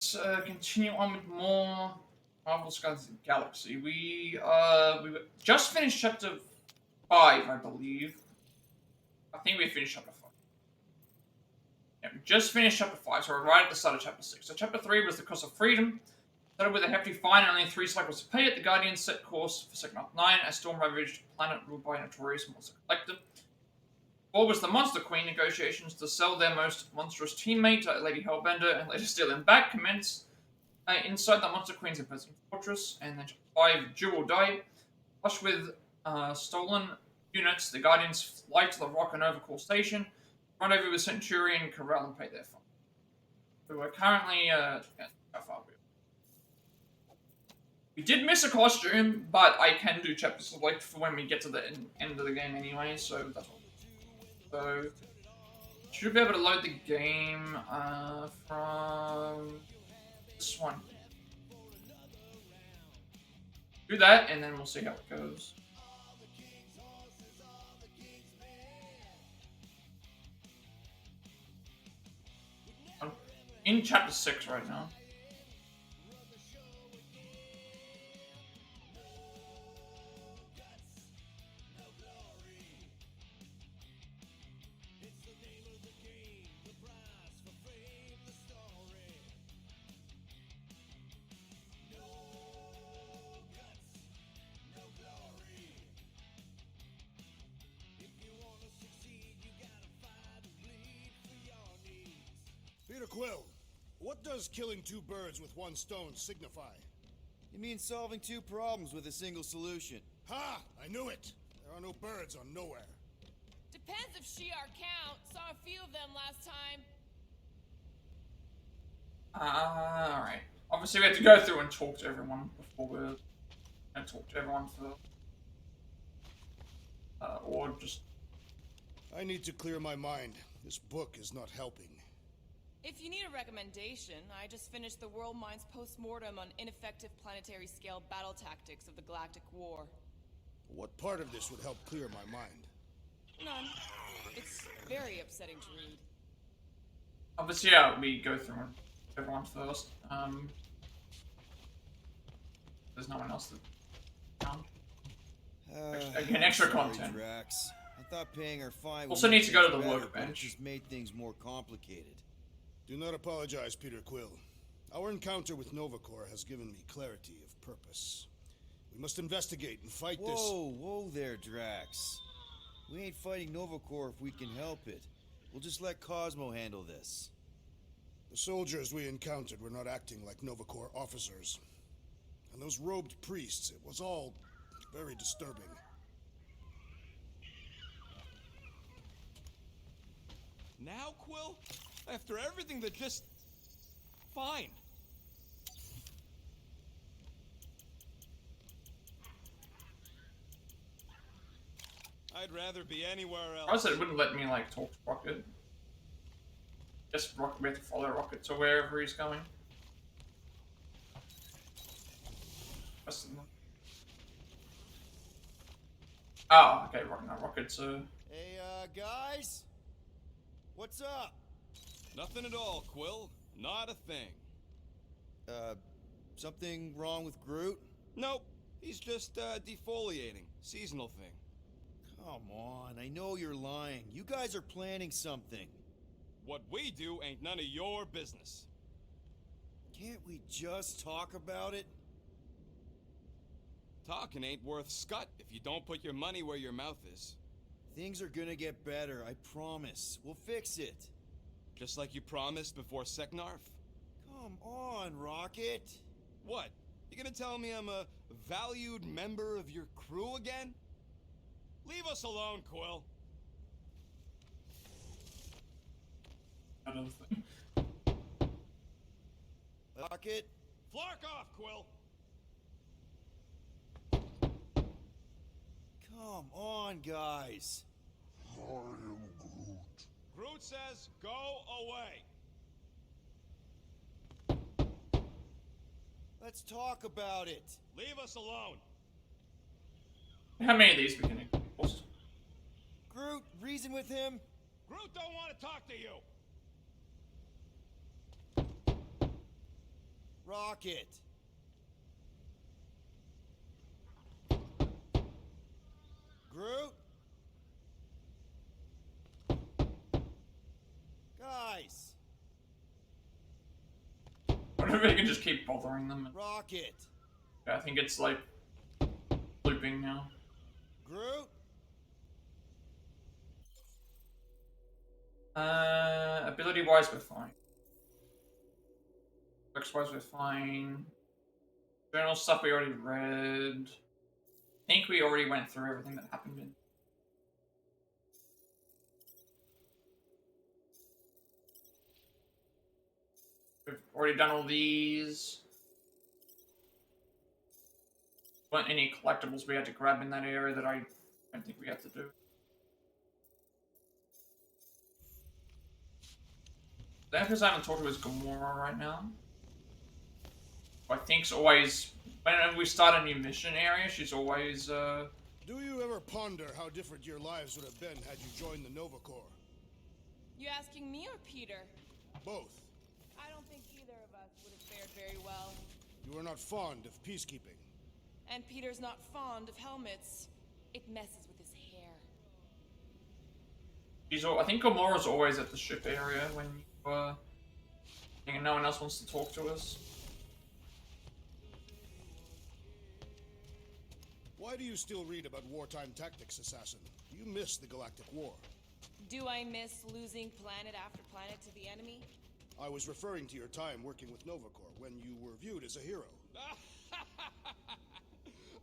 let's continue on with more Marvel Guardians of the Galaxy. We just finished chapter 5, I believe. I think we finished chapter 5. Yeah, we just finished chapter 5, so we're right at the start of chapter 6. So chapter 3 was the Cost of Freedom. Started with a hefty fine and only 3 cycles to pay it. The Guardians set course for Second Arc 9, a storm ravaged planet ruled by a notorious monster collector. 4 was the Monster Queen negotiations to sell their most monstrous teammate, Lady Hellbender, and later steal him back, commence inside the Monster Queen's imposing fortress. And then 5, Do or Die. Flush with stolen units, the Guardians fly to the Rock and Nova station, run over with Centurion, corral, and pay their fine. So we're currently, how far we are. We did miss a costume, but I can do chapter select for when we get to the end of the game anyway, so that's all. So, should be able to load the game from this one. Do that, and then we'll see how it goes. I'm in chapter 6 right now. Peter Quill, what does killing 2 birds with 1 stone signify? You mean solving 2 problems with a single solution? Ha! I knew it! There are no birds on Knowhere. Depends if Shi'ar count. Saw a few of them last time. Alright. Obviously we have to go through and talk to everyone before we're going to talk to everyone for... or just... I need to clear my mind. This book is not helping. If you need a recommendation, I just finished the World Mind's post-mortem on ineffective planetary scale battle tactics of the Galactic War. What part of this would help clear my mind? None. It's very upsetting to read. Obviously, yeah, we go through everyone first. There's no one else that... Again, extra sorry, content. Drax. I thought paying her fine would Also make need to go to things the better, workbench. but it just made things more complicated. Do not apologize, Peter Quill. Our encounter with Nova Corps has given me clarity of purpose. We must investigate and fight this... Whoa there, Drax. We ain't fighting Nova Corps if we can help it. We'll just let Cosmo handle this. The soldiers we encountered were not acting like Nova Corps officers. And those robed priests, it was all very disturbing. Now, Quill? After everything that just... Fine. I'd rather be anywhere else. I said it wouldn't let me, like, talk to Rocket. Just Rocket, we have to follow Rocket to wherever he's going. Oh, okay, Rocket, so... Hey, guys? What's up? Nothing at all, Quill. Not a thing. Something wrong with Groot? Nope. He's just, defoliating. Seasonal thing. Come on, I know you're lying. You guys are planning something. What we do ain't none of your business. Can't we just talk about it? Talking ain't worth scut if you don't put your money where your mouth is. Things are gonna get better, I promise. We'll fix it. Just like you promised before Seknarf? Come on, Rocket. What? You gonna tell me I'm a valued member of your crew again? Leave us alone, Quill. Another thing. Rocket? Flark off, Quill! Come on, guys. I am Groot. Groot says, go away. Let's talk about it. Leave us alone. How many of these we can post? Groot, reason with him. Groot don't want to talk to you. Rocket! Groot? Guys! I wonder if we can just keep bothering them. Rocket! Yeah, I think it's like looping now. Groot? Ability wise, we're fine. Works wise, we're fine. Journal stuff we already read. I think we already went through everything that happened in. We've already done all these. Weren't any collectibles we had to grab in that area that I don't think we had to do. The only person I haven't talked to is Gamora right now. Who I think's always, whenever we start a new mission area, she's always, Do you ever ponder how different your lives would have been had you joined the Nova Corps? You asking me or Peter? Both. I don't think either of us would have fared very well. You are not fond of peacekeeping. And Peter's not fond of helmets. It messes with his hair. I think Gamora's always at the ship area when and no one else wants to talk to us. Why do you still read about wartime tactics, Assassin? You miss the Galactic War. Do I miss losing planet after planet to the enemy? I was referring to your time working with Nova Corps when you were viewed as a hero.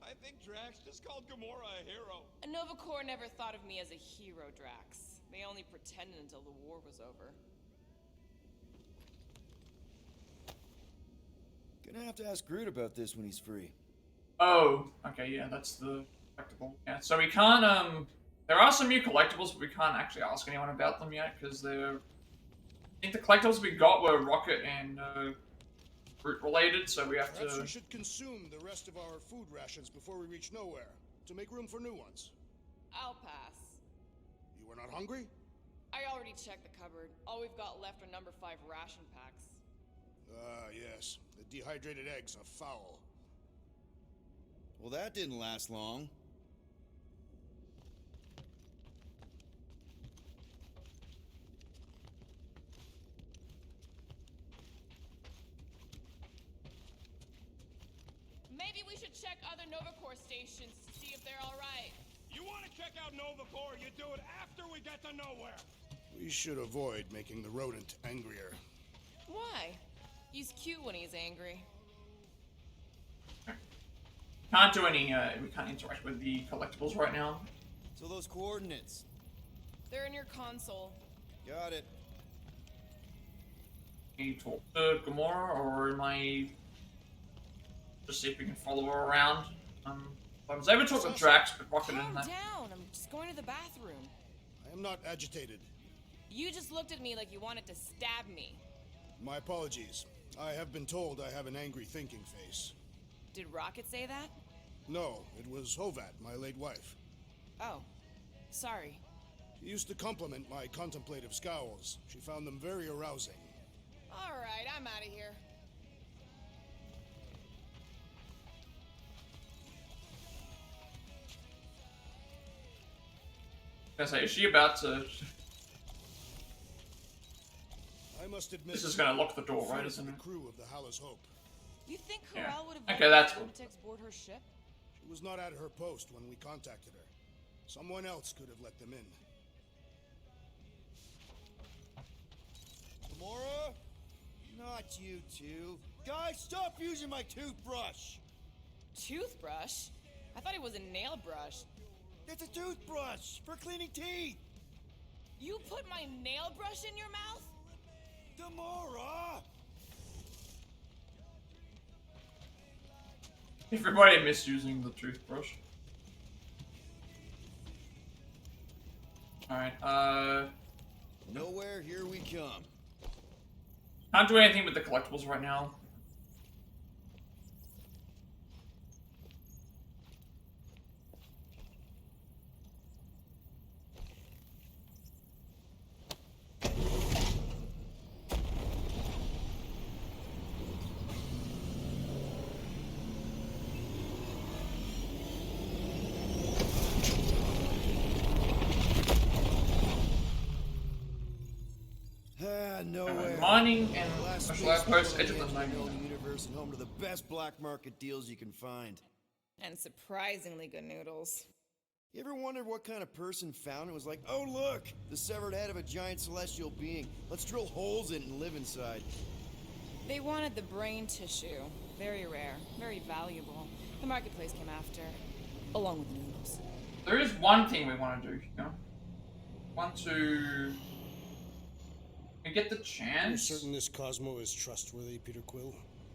I think Drax just called Gamora a hero. Nova Corps never thought of me as a hero, Drax. They only pretended until the war was over. Gonna have to ask Groot about this when he's free. Oh, okay, yeah, that's the collectible. Yeah, so we can't, there are some new collectibles, but we can't actually ask anyone about them yet, because they're... I think the collectibles we got were Rocket and, Groot related, so we have Perhaps to... we should consume the rest of our food rations before we reach Knowhere, to make room for new ones. I'll pass. You were not hungry? I already checked the cupboard. All we've got left are number 5 ration packs. Ah, yes. The dehydrated eggs are foul. Well, that didn't last long. Maybe we should check other Nova Corps stations to see if they're all right. You want to check out Nova Corps, you do it after we get to Knowhere. We should avoid making the rodent angrier. Why? He's cute when he's angry. Can't do any, we can't interact with the collectibles right now. So those coordinates. They're in your console. Got it. Can you talk to Gamora, or am I... just see if we can follow her around? I was able to talk with Drax, but Rocket Calm and that... down. I'm just going to the bathroom. I am not agitated. You just looked at me like you wanted to stab me. My apologies. I have been told I have an angry thinking face. Did Rocket say that? No, it was Hovat, my late wife. Oh, sorry. She used to compliment my contemplative scowls. She found them very arousing. All right, I'm out of here. I was gonna say, is she about to... I must admit, This is gonna lock the door, right, I'm isn't the it? crew of the Hala's Hope. You think Yeah. Corral would have Okay, that's let what- lunatics board her ship? She was not at her post when we contacted her. Someone else could have let them in. Gamora? Not you two. Guys, stop using my toothbrush! Toothbrush? I thought it was a nail brush. It's a toothbrush for cleaning teeth! You put my nail brush in your mouth? Gamora! Everybody misusing the toothbrush. Alright, Knowhere, here we come. can't do anything with the collectibles right now. Knowhere. Mining and Last special outposts, edge of the known known. universe and home to the best black market deals you can find. And surprisingly good noodles. You ever wondered what kind of person found it was like, oh look, the severed head of a giant celestial being. Let's drill holes in it and live inside. They wanted the brain tissue. Very rare, very valuable. The marketplace came after, along with the noodles. There is one thing we want to do here. We get the Are you chance. certain this Cosmo is trustworthy, Peter Quill?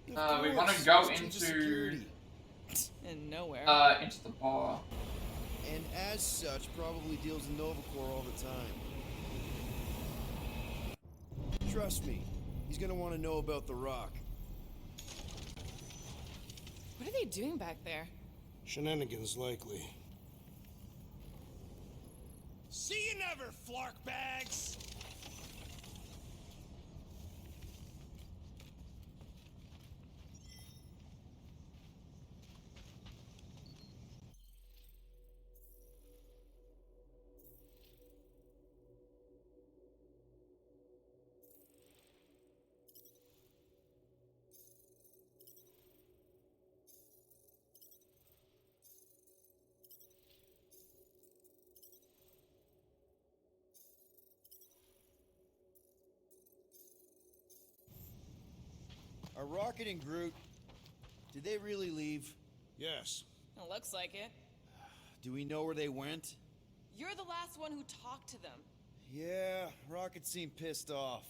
We want to go Change of into security. And nowhere. into the bar. And as such, probably deals in Novacore all the time. Trust me, he's gonna want to know about the rock. What are they doing back there? Shenanigans, likely. See you never, flark bags! Are Rocket and Groot, did they really leave? Yes. It looks like it. Do we know where they went? You're the last one who talked to them. Yeah, Rocket seemed pissed off.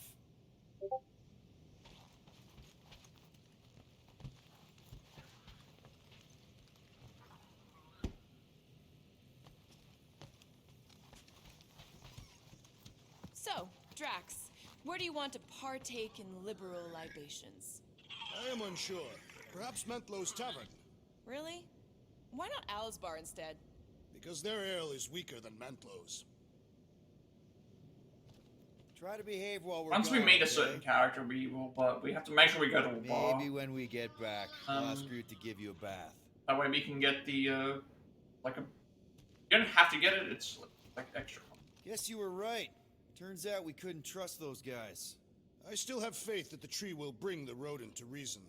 So, Drax, where do you want to partake in liberal libations? I am unsure. Perhaps Mentlow's Tavern, Really? Why not Al's bar instead? because their ale is weaker than Mentlow's. Try to behave while we're Once we gone, meet a okay? certain character, we will. But we have to make sure we go to a bar. Maybe when we get back, I'll ask Um, Groot to give you a bath. That way we can get the like a. You don't have to get it. It's like extra. Guess you were right. Turns out we couldn't trust those guys. I still have faith that the tree will bring the rodent to reason.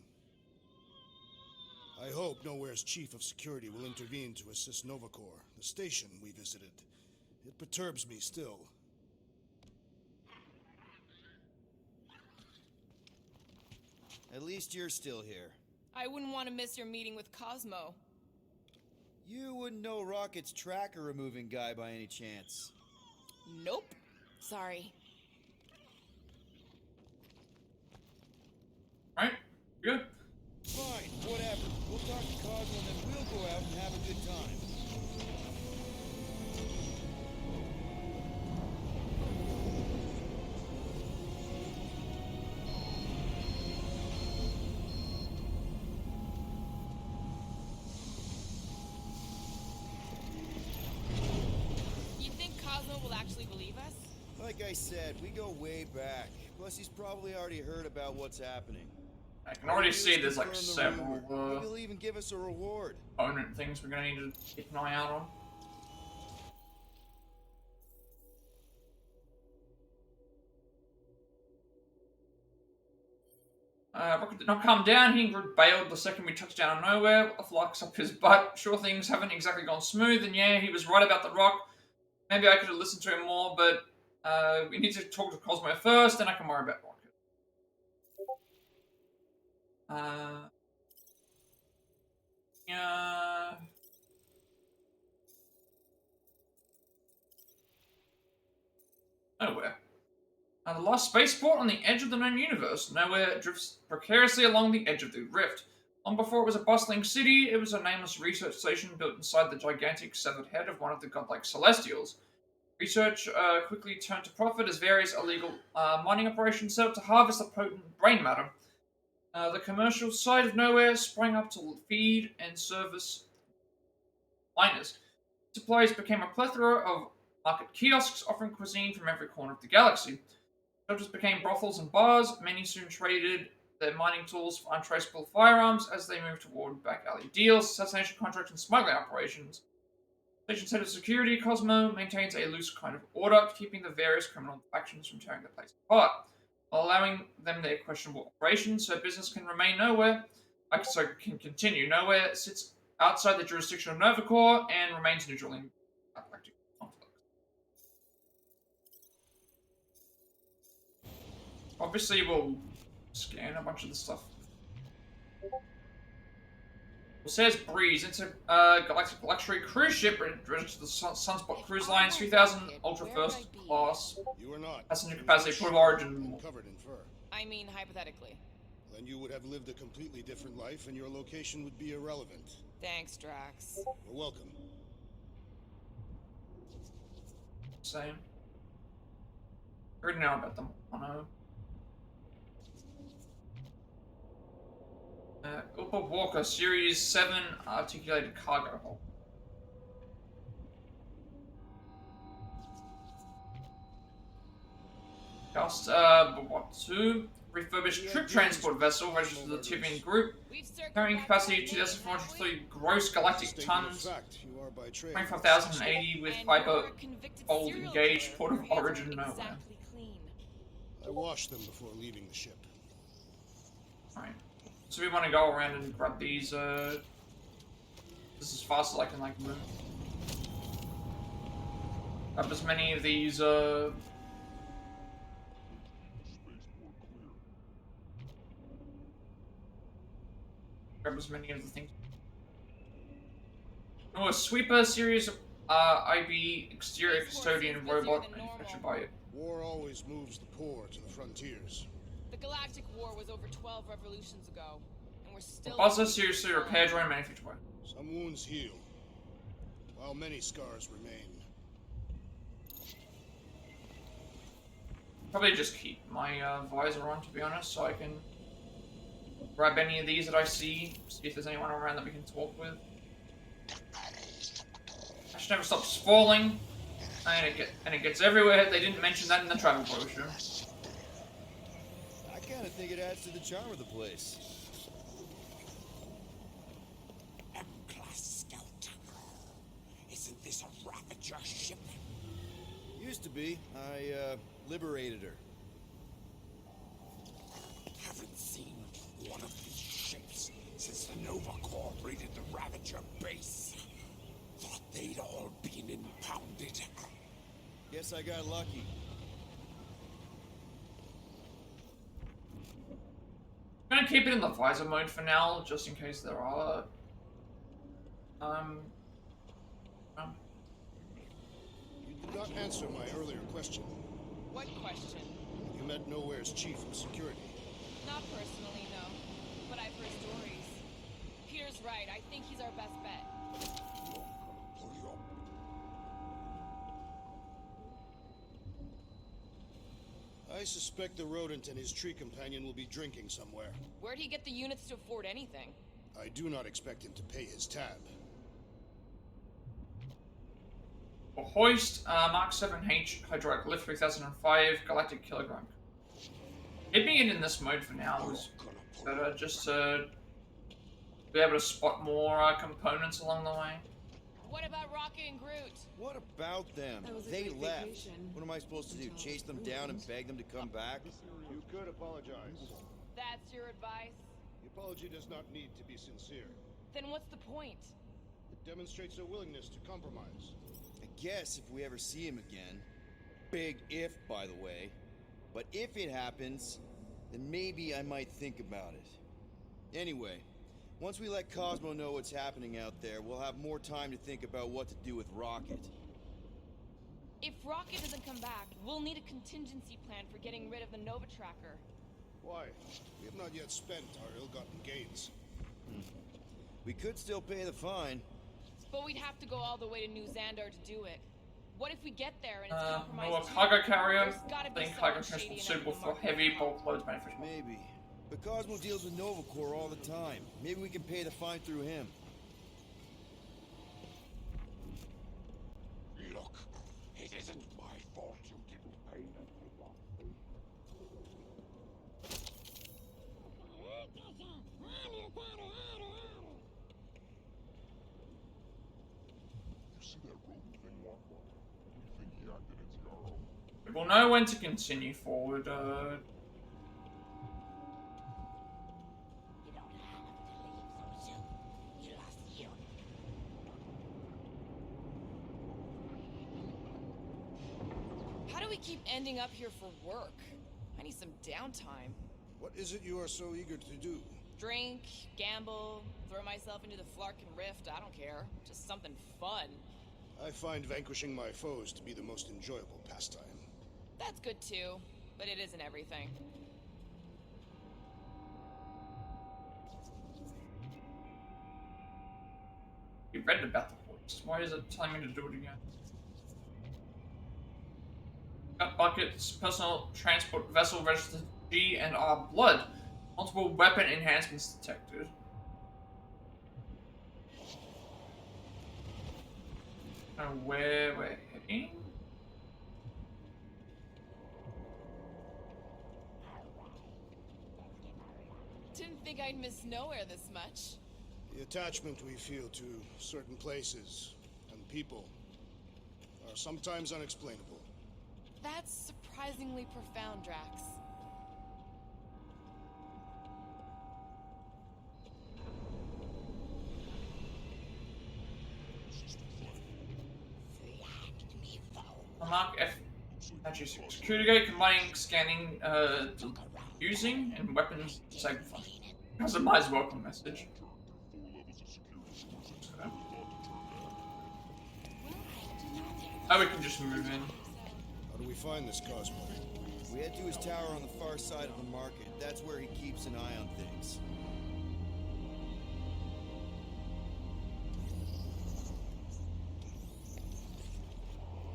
I hope Knowhere's chief of security will intervene to assist Novacore, the station we visited. It perturbs me still. At least you're still here. I wouldn't want to miss your meeting with Cosmo. You wouldn't know Rocket's tracker removing guy by any chance. Nope. Sorry. Right? Good. Fine, whatever. We'll talk to Cosmo and then we'll go out and have a good time. You think Cosmo will actually believe us? Like I said, we go way back. Plus, he's probably already heard about what's happening. I can already All we do see is there's like confirm the several rumor. Maybe he'll even give us a reward. opponent things we're gonna need to keep an eye out on. Rocket did not calm down. He bailed the second we touched down on Nowhere. What the flux up his butt? Sure, things haven't exactly gone smooth, and yeah, he was right about the rock. Maybe I could have listened to him more, but we need to talk to Cosmo first, then I can worry about Rocket. Yeah. Nowhere. The last spaceport on the edge of the known universe. Nowhere drifts precariously along the edge of the rift. Long before it was a bustling city, it was a nameless research station built inside the gigantic severed head of one of the godlike Celestials. Research quickly turned to profit as various illegal mining operations set up to harvest the potent brain matter. The commercial side of Nowhere sprang up to feed and service miners. Supplies became a plethora of market kiosks offering cuisine from every corner of the galaxy. Shelters became brothels and bars. Many soon traded their mining tools for untraceable firearms as they moved toward back alley deals, assassination contracts, and smuggling operations. Station's head of security, Cosmo, maintains a loose kind of order, keeping the various criminal factions from tearing the place apart. allowing them their questionable operations so business can remain nowhere. Can continue. Knowhere sits outside the jurisdiction of Nova Corps and remains neutral in galactic conflict. Obviously, we'll scan a bunch of the stuff. It says Breeze. It's a galactic luxury cruise ship registered to the Sunspot Cruise Line's 3000 Ultra First Class. You are not. Passenger capacity, port of origin. Covered in fur. I mean, hypothetically. Then you would have lived a completely different life, and your location would be irrelevant. Thanks, Drax. You're welcome. Same. Heard now about them. Milano. Upper Walker Series 7 articulated cargo hull. Just, two refurbished troop transport vessel registered to the Tivian Group, carrying capacity 2,403 gross galactic tons, 25,080 with Piper Fold engaged, port of origin Nowhere. I washed them before leaving the ship. Alright. So we want to go around and grab these, this as fast as I can, like, move. Grab as many of these, grab as many of the things. Oh, a sweeper series of, IB exterior custodian robot manufactured by it. War always moves the poor to the frontiers. The Galactic War was over 12 revolutions ago, and we're still... Buzzer seriously repair drone manufactured by it. Some wounds heal, while many scars remain. Probably just keep my visor on, to be honest, so I can grab any of these that I see if there's anyone around that we can talk with. Ash never stops falling, and it gets everywhere. They didn't mention that in the travel brochure. I kind of think it adds to the charm of the place. M-class scout. Isn't this a Ravager ship? Used to be. I liberated her. Haven't seen one of these ships since the Nova Corps raided the Ravager base. Thought they'd all been impounded. Guess I got lucky. I'm gonna keep it in the visor mode for now, just in case there are You did not answer my earlier question. What question? You met Knowhere's chief of security. Not personally, no. But I've heard stories. Peter's right. I think he's our best bet. I suspect the rodent and his tree companion will be drinking somewhere. Where'd he get the units to afford anything? I do not expect him to pay his tab. Hoist Mark 7H Hydraulic Lift 3005 Galactic Kilogram. Keeping it in this mode for now is better, just to be able to spot more components along the way. What about Rocket and Groot? What about them? That was a They great left. vacation. What am I supposed to do? Chase them down and beg them to come back? You could apologize. That's your advice? The apology does not need to be sincere. Then what's the point? It demonstrates a willingness to compromise. I guess if we ever see him again. Big if, by the way. But if it happens, then maybe I might think about it. Anyway, once we let Cosmo know what's happening out there, we'll have more time to think about what to do with Rocket. If Rocket doesn't come back, we'll need a contingency plan for getting rid of the Nova Tracker. Why? We have not yet spent our ill-gotten gains. We could still pay the fine. But we'd have to go all the way to New Xandar to do it. What if we get there and it's No, a compromised? cargo carrier. There's gotta I be think cargo someone transport shady suitable enough for to heavy mark bulk loads manufactured. Maybe. But Cosmo deals with Nova Corps all the time. Maybe we can pay the fine through him. Look, it isn't my fault you didn't pay them. You see that rodent thing, Wamba? You think he acted as Yarrow? We'll know when to continue forward. we keep ending up here for work? I need some downtime. What is it you are so eager to do? Drink, gamble, throw myself into the Flarkin Rift, I don't care. Just something fun. I find vanquishing my foes to be the most enjoyable pastime. That's good too, but it isn't everything. We read about the horse. Why is it telling me to do it again? Got buckets, personal transport vessel registered G and R blood. Multiple weapon enhancements detected. Where we're heading? Didn't think I'd miss Knowhere this much. The attachment we feel to certain places and people are sometimes unexplainable. That's surprisingly profound, Drax. Unlock F. Actually, security gate combining scanning, using and weapons disable function. Customize welcome message. Oh, we can just move in. How do we find this Cosmo? We head to his tower on the far side of the market. That's where he keeps an eye on things.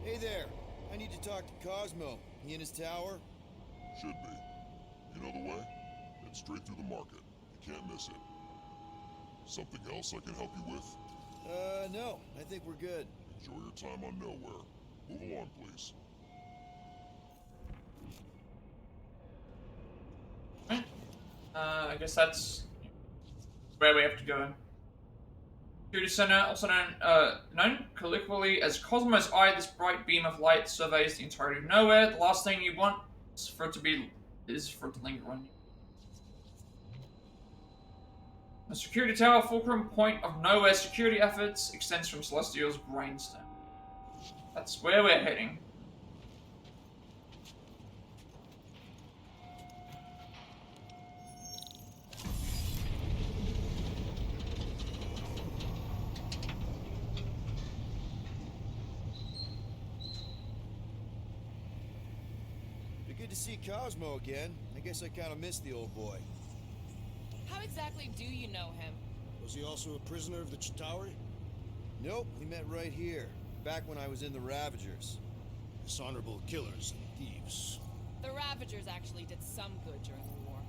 Hey there. I need to talk to Cosmo. He in his tower? Should be. You know the way? Head straight through the market. You can't miss it. Something else I can help you with? No. I think we're good. Enjoy your time on Knowhere. Move along, please. Right. I guess that's where we have to go. Security Center, also known colloquially as Cosmo's Eye, this bright beam of light surveys the entirety of Knowhere. The last thing you want is for it to linger on you. The security tower, fulcrum point of Knowhere security efforts, extends from Celestial's brainstem. That's where we're heading. Good to see Cosmo again. I guess I kind of missed the old boy. How exactly do you know him? Was he also a prisoner of the Chitauri? Nope, we met right here. Back when I was in the Ravagers. Dishonorable killers and thieves. The Ravagers actually did some good during the war.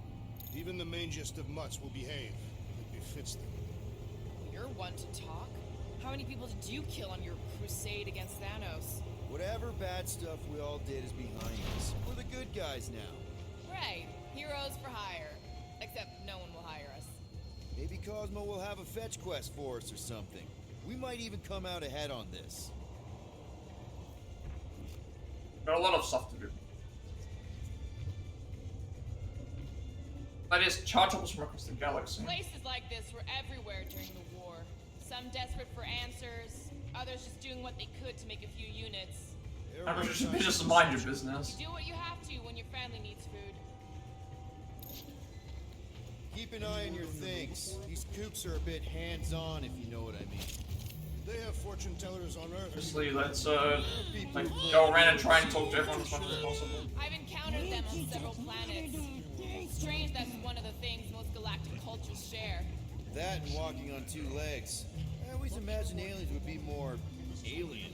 Even the mangiest of mutts will behave. It befits them. You're one to talk. How many people did you kill on your crusade against Thanos? Whatever bad stuff we all did is behind us. We're the good guys now. Right. Heroes for hire. Except no one will hire us. Maybe Cosmo will have a fetch quest for us or something. We might even come out ahead on this. Got a lot of stuff to do. That is chargeables from across the galaxy. Places like this were everywhere during the war. Some desperate for answers, others just doing what they could to make a few units. I just mind your business. You do what you have to when your family needs food. Keep an eye on your things. These coops are a bit hands-on, if you know what I mean. They have fortune tellers on Earth. Obviously, let's like go around and try and talk to everyone as much as possible. I've encountered them on several planets. Strange that's one of the things most galactic cultures share. That and walking on two legs. I always imagined aliens would be more alien.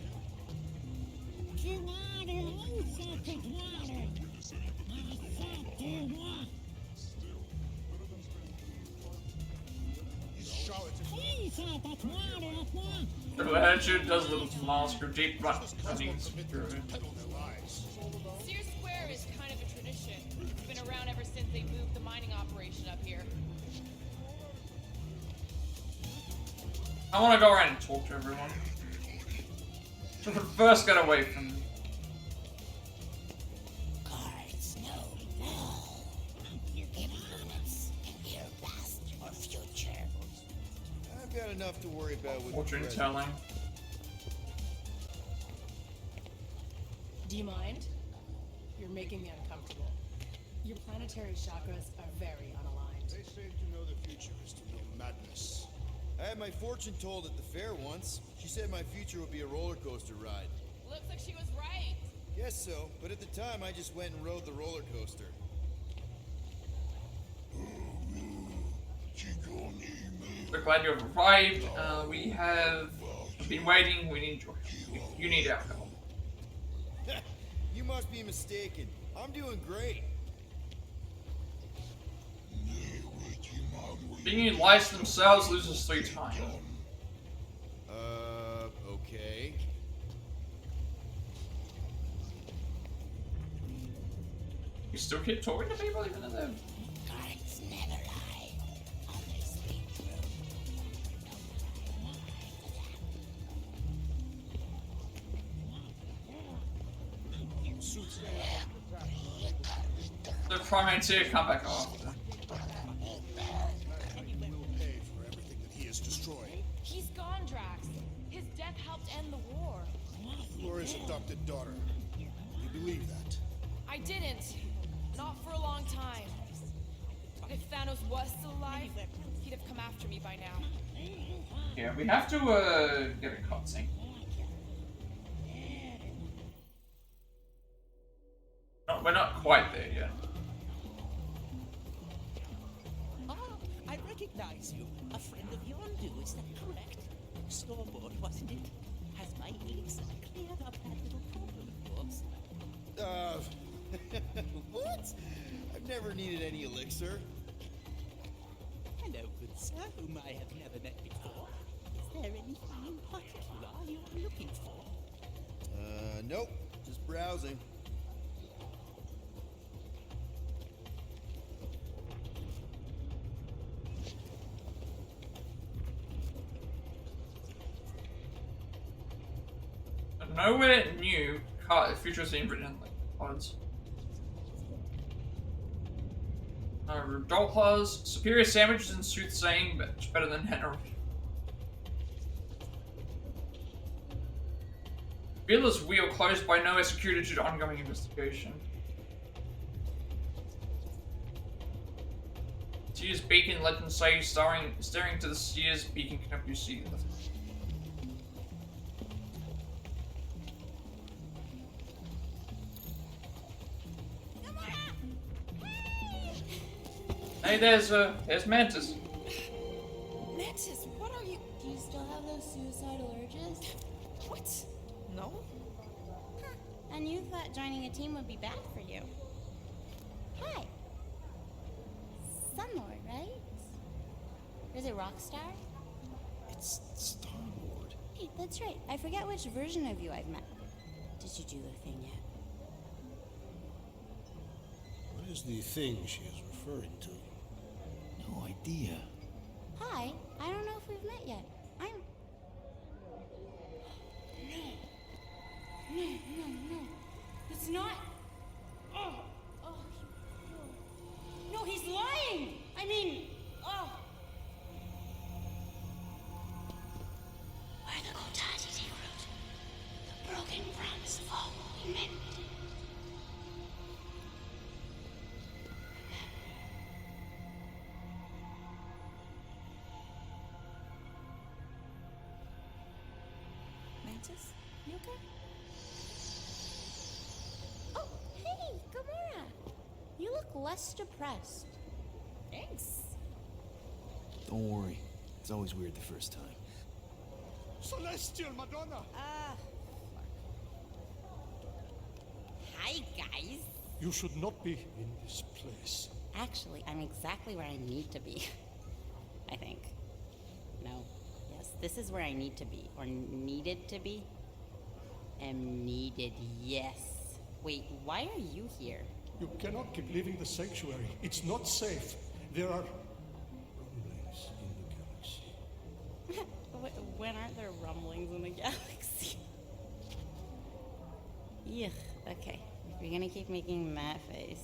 The attitude does little to mask your deep running security. Sear Square is kind of a tradition. It's been around ever since they moved the mining operation up here. I want to go around and talk to everyone. But first, get away from me. Guards know all. You give limits, and you're past your future. I've got enough to worry about with Fortune the present. telling. Do you mind? You're making me uncomfortable. Your planetary chakras are very unaligned. They say to know the future is to know madness. I had my fortune told at the fair once. She said my future would be a roller coaster ride. Looks like she was right. Guess so, but at the time I just went and rode the roller coaster. We're glad you have arrived. We have been waiting. We need your. You need alcohol. You must be mistaken. I'm doing great. Being utilized themselves loses 3 times. Okay. You still keep talking to people even though they're... Guards never lie. Only speak true. The Primateer come back after. We will pay for everything that he has destroyed. He's gone, Drax. His death helped end the war. Laura's adopted daughter. You believe that? I didn't. Not for a long time. If Thanos was still alive, he'd have come after me by now. Yeah, we have to get a cutscene. No, we're not quite there yet. Ah, I recognize you. A friend of Yondu, is that correct? Stormboard, wasn't it? Has my elixir cleared up that little problem of yours? What? I've never needed any elixir. Hello, good sir, whom I have never met before. Is there anything in particular you are looking for? Nope. Just browsing. Nowhere new cut future scene written in odds. Dolphas, superior sandwiches and soothsaying, but it's better than Henry. Wheeler's wheel closed by Knowhere security due to ongoing investigation. Sears Beacon, legend say, staring to the Sears Beacon can help you see the Hey, there's Mantis. Mantis, what are you? Do you still have those suicidal urges? What? No? Huh. And you thought joining a team would be bad for you. Hi. Sunlord, right? Or is it Rockstar? It's Starboard. Hey, that's right. I forget which version of you I've met. Did you do the thing yet? What is the thing she is referring to? No idea. Hi. I don't know if we've met yet. I'm... No. It's not... Oh. No, he's lying! I mean... Oh. Where the Kotati take root, the broken promise of all we meant. Mantis, you okay? Oh, hey, Gamora! You look less depressed. Thanks. Don't worry. It's always weird the first time. Celestial Madonna! Hi, guys. You should not be in this place. Actually, I'm exactly where I need to be. I think. No. Yes, this is where I need to be. Or needed to be. Am needed, yes. Wait, why are you here? You cannot keep leaving the sanctuary. It's not safe. There are rumblings in the galaxy. When aren't there rumblings in the galaxy? Yuck, okay. If you're gonna keep making that face.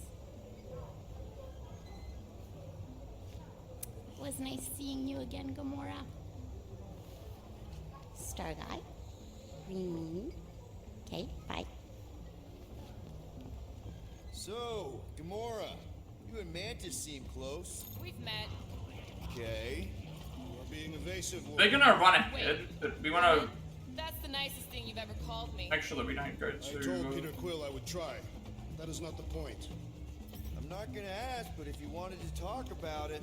It was nice seeing you again, Gamora. Star Guy. Green Meanie. Okay, bye. So, Gamora, you and Mantis seem close. We've met. Okay. You are being evasive. They're gonna run ahead, but we wanna That's the nicest thing you've ever called me. make sure that we don't go I to. told Peter Quill I would try. That is not the point. I'm not gonna ask, but if you wanted to talk about it...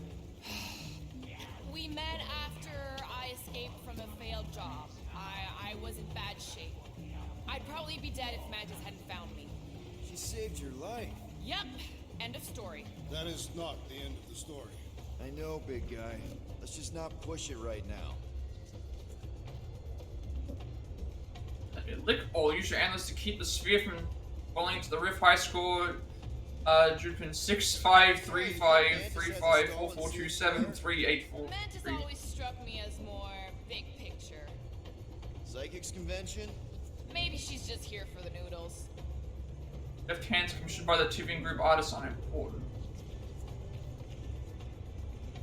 We met after I escaped from a failed job. I was in bad shape. I'd probably be dead if Mantis hadn't found me. She saved your life. Yep. End of story. That is not the end of the story. I know, big guy. Let's just not push it right now. Okay, lick all. Use your antlers to keep the sphere from falling into the rift. High score. Drooping 6, 5, 3, 5, 3, 5, 4, 4, 2, 7, 3, 8, 4, Mantis 3. always struck me as more big picture. Psychics convention? Maybe she's just here for the noodles. Left hands commissioned by the Tivian Group artists on important.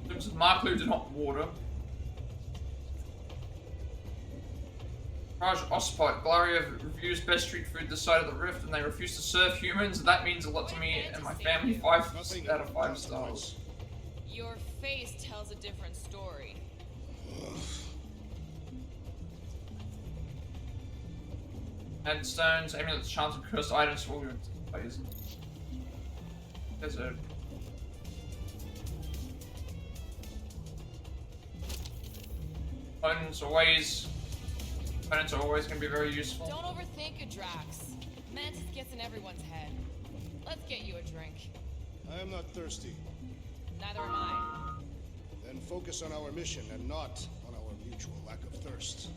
Looks of Mark Lou did not water. Raj Ospot, Glaria reviews best street food this side of the rift, and they refuse to serve humans. That means a lot to me and my family. 5 out of 5 stars. Your face tells a different story. Headstones, amulets, charms, and cursed items for all your players. There's a opponents are always going to be very useful. Don't overthink it, Drax. Mantis gets in everyone's head. Let's get you a drink. I am not thirsty. Neither am I. Then focus on our mission and not on our mutual lack of thirst.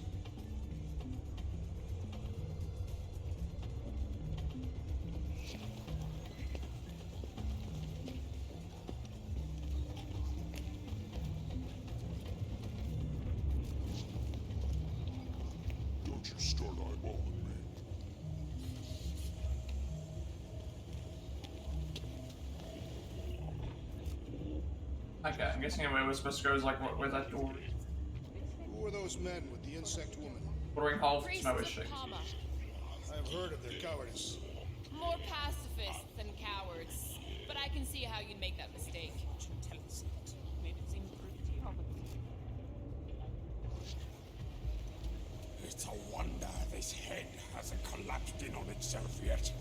Don't you start eyeballing me. Okay, I'm guessing where we're supposed to go is like where that door is. Who were those men with the insect woman? Watering hole for Priests snow of is shaped. Kama. I have heard of their cowardice. More pacifists than cowards. But I can see how you'd make that mistake. Made it seem pretty obvious. It's a wonder this head hasn't collapsed in on itself yet.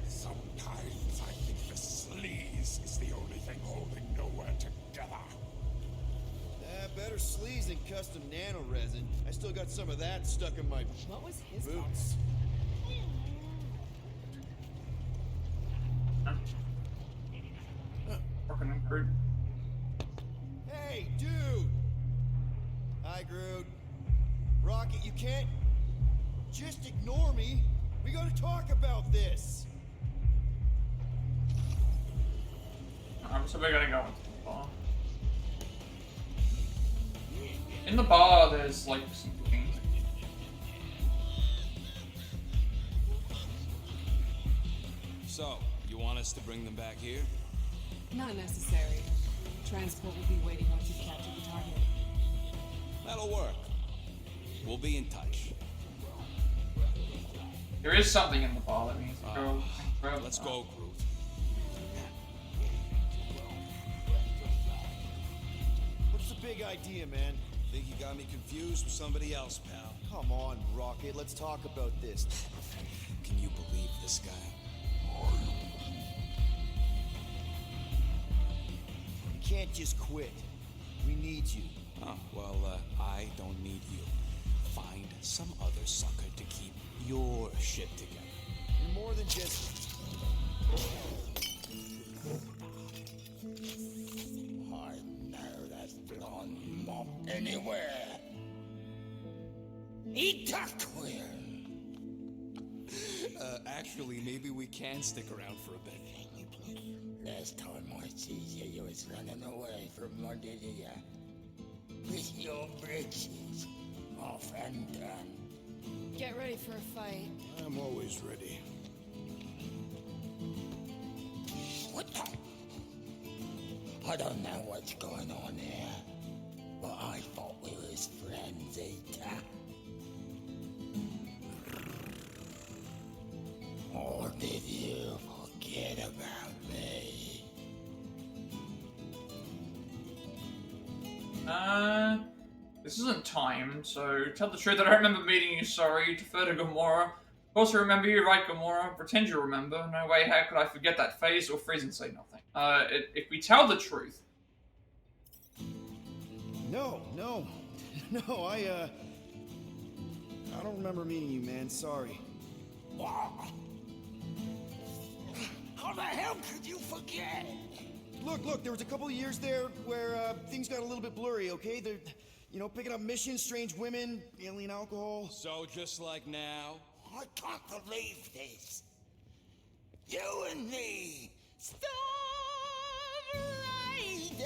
Sometimes I think the sleaze is the only thing holding Nowhere together. Better sleeves than custom nano resin. I still got some of that stuck in my What was his boots. Fucking improved. Hey, dude! Hi, Groot. Rocket, you can't just ignore me. We gotta talk about this. So we're gonna go into the bar. In the bar, there's like some things. So, you want us to bring them back here? Not necessary. Transport will be waiting once you've captured the target. That'll work. We'll be in touch. There is something in the bar that means go. Let's go, Groot. What's the big idea, man? Think you got me confused with somebody else, pal. Come on, Rocket. Let's talk about this. Can you believe this guy? You can't just quit. We need you. Oh, well, I don't need you. Find some other sucker to keep your shit together. You're more than just... I know that blonde mop anywhere. Eat that queer. Actually, maybe we can stick around for a bit. Last time I see you, you was running away from under you. With your britches off and done. Get ready for a fight. I'm always ready. What the? I don't know what's going on here, but I thought we was friends, Eta. Or did you? about me? This isn't timed, so tell the truth. I don't remember meeting you, sorry. You defer to Gamora. Of course I remember you, right, Gamora? Pretend you remember. No way, how could I forget that phase or freeze and say nothing? If we tell the truth... No, I don't remember meeting you, man. Sorry. What? How the hell could you forget? Look, there was a couple of years there where things got a little bit blurry, okay? They're, picking up missions, strange women, alien alcohol. So just like now? I can't believe this. You and me, Storm Raiders,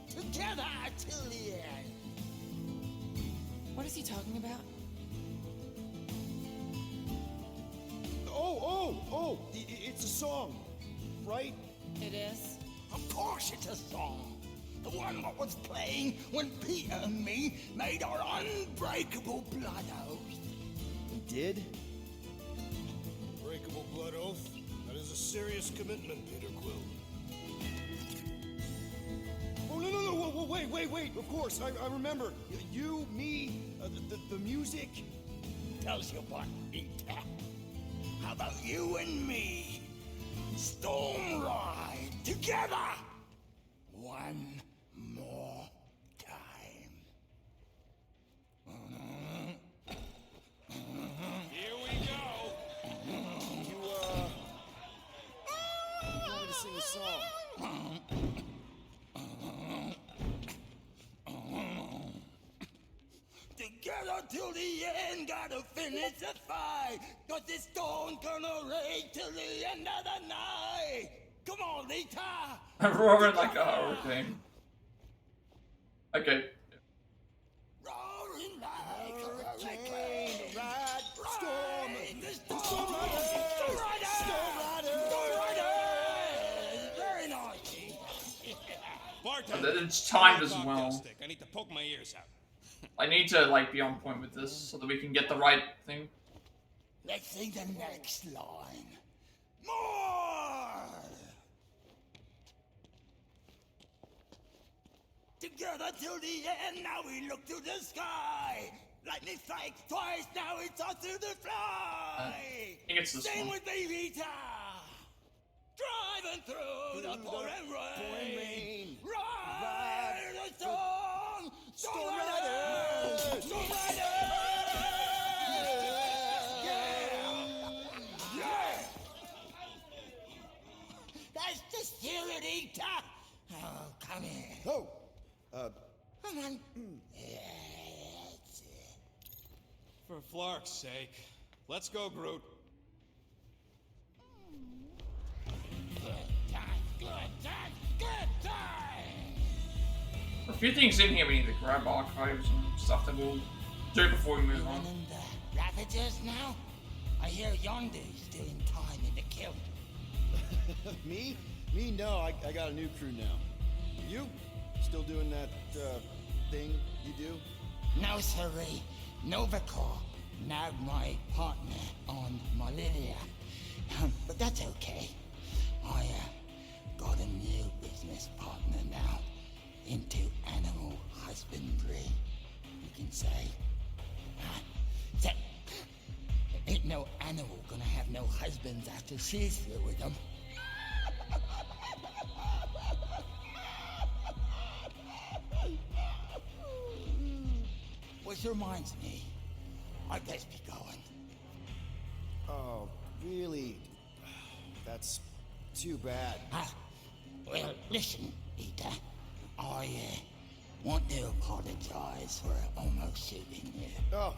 together till the end. What is he talking about? Oh, it's a song, right? It is. Of course it's a song. The one what was playing when Peter and me made our unbreakable blood oath. We did? Breakable blood oath? That is a serious commitment, Peter Quill. Oh, no, wait, of course, I remember. You, me, the music. Tells you what, Peter. How about you and me? Storm ride together! One more time. Here we go! You want me to sing a song? Together till the end, gotta finish the fight. Cause this storm's gonna rage till the end of the night. Come on, Lita! I'm roaring like a hurricane. Okay. Roaring like a Hurricane, ride, storm, Storm Rider! Very nice. Bartender, It's timed as cocktail well. stick. I need to poke my ears out. I need to, like, be on point with this so that we can get the right thing. Let's sing the next line. More! Together till the end, now we look to the sky. Lightning strikes twice, now it's on to the fly. I think it's this Sing one. with me, Rita. Driving through the pouring rain. Ride the storm. Storm Rider. Storm Rider. Yeah. That's the spirit, Rita. Oh, come here. Oh, Come on. That's it. For Flark's sake. Let's go, Groot. Good time, good time, good time. A few things in here we need to grab, archives and stuff that we'll do before we move on. Running the Ravagers now? I hear Yondu's doing time in the kill. Me? Me? No, I got a new crew now. You? Still doing that, thing you do? No, sirree. Nova Corps, now my partner on Militia. But that's okay. I got a new business partner now. Into animal husbandry, you can say. So, ain't no animal gonna have no husbands after she's through with them. Which reminds me, I'd best be going. Oh, really? That's too bad. Well, listen, Peter. I want to apologize for almost shooting you. Oh,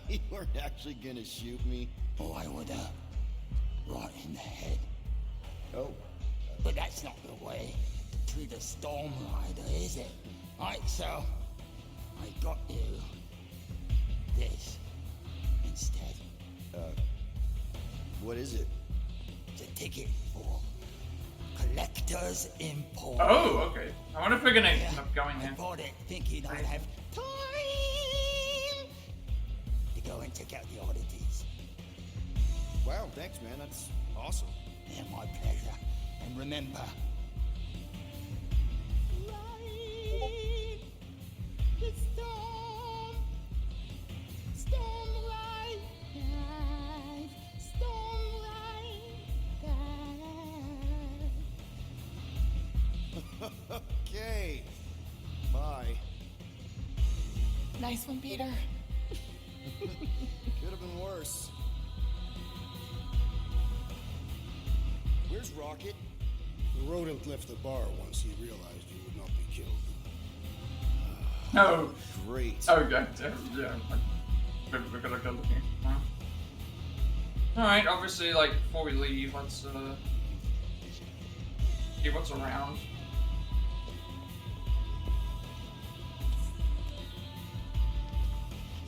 you weren't actually gonna shoot me? Oh, I would right in the head. Oh. But that's not the way to treat a Storm Rider, is it? Right, so I got you this instead. What is it? It's a ticket for Collector's Import. Oh, okay. I wonder if we're gonna end up going I there. bought it thinking I'd have time to go and check out the oddities. Wow, thanks, man. That's awesome. They're my pleasure. And remember, Ride the storm. Storm ride, guide. Storm ride, guide. Okay. Bye. Nice one, Peter. Could have been worse. Where's Rocket? The rodent left the bar once he realized you would not be killed. No. Great. Oh, God. Yeah. We're gonna go looking. Alright, obviously, like, before we leave, let's, see what's around.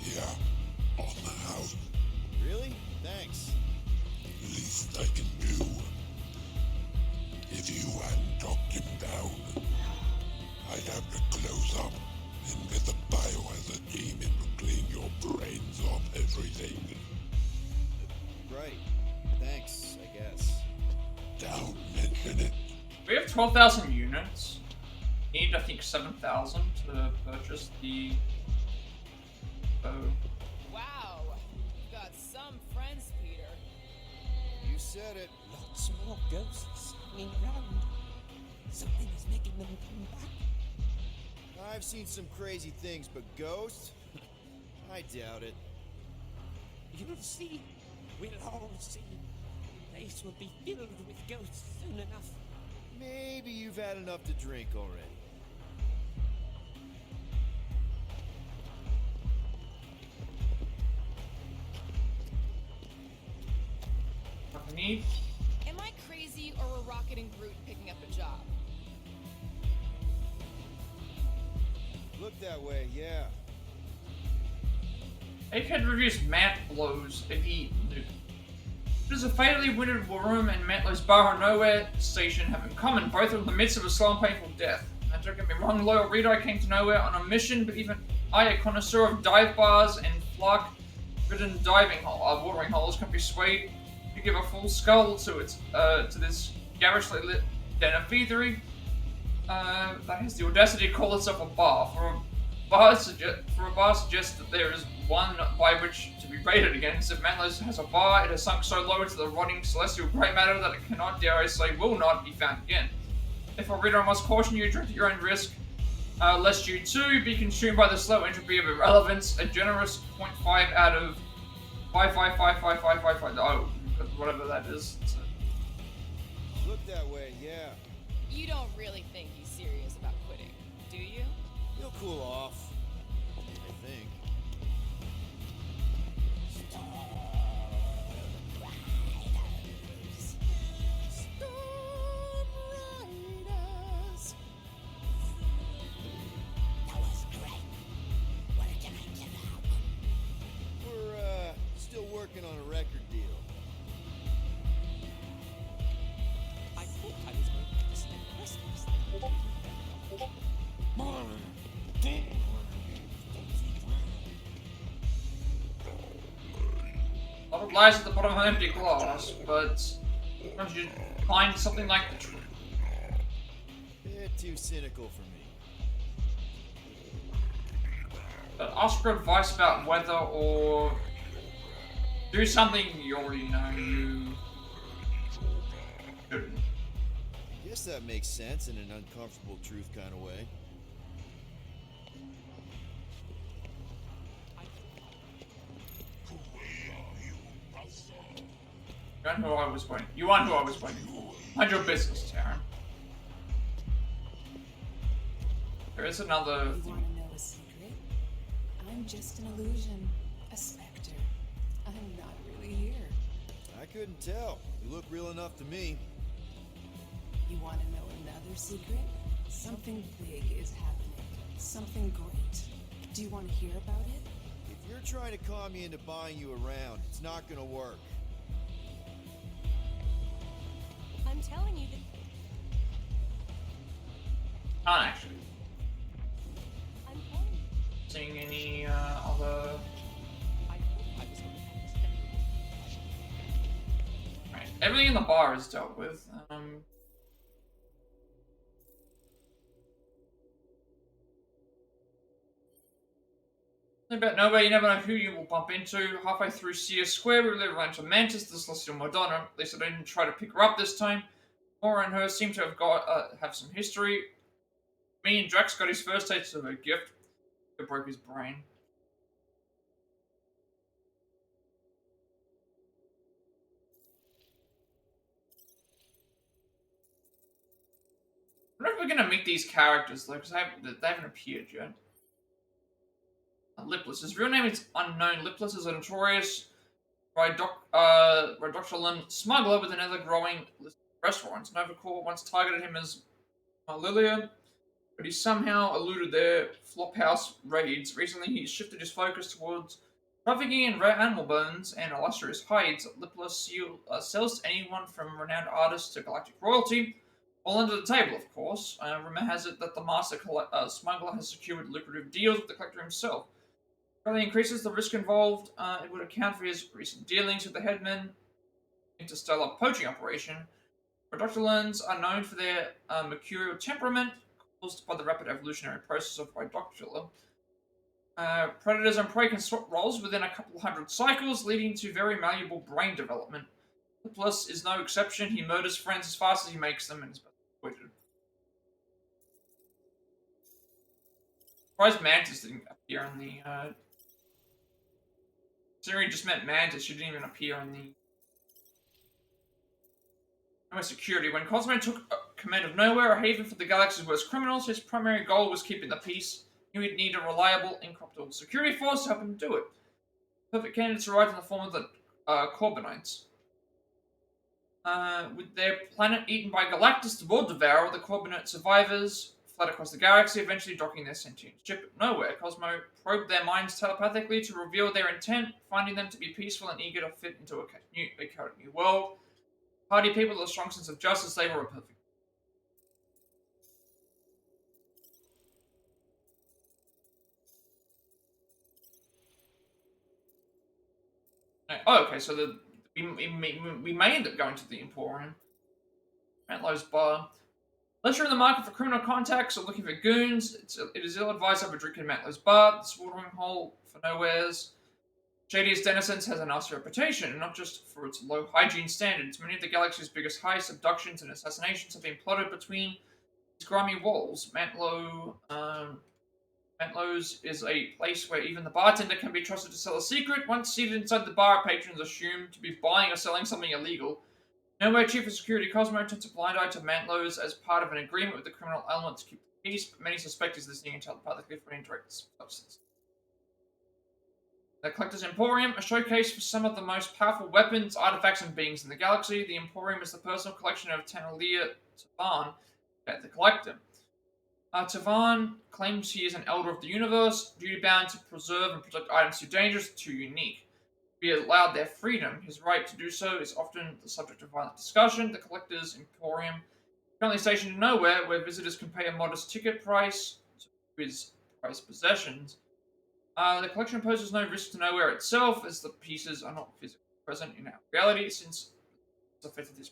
Yeah, on the house. Really? Thanks. Least I can do. If you hadn't talked him down, I'd have to close up and get the biohazard team in to clean your brains off everything. Right. Thanks, I guess. Don't mention it. We have 12,000 units. Need, I think, 7,000 to purchase the bow. Wow, you got some friends, Peter. You said it. Lots more ghosts hanging around. Something is making them come back. I've seen some crazy things, but ghosts? I doubt it. You'll see. We'll all see. The place will be filled with ghosts soon enough. Maybe you've had enough to drink already. What we need? Am I crazy, or were Rocket and Groot picking up a job? Look that way, yeah. Egghead reviews Matt blows if he knew. It is a fatally wounded Worm and Matlow's bar on Knowhere station have in common. Both are in the midst of a slow and painful death. And don't get me wrong, loyal reader, I came to Knowhere on a mission, but even I, a connoisseur of dive bars and flark-ridden watering holes, can be swayed to give a full skull to its to this garishly lit den of thievery. That has the audacity to call itself a bar. For a bar suggests that there is one by which to be rated against. If Manlos has a bar, it has sunk so low into the rotting celestial grey matter that it cannot, dare I say, will not be found again. Therefore, reader, I must caution you, drink at your own risk, lest you too be consumed by the slow entropy of irrelevance. A generous 0.5 out of 5555555. Oh, whatever that is. So. Look that way, yeah. You don't really think he's serious about quitting, do you? He'll cool off. I think. Storm Riders. that was great. What a time to know. We're, still working on a record deal. I thought I was going to spend Christmas. A lot of lies at the bottom of an empty glass, but sometimes you find something like the truth. Bit too cynical for me. But ask for advice about whether or do something you already know you shouldn't. I guess that makes sense in an uncomfortable truth kind of way. You aren't who I was waiting. You aren't who I was waiting for. Mind your business, Taryn. There is another. You want to know a secret? I'm just an illusion, a specter. I'm not really here. I couldn't tell. You look real enough to me. You want to know another secret? Something big is happening. Something great. Do you want to hear about it? If you're trying to calm me into buying you around, it's not gonna work. I'm telling you that Not actually. I'm telling you. Seeing any other. I thought I was going to spend Right. everything in the bar is dealt with. About Nowhere, you never know who you will bump into. Halfway through Sears Square, we will run into Mantis, the Celestial Madonna. At least I didn't try to pick her up this time. Gamora and her seem to have some history. Me and Drax got his first taste of her gift. It broke his brain. I wonder if we're gonna meet these characters though, because they haven't appeared yet. Lipless. His real name is unknown. Lipless is a notorious Reductulan smuggler with an ever-growing list of restaurants. Nova Corps once targeted him as Lilia, but he somehow eluded their flophouse raids. Recently, he's shifted his focus towards trafficking in rare animal bones and illustrious hides. Lipless sells to anyone from renowned artists to galactic royalty, all under the table, of course. Rumor has it that the master smuggler has secured lucrative deals with the collector himself. Really increases the risk involved. It would account for his recent dealings with the headman interstellar poaching operation. Reductulans are known for their mercurial temperament caused by the rapid evolutionary process of Reductula. Predators and prey can swap roles within a couple hundred cycles, leading to very malleable brain development. Plus is no exception. He murders friends as fast as he makes them and is avoided. Surprised Mantis didn't appear in the Siri just met Mantis. She didn't even appear in the Nowhere security. When Cosmo took command of Knowhere, a haven for the galaxy's worst criminals, his primary goal was keeping the peace. He would need a reliable, incorruptible security force to help him do it. Perfect candidates arrived in the form of the Corbinites. With their planet eaten by Galactus, the World Devourer, the Corbinite survivors fled across the galaxy, eventually docking their sentient ship at Knowhere. Cosmo probed their minds telepathically to reveal their intent, finding them to be peaceful and eager to fit into a chaotic new world. Party people with a strong sense of justice, they were a perfect. Oh, okay, so we may end up going to the Emporium. Mantlow's bar. Unless you're in the market for criminal contacts or looking for goons, it is ill-advised to have a drink in Mantlow's bar. This watering hole for Nowhere's shadiest denizens has a nasty reputation, and not just for its low hygiene standards. Many of the galaxy's biggest heists, abductions, and assassinations have been plotted between these grimy walls. Mantlow's is a place where even the bartender can be trusted to sell a secret. Once seated inside the bar, patrons assumed to be buying or selling something illegal. Knowhere Chief of Security Cosmo turns a blind eye to Mantlow's as part of an agreement with the criminal element to keep the peace, but many suspect he's listening telepathically for an indirect substance. The Collector's Emporium, a showcase for some of the most powerful weapons, artifacts, and beings in the galaxy. The Emporium is the personal collection of Tanalia Tavan, the Collector. Tavan claims he is an elder of the universe, duty-bound to preserve and protect items too dangerous, too unique. Be allowed their freedom. His right to do so is often the subject of violent discussion. The Collector's Emporium, currently stationed in Knowhere, where visitors can pay a modest ticket price to his prized possessions. The collection poses no risk to Knowhere itself, as the pieces are not physically present in our reality, since it's affected this.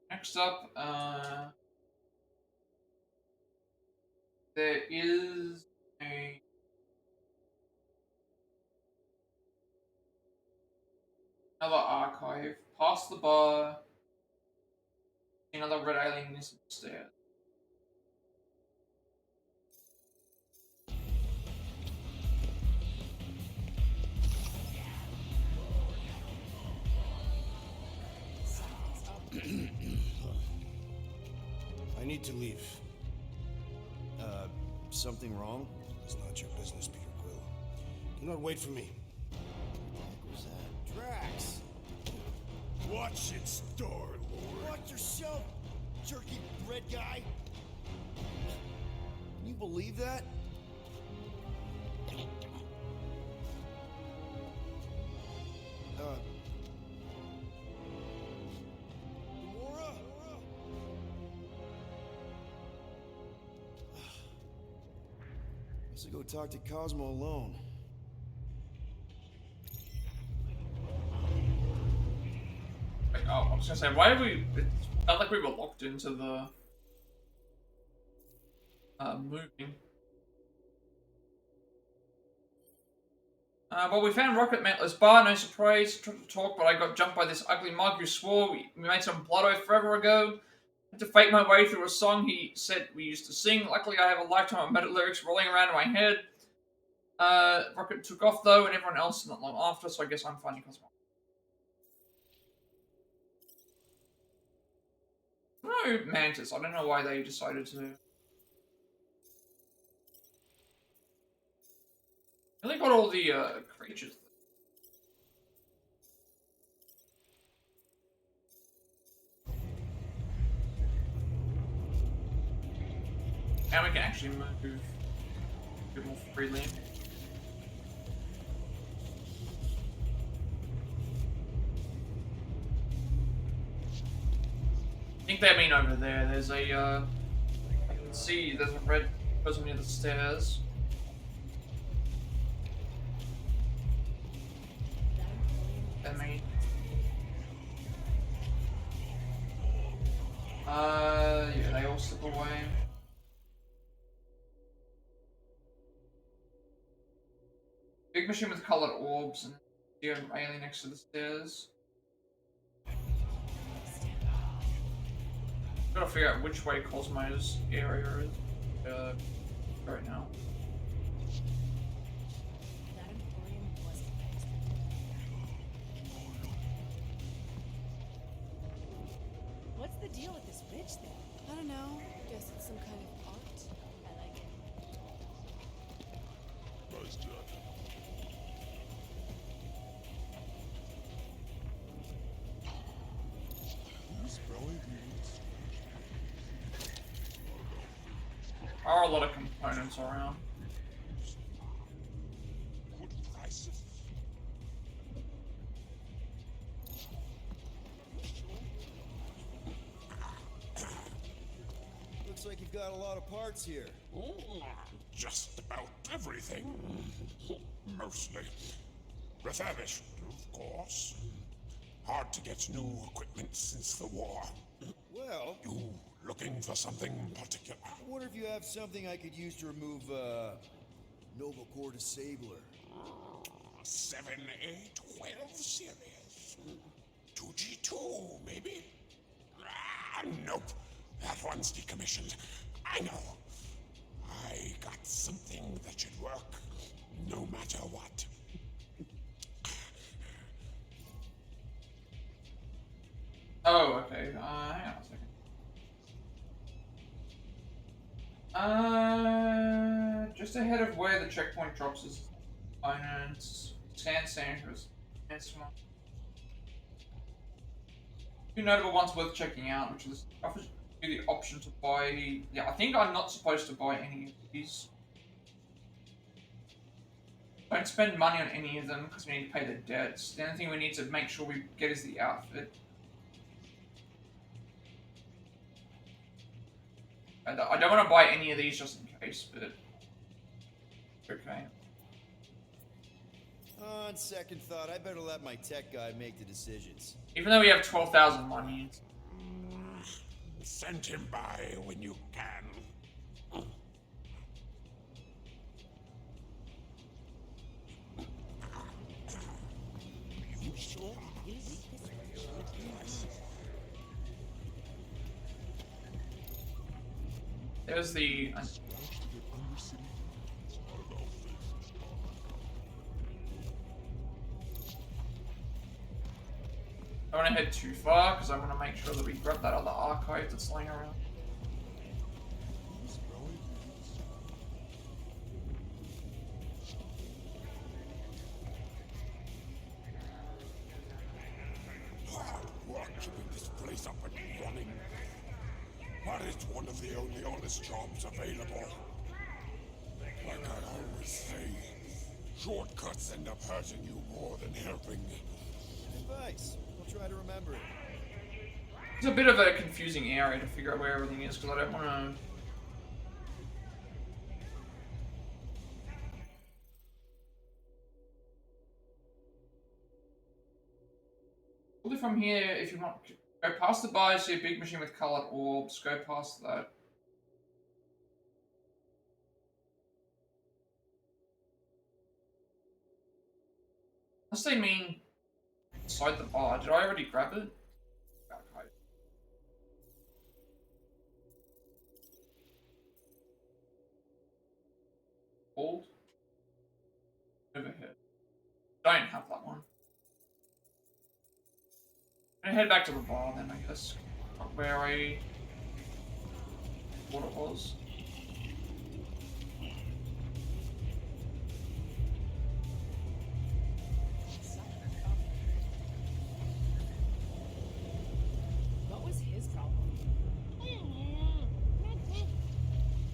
Next up, there is another archive. Past the bar. Another red alien is upstairs. I need to leave. Something wrong? It's not your business, Peter Quill. Do not wait for me. What was that? Drax! Watch it, Star-Lord. Watch yourself, jerky bread guy! Can you believe that? Gamora? Guess I'll go talk to Cosmo alone. Like, oh, I was gonna say, why are we? It felt like we were locked into the moving. Well, we found Rocket Mantler's bar, no surprise. Tried to talk, but I got jumped by this ugly mug who swore we made some blood oath forever ago. Had to fake my way through a song he said we used to sing. Luckily, I have a lifetime of metal lyrics rolling around in my head. Rocket took off, though, and everyone else not long after, so I guess I'm finding Cosmo. No, Mantis. I don't know why they decided to. Really got all the creatures. Now we can actually move a bit more freely. I think they mean over there. There's a I can see there's a red person near the stairs. Yeah, they all slip away. Big machine with colored orbs and the alien next to the stairs. Gotta figure out which way Cosmo's area is right now. What's the deal with this bridge there? I don't know. Guess it's some kind of art. I like it. Nice job. There are a lot of components around. Good prices. Looks like you've got a lot of parts here. Just about everything. Mostly. Refurbished, of course. Hard to get new equipment since the war. Well, You looking for something particular? I wonder if you have something I could use to remove, Nova Core Disabler. 7A12 series. 2G2, maybe? Nope. That one's decommissioned. I know. I got something that should work, no matter what. Oh, okay. Hang on a second. Just ahead of where the checkpoint drops is components. Scan centers. Two notable ones worth checking out, which is offers you the option to buy. Yeah, I think I'm not supposed to buy any of these. Don't spend money on any of them because we need to pay the debts. The only thing we need to make sure we get is the outfit. I don't want to buy any of these just in case, but okay. On second thought, I better let my tech guy make the decisions. Even though we have 12,000 money, Send him by when you can. You sure? there's the. I don't want to head too far because I want to make sure that we grab that other archive that's laying around. Work keeping this place up and running. But it's one of the only honest jobs available. Like I always say, shortcuts end up hurting you more than helping. Advice. I'll try to remember it. It's a bit of a confusing area to figure out where everything is because I don't want to. Probably from here, if you want, go past the bar, see a big machine with colored orbs. Go past that. Unless they mean inside the bar. Did I already grab it? Okay. Hold. Over here. Don't have that one. I'm gonna head back to the bar then, I guess. Where I... what it was. What was his problem?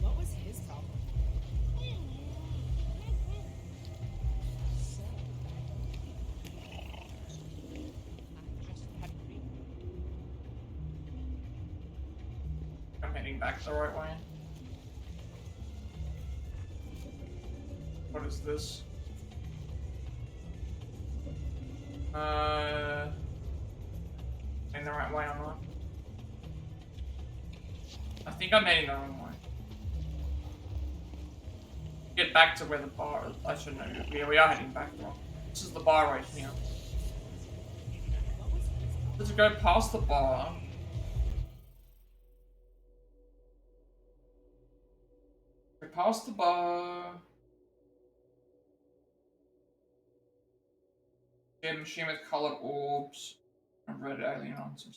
What was his problem? I'm heading back the right way. What is this? In the right way or not? I think I'm heading the wrong way. Get back to where the bar is. I should know. Yeah, we are heading back wrong. This is the bar right here. Let's go past the bar. Go past the bar. Yeah, machine with colored orbs. A red alien on some.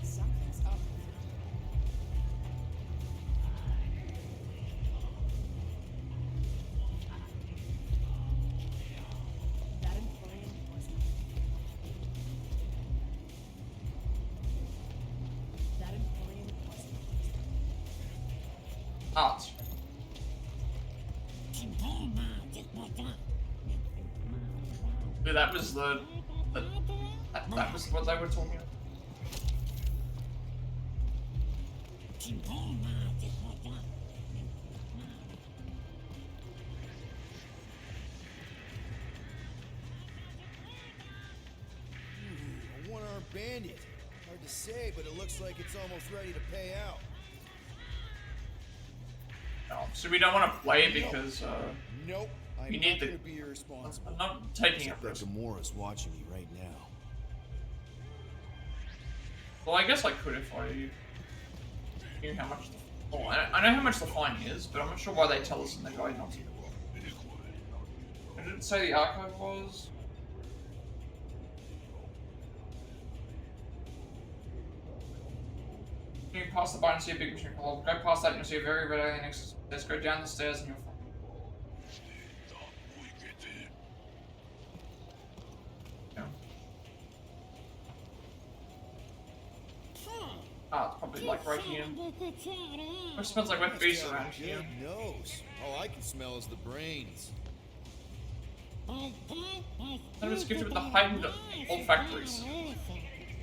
Something's up. That employee wasn't. That employee wasn't. Art. Yeah, that was that was what they were talking about. A one-armed bandit. Hard to say, but it looks like it's almost ready to pay out. No, so we don't want to play it because Nope. I'm we not need gonna the. be irresponsible. I'm not taking it. Except that Gamora's watching me right now. Well, I guess I could if I knew how much. Oh, I know how much the fine is, but I'm not sure why they tell us in the guide not to. Did it say the archive was? You can pass the bar and see a big machine. Go past that and you'll see a very red alien next to the stairs. Go down the stairs and you'll find. Yeah. Ah, it's probably like right here. It smells like wet bees around here. Good nose. All I can smell is the brains. And it's gifted with the heightened olfactories.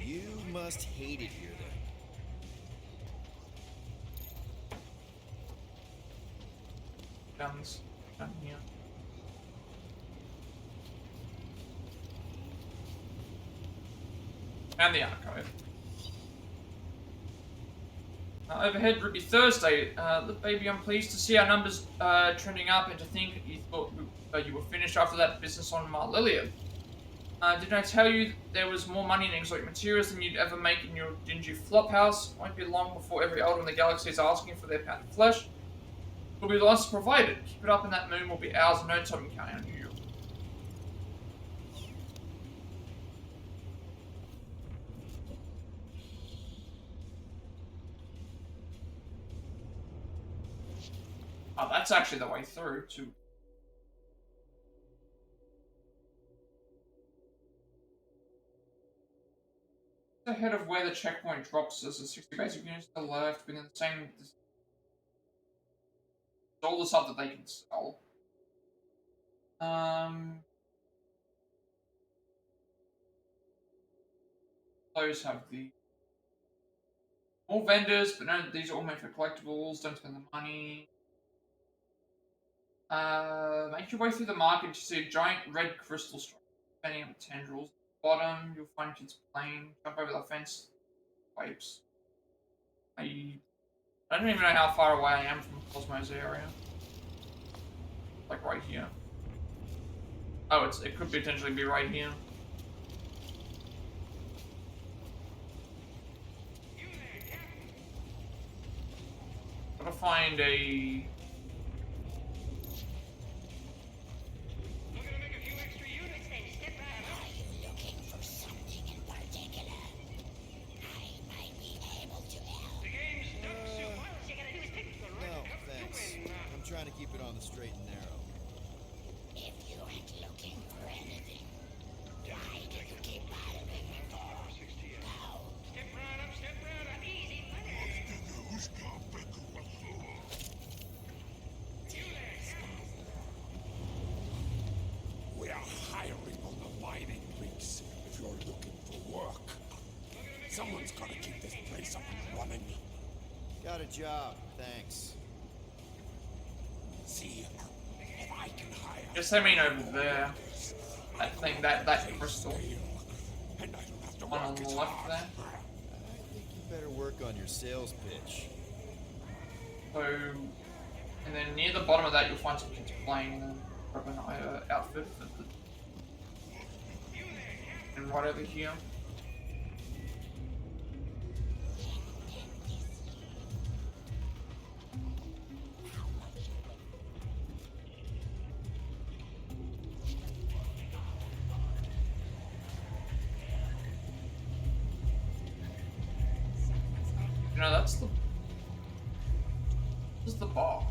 You must hate it here, then. Guns down here. And the archive. Overhead, Ruby Thursday. Look, baby, I'm pleased to see our numbers trending up and to think you thought you were finished after that business on Marlilia. Didn't I tell you there was more money in exotic materials than you'd ever make in your dingy flophouse? Won't be long before every elder in the galaxy is asking for their pound of flesh. We'll be the ones provided. Keep it up and that moon will be ours in no time, counting on you. Oh, that's actually the way through to... Ahead of where the checkpoint drops, there's a 60 basic units to the left within the same... all the stuff that they can sell. Those have the... more vendors, but no, these are all made for collectibles. Don't spend the money. Make your way through the market to see a giant red crystal structure, depending on the tendrils. bottom, you'll find kids playing. Jump over the fence. Pipes. I don't even know how far away I am from Cosmo's area. Like right here. Oh, it could potentially be right here. Gotta find a... Trying to keep it on the straight and narrow. If you ain't looking for anything, why do you keep bothering me for? Go. Step right up, easy. We are hiring on the mining rigs if you're looking for work. Someone's gotta keep this place up and running. Got a job, thanks. See, if I can hire... Guess I mean over there. I think that crystal. One on the left there. I think you better work on your sales pitch. So, and then near the bottom of that you'll find some kids playing grab an outfit for the... And right over here. You know, this is the bar.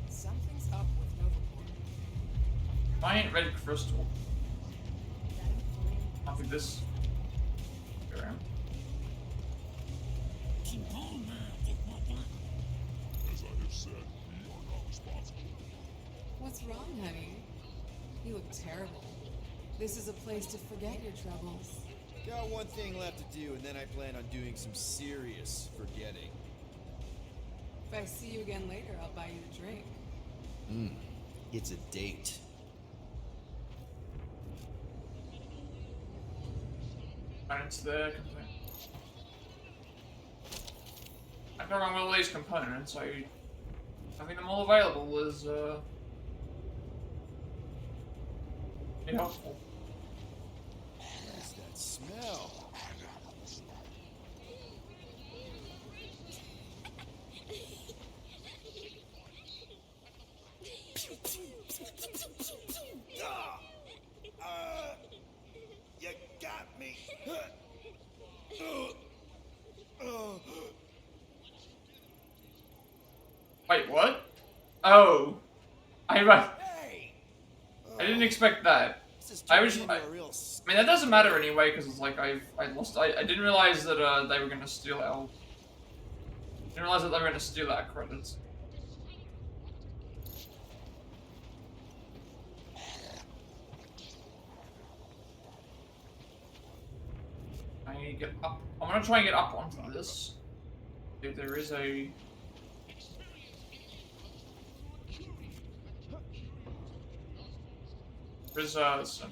Something's up with Nova Corps. Giant red crystal. I'll do this. Around. As I have said, we are not responsible. What's wrong, honey? You look terrible. This is a place to forget your troubles. Got one thing left to do, and then I plan on doing some serious forgetting. If I see you again later, I'll buy you a drink. It's a date. Components there. I don't know all these components, so having them all available is be helpful. What's that smell? You got me. Wait, what? Oh, I didn't expect that. I mean, that doesn't matter anyway, because it's like I didn't realize that they were gonna steal our. Didn't realize that they were gonna steal our credits. I need to get up. I'm gonna try and get up onto this. If there is a. There's some.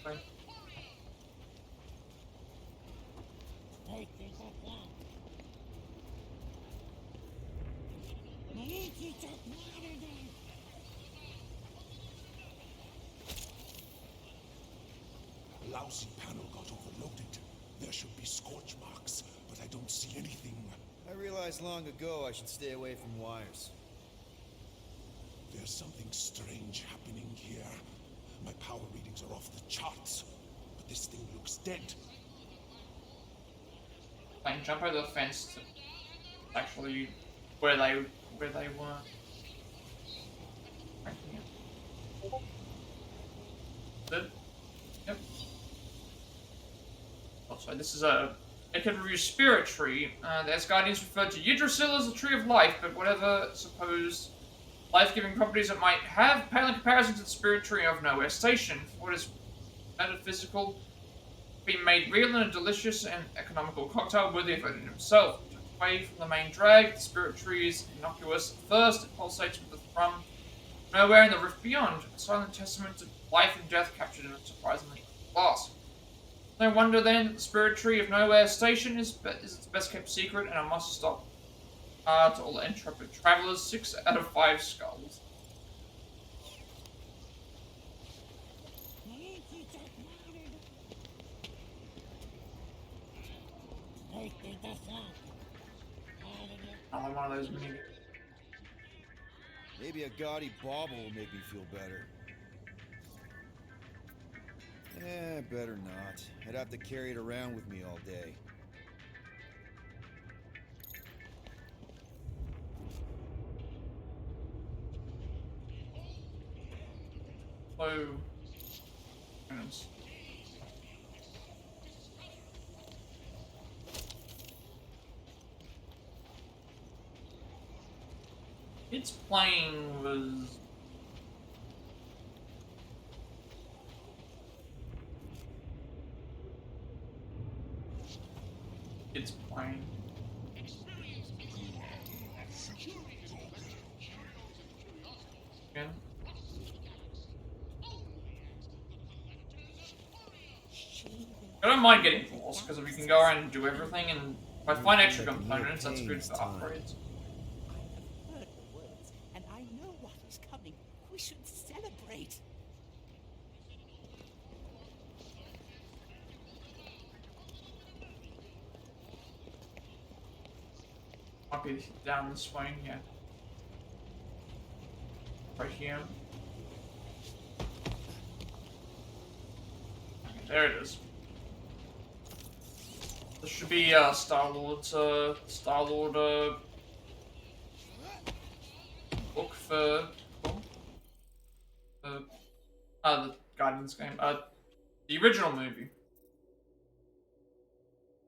Okay. Lousy panel got overloaded. There should be scorch marks, but I don't see anything. I realized long ago I should stay away from wires. There's something strange happening here. My power readings are off the charts, but this thing looks dead. I can jump over the fence to actually where they were. Right here. Good. Yep. Oh, sorry, this is a. It can review spirit tree. As Guardians referred to Yggdrasil as a tree of life, but whatever supposed life-giving properties it might have, pale in comparison to the spirit tree of Knowhere Station. What is metaphysical, being made real in a delicious and economical cocktail worthy of Odin himself. Away from the main drag, the spirit tree is innocuous at first. It pulsates with the thrum Nowhere in the Rift Beyond, a silent testament to life and death captured in a surprisingly glass. No wonder then that the spirit tree of Nowhere Station is its best kept secret and a must stop. To all intrepid travelers, 6 out of 5 skulls. Another one of those mini. Maybe a gaudy bauble will make me feel better. Better not. I'd have to carry it around with me all day. Oh. Goodness. Its plane was... Its plane. Yeah. I don't mind getting force because we can go around and do everything, and if I find extra components, that's good for upgrades. I have heard the words, and I know what is coming. We should celebrate. Might be down this way, yeah. Right here. There it is. This should be Star-Lord's book for the Guardians game. The original movie.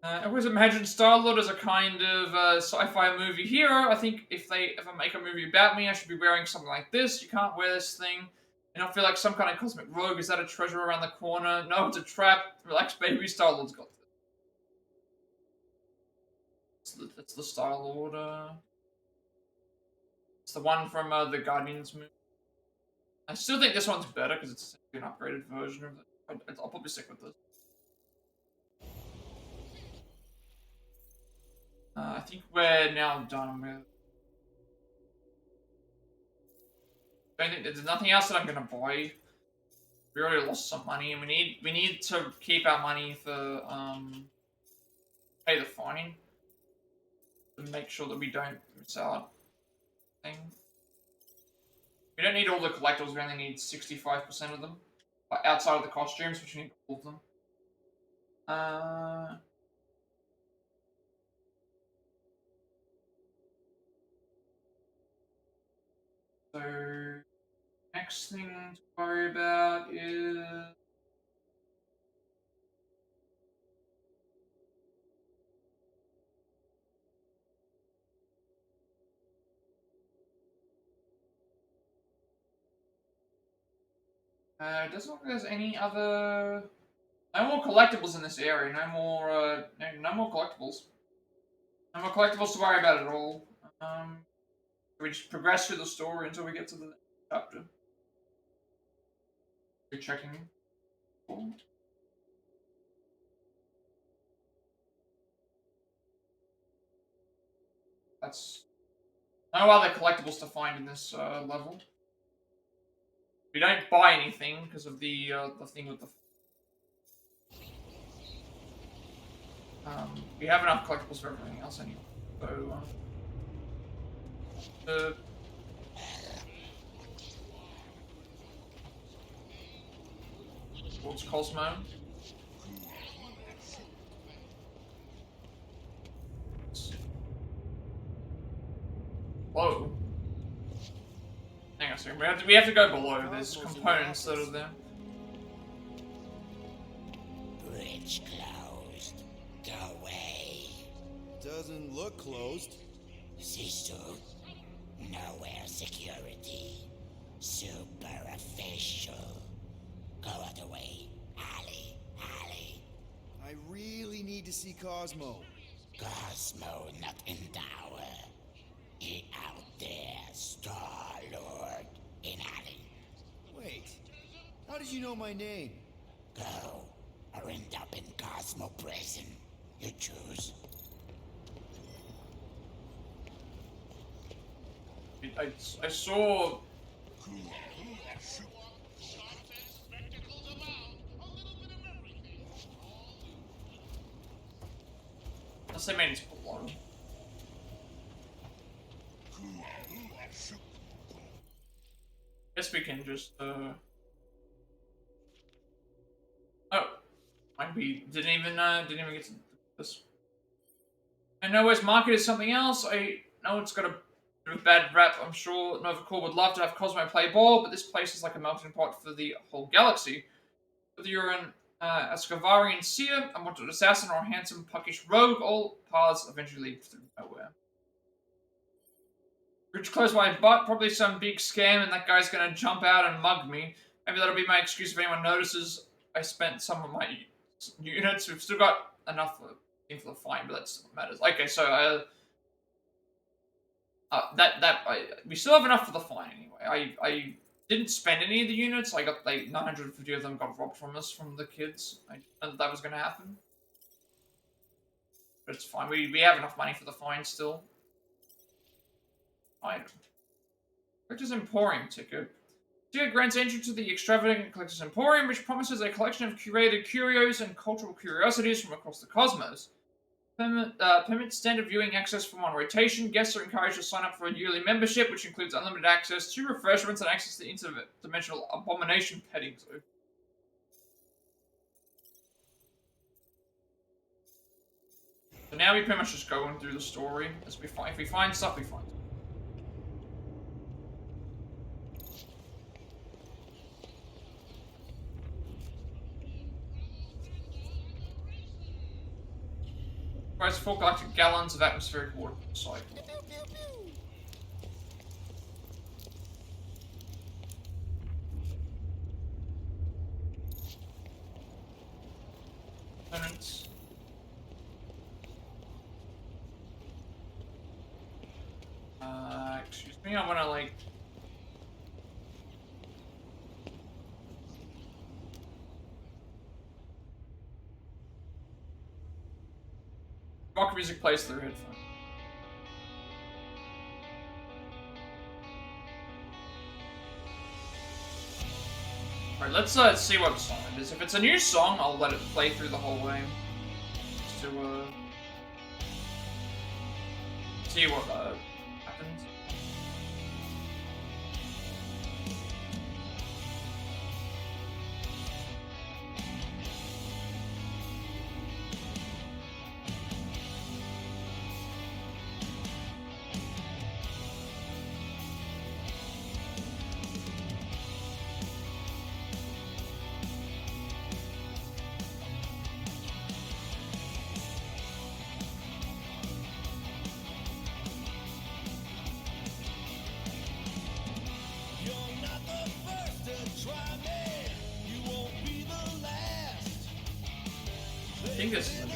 I always imagined Star-Lord as a kind of sci-fi movie hero. I think if they ever make a movie about me, I should be wearing something like this. You can't wear this thing. And I feel like some kind of cosmic rogue. Is that a treasure around the corner? No, it's a trap. Relax, baby. Star-Lord's got this. It's the Star-Lord. It's the one from the Guardians movie. I still think this one's better because it's an upgraded version of it. I'll probably stick with this. I think we're now done with... I think there's nothing else that I'm gonna buy. We already lost some money, and we need to keep our money for pay the fine and make sure that we don't miss out. Thing. We don't need all the collectibles. We only need 65% of them, but outside of the costumes, which we need all of them. So, next thing to worry about is... it doesn't look like there's any other... No more collectibles in this area. No more, no more collectibles. No more collectibles to worry about at all. We just progress through the story until we get to the next chapter. We're checking. Cool. That's no other collectibles to find in this level. We don't buy anything because of the thing with the. We have enough collectibles for everything else anyway. So. Towards Cosmo. Whoa. Hang on a second. We have to go below. There's components that are there. Bridge closed. Go away. Doesn't look closed. Sisu. Nowhere security. Super official. Go other way. Alley. I really need to see Cosmo. Cosmo not in tower. He out there, Star-Lord. in alley. Wait, how did you know my name? Go, or end up in Cosmo prison. You choose. I saw. Unless they made it below. Guess we can just oh, we didn't even get to this. I know Nowhere's market is something else. I know it's got a bit of a bad rap. I'm sure Nova Corps would love to have Cosmo play ball, but this place is like a melting pot for the whole galaxy. Whether you're an Ascavarian seer, a wanted assassin, or a handsome, puckish rogue, all paths eventually lead through Nowhere. Rich close my butt, probably some big scam, and that guy's gonna jump out and mug me. Maybe that'll be my excuse if anyone notices I spent some of my units. We've still got enough for the fine, but that's what matters. Okay, so we still have enough for the fine anyway. I didn't spend any of the units. I got like 950 of them got robbed from us from the kids. I didn't know that was gonna happen, but it's fine. We have enough money for the fine still. Item. Collector's Emporium ticket. Ticket grants entry to the extravagant Collector's Emporium, which promises a collection of curated curios and cultural curiosities from across the cosmos. Permits standard viewing access for one rotation. Guests are encouraged to sign up for a yearly membership, which includes unlimited access to refreshments and access to interdimensional abomination petting zoo. So now we pretty much just go in through the story. As we find, if we find stuff, we find. Requires 4 galactic gallons of atmospheric water per cycle. Components. Excuse me, I wanna like... Rock music plays through headphones. Alright, let's see what song it is. If it's a new song, I'll let it play through the whole way. Just to, see what, happens. I think this is a new.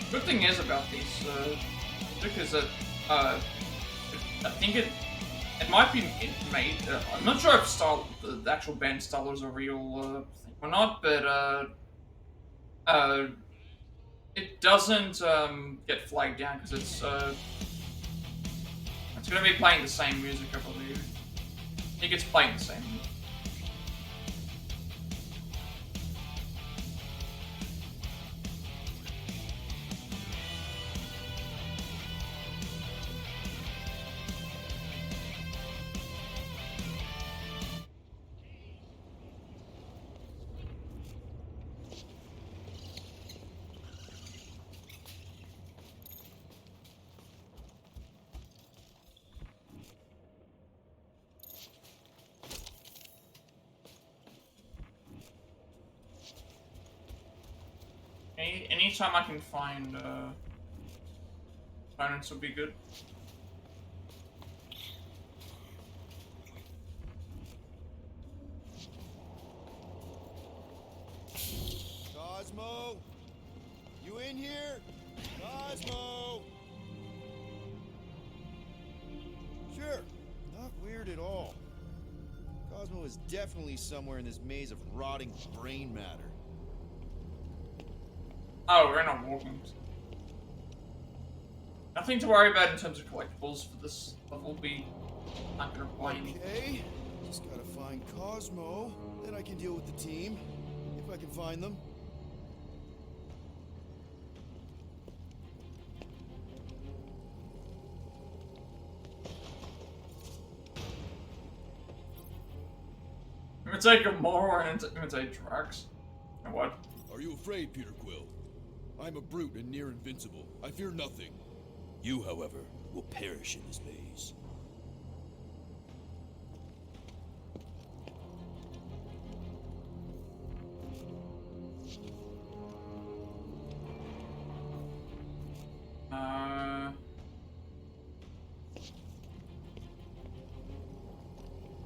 Good thing is about these, because I think it might be made. I'm not sure if the actual band style is a real thing or not, but it doesn't get flagged down because it's gonna be playing the same music, I believe. I think it's playing the same music. Anytime I can find opponents would be good. Cosmo? You in here? Cosmo? Sure, not weird at all. Cosmo is definitely somewhere in this maze of rotting brain matter. Oh, we're not walking. Nothing to worry about in terms of collectibles for this level. We not gonna buy any. Okay, just gotta find Cosmo. Then I can deal with the team, if I can find them. Imitate Gamora and imitate Drax. And what? Are you afraid, Peter Quill? I'm a brute and near invincible. I fear nothing. You, however, will perish in this maze.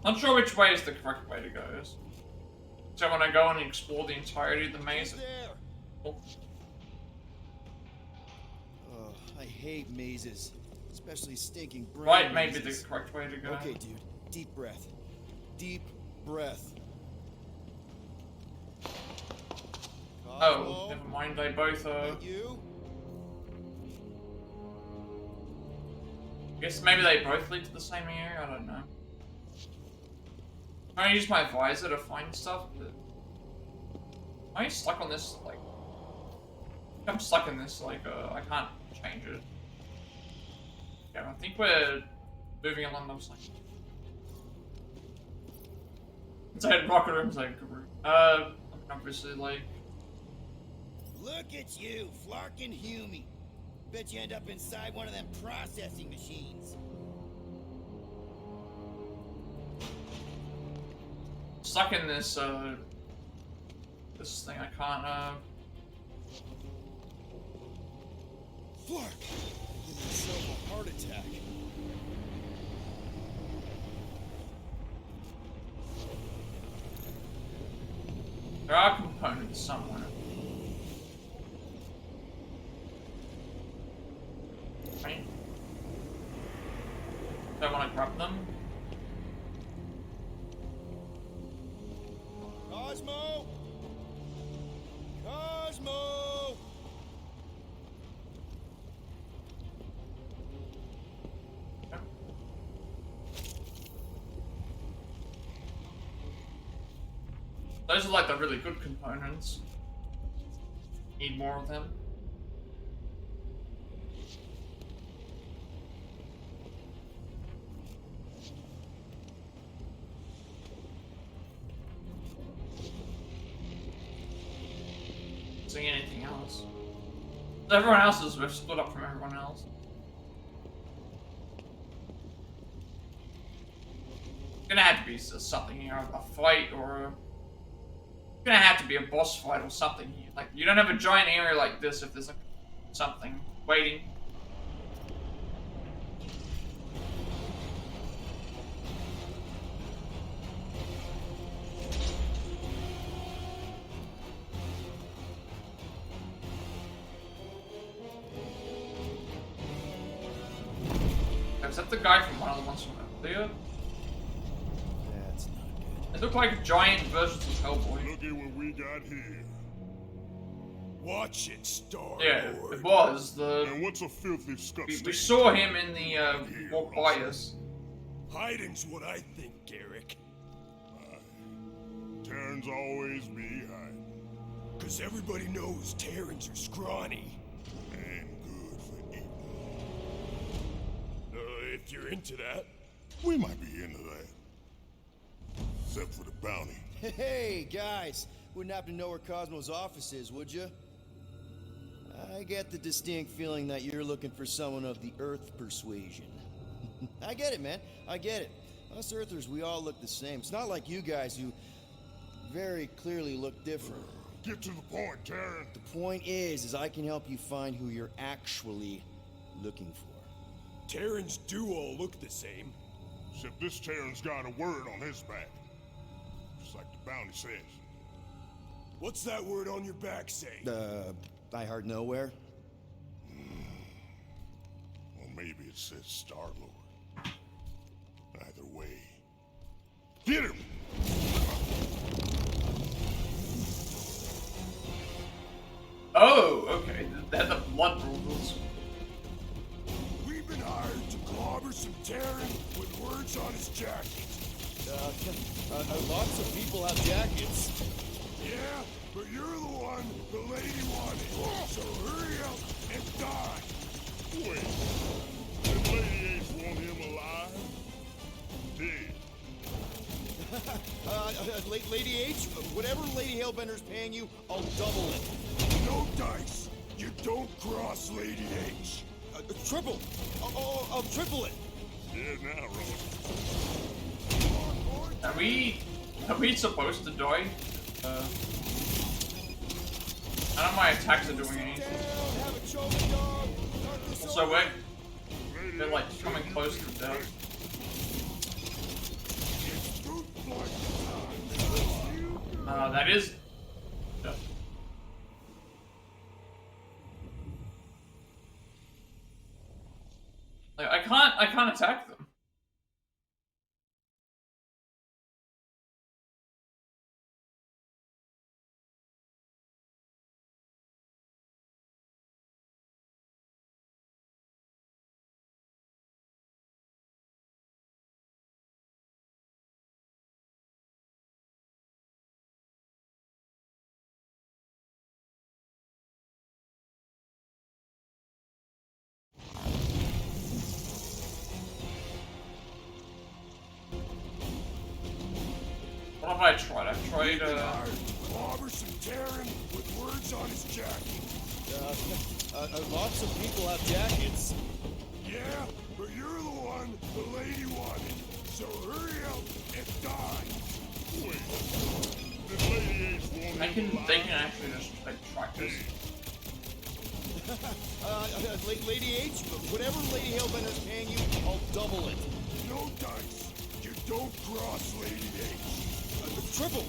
Not sure which way is the correct way to go. So when I go and explore the entirety of the maze. Oh. I hate mazes, especially stinking brain Right, maybe mazes. the correct way to go. Okay, dude. Deep breath. Deep breath. Oh, never mind. They both are. You? Guess maybe they both lead to the same area. I don't know. I'm trying to use my visor to find stuff, but am I stuck on this? Like, I'm stuck in this. Like, I can't change it. Yeah, I think we're moving along those lines. Inside rocket rooms, like, obviously, like. Look at you, Flarkin' Hume. Bet you end up inside one of them processing machines. Stuck in this, this thing. I can't, Flark! Give myself a heart attack. There are components somewhere. Right? Do I want to grab them? Cosmo! Cosmo! Those are like the really good components. Need more of them. See anything else? Everyone else is we've split up from everyone else. It's gonna have to be something here, a fight or it's gonna have to be a boss fight or something here. Like, you don't have a giant area like this if there's like something waiting. Is that the guy from one of the ones from earlier? That's not good. It looked like giant versions of Hellboy. Look at what we got here. Watch it, Star Yeah, Lord. it was. And what's a filthy scut We saw him in the walk by us. Hiding's what I think, Garrick. Terrans always be hiding. Cause everybody knows Terrans are scrawny. And good for eating. If you're into that. We might be into that. Except for the bounty. Hey, guys. Wouldn't happen to know where Cosmo's office is, would you? I get the distinct feeling that you're looking for someone of the Earth persuasion. I get it, man. I get it. Us Earthers, we all look the same. It's not like you guys who very clearly look different. Get to the point, Terran. The point is I can help you find who you're actually looking for. Terrans do all look the same. Except this Terran's got a word on his back. Just like the bounty says. What's that word on your back say? I heard Knowhere. Or maybe it says Star-Lord. Either way. Get him! Oh, okay. They're the blood rules. We've been hired to clobber some Terran with words on his jacket. Lots of people have jackets. Yeah, but you're the one the lady wanted. So hurry up and die. Wait. That Lady H want him alive? Dead. Lady H, whatever Lady Hellbender's paying you, I'll double it. No dice. You don't cross Lady H. Triple. I'll triple it. Yeah, now, Roy. Are we supposed to die? I don't know my attacks are doing anything. Also, they're like coming close to death. That is. Yeah. Like, I can't attack them. What have I tried? I've tried, Clobber some Terran with words on his jacket. Lots of people have jackets. Yeah, but you're the one the lady wanted. So hurry up and die. Wait. Did Lady H want him alive? they can actually just like track this. Lady H, whatever Lady Hellbender's paying you, I'll double it. No dice. You don't cross Lady H. Triple.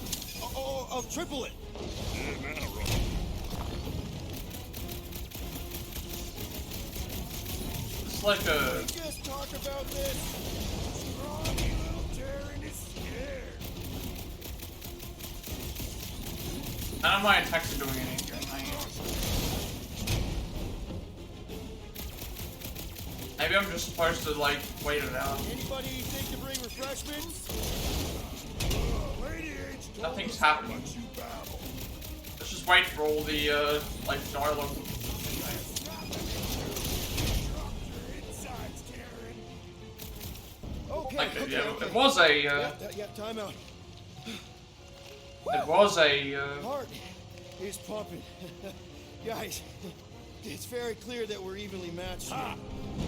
I'll triple it. Yeah, now, Roy. It's like a. Just talk about this. Scrawny little Terran is scared. None of my attacks are doing anything. Maybe I'm just supposed to like wait it out. Anybody think to bring refreshments? Lady H Nothing's happening. Let's just wait for all the like dialogue. Okay, It was a. Yeah, time out. It was a. Heart is pumping. Guys, it's very clear that we're evenly matched. Ha!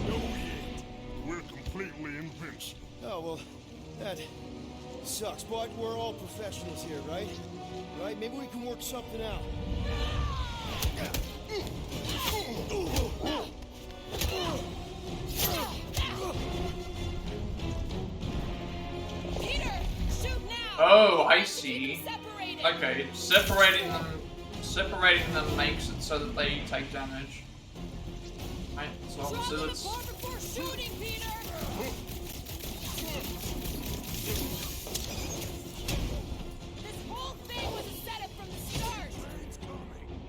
No, we ain't. We're completely invincible. Oh, well, that sucks, but we're all professionals here, right? Right? Maybe we can work something out. Peter, shoot now! Oh, I see. Separated. Okay, separating them makes it so that they take damage. Right, so Drop obviously them let's. apart before shooting, Peter! This whole thing was a setup from the start!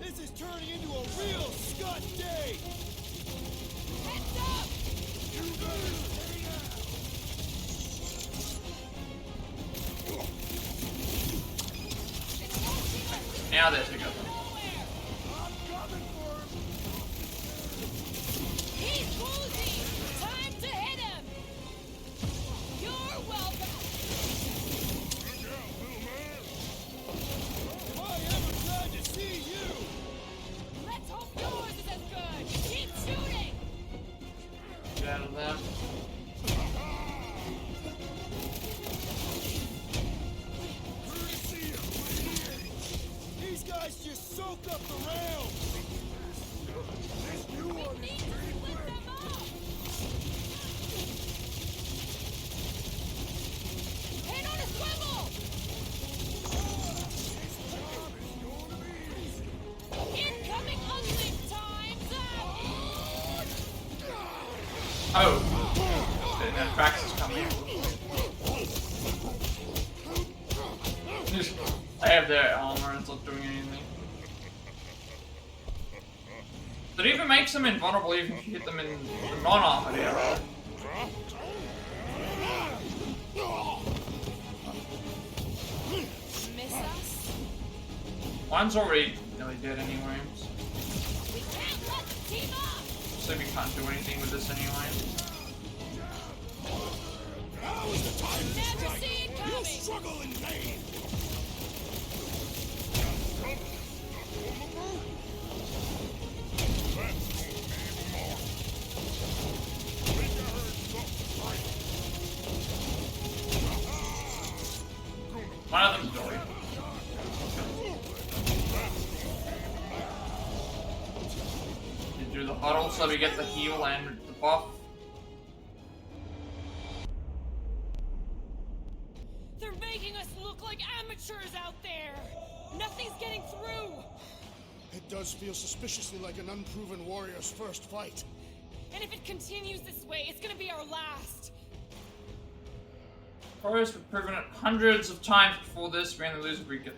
This is turning into a real Scott day! Heads up! Now they're together. He's woozy! Time to hit him! You're welcome! If I ever tried to see you! Let's hope yours is as good! Keep shooting! Get out of there. These guys just soak up the round! We need to split them up! Head on a swivel! Incoming unleash time's up! Oh! And then Drax is coming. I have their armor, it's not doing anything. It even makes them invulnerable even if you hit them in the non-armored area. Miss us? Mine's already nearly dead anyway. We can't let them team up! So we can't do anything with this anyway. Now is the time to Never strike. see it coming! You struggle in vain. One of them died. You do the huddle so we get the heal and the buff. They're making us look like amateurs out there! Nothing's getting through! It does feel suspiciously like an unproven warrior's first fight. And if it continues this way, it's gonna be our last! Warriors have proven it hundreds of times before this, we only lose if we get.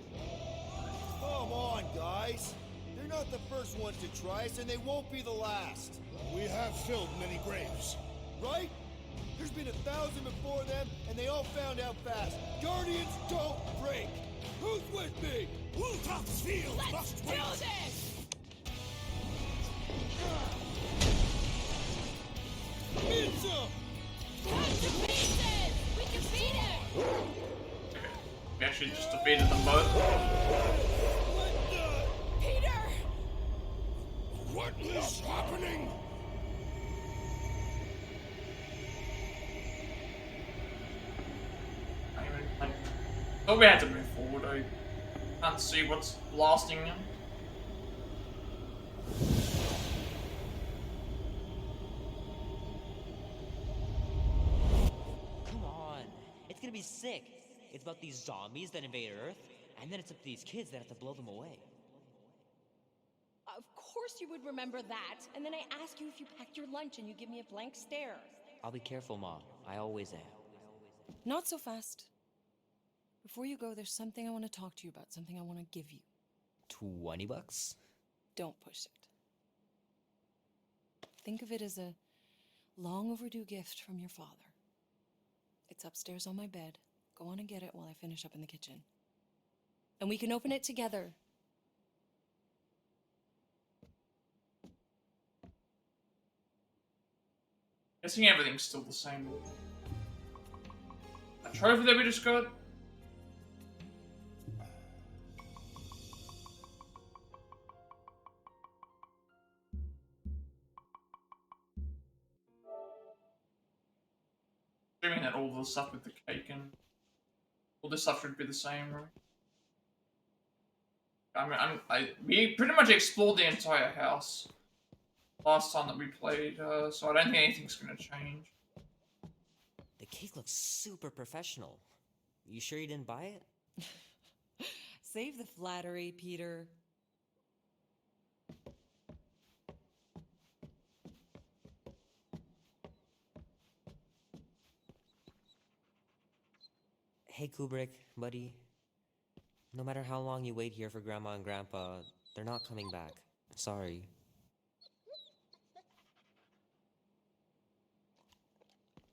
Come on, guys! They're not the first ones to try us, and they won't be the last! We have filled many graves. Right? There's been 1,000 before them, and they all found out fast. Guardians don't break! Who's with me? Wolf's field Let's must do wait. this! It's up! Cut to pieces! We can beat it! Okay. We actually just defeated them both. Peter! What is happening? I thought we had to move forward. I can't see what's blasting them. Come on. It's gonna be sick. It's about these zombies that invade Earth, and then it's up to these kids that have to blow them away. Of course you would remember that. And then I ask you if you packed your lunch and you give me a blank stare. I'll be careful, Ma. I always am. Not so fast. Before you go, there's something I want to talk to you about, something I want to give you. $20? Don't push it. Think of it as a long overdue gift from your father. It's upstairs on my bed. Go on and get it while I finish up in the kitchen. And we can open it together. Guessing everything's still the same. A trophy that we just got? Assuming that all the stuff with the cake and all this stuff should be the same, right? We pretty much explored the entire house last time that we played, so I don't think anything's gonna change. The cake looks super professional. You sure you didn't buy it? Save the flattery, Peter. Hey, Kubrick, buddy. No matter how long you wait here for Grandma and Grandpa, they're not coming back. Sorry.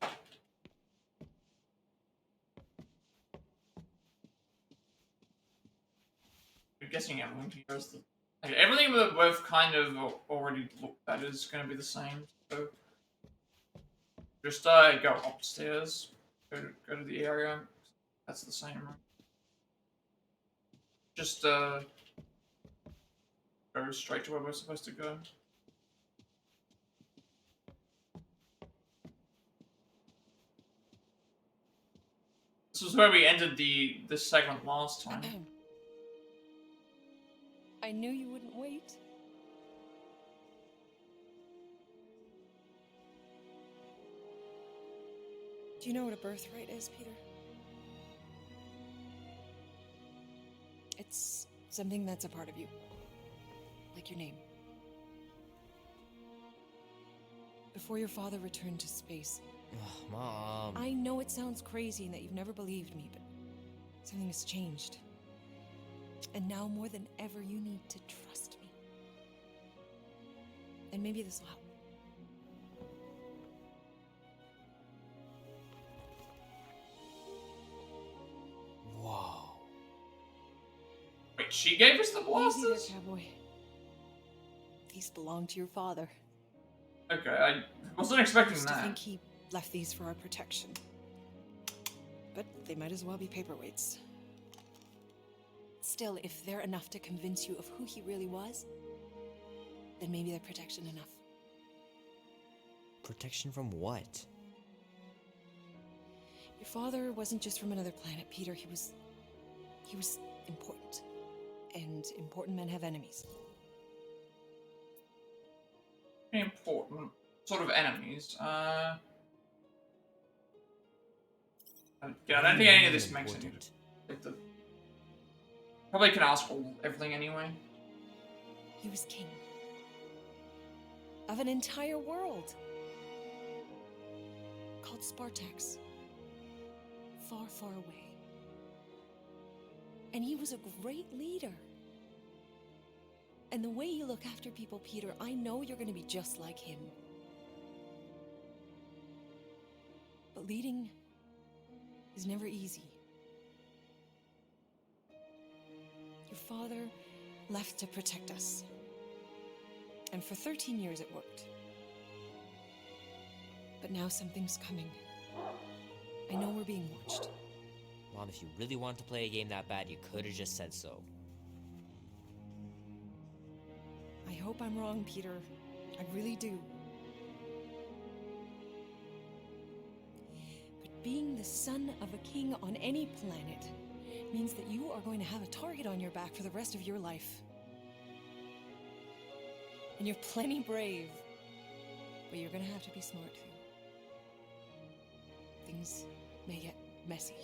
I'm guessing everyone here is everything that we've kind of already looked at is going to be the same. So just go upstairs, go to the area. That's the same room. Just go straight to where we're supposed to go. This is where we ended the segment last time. I knew you wouldn't wait. Do you know what a birthright is, Peter? It's something that's a part of you. Like your name. Before your father returned to space. Ugh, Mom. I know it sounds crazy and that you've never believed me, but something has changed. And now more than ever, you need to trust me. And maybe this will help. Whoa. Wait, she gave us the Easy blasters? there, cowboy. These belong to your father. Okay, I wasn't expecting Used to that. think he left these for our protection. But they might as well be paperweights. Still, if they're enough to convince you of who he really was, then maybe they're protection enough. Protection from what? Your father wasn't just from another planet, Peter. He was important. And important men have enemies. Important sort of enemies. Yeah, I don't think any of this makes any difference. Probably can ask everything anyway. He was king. Of an entire world. Called Spartax. Far, far away. And he was a great leader. And the way you look after people, Peter, I know you're going to be just like him. But leading is never easy. Your father left to protect us. And for 13 years it worked. But now something's coming. I know we're being watched. Mom, if you really wanted to play a game that bad, you could have just said so. I hope I'm wrong, Peter. I really do. But being the son of a king on any planet means that you are going to have a target on your back for the rest of your life. And you're plenty brave. But you're going to have to be smart too. Things may get messy.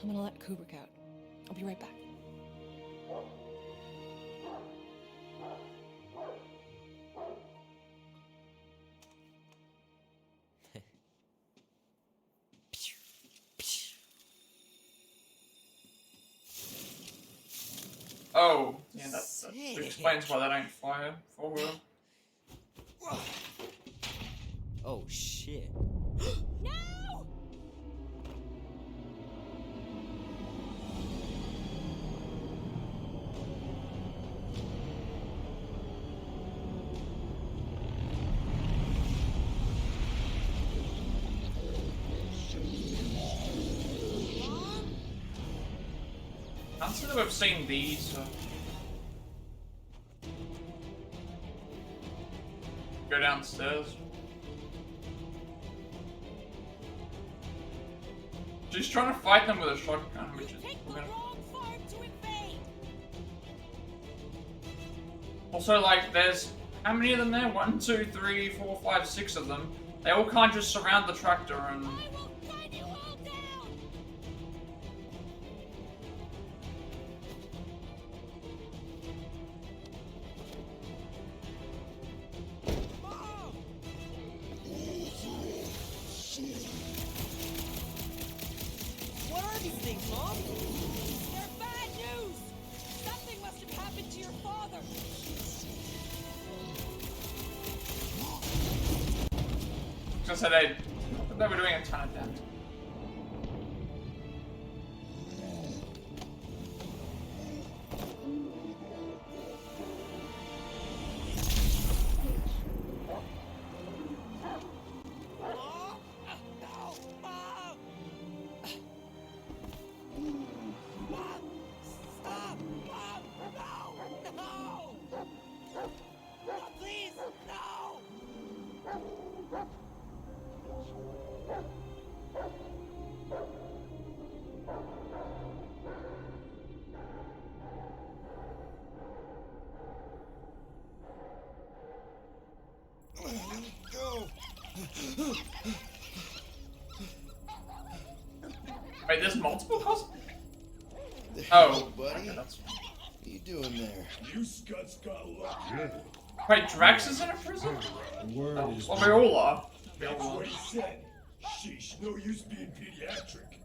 I'm gonna let Kubrick out. I'll be right back. Oh, yeah, that explains why that ain't fire for her. Oh, shit. No! Can't say that we've seen these. Go downstairs. She's trying to fight them with a shotgun, which is also, like, there's how many of them there? 1, 2, 3, 4, 5, 6 of them. They all can't just surround the tractor and. Because I thought they were doing a ton of damage. Go. Wait, there's multiple costs? There Oh, you go, buddy. okay, that's... What are you doing there? You scuts got lucky. Wait, Drax is in a prison? The word is. Well, we all are. That's what he said. Sheesh, no use being pediatric.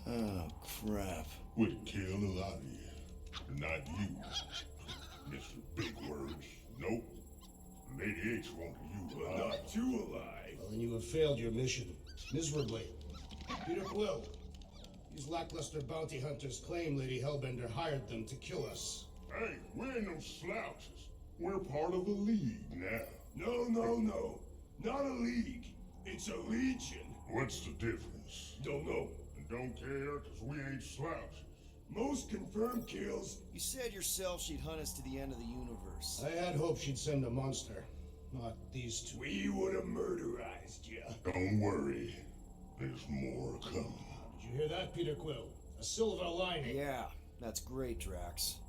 Oh, crap. Would kill a lot of you. Not you. Mr. Big Words. Nope. Lady H wanted you alive. Not too alive. Well, then you have failed your mission. Miserably. Peter Quill. These lackluster bounty hunters claim Lady Hellbender hired them to kill us. Hey, we ain't no slouches. We're part of a league now. No. Not a league. It's a legion. What's the difference? Don't know. And don't care, because we ain't slouches. Most confirmed kills. You said yourself she'd hunt us to the end of the universe. I had hoped she'd send a monster. Not these two. We would have murderized you. Don't worry. There's more coming. Did you hear that, Peter Quill? A silver lining. Yeah, that's great, Drax.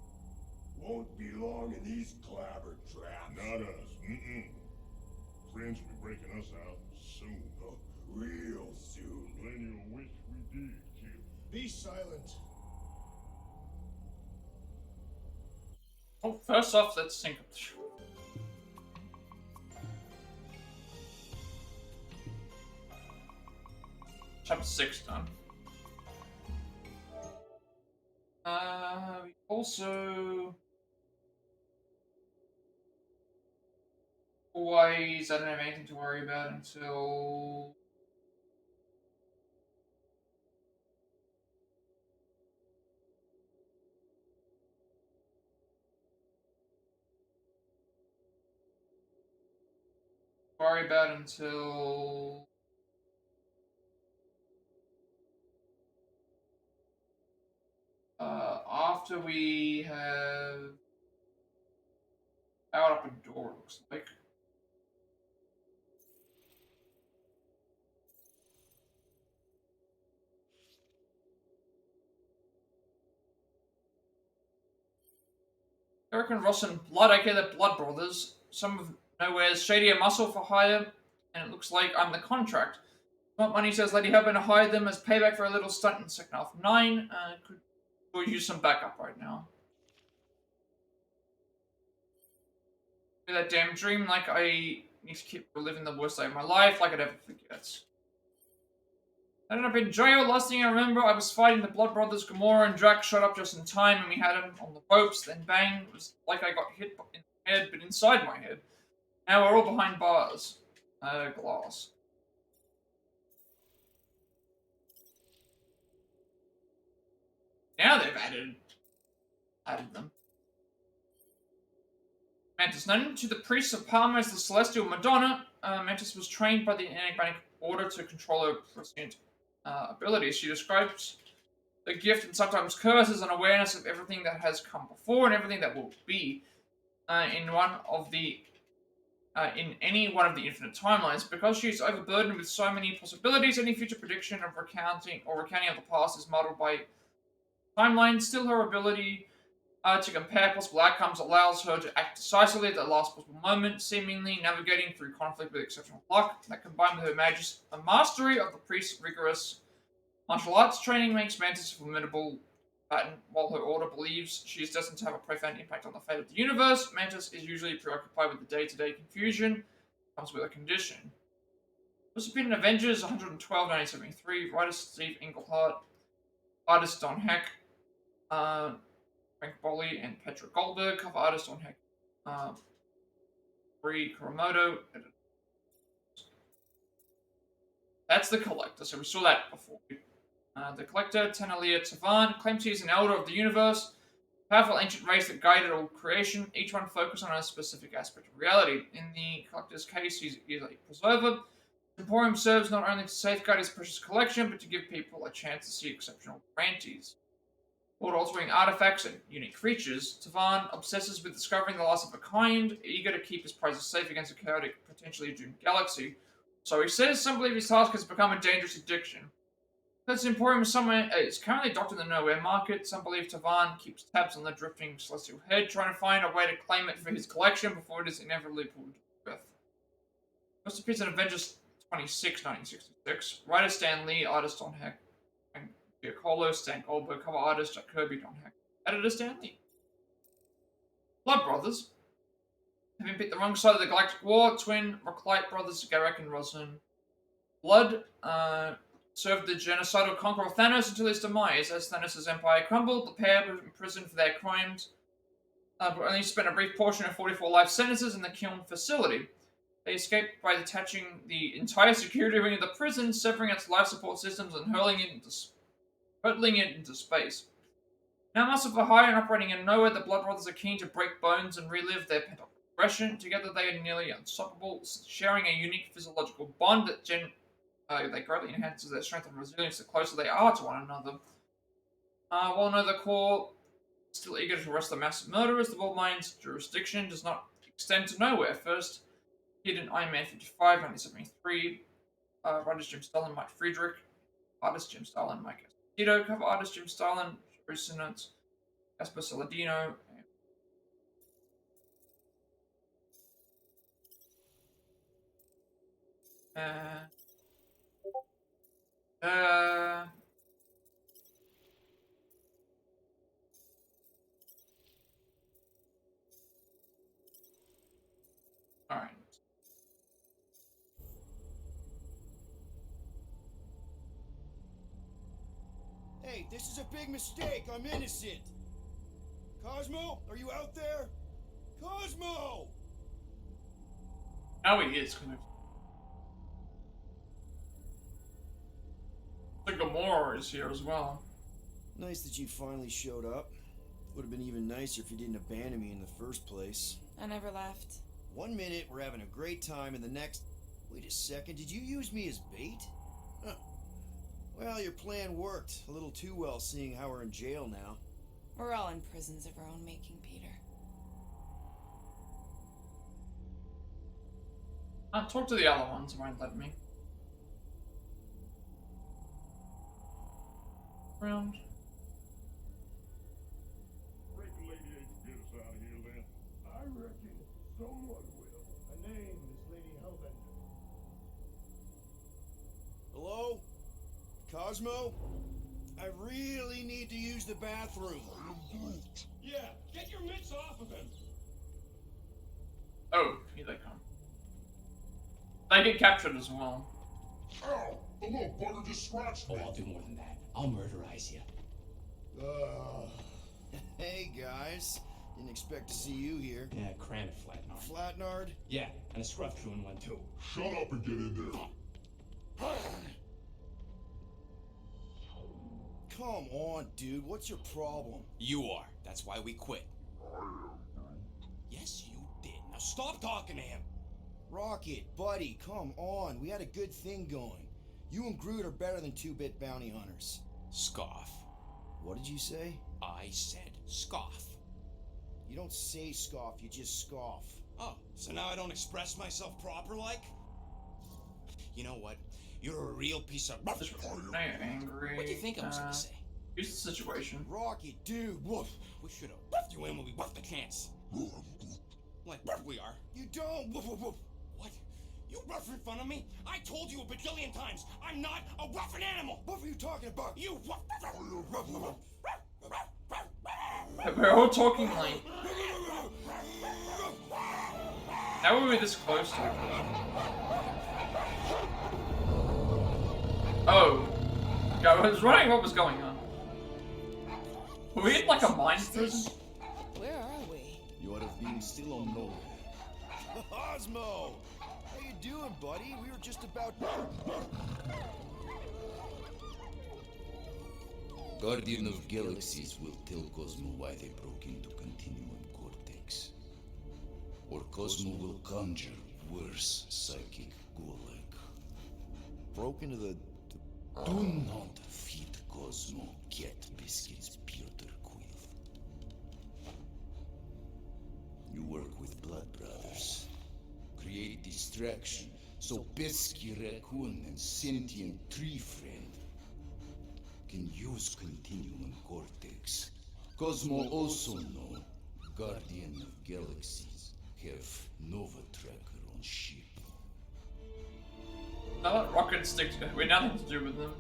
Won't be long in these clabber traps. Not us. Friends will be breaking us out soon. Oh, real soon. Plenty of wish we did kill. Be silent. Oh, first off, let's sync up the show. Chapter 6 done. We also... Always, I don't have anything to worry about until... Worry about until... After we have powered up a door, looks like. Eric and Ross and Blood, aka the Blood Brothers. Some of Knowhere's shadier muscle for hire, and it looks like I'm the contract. Smart Money says Lady Hellbender hired them as payback for a little stunt in the second half of 9. Could use some backup right now. That damn dream, like I need to keep reliving the worst day of my life, like I never forget. I ended up in jail. Last thing I remember, I was fighting the Blood Brothers. Gamora and Drax showed up just in time, and we had him on the ropes. Then bang, it was like I got hit in the head, but inside my head. Now we're all behind bars. Glass. Now they've added them. Mantis, known to the priests of Palma as the Celestial Madonna, Mantis was trained by the Enigmatic Order to control her prescient abilities. She describes the gift and sometimes curses an awareness of everything that has come before and everything that will be in any one of the infinite timelines. Because she is overburdened with so many possibilities, any future prediction of recounting of the past is muddled by timelines. Still, her ability to compare possible outcomes allows her to act decisively at the last possible moment, seemingly navigating through conflict with exceptional luck. That, combined with her mastery of the priest's rigorous martial arts training, makes Mantis a formidable combatant. While her order believes she is destined to have a profound impact on the fate of the universe, Mantis is usually preoccupied with the day-to-day confusion that comes with a condition. Also appeared in Avengers 112, 1973, writer Steve Englehart, artist Don Heck. Frank Bolli and Petra Goldberg, cover artist on Heck. Ri Kuramoto. That's the Collector, so we saw that before. The Collector, Tanalia Tavan, claims he is an elder of the universe, a powerful ancient race that guided all creation, each one focused on a specific aspect of reality. In the Collector's case, he is a preserver. The Emporium serves not only to safeguard his precious collection, but to give people a chance to see exceptional grantees. World-altering artifacts and unique creatures, Tavan obsesses with discovering the last of a kind, eager to keep his prizes safe against a chaotic, potentially doomed galaxy. So he says some believe his task has become a dangerous addiction. Because Emporium is currently docked in the Knowhere market, some believe Tavan keeps tabs on the drifting celestial head, trying to find a way to claim it for his collection before it is inevitably pulled to earth. First appears in Avengers 26, 1966. Writer Stan Lee, artist on Heck. Giacomo, Stan Goldberg, cover artist Jack Kirby, Don Heck. Editor Stan Lee. Blood Brothers. Having picked the wrong side of the Galactic War, twin Rocklight brothers Garek and Roslin Blood served the genocidal conqueror of Thanos until his demise. As Thanos' empire crumbled, the pair were imprisoned for their crimes, but only spent a brief portion of 44 life sentences in the Kiln facility. They escaped by detaching the entire security ring of the prison, severing its life support systems and hurtling it into space. Now master for hire and operating in Knowhere, the Blood Brothers are keen to break bones and relive their pent-up aggression. Together they are nearly unstoppable, sharing a unique physiological bond that greatly enhances their strength and resilience the closer they are to one another. While another core still eager to arrest the massive murderers, the World Mind's jurisdiction does not extend to Knowhere. First, hid in Iron Man 55, 1973, writers Jim Starlin, Mike Friedrich, artist Jim Starlin, Mike Esposito, cover artist Jim Starlin, Bruce Sinnott, Casper Saladino, alright. Hey, this is a big mistake. I'm innocent. Cosmo, are you out there? Cosmo! Now he is. The Gamora is here as well. Nice that you finally showed up. Would have been even nicer if you didn't abandon me in the first place. I never left. 1 minute we're having a great time, and the next... Wait a second, did you use me as bait? Huh. Well, your plan worked. A little too well, seeing how we're in jail now. We're all in prisons of our own making, Peter. Talk to the other ones, won't let me. Round. Reckon Lady ain't get us out of here then. I reckon someone will. Her name is Lady Hellbender. Hello? Cosmo? I really need to use the bathroom. Yeah, get your mitts off of him. Oh, here they come. They get captured as well. Ow! The little bugger just scratched me. Oh, I'll do more than that. I'll murderize you. Hey, guys. Didn't expect to see you here. Yeah, cram it, Flatnard. Flatnard? Yeah, and a scruff crew in one too. Shut up and get in there. Come on, dude. What's your problem? You are. That's why we quit. Yes, you did. Now stop talking to him. Rocket, buddy, come on. We had a good thing going. You and Groot are better than two-bit bounty hunters. Scoff. What did you say? I said scoff. You don't say scoff, you just scoff. Oh, so now I don't express myself proper like? You know what? You're a real piece of... Now you're angry. What do you think I was gonna say? Here's the situation. Rocket, dude, woof. We should have woofed you in when we woofed the chance. Like we are. You don't woof woof woof. What? You rough in front of me? I told you a bajillion times, I'm not a rough animal! What were you talking about? You rough... We're all talking like... How were we this close to it? Oh. Yeah, I was wondering what was going on. Are we in like a mind prison? Where are we? You ought to be still on Nowhere. Osmo! How you doing, buddy? We were just about... Guardian of Galaxies will tell Cosmo why they broke into Continuum Cortex. Or Cosmo will conjure worse psychic gulag. Broke into the... Do not feed Cosmo cat biscuits, Peter Quill. You work with Blood Brothers. Create distraction so Pesky Raccoon and sentient tree friend can use Continuum Cortex. Cosmo also know Guardian of Galaxies have Nova Tracker on ship. Now that rocket sticks with nothing to do with them.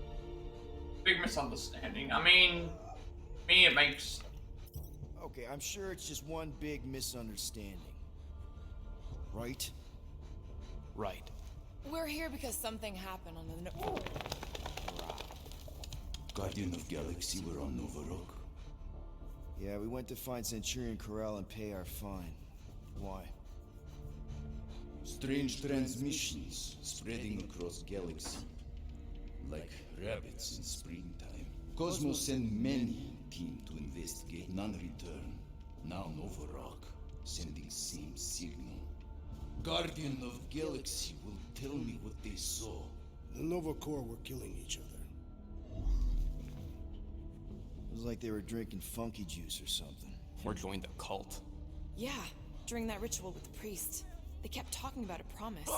Big misunderstanding. I mean, me it makes... Okay, I'm sure it's just one big misunderstanding. Right? Right. We're here because something happened on the... Guardian of Galaxy were on Nova Rock. Yeah, we went to find Centurion Corral and pay our fine. Why? Strange transmissions spreading across galaxy. Like rabbits in springtime. Cosmo sent many team to investigate, none return. Now Nova Rock, sending same signal. Guardian of Galaxy will tell me what they saw. The Nova Corps were killing each other. It was like they were drinking funky juice or something. Or joined a cult. Yeah, during that ritual with the priest. They kept talking about a promise.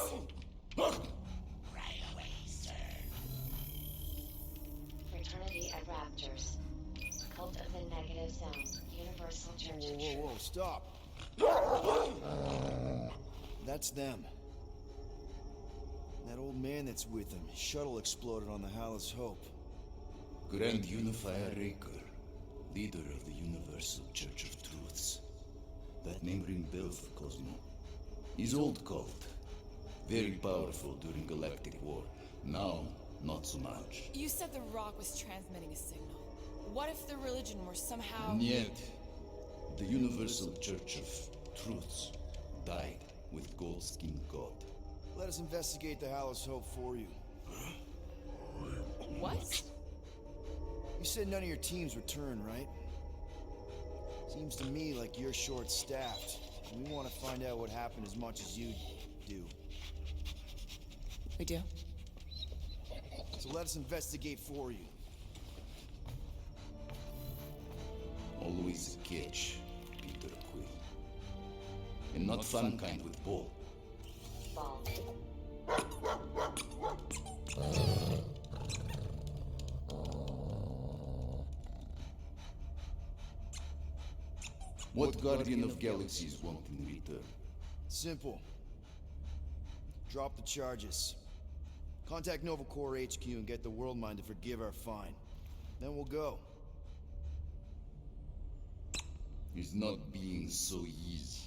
Fraternity of Raptors. Cult of the Negative Zone. Universal Church of Whoa, whoa, stop! That's them. That old man that's with them. His shuttle exploded on the Hallis Hope. Grand Unifier Raker, leader of the Universal Church of Truths. That name ring bells for Cosmo. His old cult. Very powerful during Galactic War. Now, not so much. You said the rock was transmitting a signal. What if the religion were somehow... And yet, the Universal Church of Truths died with Goldskin God. Let us investigate the Hallis Hope for you. What? You said none of your teams returned, right? Seems to me like you're short-staffed. We want to find out what happened as much as you do. We do? So let us investigate for you. Always a catch, Peter Quill. And not fun kind with ball. Ball. What Guardian of Galaxies want in return? Simple. Drop the charges. Contact Nova Corps HQ and get the World Mind to forgive our fine. Then we'll go. It's not being so easy.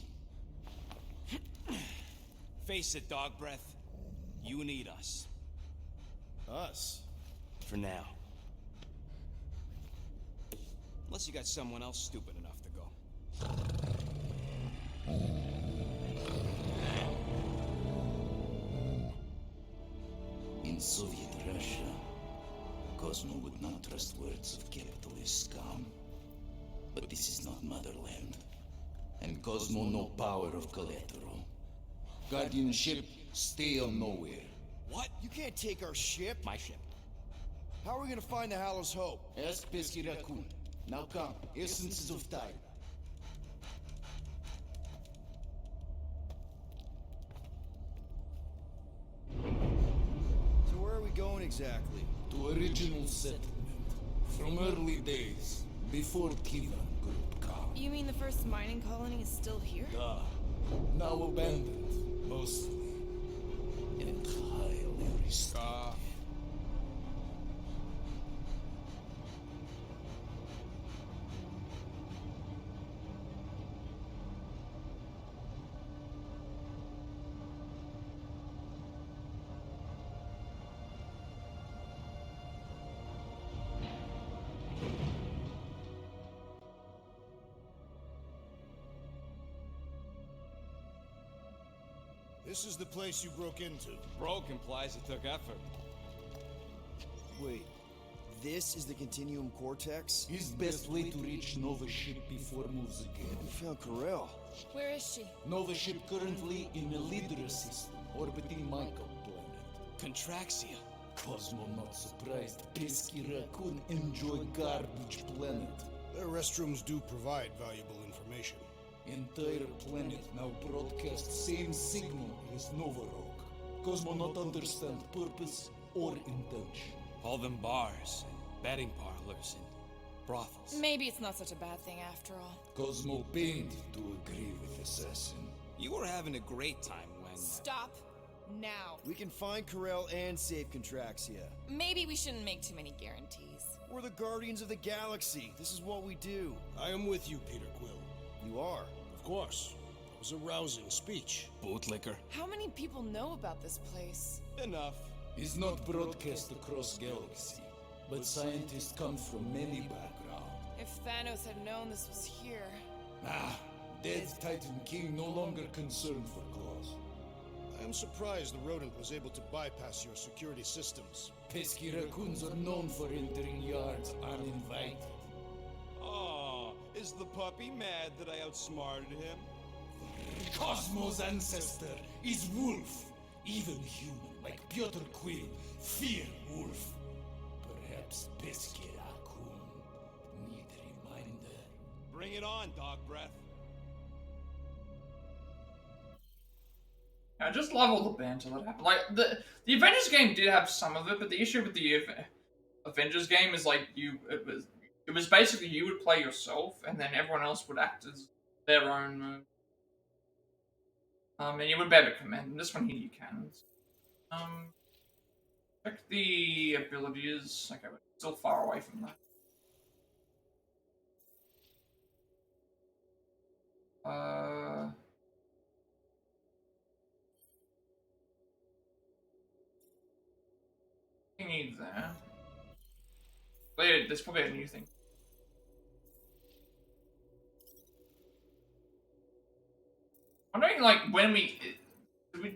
Face it, dog breath. You need us. Us? For now. Unless you got someone else stupid enough to go. In Soviet Russia, Cosmo would not trust words of capitalist scum. But this is not motherland. And Cosmo no power of collateral. Guardianship, stay on Nowhere. What? You can't take our ship? My ship. How are we gonna find the Hallis Hope? Ask Pesky Raccoon. Now come, essences of time. So where are we going exactly? To original settlement. From early days, before Kivan Group come. You mean the first mining colony is still here? Now abandoned, mostly. And highly risky. This is the place you broke into. Broke implies it took effort. Wait, this is the Continuum Cortex? His best way to reach Nova ship before moves again. We found Karel. Where is she? Nova ship currently in a Lydra system, orbiting Michael planet. Contraxia. Cosmo not surprised. Pesky raccoon enjoy garbage planet. Their restrooms do provide valuable information. Entire planet now broadcast same signal as Nova Rock. Cosmo not understand purpose or intention. All them bars, and betting parlors, and brothels. Maybe it's not such a bad thing after all. Cosmo pained to agree with Assassin. You were having a great time when... Stop. Now. We can find Karel and save Contraxia. Maybe we shouldn't make too many guarantees. We're the Guardians of the Galaxy. This is what we do. I am with you, Peter Quill. You are? Of course. It was a rousing speech. Bootlicker. How many people know about this place? Enough. Is not broadcast across galaxy, but scientists come from many backgrounds. If Thanos had known this was here... Dead Titan King no longer concerned for claws. I am surprised the rodent was able to bypass your security systems. Pesky raccoons are known for entering yards uninvited. Oh, is the puppy mad that I outsmarted him? Cosmo's ancestor is wolf. Even human, like Piotr Quill, fear wolf. Perhaps Pesky raccoon need reminder. Bring it on, dog breath. I just love all the banter that happened. Like, the Avengers game did have some of it, but the issue with the Avengers game is, like, it was basically you would play yourself, and then everyone else would act as their own, and you would be able to command them. This one here you can. Check the abilities. Okay, we're still far away from that. You need that. Wait, there's probably a new thing. I'm wondering, like, when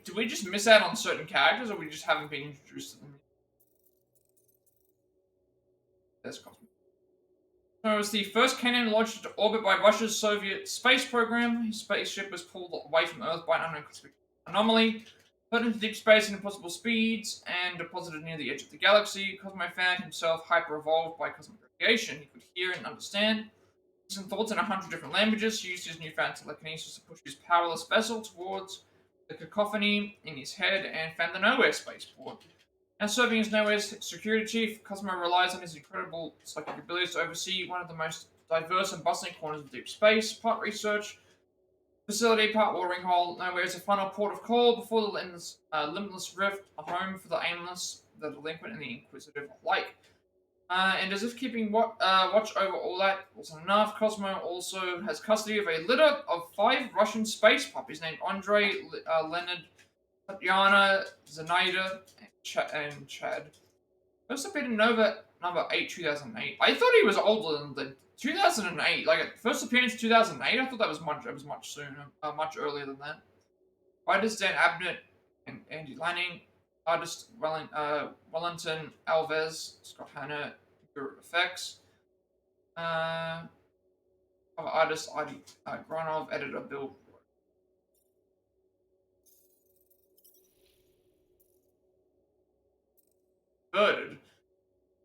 do we just miss out on certain characters, or we just haven't been introduced to them? There's Cosmo. So it was the first cannon launched into orbit by Russia's Soviet space program. His spaceship was pulled away from Earth by an unknown anomaly, put into deep space at impossible speeds, and deposited near the edge of the galaxy. Cosmo found himself hyper-evolved by cosmic radiation. He could hear and understand some thoughts in 100 different languages. He used his newfound telekinesis to push his powerless vessel towards the cacophony in his head and found the Knowhere spaceport. Now serving as Knowhere's security chief, Cosmo relies on his incredible psychic abilities to oversee one of the most diverse and bustling corners of deep space. Part research facility, part watering hole. Knowhere is a final port of call before the limitless rift, a home for the aimless, the delinquent, and the inquisitive alike. And as if keeping watch over all that wasn't enough, Cosmo also has custody of a litter of 5 Russian space puppies named Andrei, Leonid, Tatiana, Zenaida, and Chad. First appeared in Nova number 8, 2008. I thought he was older than the 2008. Like, first appearance 2008. I thought that was much sooner, much earlier than that. Writers Dan Abnett and Andy Lanning. Artist Wellington Alves, Scott Hanna, Guru Effects. Cover artist Adi Gronov, editor Bill. Converted.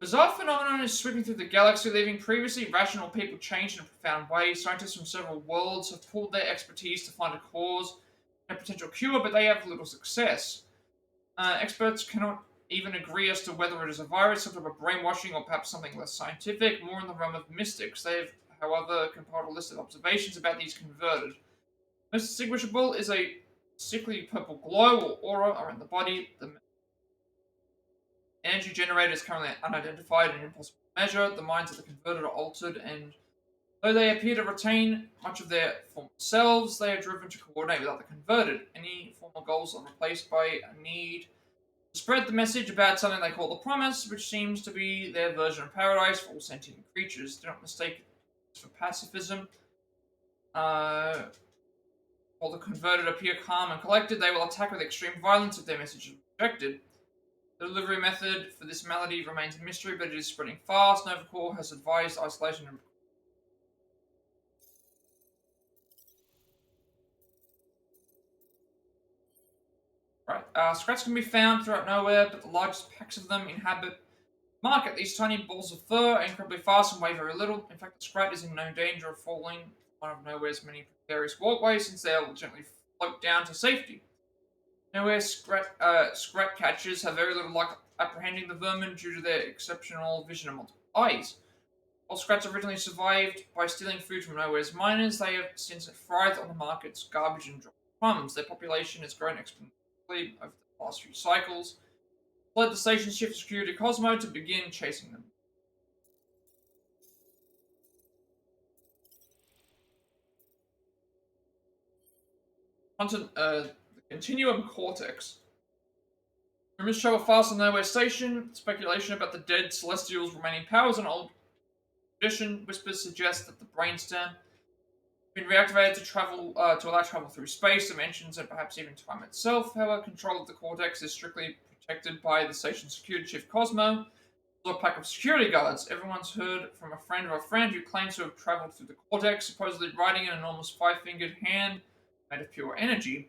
Bizarre phenomenon is sweeping through the galaxy, leaving previously rational people changed in a profound way. Scientists from several worlds have pooled their expertise to find a cause and a potential cure, but they have little success. Experts cannot even agree as to whether it is a virus, some type of brainwashing, or perhaps something less scientific, more in the realm of mystics. They have, however, compiled a list of observations about these converted. Most distinguishable is a sickly purple glow or aura around the body. The energy generator is currently unidentified and impossible to measure. The minds of the converted are altered, and though they appear to retain much of their former selves, they are driven to coordinate with other converted. Any former goals are replaced by a need to spread the message about something they call the Promise, which seems to be their version of paradise for all sentient creatures. Do not mistake this for pacifism. While the converted appear calm and collected, they will attack with extreme violence if their message is rejected. The delivery method for this malady remains a mystery, but it is spreading fast. Nova Corps has advised isolation and right. Scrats can be found throughout Knowhere, but the largest packs of them inhabit the market. These tiny balls of fur are incredibly fast and weigh very little. In fact, the Scrat is in no danger of falling one of Knowhere's many precarious walkways, since they will gently float down to safety. Knowhere Scrat catchers have very little luck apprehending the vermin due to their exceptional vision and multiple eyes. While Scrats originally survived by stealing food from Knowhere's miners, they have since thrived on the market's garbage and crumbs. Their population has grown exponentially over the past few cycles. Led the station's chief of security Cosmo to begin chasing them. The Continuum Cortex. Rumors show a fast on Knowhere Station. Speculation about the dead Celestials' remaining powers and old tradition whispers suggest that the brainstem been reactivated to allow travel through space, dimensions, and perhaps even time itself. However, control of the Cortex is strictly protected by the station's security chief Cosmo, or a pack of security guards. Everyone's heard from a friend of a friend who claims to have traveled through the Cortex, supposedly riding an enormous five-fingered hand made of pure energy.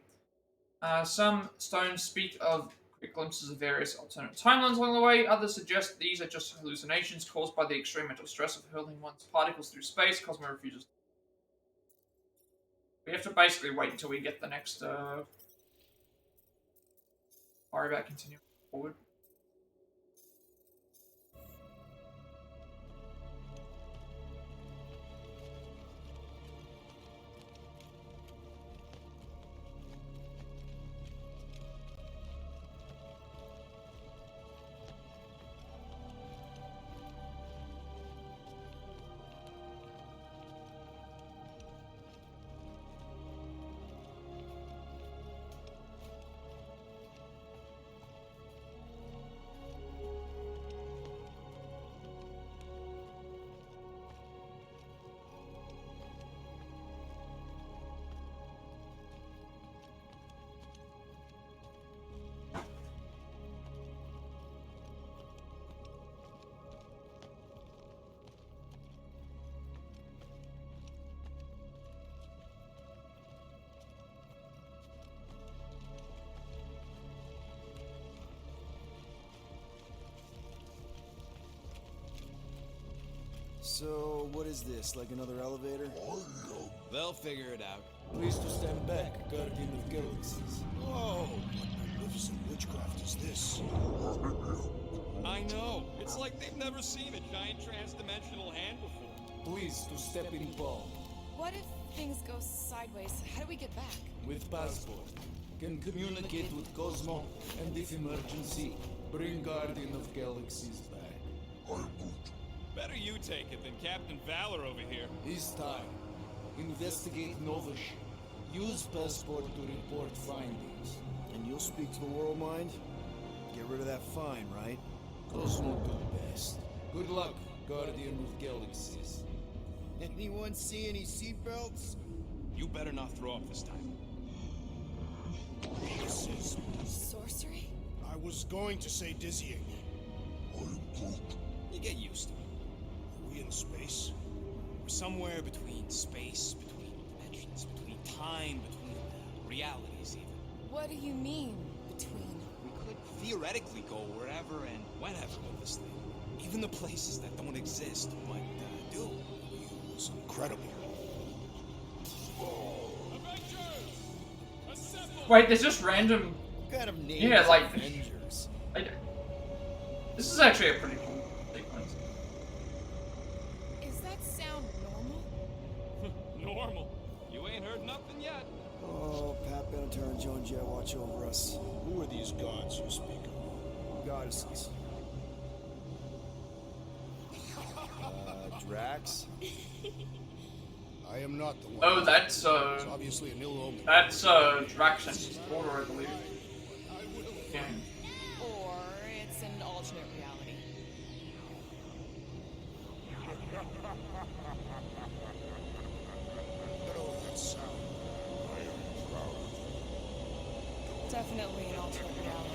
Some stones speak of quick glimpses of various alternate timelines along the way. Others suggest these are just hallucinations caused by the extreme mental stress of hurling one's particles through space. Cosmo refuses. We have to basically wait until we get the next worry about continuing forward. So, what is this? Like another elevator? They'll figure it out. Please to stand back, Guardian of Galaxies. Whoa! What magnificent witchcraft is this? I know. It's like they've never seen a giant trans-dimensional hand before. Please to step in Paul. What if things go sideways? How do we get back? With passport. Can communicate with Cosmo, and if emergency, bring Guardian of Galaxies back. Better you take it than Captain Valor over here. This time, investigate Nova ship. Use passport to report findings. And you'll speak to the World Mind? Get rid of that fine, right? Cosmo do best. Good luck, Guardian of Galaxies. Anyone see any seatbelts? You better not throw up this time. This is... sorcery? I was going to say dizzying. You get used to it. Are we in space? We're somewhere between space, between dimensions, between time, between realities even. What do you mean, between? We could theoretically go wherever and whenever with this thing. Even the places that don't exist might do. It was incredible. Wait, there's just random... What kind of name yeah, like... Avengers? This is actually a pretty cool sequence. Is that sound normal? Normal? You ain't heard nothing yet. Oh, Pat Benatar and Joan Jett watch over us. Who are these gods you speak of? Goddesses. Drax? I am not the one. Oh, that's, It's obviously an ill omen. That's, Drax and his daughter, I believe. Yeah. Or it's an alternate reality. Oh, that sound. Definitely an alternate reality.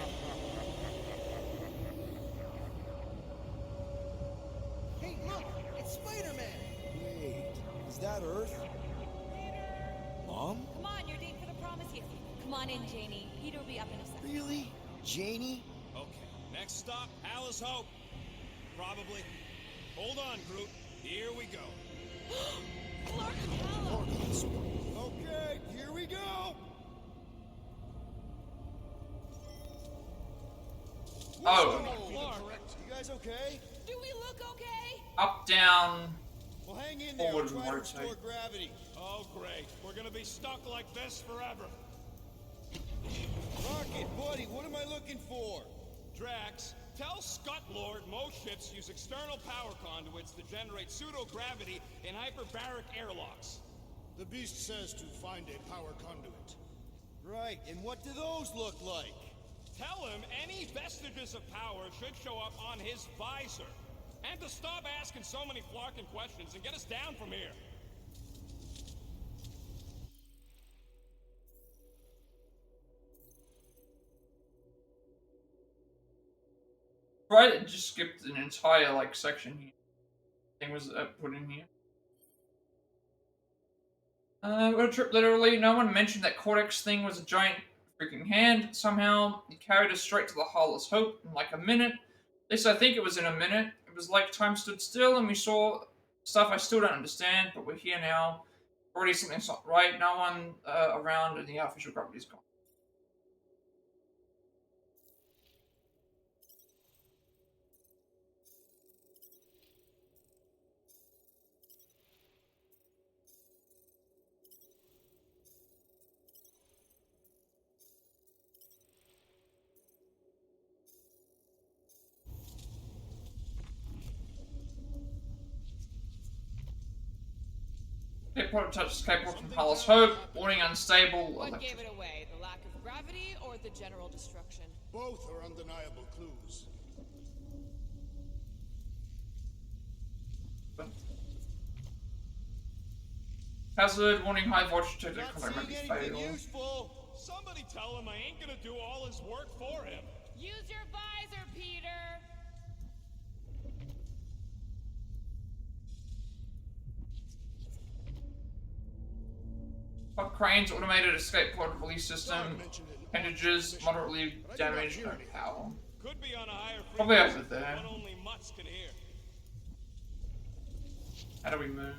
Hey, look! It's Spider-Man! Wait, is that Earth? Mom? Come on, you're late for the promise here. Come on in, Janie. Peter will be up in a second. Really? Janie? Okay, next stop, Alice Hope. Probably. Hold on, Groot. Here we go. Okay, here we go! Oh. You guys okay? Do we look okay? Up, down, Well, hang in there. forward, I'll and try to rotate. restore gravity. Oh, great. We're gonna be stuck like this forever. Rocket, buddy, what am I looking for? Drax, tell Scut Lord most ships use external power conduits to generate pseudo-gravity in hyperbaric airlocks. The beast says to find a power conduit. Right, and what do those look like? Tell him any vestiges of power should show up on his visor. And to stop asking so many flarkin' questions and get us down from here. Right, it just skipped an entire like section here. Thing was put in here. What a trip, literally. No one mentioned that Cortex thing was a giant freaking hand. Somehow, it carried us straight to the Hollis Hope in like a minute. At least I think it was in a minute. It was like time stood still and we saw stuff I still don't understand, but we're here now. Already something's not right. No one around and the artificial gravity's gone. Escape touch escape from Hollis Hope. Warning unstable. What gave it away? The lack of gravity or the general destruction? Both are undeniable clues. Hazard. Warning high voltage detected. Not Contact might be seeing anything fatal. useful. Somebody tell him I ain't gonna do all his work for him. Use your visor, Peter! Hot cranes, automated escape pod release system, appendages, moderately damaged, no power. Could be on a higher Probably frequency, over there. one only mutts can hear. How do we move?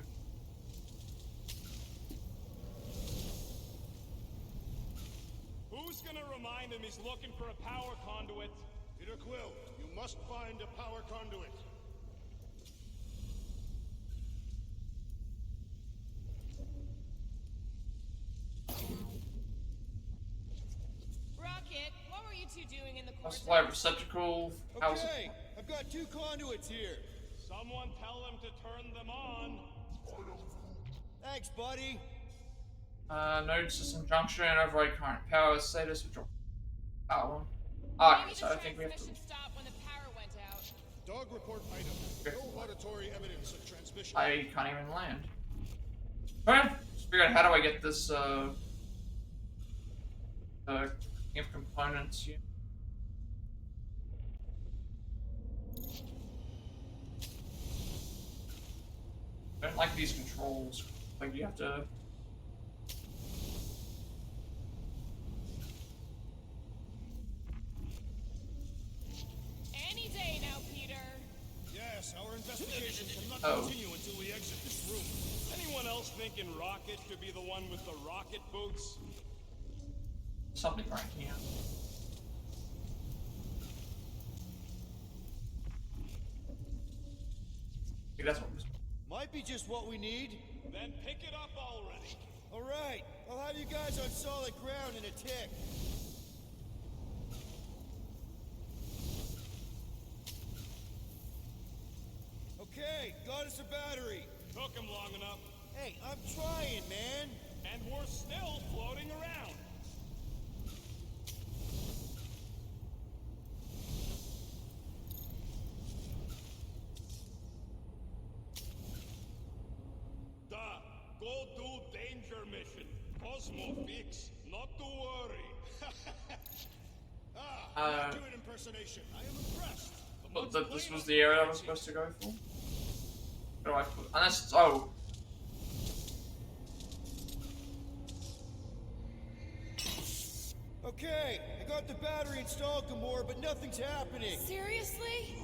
Who's gonna remind him he's looking for a power conduit? Peter Quill, you must find a power conduit. Rocket, what were you two doing in the course? Supply receptacle. House. Okay, I've got 2 conduits here. Someone tell him to turn them on. Thanks, buddy. Node system junction, override current power status, withdraw power. Okay, so I think we have to. Stop when the power went out. Dog report item. No auditory evidence of transmission. I can't even land. Trying to figure out how do I get this if components here. I don't like these controls. Like you have to. Any day now, Peter. Yes, our investigation cannot continue until we exit this room. Anyone else thinking Rocket should be the one with the rocket boots? Something right here. Maybe that's what was. Might be just what we need. Then pick it up already. All right, I'll have you guys on solid ground in a tick. Okay, got us a battery. Took him long enough. Hey, I'm trying, man. And we're still floating around. Go do danger mission. Cosmo fix. Not to worry. Not doing impersonation. I am impressed. But this was the area I was supposed to go for? Where do I put? Unless it's, oh. Okay, I got the battery installed, Gamora, but nothing's happening. Seriously?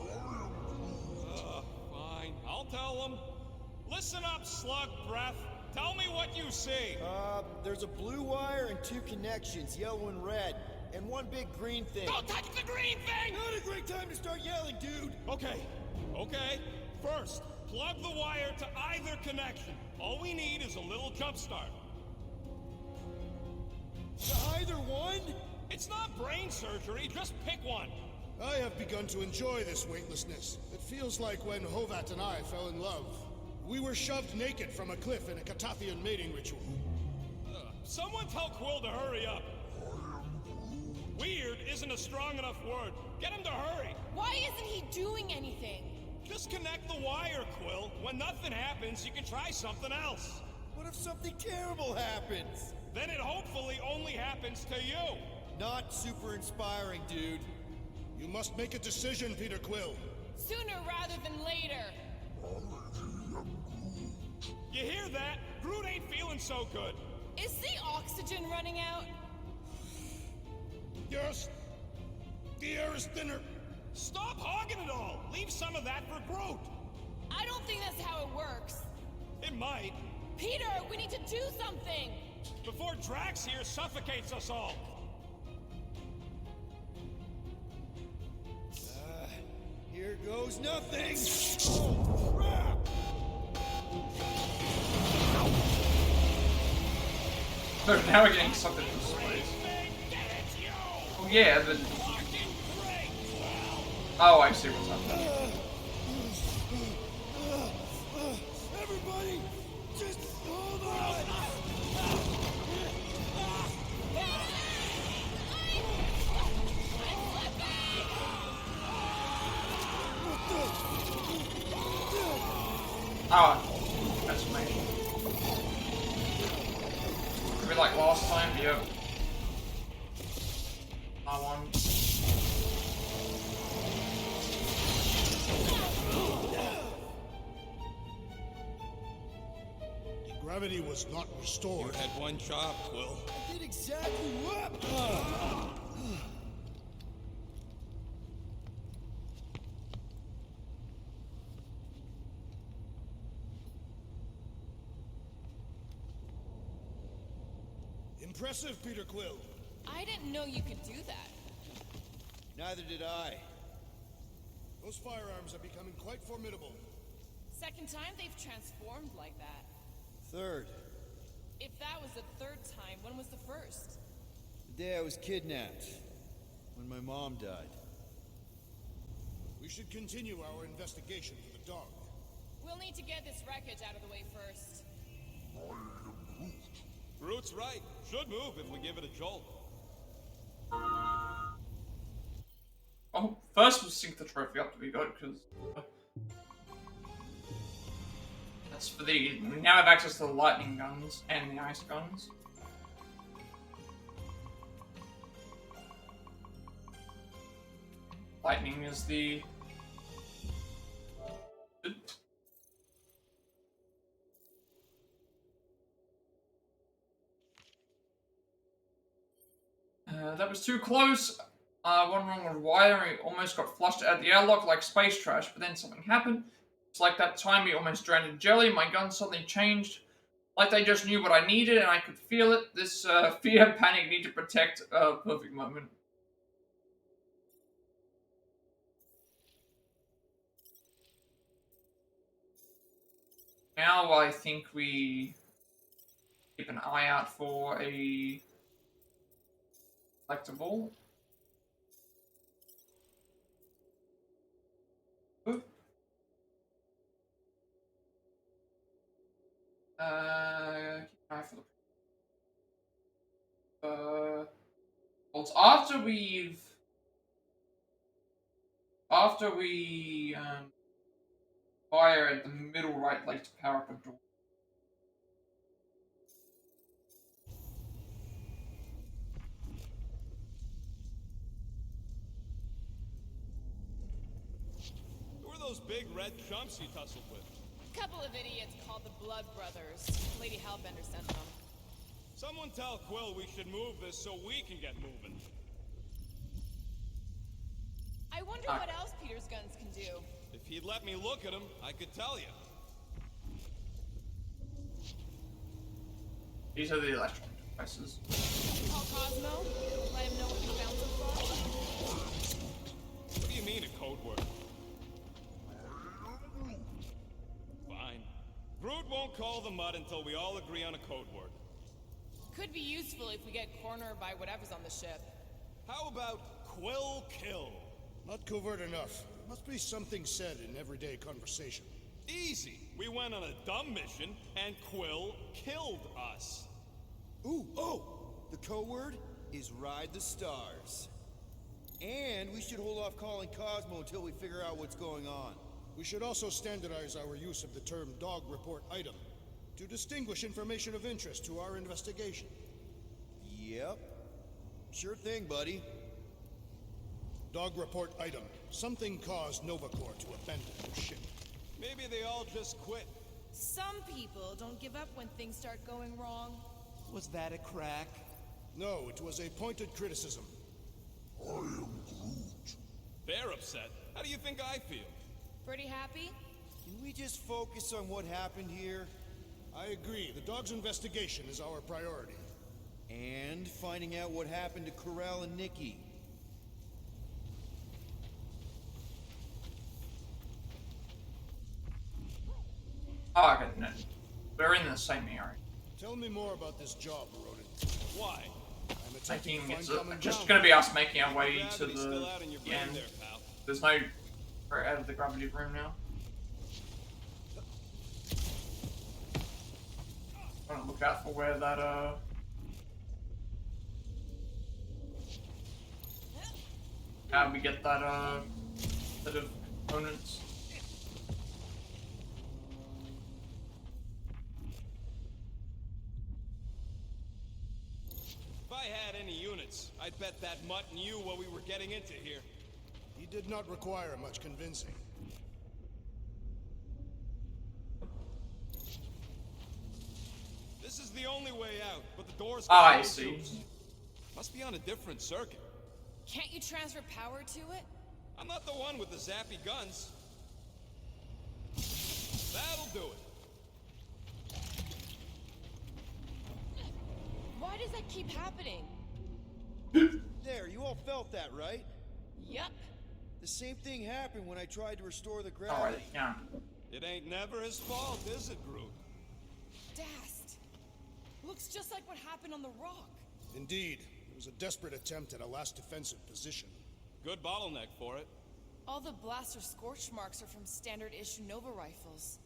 Fine, I'll tell them. Listen up, slug breath. Tell me what you see. There's a blue wire and 2 connections, yellow and red, and 1 big green thing. Don't touch the green thing! Not a great time to start yelling, dude! Okay. First, plug the wire to either connection. All we need is a little jump start. To either one? It's not brain surgery, just pick one. I have begun to enjoy this weightlessness. It feels like when Hovat and I fell in love. We were shoved naked from a cliff in a Catathian mating ritual. Someone tell Quill to hurry up. Weird isn't a strong enough word. Get him to hurry. Why isn't he doing anything? Just connect the wire, Quill. When nothing happens, you can try something else. What if something terrible happens? Then it hopefully only happens to you. Not super inspiring, dude. You must make a decision, Peter Quill. Sooner rather than later. You hear that? Groot ain't feeling so good. Is the oxygen running out? Yes. The air is thinner. Stop hogging it all. Leave some of that for Groot. I don't think that's how it works. It might. Peter, we need to do something. Before Drax here suffocates us all. Here goes nothing! Oh, crap! Look, now we're getting something from space. Oh yeah, the... Oh, I see what's happening. Everybody, just hold on! Oh, that's me. Could be like last time, yep. I won. Gravity was not restored. You had one job, Quill. I did exactly what? Impressive, Peter Quill. I didn't know you could do that. Neither did I. Those firearms are becoming quite formidable. Second time they've transformed like that. Third. If that was the third time, when was the first? The day I was kidnapped. When my mom died. We should continue our investigation for the dog. We'll need to get this wreckage out of the way first. Groot's right. Should move if we give it a jolt. Oh, first we'll sync the trophy up to be good, because... That's for the... We now have access to the lightning guns and the ice guns. Lightning is the... That was too close. One wrong with wire, we almost got flushed out of the airlock like space trash, but then something happened. It's like that time we almost drowned in jelly, my gun suddenly changed. Like they just knew what I needed and I could feel it. This fear, panic, need to protect, perfect moment. Now I think we keep an eye out for a collectible. Ooh. Keep an eye for the. Well, it's after we fire at the middle right leg to power up a door. those big red chumps you tussled with? Couple of idiots called the Blood Brothers. Lady Hellbender sent them. Someone tell Quill we should move this so we can get moving. I wonder what else Peter's guns can do. If he'd let me look at them, I could tell you. These are the electronic devices. Call Cosmo. Let him know what we found so far. What do you mean a code word? Fine. Groot won't call the mud until we all agree on a code word. Could be useful if we get cornered by whatever's on the ship. How about Quill Kill? Not covert enough. Must be something said in everyday conversation. Easy. We went on a dumb mission, and Quill killed us. Ooh, oh! The code word is Ride the Stars. And we should hold off calling Cosmo until we figure out what's going on. We should also standardize our use of the term dog report item to distinguish information of interest to our investigation. Yep. Sure thing, buddy. Dog report item. Something caused Nova Corps to abandon their ship. Maybe they all just quit. Some people don't give up when things start going wrong. Was that a crack? No, it was a pointed criticism. I am Groot. They're upset. How do you think I feel? Pretty happy? Can we just focus on what happened here? I agree. The dog's investigation is our priority. And finding out what happened to Corral and Nikki. Oh, okay, no. We're in the same area. Tell me more about this job, Rodin. Why? I'm attempting to It's find common just ground. gonna be us making our way to Gravity's the still out in your brain end. there, pal. There's no... We're out of the gravity room now. I'm gonna look out for where that, how we get that, set of components. If I had any units, I'd bet that mutt knew what we were getting into here. He did not require much convincing. This is the only way out, but the door's Ah, I closed see. too. Must be on a different circuit. Can't you transfer power to it? I'm not the one with the zappy guns. That'll do it. Why does that keep happening? There, you all felt that, right? Yup. The same thing happened when I tried to restore the Alright, gravity. yeah. It ain't never his fault, is it, Groot? Dast. Looks just like what happened on the rock. Indeed, it was a desperate attempt at a last defensive position. Good bottleneck for it. All the blaster scorch marks are from standard issue Nova rifles.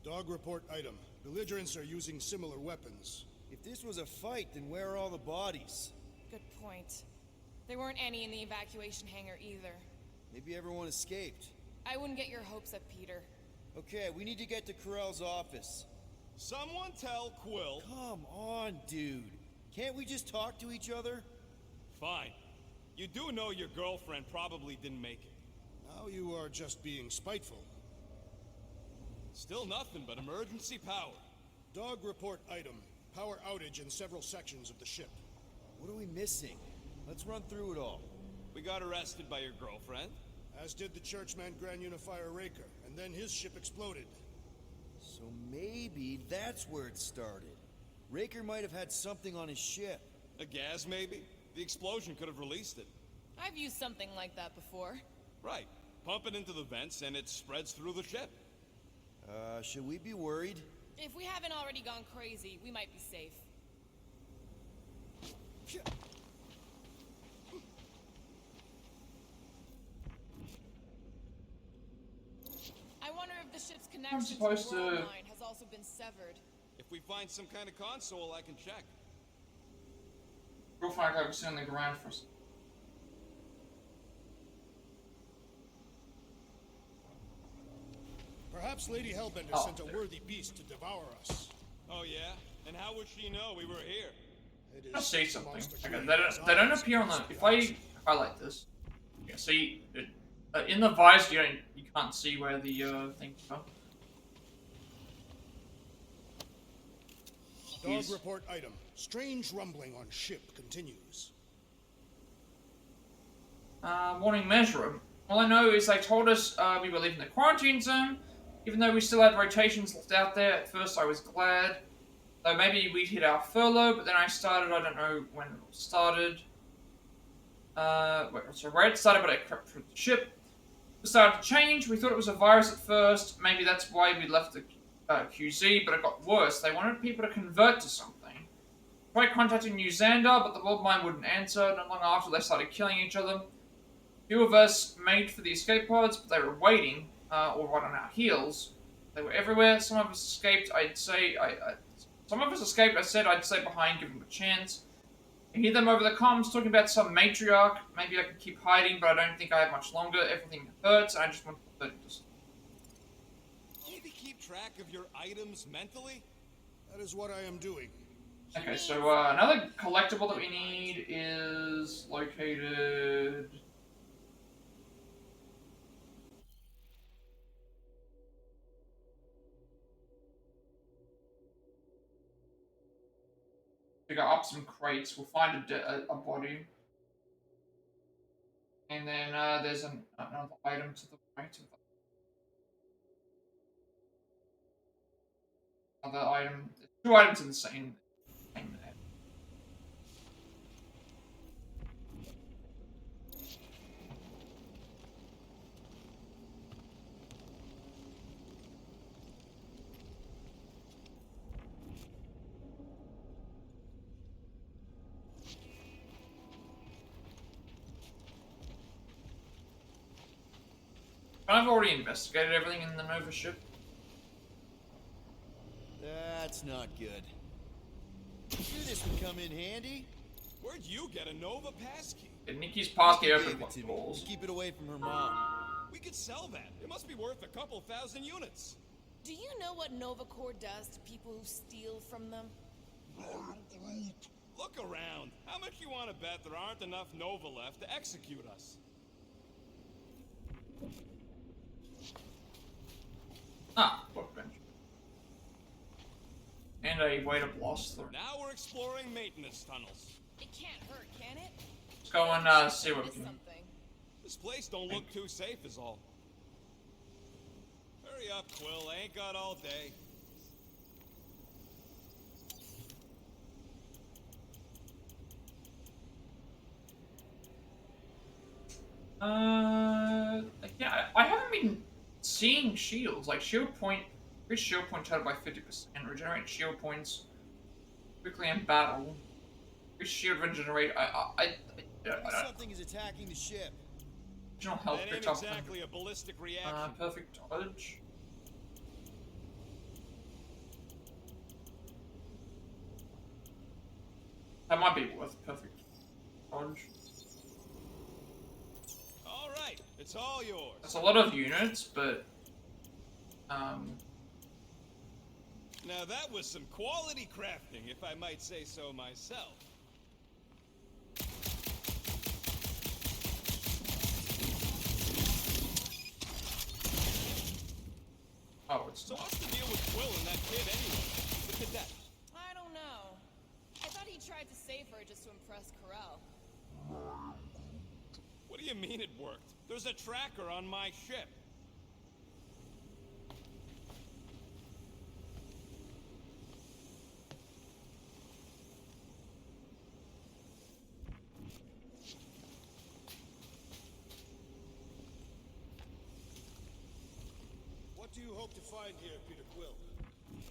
Dog report item. Belligerents are using similar weapons. If this was a fight, then where are all the bodies? Good point. There weren't any in the evacuation hangar either. Maybe everyone escaped. I wouldn't get your hopes up, Peter. Okay, we need to get to Corell's office. Someone tell Quill. Come on, dude. Can't we just talk to each other? Fine. You do know your girlfriend probably didn't make it. Now you are just being spiteful. Still nothing but emergency power. Dog report item. Power outage in several sections of the ship. What are we missing? Let's run through it all. We got arrested by your girlfriend. As did the churchman Grand Unifier Raker, and then his ship exploded. So maybe that's where it started. Raker might have had something on his ship. A gas, maybe? The explosion could have released it. I've used something like that before. Right. Pump it into the vents and it spreads through the ship. Should we be worried? If we haven't already gone crazy, we might be safe. I wonder if the ship's connection to the supposed world to- line has also been severed. If we find some kind of console, I can check. We'll find out what's on the ground first. Perhaps Lady Hellbender Oh, sent a there. worthy beast to devour us. Oh yeah? And how would she know we were here? It is I'll say something. most Okay, accurate they don't as appear on the... eyes If can I see. highlight this, you can see In the visor, you can't see where the things are. Dog report item. Strange rumbling on ship continues. Warning measure. All I know is they told us we were leaving the quarantine zone, even though we still had rotations left out there. At first I was glad. Though maybe we'd hit our furlough, but then I don't know when it started. Where it started, but I crept through the ship. It started to change. We thought it was a virus at first. Maybe that's why we left the QZ, but it got worse. They wanted people to convert to something. Tried contacting New Xander, but the world mind wouldn't answer. Not long after, they started killing each other. A few of us made for the escape pods, but they were waiting, or right on our heels. They were everywhere. Some of us escaped. Some of us escaped. I said I'd stay behind, give them a chance. I hear them over the comms talking about some matriarch. Maybe I can keep hiding, but I don't think I have much longer. Everything hurts, and I just want to put it to... Maybe keep track of your items mentally? That is what I am doing. Okay, so another collectible that we need is located... We go up some crates, we'll find a body. And then there's another item to the right of that. Another item, two items in the same there. I've already investigated everything in the Nova ship. That's not good. Knew this would come in handy. Where'd you get a Nova passkey? Nikki's passkey Gave opened it to me. balls. Just keep it away from her mom. We could sell that. It must be worth a couple thousand units. Do you know what Nova Corps does to people who steal from them? Look around. How much you want to bet there aren't enough Nova left to execute us? Workbench. And a way to blast through. Now we're exploring maintenance tunnels. It can't hurt, can it? Let's go and see what we can... This place don't look too safe is all. Hurry up, Quill. I ain't got all day. Yeah, I haven't been seeing shields. Like, shield point... Increase shield point total by 50%. Regenerate shield points quickly in battle. Increase shield regenerate... Something is attacking the ship. Original health That ain't picks up exactly a ballistic reaction. perfect dodge. That might be worth perfect dodge. All right, it's all yours. That's a lot of units, but Now that was some quality crafting, if I might say so myself. oh, it's So what's the deal with Quill and that kid anyway? The cadet. I don't know. I thought he tried to save her just to impress Corel. What do you mean it worked? There's a tracker on my ship. What do you hope to find here, Peter Quill?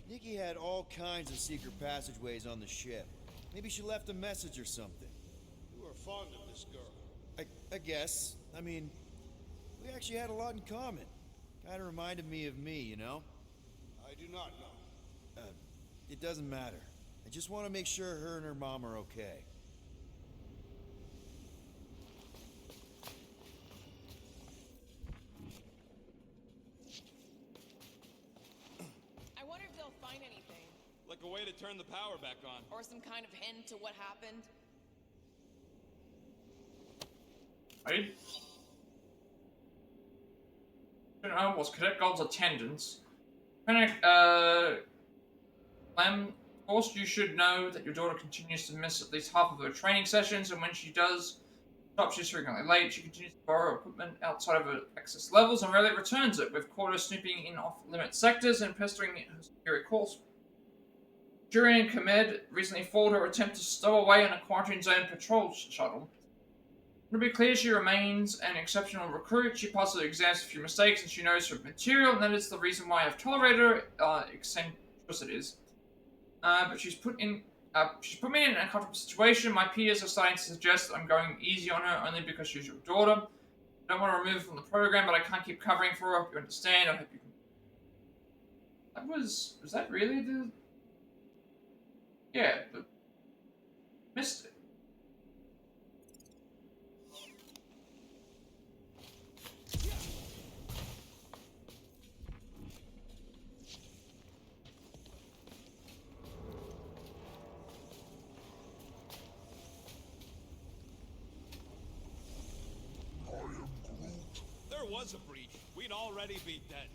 Nikki had all kinds of secret passageways on the ship. Maybe she left a message or something. You are fond of this girl. I guess. I mean, we actually had a lot in common. Kinda reminded me of me, you know? I do not know. It doesn't matter. I just want to make sure her and her mom are okay. I wonder if they'll find anything. Like a way to turn the power back on. Or some kind of hint to what happened. right. was Cadet Gold's attendance. Of course, you should know that your daughter continues to miss at least half of her training sessions, and when she does stop, she's frequently late. She continues to borrow equipment outside of her access levels and rarely returns it, with Quarter snooping in off-limit sectors and pestering her superior calls. Julian Kamed recently foiled her attempt to stow away in a quarantine zone patrol shuttle. To be clear, she remains an exceptional recruit. She passes her exams with a few mistakes, and she knows her material, and that is the reason why I've tolerated her eccentricities. But she's put me in an uncomfortable situation. My peers are starting to suggest that I'm going easy on her only because she's your daughter. I don't want to remove her from the program, but I can't keep covering for her. I hope you understand. I hope you can. Was that really the... Yeah, but... Missed it. There was a breach. We'd already be dead.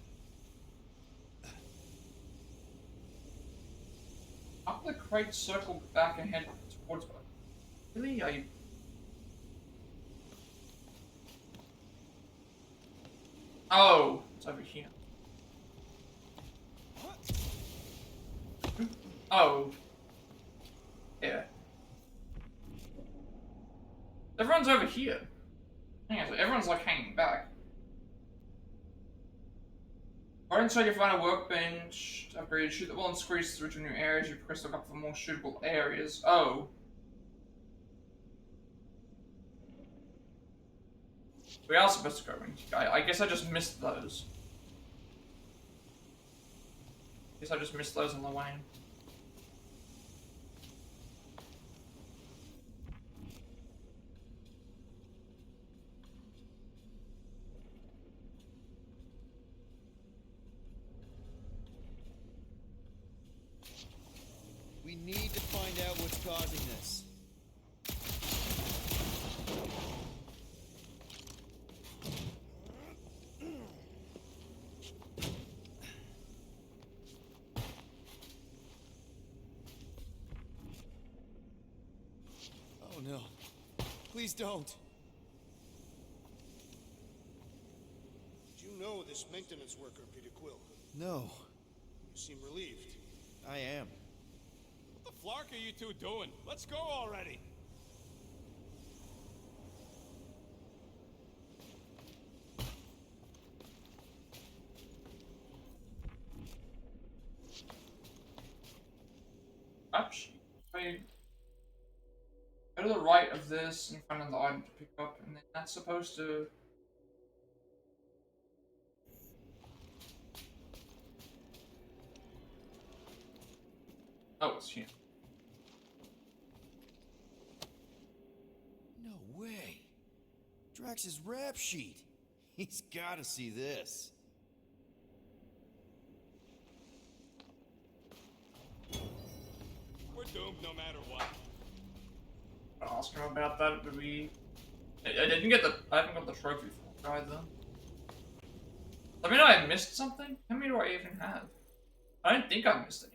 Up the crate, circle back and head towards... Really? Oh, it's over here. Oh. Yeah. Everyone's over here. Hang on, so everyone's like hanging back. Right inside, you'll find a workbench to upgrade. Shoot the wall and squeeze through to new areas. You progress to look up for more suitable areas. Oh. We are supposed to go in. I guess I just missed those. Guess I just missed those on the way in. We need to find out what's causing this. Oh no. Please don't. Did you know this maintenance worker, Peter Quill? No. You seem relieved. I am. What the flark are you two doing? Let's go already. Wait. Go to the right of this and find another item to pick up, and then that's supposed to... Oh, it's here. No way. Drax's rap sheet. He's gotta see this. We're doomed no matter what. I'll ask him about that, but I didn't get the... I haven't got the trophy for it either. Let me know I missed something? How many do I even have? I don't think I missed any.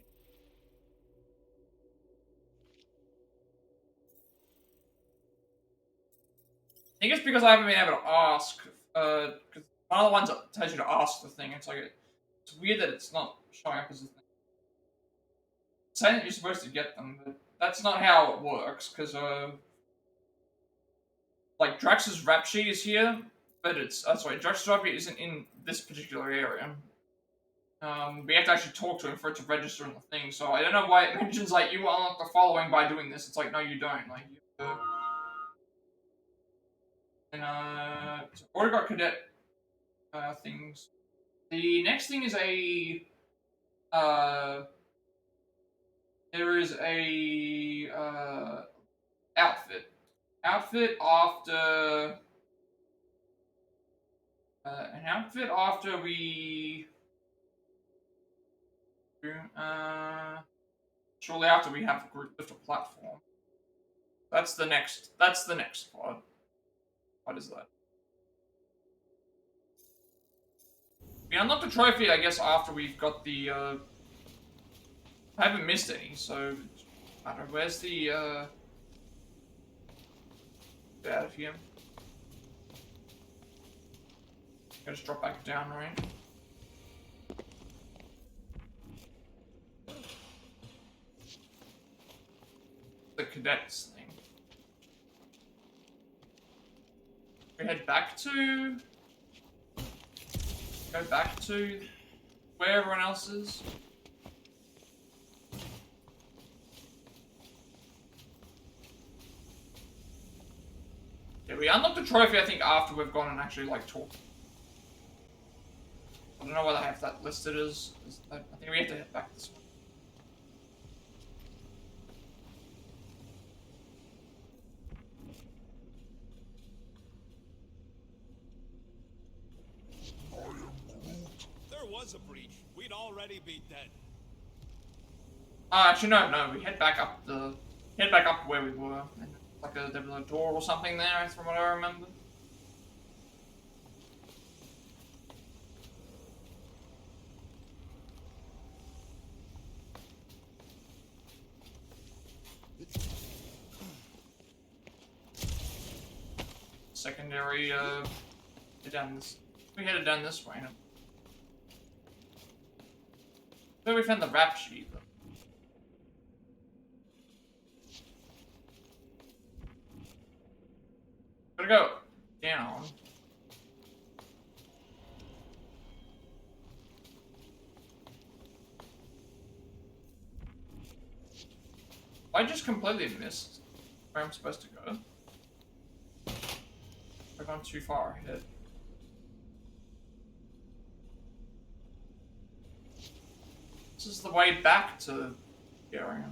I think it's because I haven't been able to ask, because one of the ones that tells you to ask the thing, it's like, it's weird that it's not showing up as a thing. It's saying that you're supposed to get them, but that's not how it works, because, like, Drax's rap sheet is here, but it's, sorry, Drax's rap sheet isn't in this particular area. We have to actually talk to him for it to register in the thing, so I don't know why it mentions, like, you will unlock the following by doing this. It's like, no, you don't, like, you have to... And, so already got cadet, things. The next thing is a, there is a, outfit. Outfit after, an outfit after we, shortly after we have a group lift a platform. That's the next part. What is that? We unlocked the trophy, I guess, after we've got the, I haven't missed any, so... I don't know, where's the, get out of here. Gotta just drop back down, right? The cadets thing. We head back to... Go back to where everyone else is. Yeah, we unlocked the trophy, I think, after we've gone and actually, like, talked. I don't know why they have that listed as I think we have to head back this way. There was a breach. We'd already be dead. Actually, no, we head back up where we were. And like there was a door or something there, from what I remember. Secondary, down this. We headed down this way. No? So we found the rap sheet. Gotta go down. I just completely missed where I'm supposed to go. I've gone too far ahead. This is the way back to the area.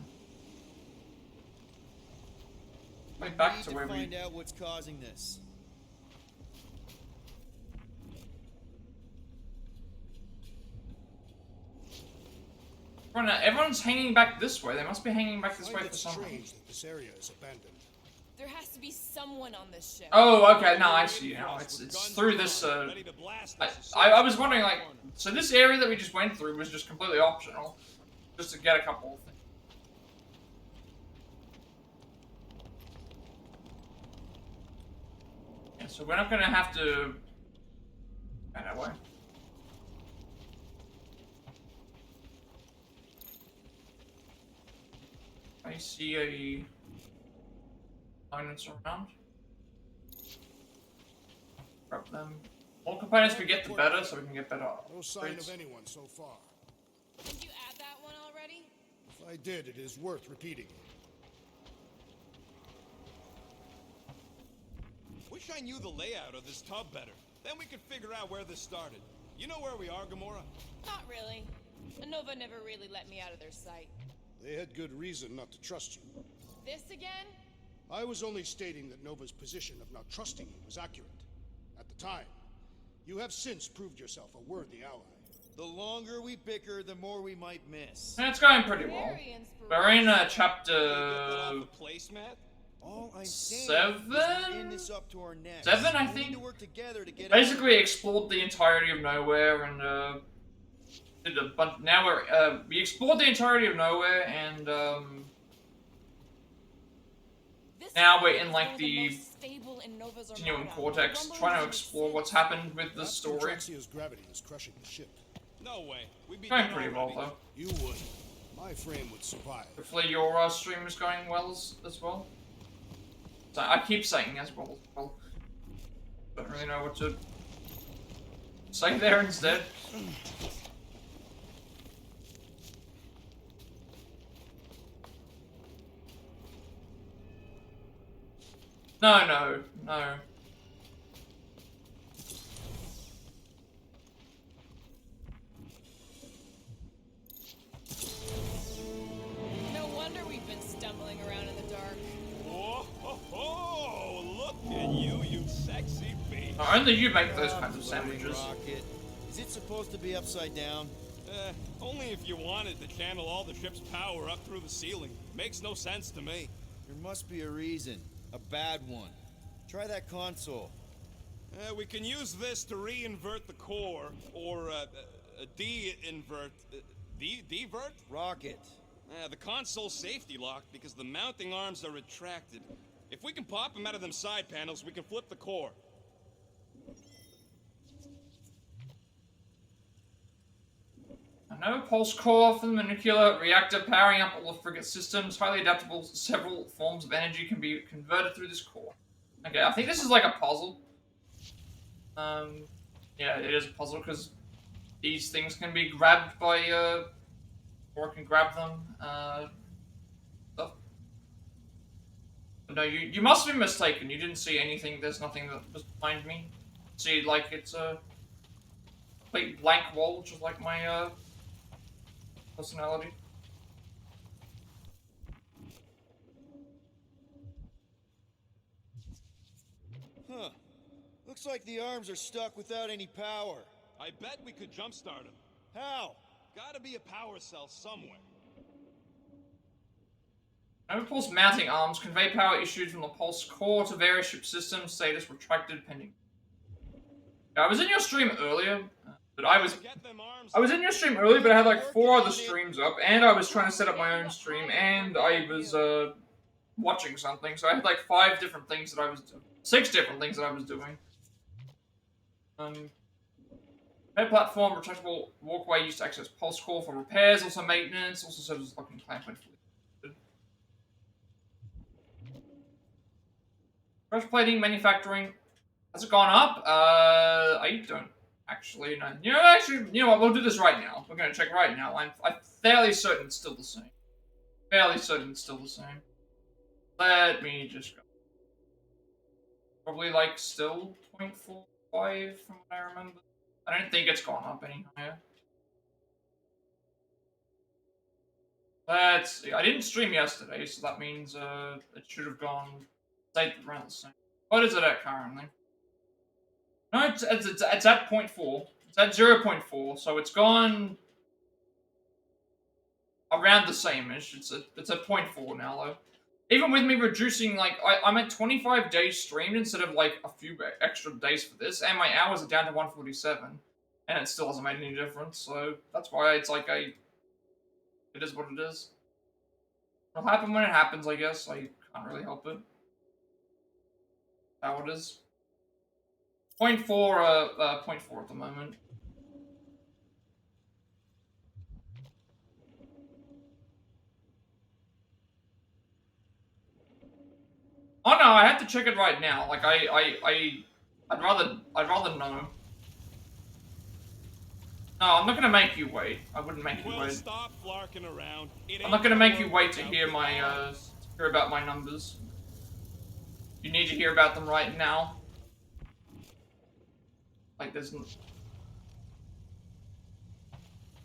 Way back to where we find out what's causing this. Everyone's hanging back this way. They must be hanging back this way for some reason. Strange that this area is abandoned. There has to be someone on this ship. Oh, okay. No, I see now. It's through this. I was wondering, like, so this area that we just went through was just completely optional, just to get a couple of things. Yeah, so we're not gonna have to go that way. I see a components around. Grab them. More components we get, the better, so we can get better. No sign upgrades. of anyone so far. Did you add that one already? If I did, it is worth repeating. Wish I knew the layout of this tub better. Then we could figure out where this started. You know where we are, Gamora? Not really. Nova never really let me out of their sight. They had good reason not to trust you. This again? I was only stating that Nova's position of not trusting you was accurate. At the time, you have since proved yourself a worthy ally. The longer we bicker, the more we might miss. And it's going pretty well. We're in chapter All I'm saying 7? is we end this up to our necks. 7, I We need think. to work together to get Basically, explored the entirety of Knowhere and did a bunch. Now we explored the entirety of Knowhere and now we're in like the continuing cortex, trying to explore what's happened with the story. Draxia's gravity is crushing the ship. No way. We'd be Going dead pretty well already. though. You would. My frame would survive. Hopefully your stream is going well as well. So I keep saying as well. Don't really know what to say there instead. No. No wonder we've been stumbling around in the dark. Whoa, ho, ho, look at you, you sexy beast. Only you make those kinds of sandwiches. Rocket. Is it supposed to be upside down? Only if you wanted to channel all the ship's power up through the ceiling. Makes no sense to me. There must be a reason. A bad one. Try that console. We can use this to re-invert the core, or de-invert... Divert? Rocket. The console's safety locked because the mounting arms are retracted. If we can pop them out of them side panels, we can flip the core. No pulse core for the nuclear reactor powering up all the frigate systems. Highly adaptable. Several forms of energy can be converted through this core. Okay, I think this is like a puzzle. Yeah, it is a puzzle because these things can be grabbed by, or I can grab them, stuff. But no, you must be mistaken. You didn't see anything. There's nothing that was behind me. See, like, it's a complete blank wall, which is like my, personality. Huh. Looks like the arms are stuck without any power. I bet we could jumpstart them. How? Gotta be a power cell somewhere. Nova Pulse mounting arms convey power issued from the Pulse core to various ship systems. Status retracted pending. Yeah, I was in your stream earlier, but I was in your stream earlier, but I had like 4 other streams up, and I was trying to set up my own stream, and I was watching something, so I had like 5 different things that I was doing. 6 different things that I was doing. Repair platform, retractable walkway used to access Pulse core for repairs, also maintenance, also serves as locking clamp when fully. Fresh plating, manufacturing. Has it gone up? I don't actually know. You know what? We'll do this right now. We're gonna check right now. I'm fairly certain it's still the same. Fairly certain it's still the same. Let me just go. Probably like still 0.45 from what I remember. I don't think it's gone up any higher. Let's see. I didn't stream yesterday, so that means it should have gone around the same. What is it at currently? No, it's at 0.4. It's at 0.4, so it's gone around the same-ish. It's at 0.4 now, though. Even with me reducing, like, I'm at 25 days streamed instead of, like, a few extra days for this, and my hours are down to 147, and it still hasn't made any difference, so that's why it's like it is what it is. It'll happen when it happens, I guess. I can't really help it. How it is. 0.4 at the moment. Oh no, I have to check it right now. Like I'd rather know. No, I'm not gonna make you wait. I wouldn't make you wait. Stop flarking around. I'm not gonna make you wait to hear my hear about my numbers. You need to hear about them right now. Like there's looks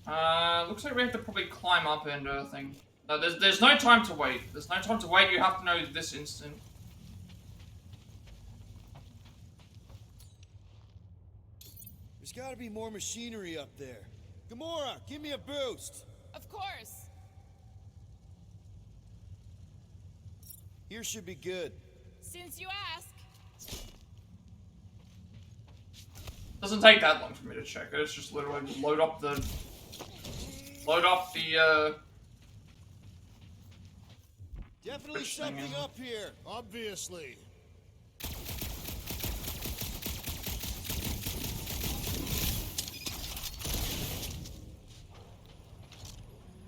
like we have to probably climb up and thing. No, there's no time to wait. There's no time to wait. You have to know this instant. There's gotta be more machinery up there. Gamora, give me a boost. Of course. Here should be good. Since you ask. Doesn't take that long for me to check it. It's just literally just load up the Definitely something up here. Obviously.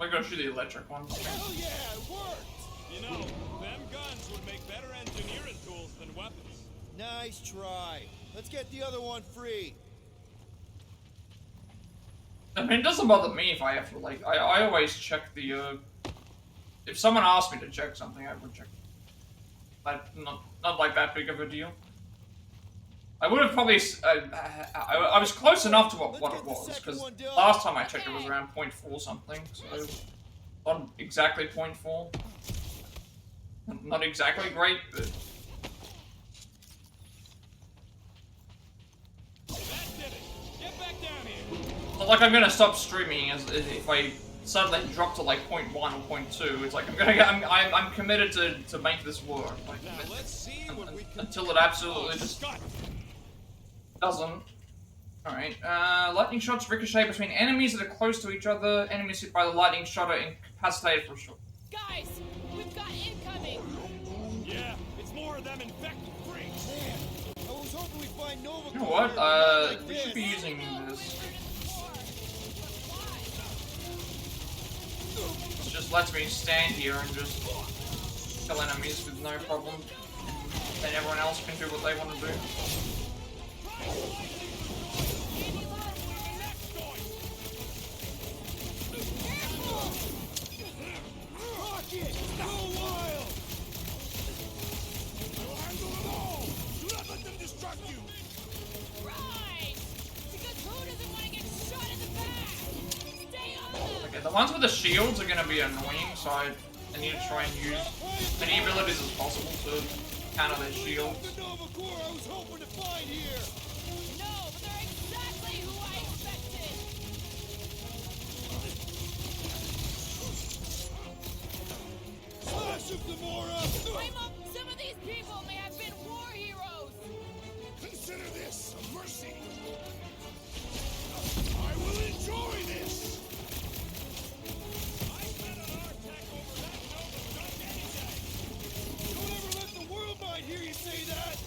I'm gonna shoot the electric one. Hell yeah, it worked! You know, them guns would make better engineering tools than weapons. Nice try. Let's get the other one free. I mean, it doesn't bother me if I have to, like, I always check the, if someone asked me to check something, I would check it. But not like that big of a deal. I would have probably, I was close enough to what it was, because last time I checked it was around 0.4 something, so not exactly 0.4. Not exactly great, but... It's not like I'm gonna stop streaming if I suddenly drop to like 0.1 or 0.2. It's like I'm committed to make this work. Like, until it absolutely just Doesn't. Alright, lightning shots ricochet between enemies that are close to each other. Enemies hit by the lightning shot are incapacitated for short. Guys, we've got incoming. Yeah, it's more of them infected freaks. I was hoping we'd find Nova. You know what? We should be using this. This just lets me stand here and just kill enemies with no problem. Then everyone else can do what they want to do. Okay, the ones with the shields are gonna be annoying, so I need to try and use as many abilities as possible to counter their shields. I'm up. Some of these people may have been war heroes. Consider this a mercy. I will enjoy this. Don't ever let the world mind hear you say that.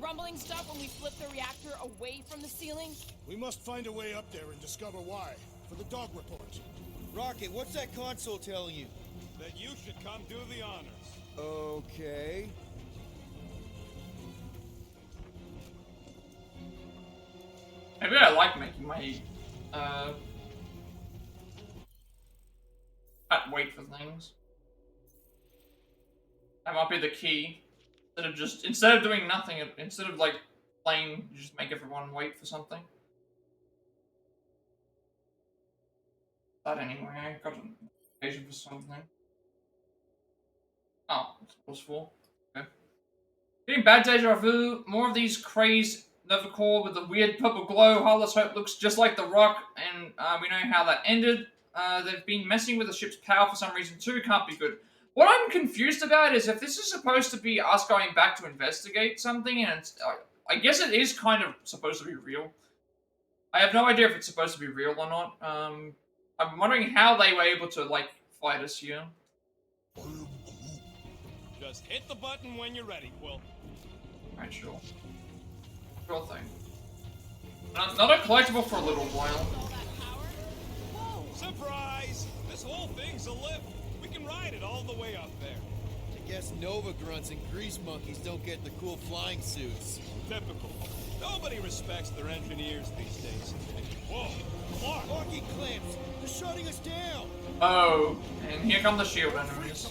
Rumbling stuff when we flip the reactor away from the ceiling? We must find a way up there and discover why. For the dog report. Rocket, what's that console telling you? That you should come do the honors. Okay. Maybe I like making my wait for things. That might be the key. Instead of doing nothing, instead of like playing, you just make everyone wait for something. That anyway, I got an occasion for something. Oh, it's +4. Okay. Getting bad deja vu. More of these crazed Nova Corps with the weird purple glow. Heartless Hope looks just like the Rock, and we know how that ended. They've been messing with the ship's power for some reason too. Can't be good. What I'm confused about is if this is supposed to be us going back to investigate something, and it's, I guess it is kind of supposed to be real. I have no idea if it's supposed to be real or not. I'm wondering how they were able to, like, fight us here. Just hit the button when you're ready, Quill. Alright, sure. Sure thing. Not a collectible for a little while. Surprise! This whole thing's a lift. We can ride it all the way up there. I guess Nova grunts and grease monkeys don't get the cool flying suits. Typical. Nobody respects their engineers these days. Whoa! Clark! Locking clamps! They're shutting us down! Oh, and here come the shield enemies.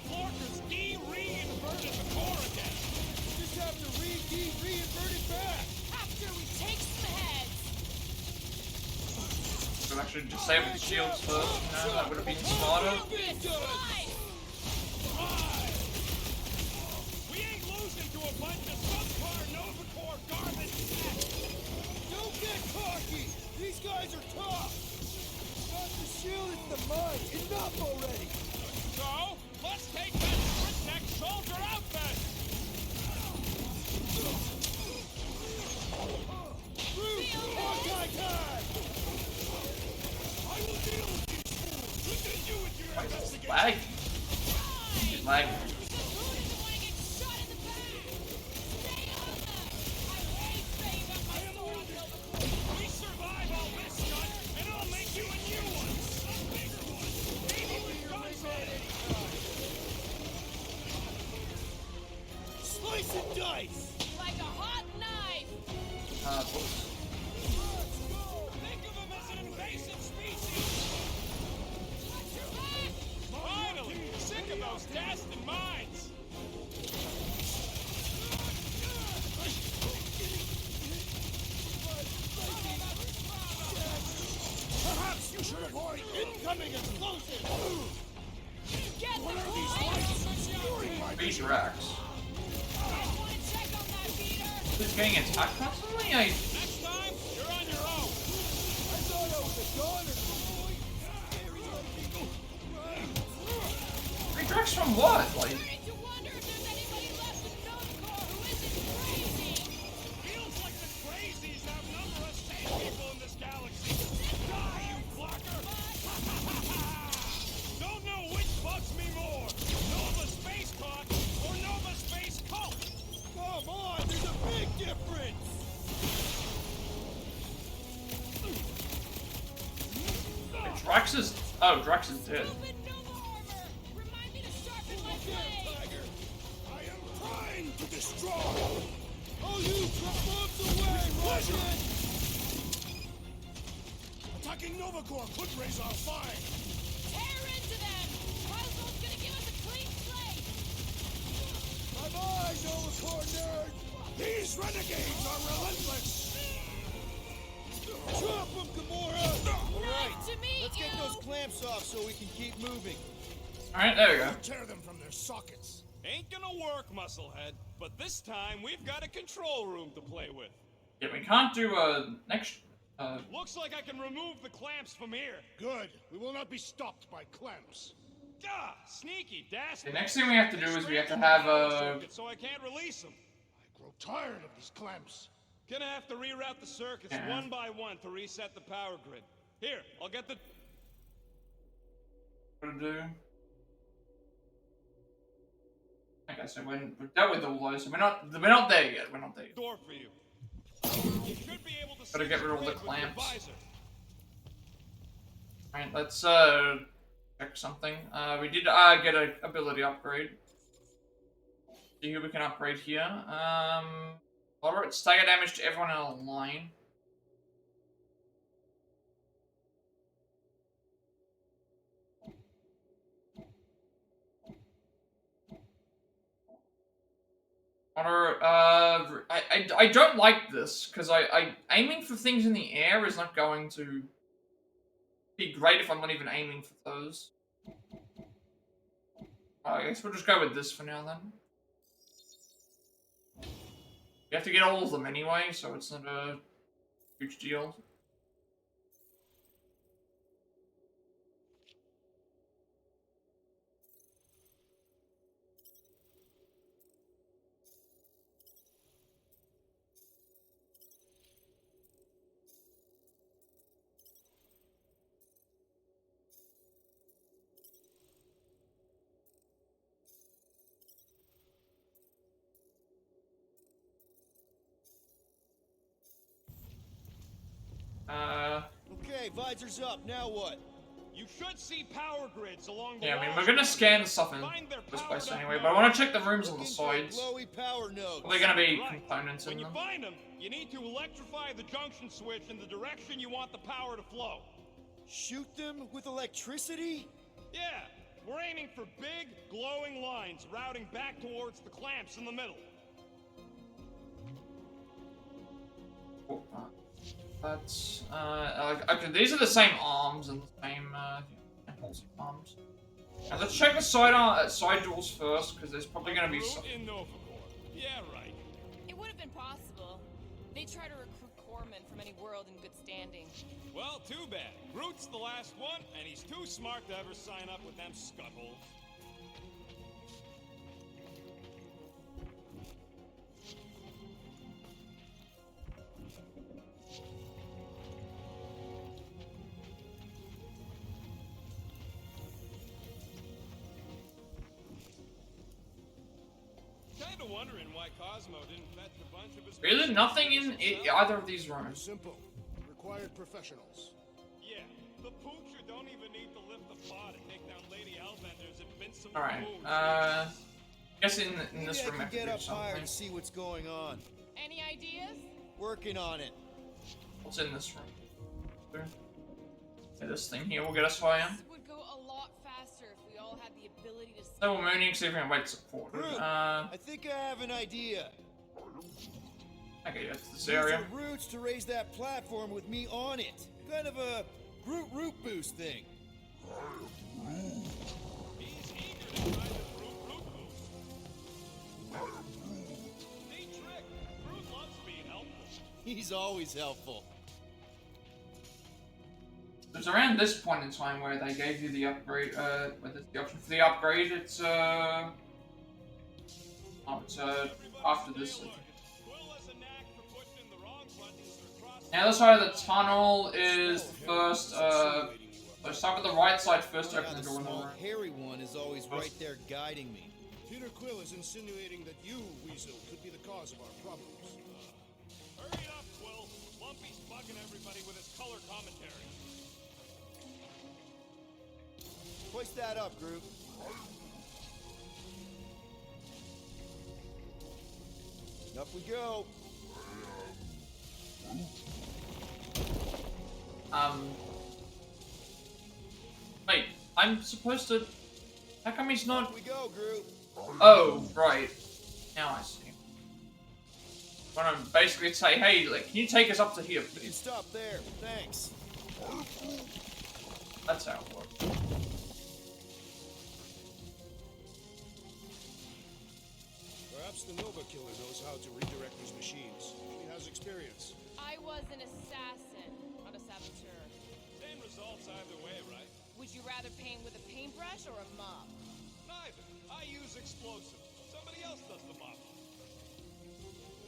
Clarkers de-reinverted the core again. We just have to reinvert it back! After we take some heads! Could actually disable the shields first, you know, that would have been smarter. We ain't losing to a bunch of subpar Nova Corps garbage. Don't get cocky! These guys are tough! Not the shield, it's the mind! Enough already! So, let's take that split-neck soldier out then! Bruce! Hawkeye time! I will deal with these fools! Continue with your investigation! Lag. He's lagging. We survive all this stuff, and I'll make you a new one! A bigger one! Maybe with guns on it! Slice and dice! Like a hot knife! Think of them as an invasive species! Finally! Sick of those Dastan mines! Perhaps you should avoid incoming explosives! Get One the of these boys! lights! use your axe. Who's getting attacked constantly? Next time, you're on your own. I thought I was a goner. Hey, Drax from what? Like. Feels like the crazies outnumber us sane people in this galaxy. Die, you blocker! Don't know which bugs me more, Nova Space Talk or Nova Space Cult. Come on, there's a big difference. Drax is. Oh, Drax is dead. I am trying to destroy. Oh, you drop bombs away, Russian! Attacking Nova Corps could raise our fine. Tear into them! Cosmo's gonna give us a clean slate! Bye-bye, Nova Corps nerd! These renegades are relentless. Drop them, Gamora! Alright, to meet let's get those clamps off so we can keep moving. Alright, there we go. Tear them from their sockets. Ain't gonna work, Musclehead. But this time, we've got a control room to play with. Yeah, we can't do next. Looks like I can remove the clamps from here. Good. We will not be stopped by clamps. Gah! Sneaky, dastard. The next thing we have to do is we have to have so I can't release them. I grow tired of these clamps. Gonna have to reroute the circuits one by one to reset the power grid. Here, I'll get the... What to do? Okay, so we're done with all those. So we're not there yet. We're not there yet. Door for you. You should be able to Gotta get rid of all the with your clamps. visor. Alright, let's check something. We did get an ability upgrade. See who we can upgrade here. Alright, stagger damage to everyone in a line. Or, I don't like this, because aiming for things in the air is not going to be great if I'm not even aiming for those. I guess we'll just go with this for now, then. You have to get all of them anyway, so it's not a huge deal. Okay, visor's up. Now what? You should see power grids along the Yeah, I mean, walls. we're gonna scan the stuff in this place anyway, but I want to check the rooms on the sides. Glowy power nodes. Are there gonna be components When in you them? find them, you need to electrify the junction switch in the direction you want the power to flow. Shoot them with electricity? Yeah, we're aiming for big, glowing lines routing back towards the clamps in the middle. That's okay. These are the same arms and the same impulsive arms. Now let's check the side doors first, because there's probably going to be some. In Nova Corps. Yeah, right. It would have been possible. They try to recruit corpsmen from any world in good standing. Well, too bad. Groot's the last one, and he's too smart to ever sign up with them scuttholes. Kinda wondering why Cosmo didn't fetch a bunch of his... Really, nothing in either of these rooms. Simple. Required professionals. Yeah, the poocher don't even need to lift the paw to take down Lady Elbender's invincible Alright, moves. guess in this Maybe room I I can get have up to do higher something. and see what's going on. Any ideas? Working on it. What's in this room? Okay, this thing here will get us higher. This would go a lot faster if we all had the ability to... Double mooning, see if we can weight support. Groot, I think I have an idea. Okay, that's this Use area. the roots to raise that platform with me on it. Kind of a Groot root boost thing. He's always helpful. It was around this point in time where they gave you the upgrade, where there's the option for the upgrade. It's after this. The other side of the tunnel is the first, so start with the right side first to open the door in the room. Hairy one is always right there guiding me. Peter Quill is insinuating that you, Weasel, could be the cause of our problems. Hurry up, Quill. Lumpy's bugging everybody with his color commentary. Hoist that up, Groot. Up we go. Wait, I'm supposed to... How come he's not... Up we go, Groot. Oh, right. Now I see. I want to basically say, hey, like, can you take us up to here, You can please? stop there. Thanks. That's how it works. Perhaps the Nova Killer knows how to redirect his machines. She has experience. I was an assassin, not a saboteur. Same results either way, right? Would you rather paint with a paintbrush or a mop? Neither. I use explosives. Somebody else does the mop.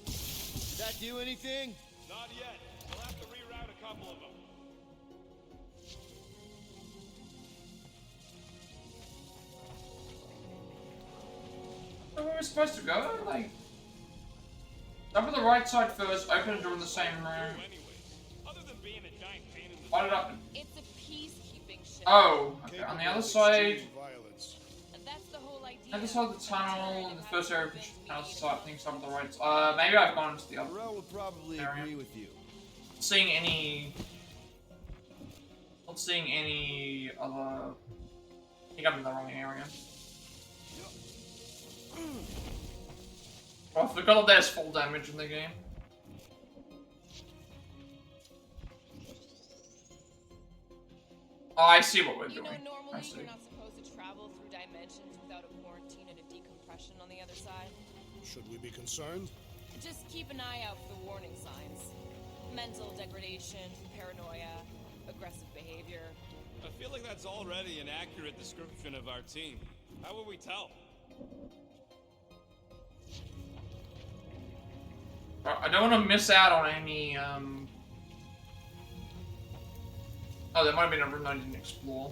Did that do anything? Not yet. We'll have to reroute a couple of them. Where were we supposed to go? Like... Start with the right side first, open the door in the same room. Other than being a giant pain in the Light it up. It's a peacekeeping ship. Oh, okay. On the other side... That's the whole idea. Other side of the tunnel, in the first area, outside, things up the right side. Maybe I've gone to the other Pharrell would probably area. agree with you. Not seeing any... Not seeing any other... I think I'm in the wrong area. Oh, I forgot that there's full damage in the game. Oh, I see what we're doing. You know, normally I see. you're not supposed to travel through dimensions without a quarantine and a decompression on the other side. Should we be concerned? Just keep an eye out for the warning signs. Mental degradation, paranoia, aggressive behavior. I feel like that's already an accurate description of our team. How will we tell? I don't want to miss out on any, Oh, there might have been a room I didn't explore.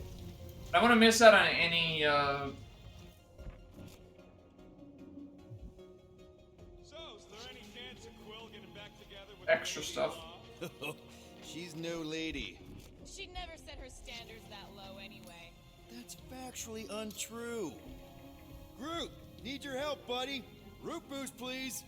I don't want to miss out on any, So, is there any chance of Quill getting back together with extra stuff. She's no lady. She'd never set her standards that low anyway. That's factually untrue. Groot, need your help, buddy. Root boost, please.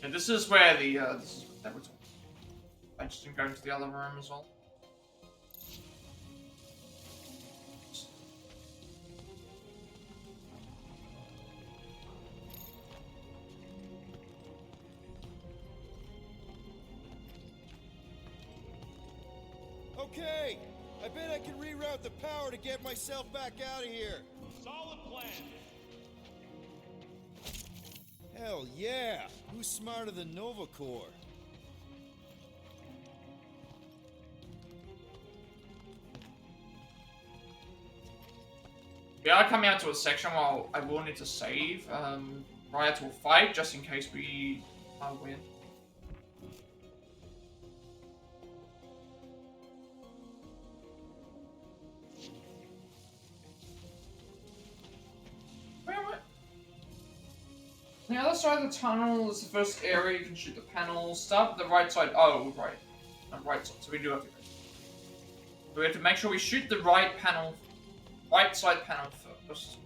And this is where the, this is what they were talking about. I just didn't go into the other room as well. Okay, I bet I can reroute the power to get myself back out of here. Solid plan. Hell yeah! Who's smarter than Nova Corps? We are coming out to a section where I will need to save prior to a fight, just in case we win. Where am I? On the other side of the tunnel is the first area you can shoot the panels. Start with the right side. Oh, right. No, right side. So we do have to go. So we have to make sure we shoot the right panel, right side panel first.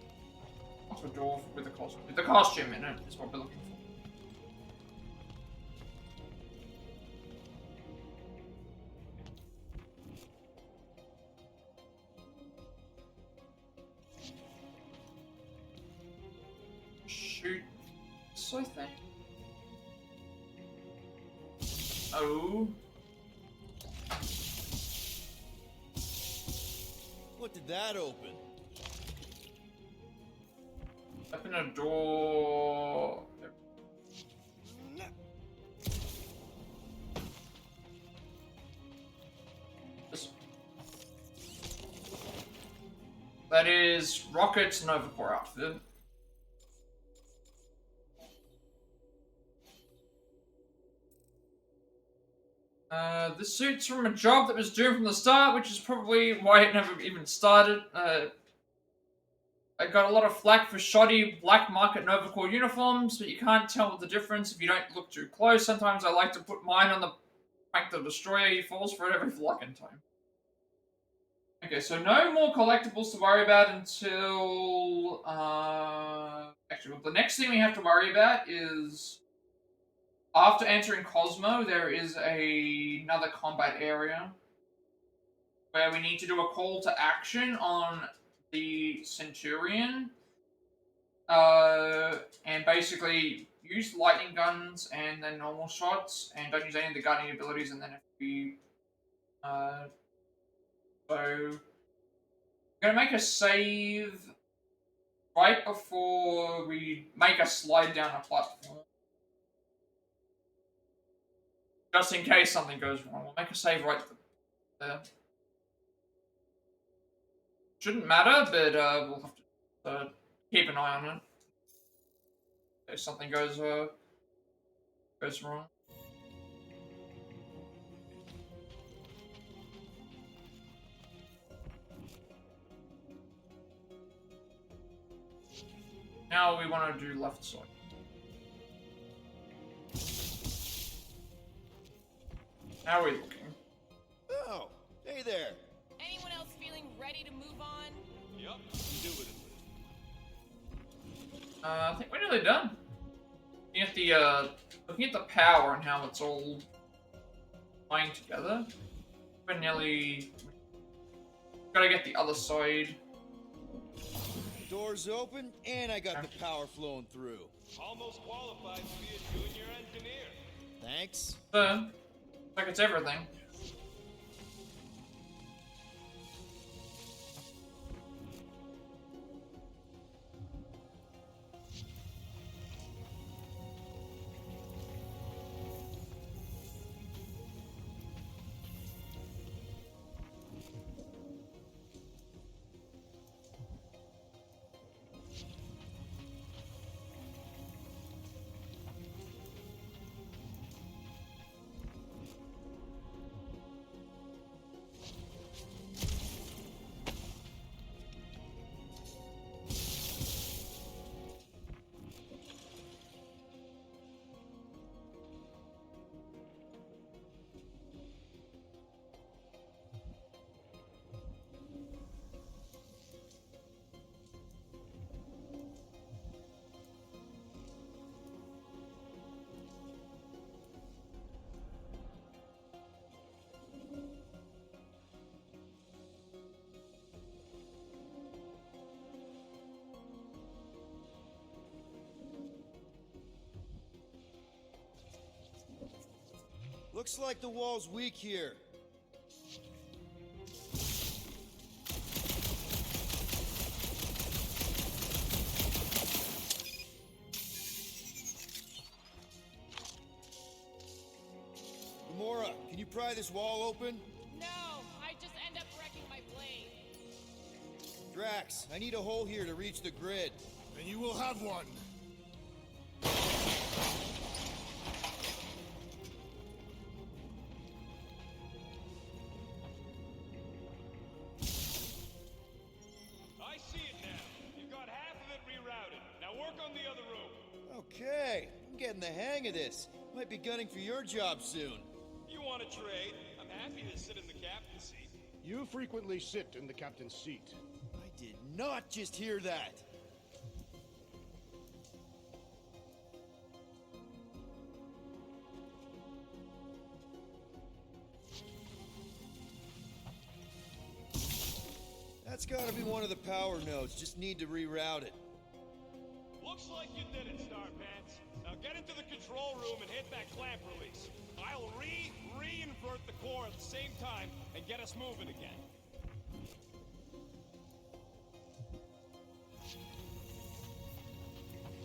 Onto a door with the costume. With the costume in it is what we're looking for. Shoot. So I think. Oh. What did that open? Open a door. That is Rocket's Nova Corps outfit. This suit's from a job that was doomed from the start, which is probably why it never even started. I got a lot of flack for shoddy black market Nova Corps uniforms, but you can't tell the difference if you don't look too close. Sometimes I like to put mine on the Frank the Destroyer. He falls for it every fucking time. Okay, so no more collectibles to worry about until... Actually, well, the next thing we have to worry about is... After entering Cosmo, there is another combat area where we need to do a call to action on the Centurion. And basically use lightning guns and then normal shots, and don't use any of the guarding abilities, and then if we... So, I'm going to make a save right before we make a slide down a platform. Just in case something goes wrong. We'll make a save right there. Shouldn't matter, but we'll have to keep an eye on it. If something goes wrong. Now we want to do left side. How are we looking? Oh, hey there. Anyone else feeling ready to move on? Yup, do it. I think we're nearly done. Looking at the power and how it's all playing together. We're nearly... Gotta get the other side. Doors open, and I got the power flowing through. Almost qualified to be a junior engineer. Thanks. Like it's everything. Looks like the wall's weak here. Gamora, can you pry this wall open? No, I just end up wrecking my blade. Drax, I need a hole here to reach the grid. And you will have one. Okay, I'm getting the hang of this. Might be gunning for your job soon. You want to trade? I'm happy to sit in the captain's seat. You frequently sit in the captain's seat. I did not just hear that. That's gotta be one of the power nodes. Just need to reroute it. Looks like you did it, Starpants. Now get into the control room and hit that clamp release. I'll re-invert the core at the same time and get us moving again.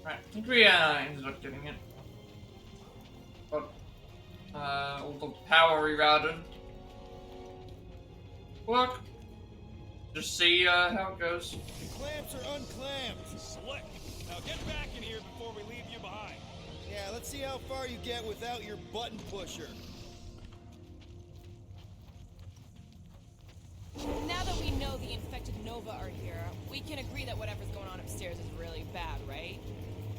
Right, I think we ended up getting it. Got all the power rerouted. Look. Just see how it goes. The clamps are unclamped. Slick. Now get back in here before we leave you behind. Yeah, let's see how far you get without your button pusher. Now that we know the infected Nova are here, we can agree that whatever's going on upstairs is really bad, right?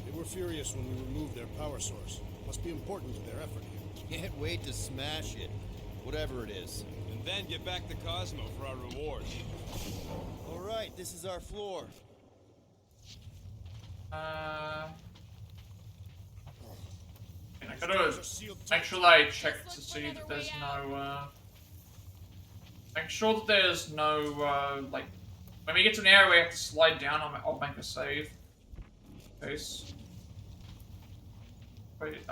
They were furious when we removed their power source. Must be important to their effort here. Can't wait to smash it. Whatever it is. And then get back to Cosmo for our reward. Alright, this is our floor. I gotta make sure that I check to see that there's no, make sure that there's no, like, when we get to an area where we have to slide down, I'll make a save. Case. Wait,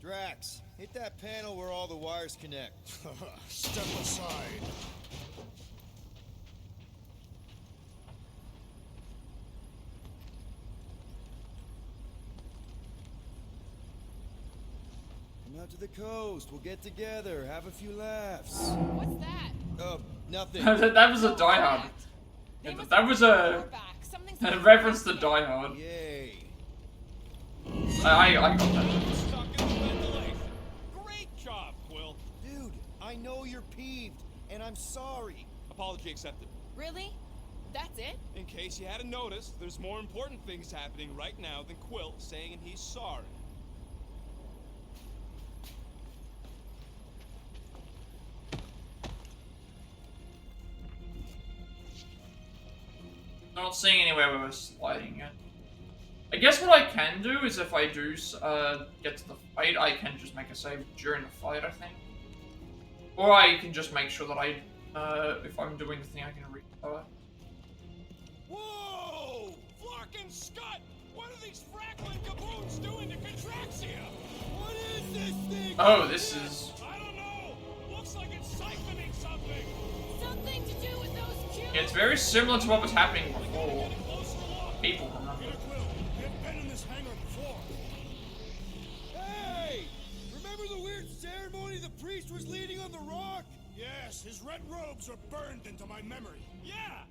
Drax, hit that panel where all the wires connect. Step aside. Come out to the coast. We'll get together, have a few laughs. What's that? Nothing. that was a Die Hard. Yeah, that was a reference to Die Hard. Yay. I got that. Stuck in the ventilation. Great job, Quill. Dude, I know you're peeved, and I'm sorry. Apology accepted. Really? That's it? In case you hadn't noticed, there's more important things happening right now than Quill saying he's sorry. Not seeing anywhere where we're sliding yet. I guess what I can do is if I do get to the fight, I can just make a save during the fight, I think. Or I can just make sure that if I'm doing the thing, I can recover. Whoa! Flark and Scott! What are these Franklin Gaboons doing to Contraxia? What is this thing? Oh, this is... I don't know! Looks like it's siphoning something! Something to do with those cubes? It's very similar to what was happening before. People remember. We've been in this hangar before. Hey! Remember the weird ceremony the priest was leading on the rock? Yes, his red robes are burned into my memory. Yeah!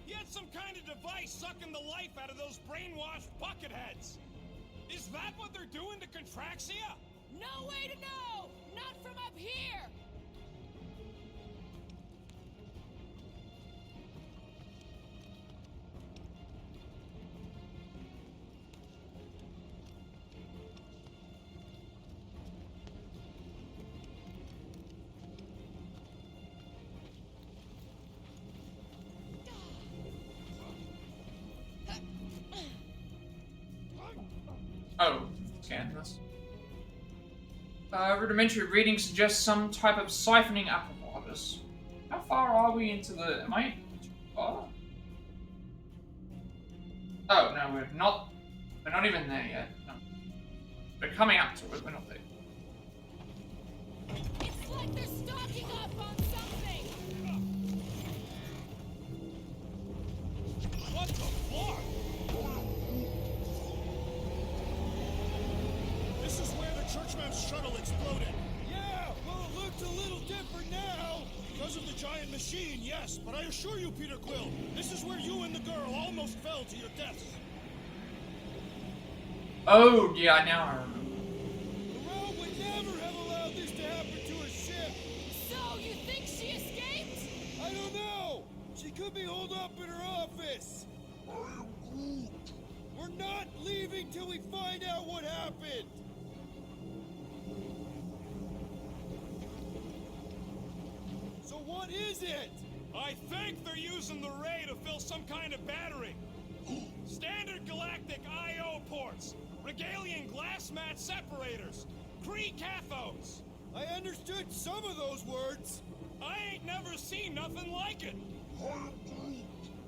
He had some kind of device sucking the life out of those brainwashed bucketheads! Is that what they're doing to Contraxia? No way to know! Not from up here! Oh, scan this. Rudimentary reading suggests some type of siphoning apparatus. How far are we into the... Am I too far? Oh, no, we're not even there yet. No. We're coming up to it, we're not there. It's like they're stocking up on something! What the fuck? This is where the Churchman's shuttle exploded. Yeah, well it looks a little different now. Because of the giant machine, yes. But I assure you, Peter Quill, this is where you and the girl almost fell to your deaths. Oh, yeah, now I remember. The Realm would never have allowed this to happen to a ship. So, you think she escaped? I don't know. She could be holed up in her office. We're not leaving till we find out what happened. So what is it? I think they're using the ray to fill some kind of battery. Standard galactic I/O ports, Regalian glass mat separators, Kree cathodes. I understood some of those words. I ain't never seen nothing like it.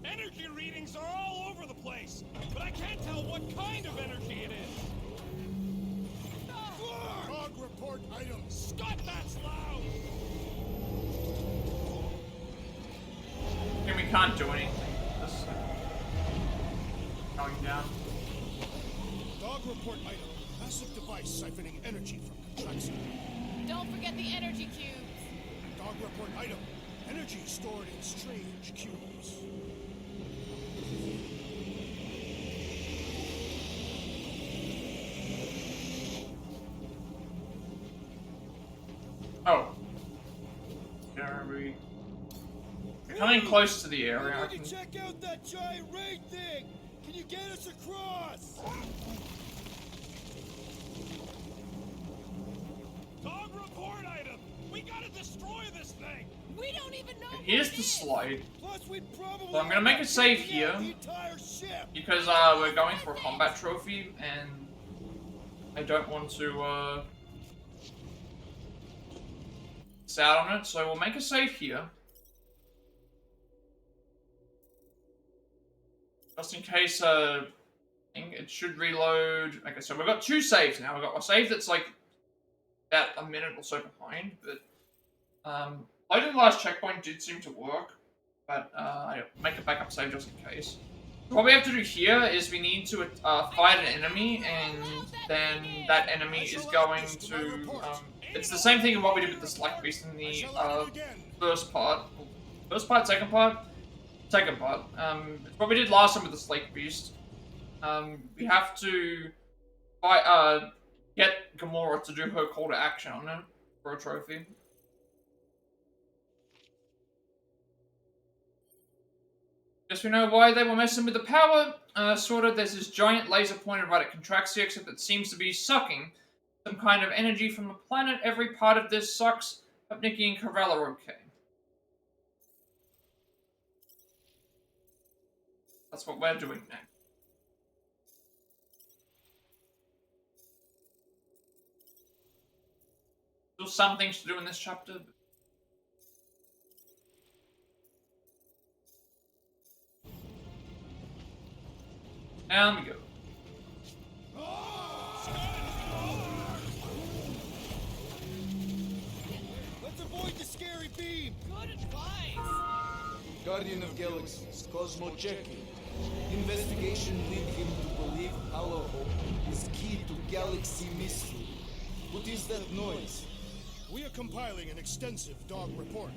Energy readings are all over the place, but I can't tell what kind of energy it is. Log report items. Scott, that's loud! And we can't do anything. going down. Dog report item. Massive device siphoning energy from Drax. Don't forget the energy cubes. Dog report item. Energy stored in strange cubes. Oh. Yeah, we're coming close to the area. I We need to check out that giant raid thing! Can you get us across? Dog report item! We gotta destroy this thing! We don't even know. Here's the slide. Plus, we'd probably So I'm gonna make a save here the entire ship. because we're going for a combat trophy and I don't want to miss out on it. So we'll make a save here. Just in case it should reload. Okay, so we've got 2 saves now. We've got a save that's like about a minute or so behind, but loading the last checkpoint did seem to work, but I make a backup save just in case. So what we have to do here is we need to fight an enemy, and then that enemy is going to it's the same thing as what we did with the Slack Beast in the first part. Second part? Second part. It's what we did last time with the Slake Beast. We have to fight, get Gamora to do her call to action on it for a trophy. Guess we know why they were messing with the power. Sort of, there's this giant laser pointed right at Contraxia, except it seems to be sucking some kind of energy from the planet. Every part of this sucks. Hope Nikki and Corell are okay. That's what we're doing now. Still some things to do in this chapter. Down we go. Let's avoid the scary beam. Good advice. Guardian of Galaxies, Cosmo checking. Investigation lead him to believe our hope is key to galaxy mystery. What is that noise? We are compiling an extensive dog report.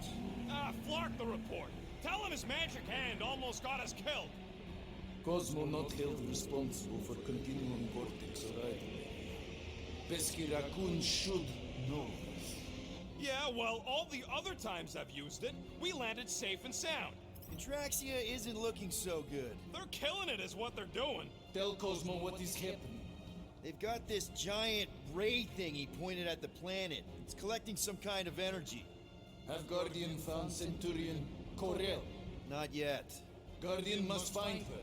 Flark the report. Tell him his magic hand almost got us killed. Cosmo not held responsible for continuum vortex arrival. Pesky Raccoon should know this. Yeah, well, all the other times I've used it, we landed safe and sound. Contraxia isn't looking so good. They're killing it is what they're doing. Tell Cosmo what is happening. They've got this giant ray thingy pointed at the planet. It's collecting some kind of energy. Have Guardian found Centurion Corell? Not yet. Guardian must find her.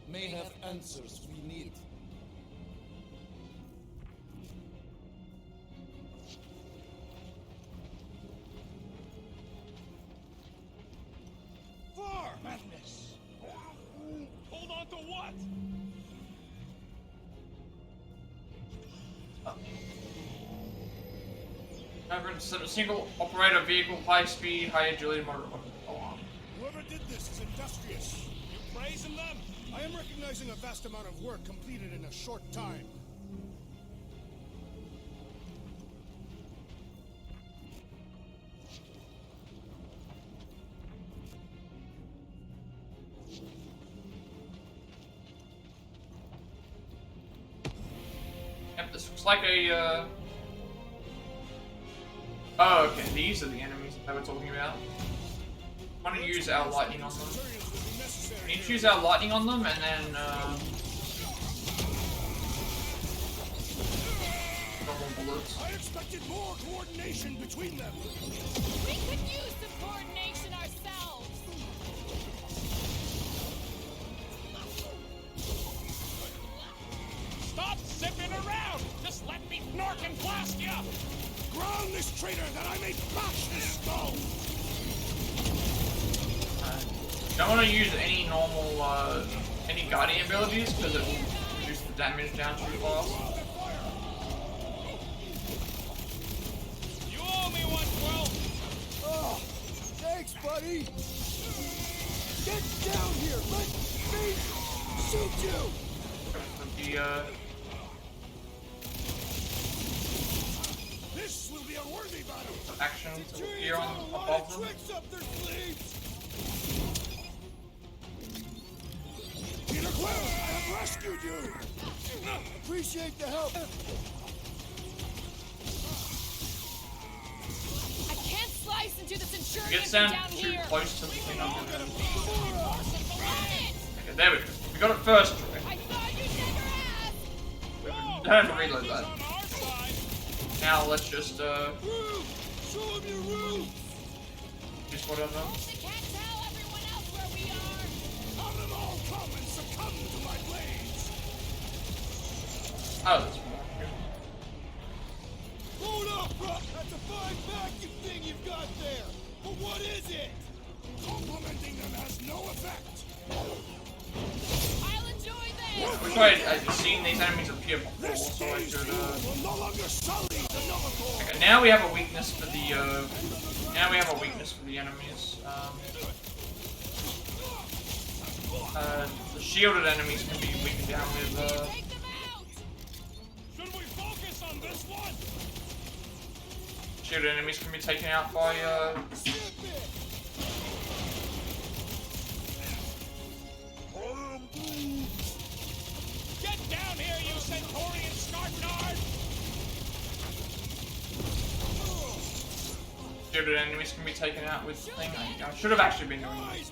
May have answers we need. Far! Madness! Hold on to what? Never instead of single operator vehicle, high speed, high agility, motor weapon. Whoever did this is industrious. You praising them? I am recognizing a vast amount of work completed in a short time. Yep, this looks like a, Oh, okay, these are the enemies that we're talking about. I want to use our lightning on them. We need to use our lightning on them, and then, normal bullets. I expected more coordination between them. We could use some coordination ourselves. Stop zipping around! Just let me snork and blast you! Ground this traitor that I may bash his skull! Don't want to use any normal, any Guardian abilities, because it will reduce the damage down too fast. You owe me one, Quill! Oh, thanks, buddy! Get down here! Let me shoot you! This will be a worthy battle. Action to appear on above them. Tricks up their sleeves. Peter Quill, I have rescued you. Appreciate the help. I can't slice into the Centurion Gets from down down too here. close to the thing under there. Run Okay, there we go. We got it first try. I thought you never asked. Don't have to reload that. Now let's just Show him your roots. just put it on. They can't tell everyone else where we are. Let them all come and succumb to my blades. Oh, that's more. Hold up, bro. That's a fine vacuum thing you've got there. But what is it? Complimenting them has no effect. I'll enjoy this. Which way I've seen these enemies appear before, so I should Will no longer sully the Nova Corps. Okay, now we have a weakness for the enemies. The shielded enemies can be weakened down with Should we focus on this one? shielded enemies can be taken out by Get down here, you Centaurian Scartnard! shielded enemies can be taken out with thing. I should have actually been doing this.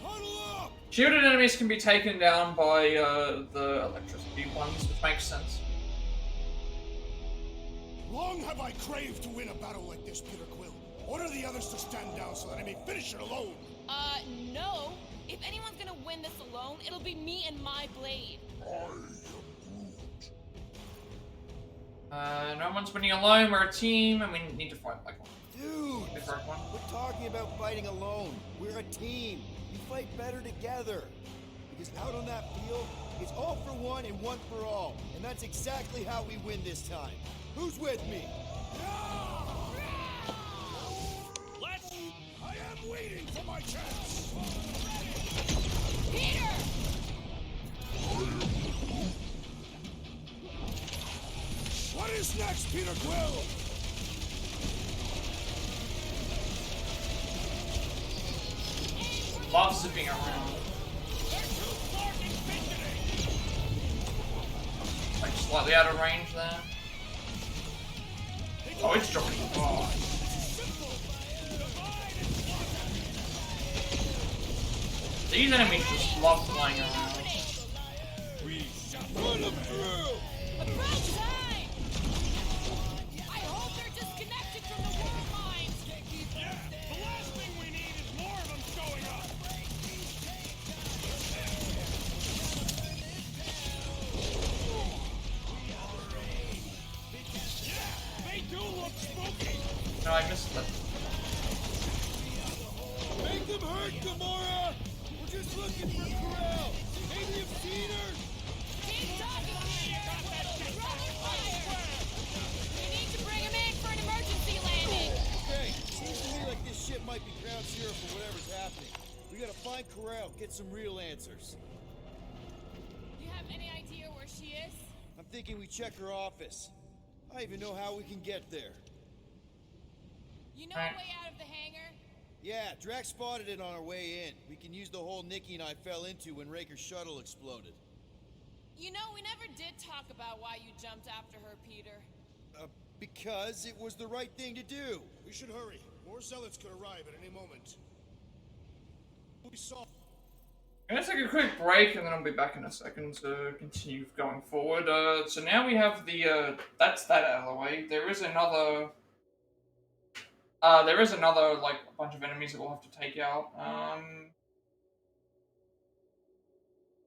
Shielded enemies can be taken down by the electricity ones, which makes sense. Long have I craved to win a battle like this, Peter Quill. Order the others to stand down so that I may finish it alone. No. If anyone's gonna win this alone, it'll be me and my blade. No one's winning alone. We're a team, and we need to fight like one. Dude, Different one. we're talking about fighting alone. We're a team. We fight better together. Because out on that field, it's all for one and one for all. And that's exactly how we win this time. Who's with me? Let's... I am waiting for my chance. Peter! What is next, Peter Quill? Love zipping around. Like slightly out of range there. Oh, it's dropping. Oh. These enemies just love flying around. Run them through! About time! I hope they're disconnected from the world mines! Yeah, the last thing we need is more of them showing up! Yeah, they do look spooky! No, I missed that. Make them hurt, Gamora! We're just looking for Corral! Maybe you've seen her! Keep talking here! Brother fire! We need to bring him in for an emergency landing! Okay, seems to me like this ship might be ground zero for whatever's happening. We gotta find Corral, get some real answers. You have any idea where she is? I'm thinking we check her office. I even know how we can get there. You know a way out of the hangar? Yeah, Drax spotted it on our way in. We can use the hole Nikki and I fell into when Raker's shuttle exploded. You know, we never did talk about why you jumped after her, Peter. Because it was the right thing to do. We should hurry. More zealots could arrive at any moment. We saw... I'm gonna take a quick break and then I'll be back in a second to continue going forward. So now we have the, that's that out of the way. There is another, like, a bunch of enemies that we'll have to take out.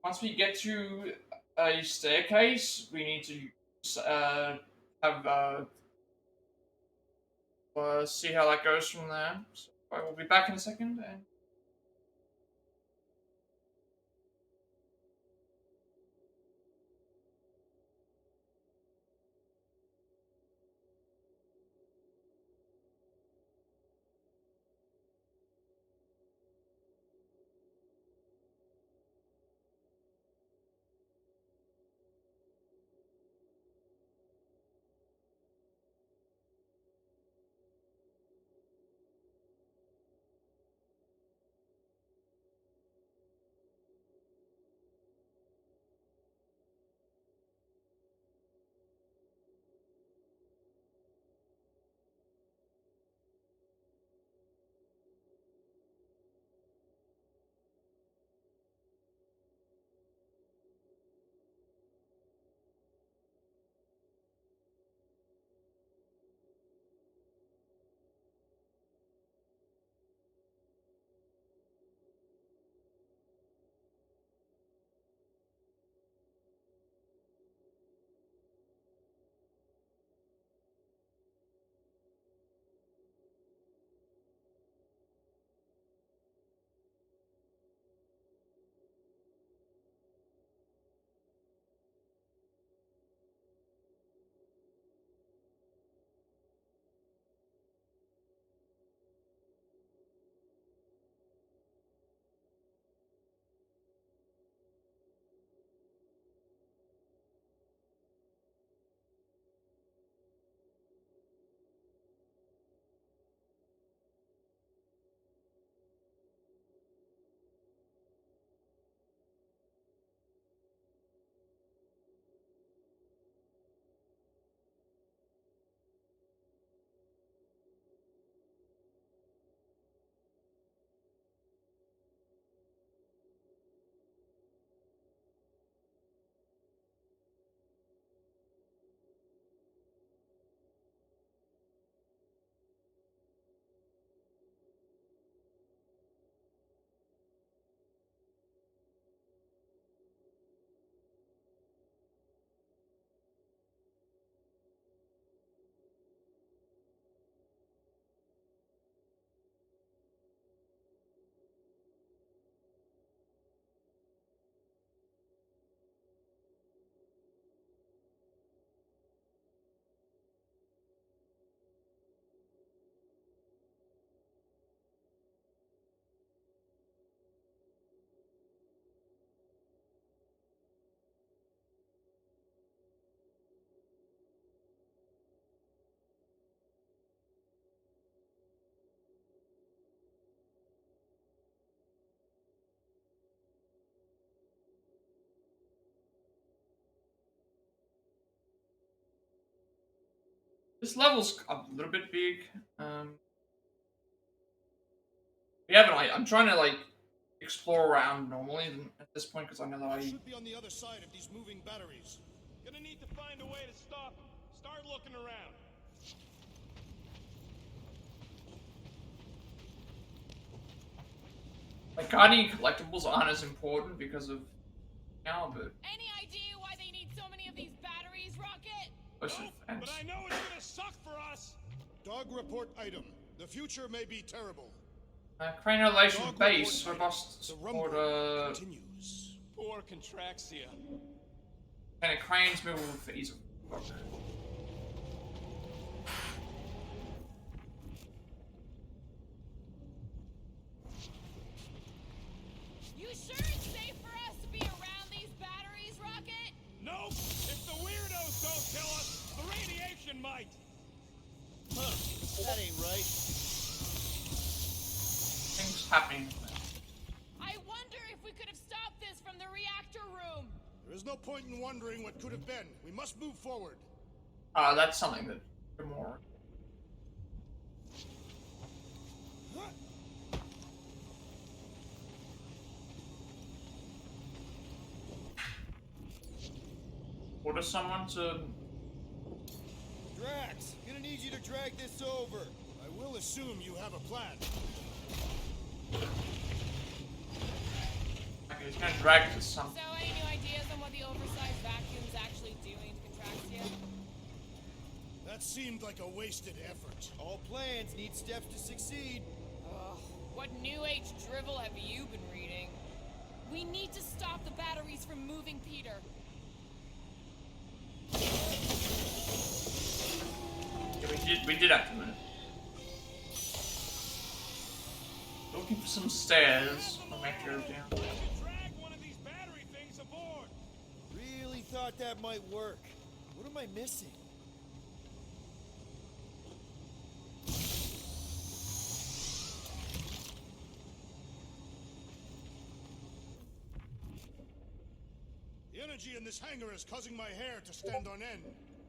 Once we get to a staircase, we need to, see how that goes from there. So I will be back in a second, and... This level's a little bit big. We haven't. I'm trying to like explore around normally at this point because I know that I should be on the other side of these moving batteries. Gonna need to find a way to stop them. Start looking around. like Guardian Collectibles aren't as important because of now, but Any idea why they need so many of these batteries, Rocket? nope, but I know it's gonna suck for us. Dog report item. The future may be terrible. Crane relation base robust support. Continues. Poor Contraxia. And a crane's movable phase. You sure it's safe for us to be around these batteries, Rocket? Nope. If the weirdos don't kill us, the radiation might. Huh. That ain't right. Things happening. I wonder if we could have stopped this from the reactor room. There is no point in wondering what could have been. We must move forward. That's something that Gamora. Order someone to. Drax, gonna need you to drag this over. I will assume you have a plan. Okay, he's gonna drag it to some. So, any new ideas on what the oversized vacuum's actually doing to Contraxia? That seemed like a wasted effort. All plans need steps to succeed. Ugh, what new age drivel have you been reading? We need to stop the batteries from moving Peter. Yeah, we did have to move. Looking for some stairs. I'll make sure down. Drag one of these battery things aboard. Really thought that might work. What am I missing? The energy in this hangar is causing my hair to stand on end.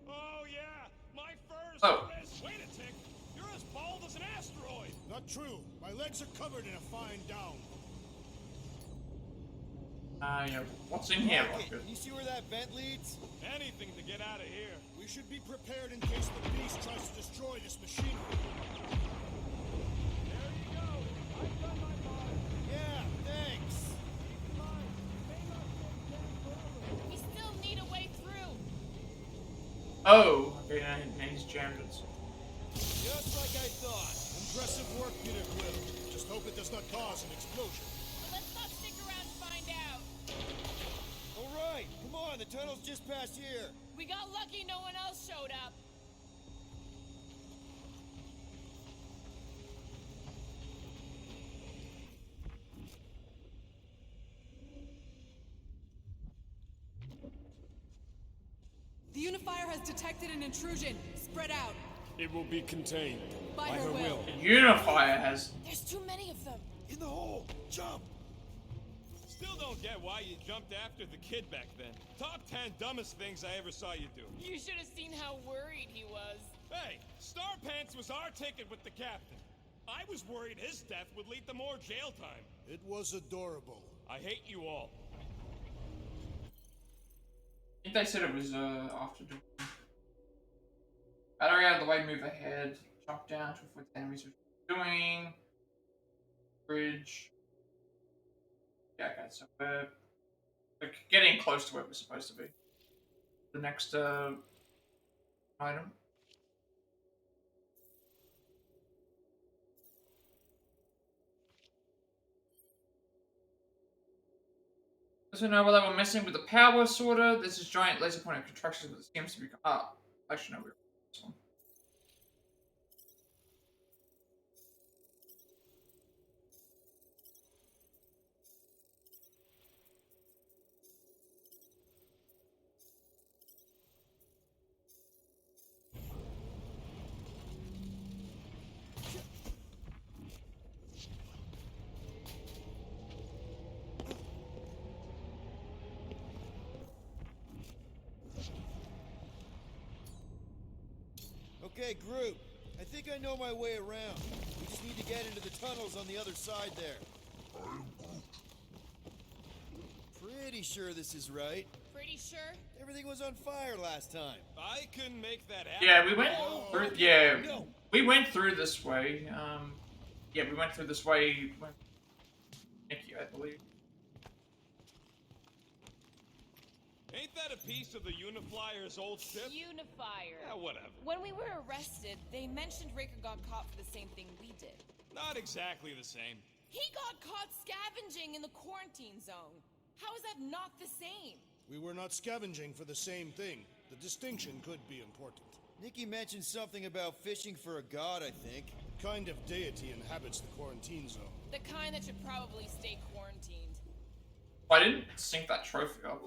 Oh yeah, my fur's Oh. Wait a tick. You're as bald as an asteroid. Not true. My legs are covered in a fine down. Yeah. What's in here, Rocket, Rocket? can you see where that vent leads? Anything to get out of here. We should be prepared in case the beast tries to destroy this machinery. There you go. I've done my part. Yeah, thanks. We still need a way through. Oh, okay, now he's jammed it. Just like I thought. Impressive work, Peter Quill. Just hope it does not cause an explosion. But let's not stick around to find out. All right, come on. The tunnel's just past here. We got lucky no one else showed up. The Unifier has detected an intrusion. Spread out. It will be contained. By her will. The Unifier has. There's too many of them. In the hole. Jump. Still don't get why you jumped after the kid back then. Top 10 dumbest things I ever saw you do. You should have seen how worried he was. Hey, Star Pants was our ticket with the captain. I was worried his death would lead to more jail time. It was adorable. I hate you all. I think they said it was after doing. Battery out of the way, move ahead, jump down to avoid the enemies, which we're doing. Bridge. Yeah, okay, so we're getting close to where we're supposed to be. The next item. Doesn't know what they were messing with the power sorter. This is giant laser pointer contractions, but it seems to be. Actually, no, we're this one. Okay, group. I think I know my way around. We just need to get into the tunnels on the other side there. Pretty sure this is right. Pretty sure? Everything was on fire last time. I can make that happen. Yeah, we went through. Yeah, we went through this way. Yeah, we went through this way. Nikki, I believe. Ain't that a piece of the Uniflyer's old ship? Unifier. Yeah, whatever. When we were arrested, they mentioned Raker got caught for the same thing we did. Not exactly the same. He got caught scavenging in the quarantine zone. How is that not the same? We were not scavenging for the same thing. The distinction could be important. Nikki mentioned something about fishing for a god, I think. What kind of deity inhabits the quarantine zone? The kind that should probably stay quarantined. I didn't sync that trophy up.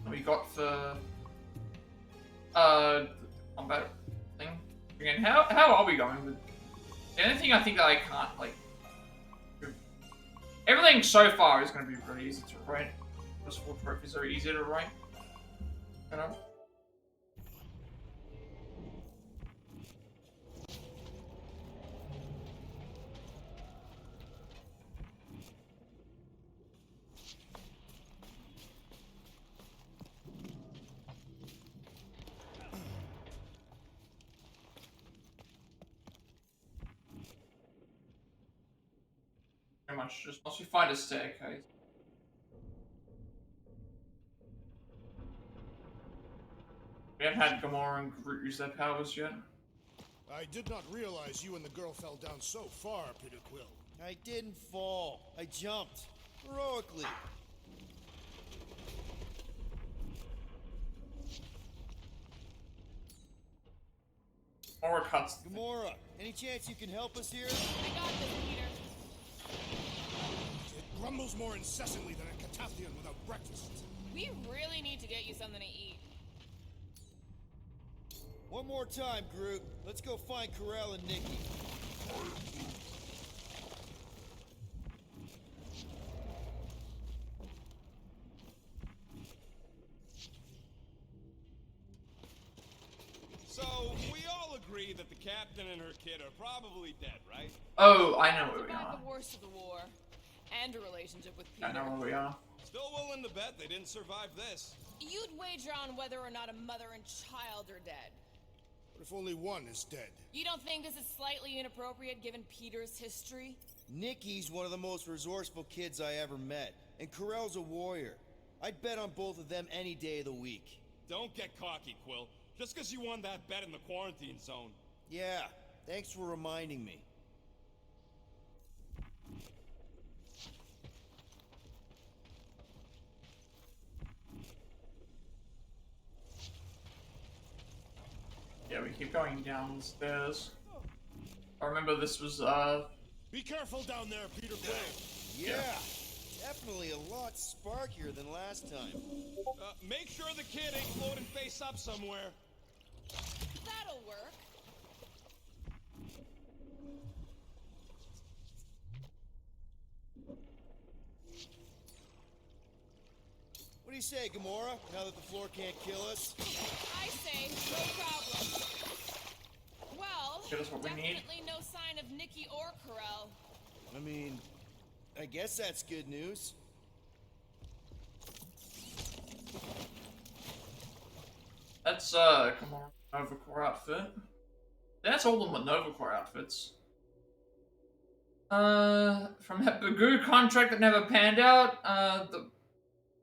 We got for combat thing. Again, how are we going with the only thing I think that I can't like everything so far is gonna be pretty easy to write. Those 4 trophies are easy to write. You know? Pretty much just once we find a staircase. We haven't had Gamora and Groot use their powers yet. I did not realize you and the girl fell down so far, Peter Quill. I didn't fall. I jumped. Heroically. Gamora cuts. Gamora, any chance you can help us here? I got this, Peter. It grumbles more incessantly than a Catathian without breakfast. We really need to get you something to eat. One more time, Groot. Let's go find Corell and Nikki. So, we all agree that the captain and her kid are probably dead, right? Oh, I know where we Survived are. the worst of the war. And a relationship with Peter. I know where we are. Still willing to bet they didn't survive this. You'd wager on whether or not a mother and child are dead. What if only one is dead? You don't think this is slightly inappropriate given Peter's history? Nikki's one of the most resourceful kids I ever met, and Corell's a warrior. I'd bet on both of them any day of the week. Don't get cocky, Quill. Just because you won that bet in the quarantine zone. Yeah, thanks for reminding me. Yeah, we keep going down the stairs. I remember this was, Be careful down there, Peter Quill. Yeah, definitely a lot sparkier than last time. Make sure the kid ain't floating face up somewhere. That'll work. What do you say, Gamora, now that the floor can't kill us? I say, no problem. Well, Give us what we need. definitely no sign of Nikki or Corell. I mean, I guess that's good news. That's, Gamora Nova Corps outfit. That's all of the Nova Corps outfits. From that Bagoo contract that never panned out,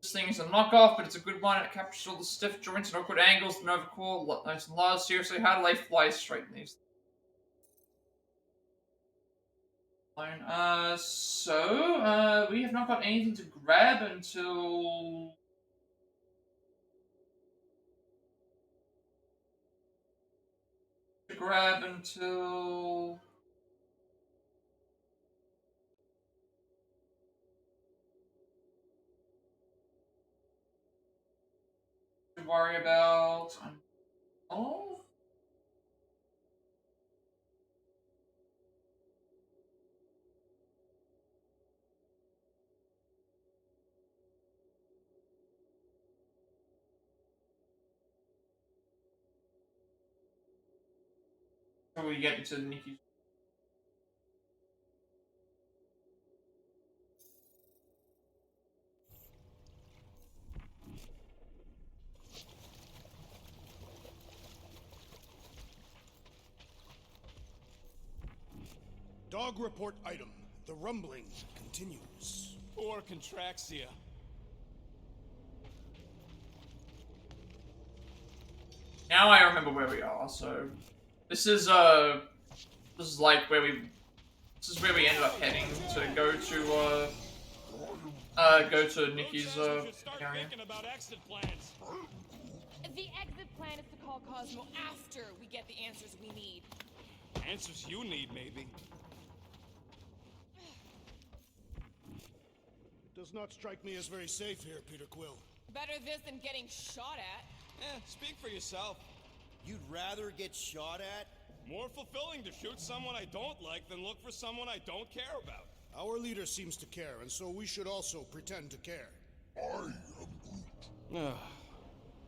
this thing is a knockoff, but it's a good one. It captures all the stiff joints and awkward angles. The Nova Corps, nice and large. Seriously, how do they fly straight in these? We have not got anything to grab until... to worry about. Oh. Until we get into Nikki's. Dog report item. The rumbling continues. Poor Contraxia. Now I remember where we are. So this is like where we. This is where we ended up heading to go to Nikki's area. Thinking about exit plans. The exit plan is to call Cosmo after we get the answers we need. Answers you need, maybe. Does not strike me as very safe here, Peter Quill. Better this than getting shot at. Speak for yourself. You'd rather get shot at? More fulfilling to shoot someone I don't like than look for someone I don't care about. Our leader seems to care, and so we should also pretend to care. I am Groot.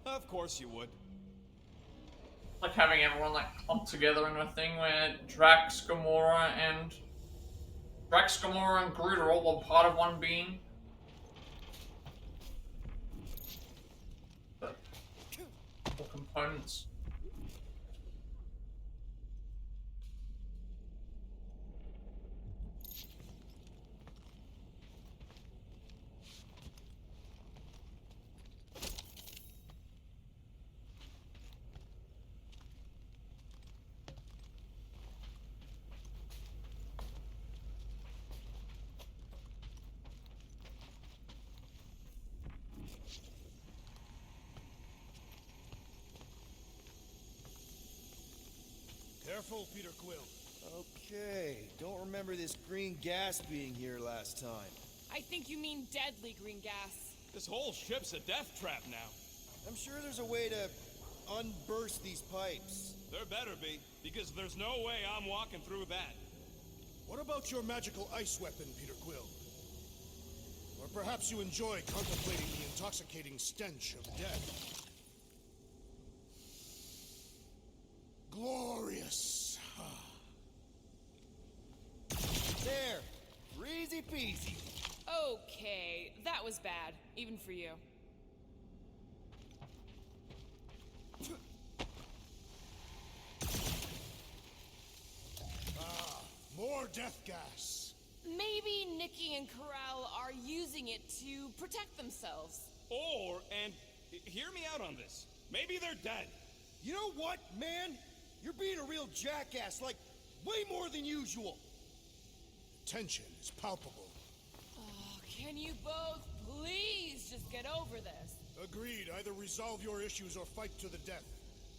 Of course you would. Like having everyone like clumped together in a thing where Drax, Gamora, and Groot are all a part of one being. But all components. Careful, Peter Quill. Okay, don't remember this green gas being here last time. I think you mean deadly green gas. This whole ship's a death trap now. I'm sure there's a way to unburst these pipes. There better be, because there's no way I'm walking through that. What about your magical ice weapon, Peter Quill? Or perhaps you enjoy contemplating the intoxicating stench of death. Glorious. There, easy peasy. Okay, that was bad, even for you. More death gas. Maybe Nikki and Corral are using it to protect themselves. And hear me out on this. Maybe they're dead. You know what, man? You're being a real jackass, like, way more than usual. Tension is palpable. Oh, can you both please just get over this? Agreed. Either resolve your issues or fight to the death.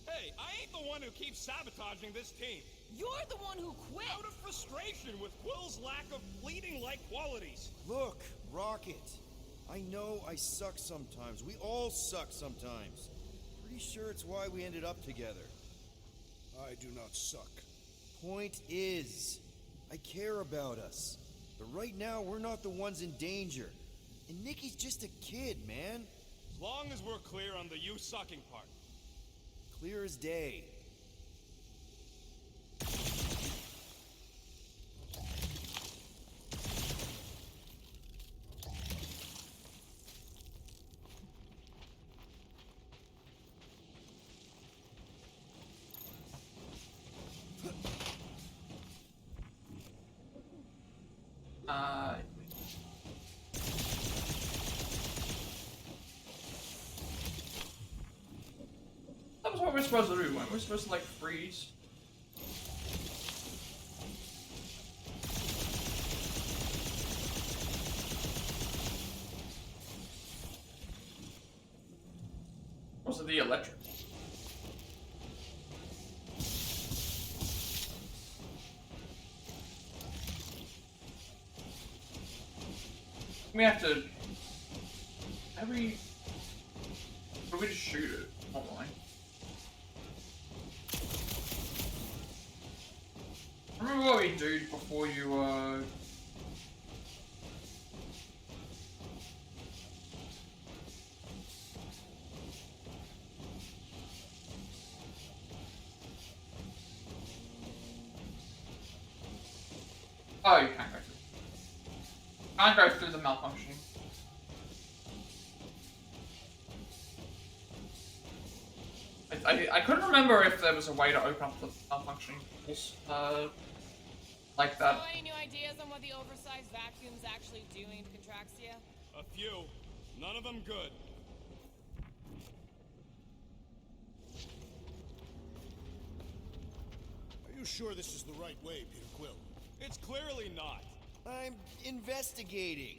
Hey, I ain't the one who keeps sabotaging this team. You're the one who quit! Out of frustration with Quill's lack of leading-like qualities. Look, Rocket. I know I suck sometimes. We all suck sometimes. Pretty sure it's why we ended up together. I do not suck. Point is, I care about us. But right now, we're not the ones in danger. And Nikki's just a kid, man. As long as we're clear on the you sucking part. Clear as day. That was what we're supposed to do, weren't we? We're supposed to like freeze. Was it the electric? We have to. How do we just shoot it? Hold on. Remember what we do before you, Oh, you can't go through. Can't go through the malfunctioning. I couldn't remember if there was a way to open up the malfunctioning pools, like that. So any new ideas on what the oversized vacuum's actually doing to Contraxia? A few. None of them good. Are you sure this is the right way, Peter Quill? It's clearly not. I'm investigating.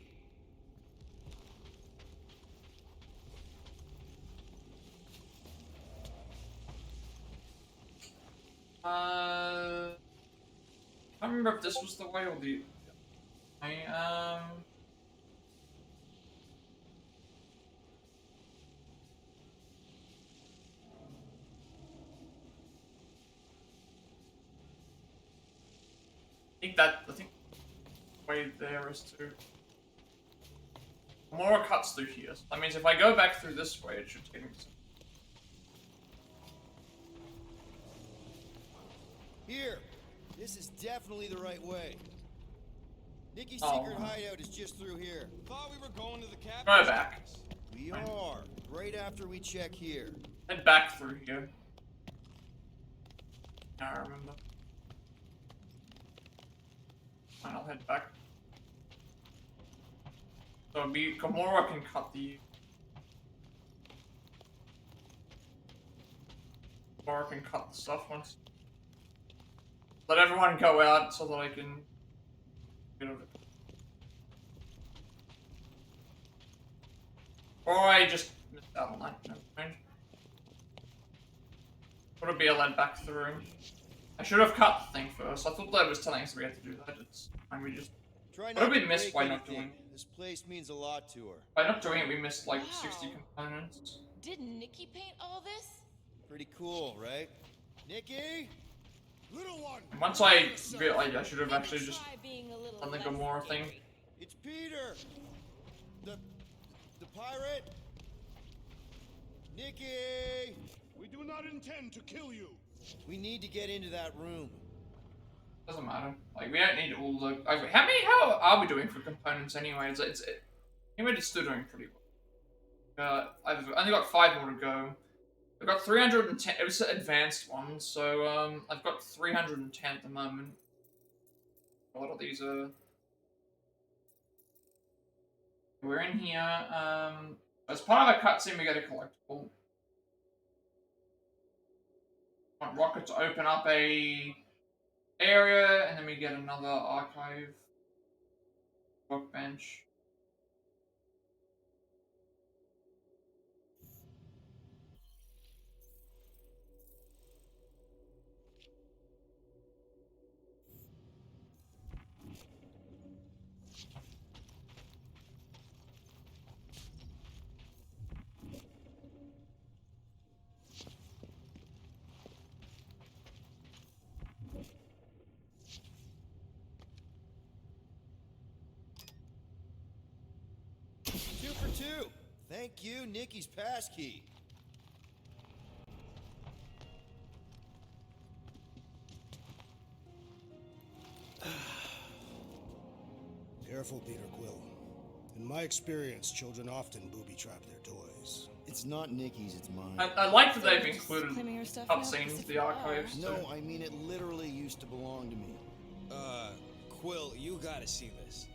I don't remember if this was the way or the. I think the way there is to. More cuts through here. So that means if I go back through this way, it should take me to. Here, this is definitely the right way. Nikki's Oh. secret hideout is just through here. Thought we were going to the cabin. Go back. We are, right after we check here. Head back through here. I remember. Fine, I'll head back. So Gamora can cut the. Gamora can cut the stuff once. Let everyone go out so that I can get over it. Or I just missed out on that. Never mind. Would it be a lead back through? I should have cut the thing first. I thought that was telling us we had to do that. It's fine, we just. Try What not did we to miss break by not anything. doing? This place means a lot to her. By not doing it, we missed like 60 components. Did Nikki paint all this? Pretty cool, right? Nikki? Little one! And once I realized I should have actually just Try being a little done the less Gamora thing. scary. It's Peter! The pirate? Nikki! We do not intend to kill you. We need to get into that room. Doesn't matter. Like we don't need all the. How are we doing for components anyway? Anyway, it's still doing pretty well. I've only got 5 more to go. I've got 310. It was an advanced one, so I've got 310 at the moment. A lot of these are. We're in here. As part of a cutscene, we get a collectible. Want Rocket to open up a area, and then we get another archive workbench. Two. Thank you, Nikki's passkey. Careful, Peter Quill. In my experience, children often booby-trap their toys. It's not Nikki's, it's mine. I like that they've included claiming her stuff now cutscenes because to of the your archives. No, I mean it literally used to belong to me. Quill, you gotta see this.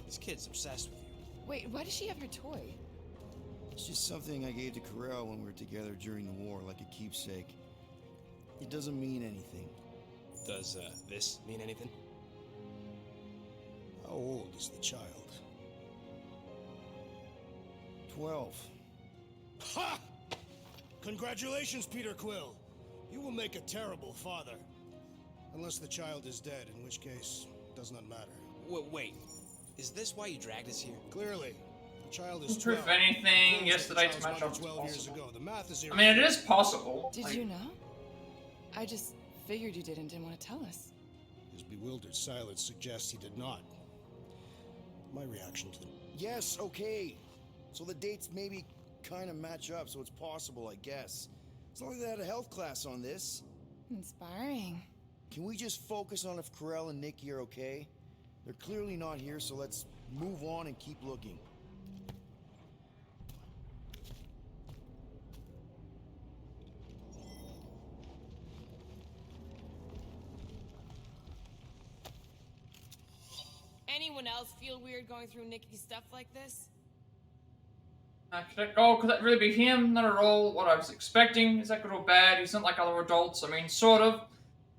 This kid's obsessed with you. Wait, why does she have your toy? It's just something I gave to Corel when we were together during the war, like a keepsake. It doesn't mean anything. Does, this mean anything? How old is the child? 12. Ha! Congratulations, Peter Quill. You will make a terrible father. Unless the child is dead, in which case, it does not matter. Wait. Is this why you dragged us here? Clearly. The child is Proof 12. anything, Proves yesterday's that the child's matchup was 12 years possible. ago. The math is I mean, it irrefutable. is possible. Did Like, you know? I just figured you didn't want to tell us. His bewildered silence suggests he did not. My reaction to the... Yes, okay. So the dates maybe kind of match up, so it's possible, I guess. It's not like they had a health class on this. Inspiring. can we just focus on if Corell and Nikki are okay? They're clearly not here, so let's move on and keep looking. Anyone else feel weird going through Nikki's stuff like this? Could that really be him? Not at all what I was expecting. Is that good or bad? He's not like other adults. I mean, sort of.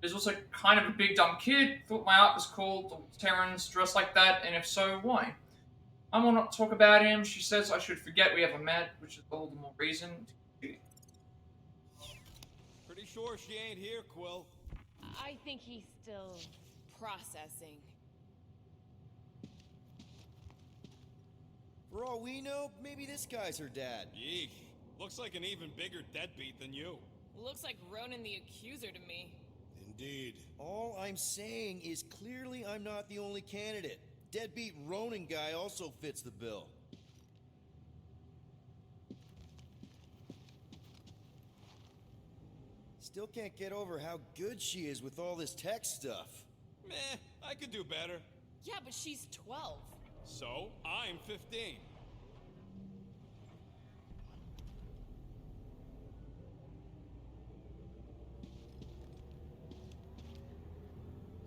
He's also kind of a big dumb kid. Thought my art was cool. Thought Terrans dressed like that, and if so, why? I will not talk about him. She says I should forget we ever met, which is all the more reason to. Pretty sure she ain't here, Quill. I think he's still processing. For all we know, maybe this guy's her dad. Yeek. Looks like an even bigger deadbeat than you. Looks like Ronan the Accuser to me. Indeed. All I'm saying is clearly I'm not the only candidate. Deadbeat Ronan guy also fits the bill. Still can't get over how good she is with all this tech stuff. Meh, I could do better. Yeah, but she's 12. So, I'm 15.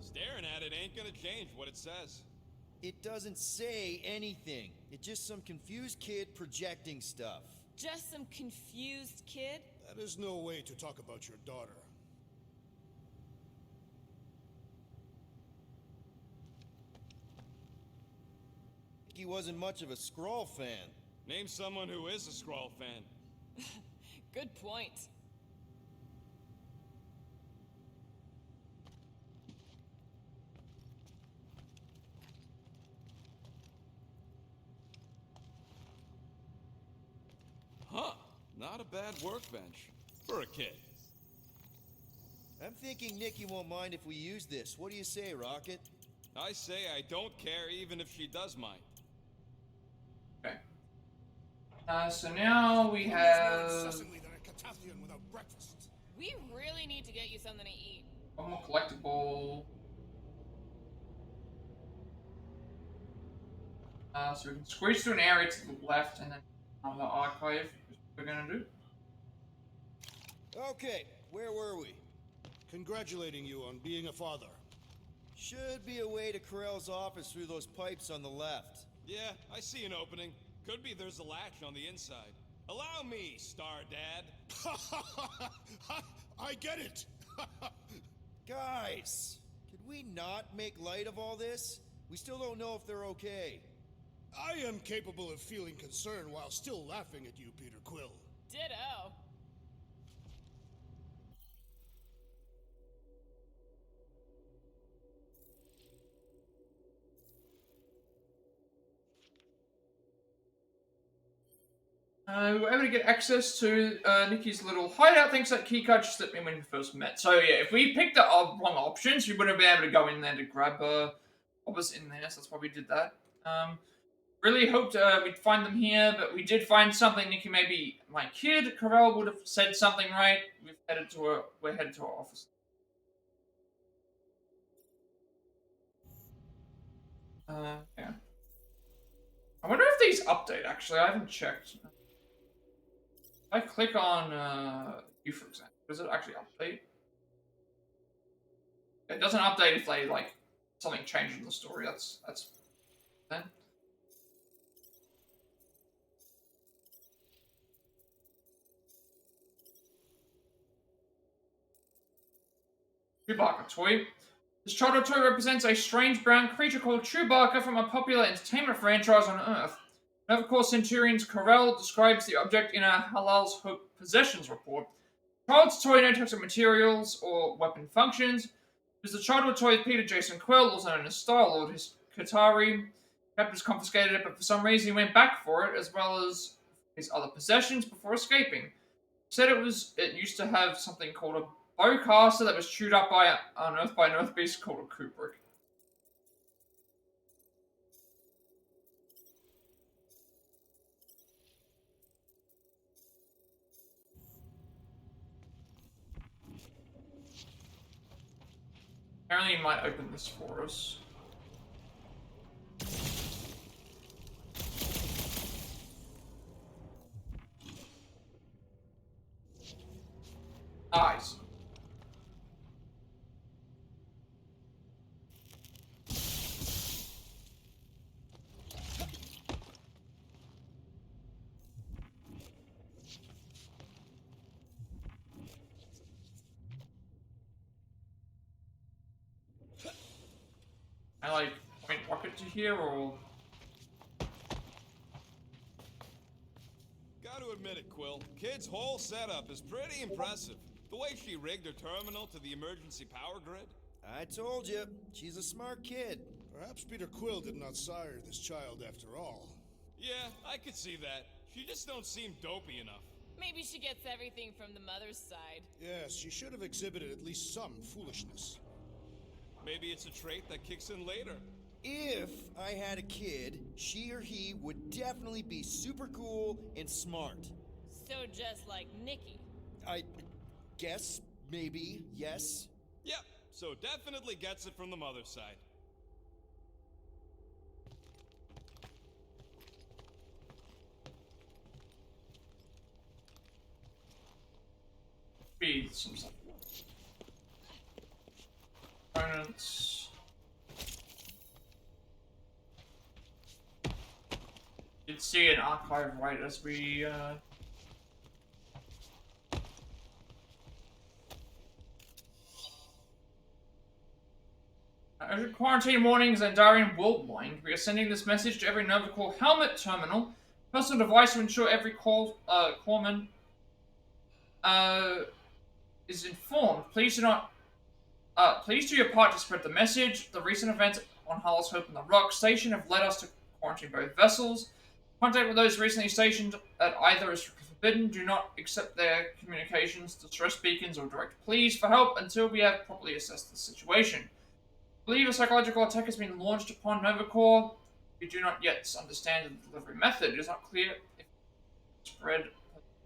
Staring at it ain't gonna change what it says. It doesn't say anything. It's just some confused kid projecting stuff. Just some confused kid? That is no way to talk about your daughter. He wasn't much of a Skrull fan. Name someone who is a Skrull fan. Good point. Huh. Not a bad workbench. For a kid. I'm thinking Nikki won't mind if we use this. What do you say, Rocket? I say I don't care even if she does mind. Okay. So now we have We really need to get you something to eat. one more collectible. So we can squeeze through an area to the left and then on the archive is what we're gonna do. Okay, where were we? Congratulating you on being a father. Should be a way to Corell's office through those pipes on the left. Yeah, I see an opening. Could be there's a latch on the inside. Allow me, Star Dad. I get it. Guys, could we not make light of all this? We still don't know if they're okay. I am capable of feeling concern while still laughing at you, Peter Quill. Ditto. We were able to get access to Nikki's little hideout thanks to that keycard she slipped me when we first met. So yeah, if we picked the wrong options, we wouldn't have been able to go in there to grab what was in there, so that's why we did that. Really hoped we'd find them here, but we did find something. Nikki, maybe my kid, Corell, would have said something right. We're headed to our office. Yeah. I wonder if these update, actually. I haven't checked. If I click on you, for example, does it actually update? It doesn't update if they, like, something changes in the story. That's then. Chewbacca toy. This childhood toy represents a strange brown creature called Chewbacca from a popular entertainment franchise on Earth. Nova Centurion's Corell describes the object in a Halal's Hope Possessions report. Child's toy no toxic materials or weapon functions. It was the childhood toy of Peter Jason Quill, also known as Star-Lord. His Qatari captors confiscated it, but for some reason he went back for it, as well as his other possessions, before escaping. He said it used to have something called a bowcaster that was chewed up by an Earth beast called a Kubrick. Apparently, he might open this for us. Eyes. I like point rocket to here or Gotta admit it, Quill. Kid's whole setup is pretty impressive. The way she rigged her terminal to the emergency power grid. I told you, she's a smart kid. Perhaps Peter Quill did not sire this child after all. Yeah, I could see that. She just don't seem dopey enough. Maybe she gets everything from the mother's side. Yes, she should have exhibited at least some foolishness. Maybe it's a trait that kicks in later. If I had a kid, she or he would definitely be super cool and smart. So just like Nikki. I guess, maybe, yes. Yep, so definitely gets it from the mother's side. be some stuff. Components. You'd see an archive right as we over quarantine warnings and Darien worldwide, we are sending this message to every Nova Corps helmet terminal, personal device to ensure every corpsman is informed. Please do your part to spread the message. The recent events on Harlow's Hope and the Rock Station have led us to quarantine both vessels. Contact with those recently stationed at either is forbidden. Do not accept their communications, distress beacons, or direct pleas for help until we have properly assessed the situation. I believe a psychological attack has been launched upon Nova Corps. We do not yet understand the delivery method. It is not clear if it spread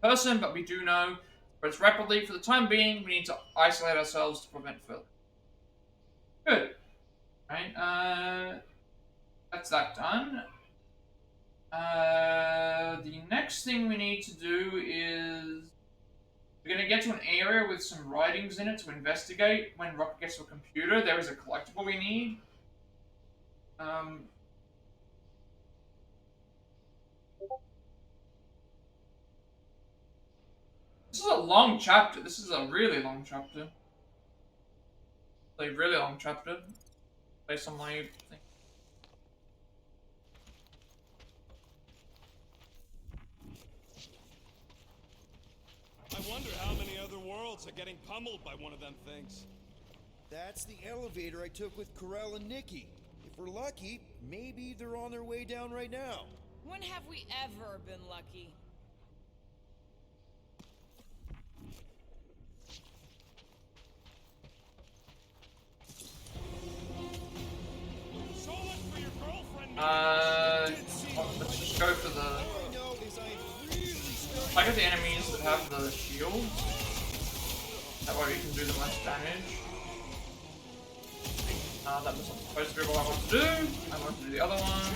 per person, but we do know it spreads rapidly. For the time being, we need to isolate ourselves to prevent further. Good. Right, that's that done. The next thing we need to do is we're going to get to an area with some writings in it to investigate. When Rocket gets to a computer, there is a collectible we need. This is a long chapter. This is a really long chapter. Like, really long chapter. Based on my thing. I wonder how many other worlds are getting pummeled by one of them things. That's the elevator I took with Corell and Nikki. If we're lucky, maybe they're on their way down right now. When have we ever been lucky? So much for your girlfriend. Let's just go for the... I got the enemies that have the shield. That way we can do the most damage. That was not supposed to be what I want to do. I want to do the other one.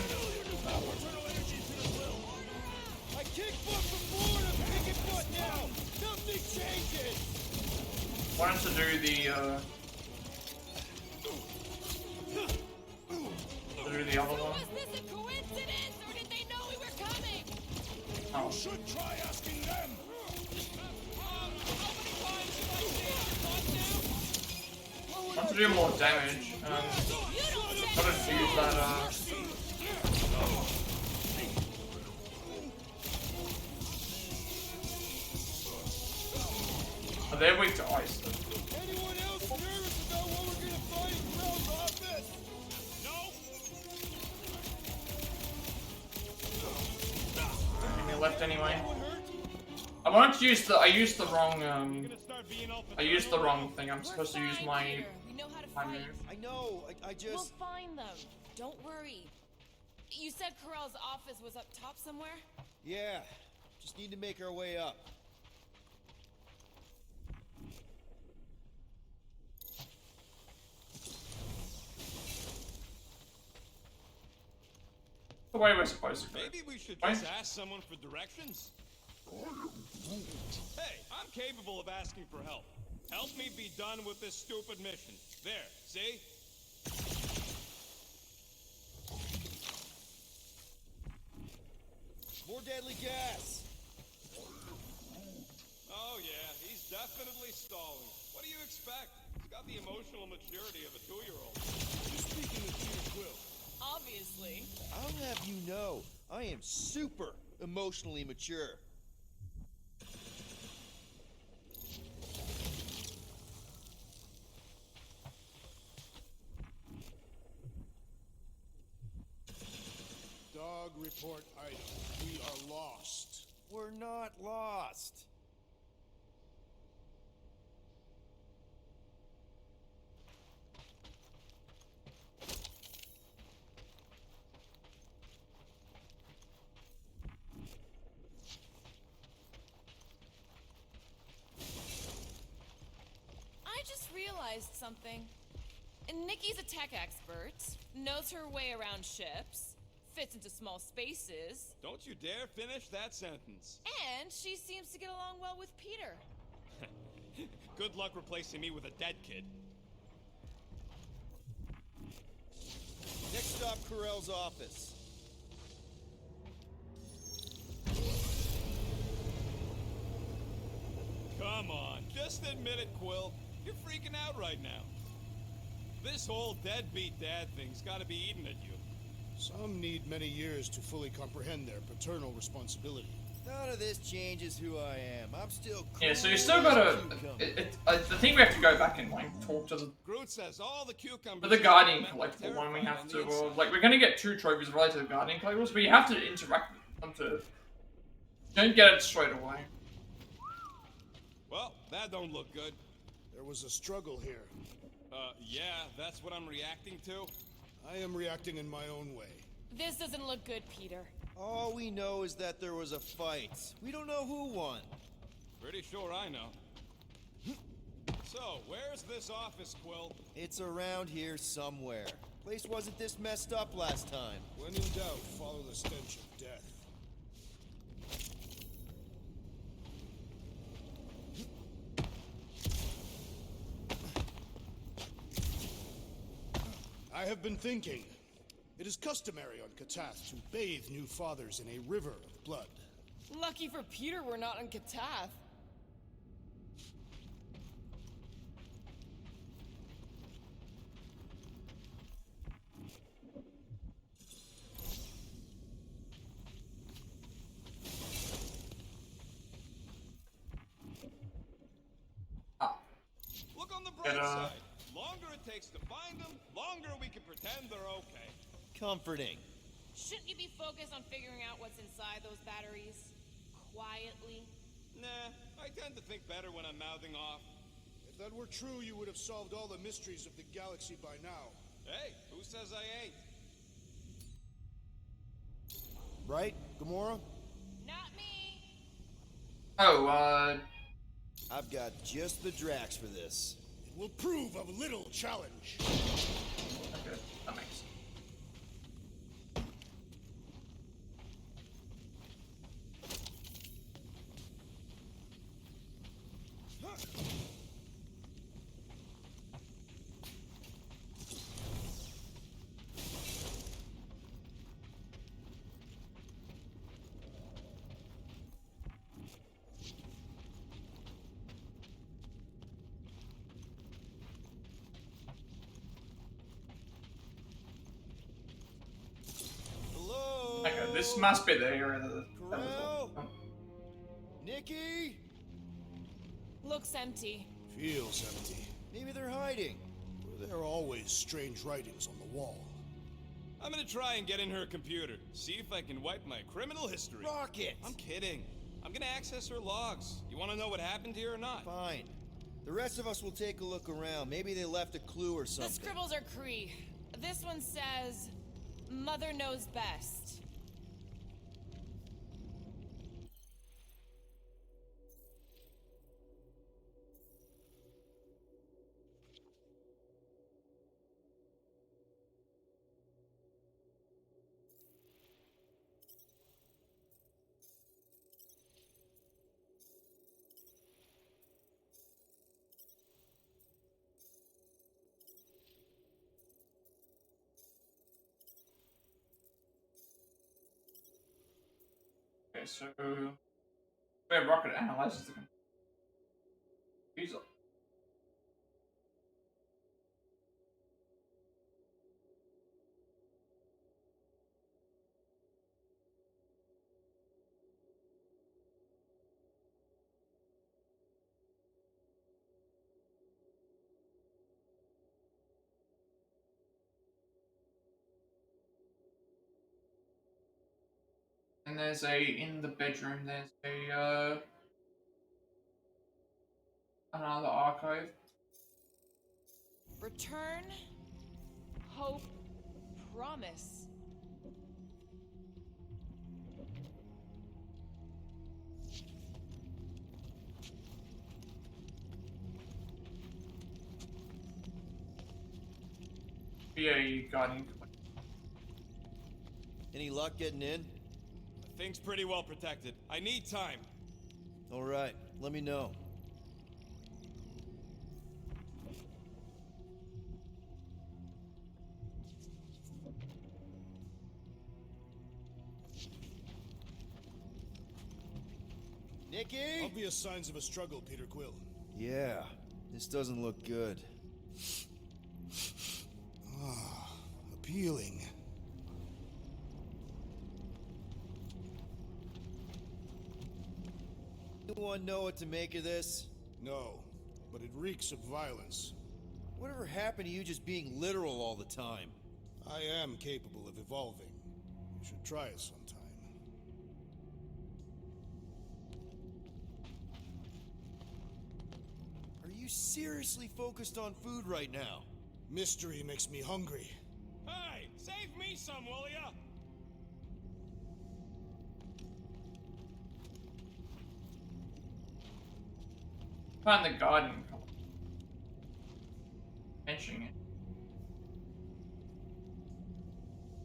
I kick foot before and I'm kicking foot now. Nothing changes. Wanted to do the other one. Was this a coincidence, or did they know we were coming? Oh. You should try asking them. I want to do more damage. Gotta use that, Oh, they're weak to ice, though. Anyone else nervous about what we're gonna find in Grell's office? Give me left anyway. I wanted to use the. I used the wrong. I used the wrong thing. I'm supposed to use my. My move. I know. I just. We'll find them. Don't worry. You said Corell's office was up top somewhere? Yeah. Just need to make our way up. The way we're supposed to go. Maybe we should Right? just ask someone for directions? Hey, I'm capable of asking for help. Help me be done with this stupid mission. There, see? More deadly gas! Oh yeah, he's definitely stalling. What do you expect? He's got the emotional maturity of a 2-year-old. You're speaking of Peter Quill. Obviously. I'll have you know, I am super emotionally mature. Dog report item. We are lost. We're not lost. I just realized something. And Nikki's a tech expert, knows her way around ships, fits into small spaces, Don't you dare finish that sentence. and she seems to get along well with Peter. Good luck replacing me with a dead kid. Next stop, Carell's office. Come on, just admit it, Quill. You're freaking out right now. This whole deadbeat dad thing's gotta be eating at you. Some need many years to fully comprehend their paternal responsibility. None of this changes who I am. I'm still cool. Yeah, so you still gotta. I think we have to go back and like talk to Groot says all the cucumbers. the Guardian Collectible one. We have to. Like, we're gonna get 2 trophies related to the Guardian Collectibles, but you have to interact with them to. Don't get it straight away. Well, that don't look good. There was a struggle here. Yeah, that's what I'm reacting to. I am reacting in my own way. This doesn't look good, Peter. All we know is that there was a fight. We don't know who won. Pretty sure I know. So, where's this office, Quill? It's around here somewhere. Place wasn't this messed up last time. When in doubt, follow the stench of death. I have been thinking. It is customary on Katath to bathe new fathers in a river of blood. Lucky for Peter we're not on Katath. Look on the bright side. Longer it takes to find them, longer we can pretend they're okay. Comforting. Shouldn't you be focused on figuring out what's inside those batteries? Quietly? Nah, I tend to think better when I'm mouthing off. If that were true, you would have solved all the mysteries of the galaxy by now. Hey, who says I ain't? Right, Gamora? Not me. Oh, I've got just the Drax for this. It will prove a little challenge. Okay, that makes sense. Hello? Okay, this must be the area that Carell? Nikki? Looks empty. Feels empty. Maybe they're hiding. There are always strange writings on the wall. I'm gonna try and get in her computer. See if I can wipe my criminal history. Rocket! I'm kidding. I'm gonna access her logs. You wanna know what happened here or not? Fine. The rest of us will take a look around. Maybe they left a clue or The something. scribbles are Kree. This one says, Mother knows best. Okay, so where rocket analyzes the computer. And there's in the bedroom, there's another archive. Return, hope, promise. Be a Guardian Collectible. Any luck getting in? Thing's pretty well protected. I need time. All right, let me know. Nikki? Obvious signs of a struggle, Peter Quill. Yeah, this doesn't look good. Ah, appealing. Anyone know what to make of this? No, but it reeks of violence. Whatever happened to you just being literal all the time? I am capable of evolving. You should try it sometime. Are you seriously focused on food right now? Mystery makes me hungry. Hey, save me some, will ya? Find the Guardian Collectible. Mentioning it.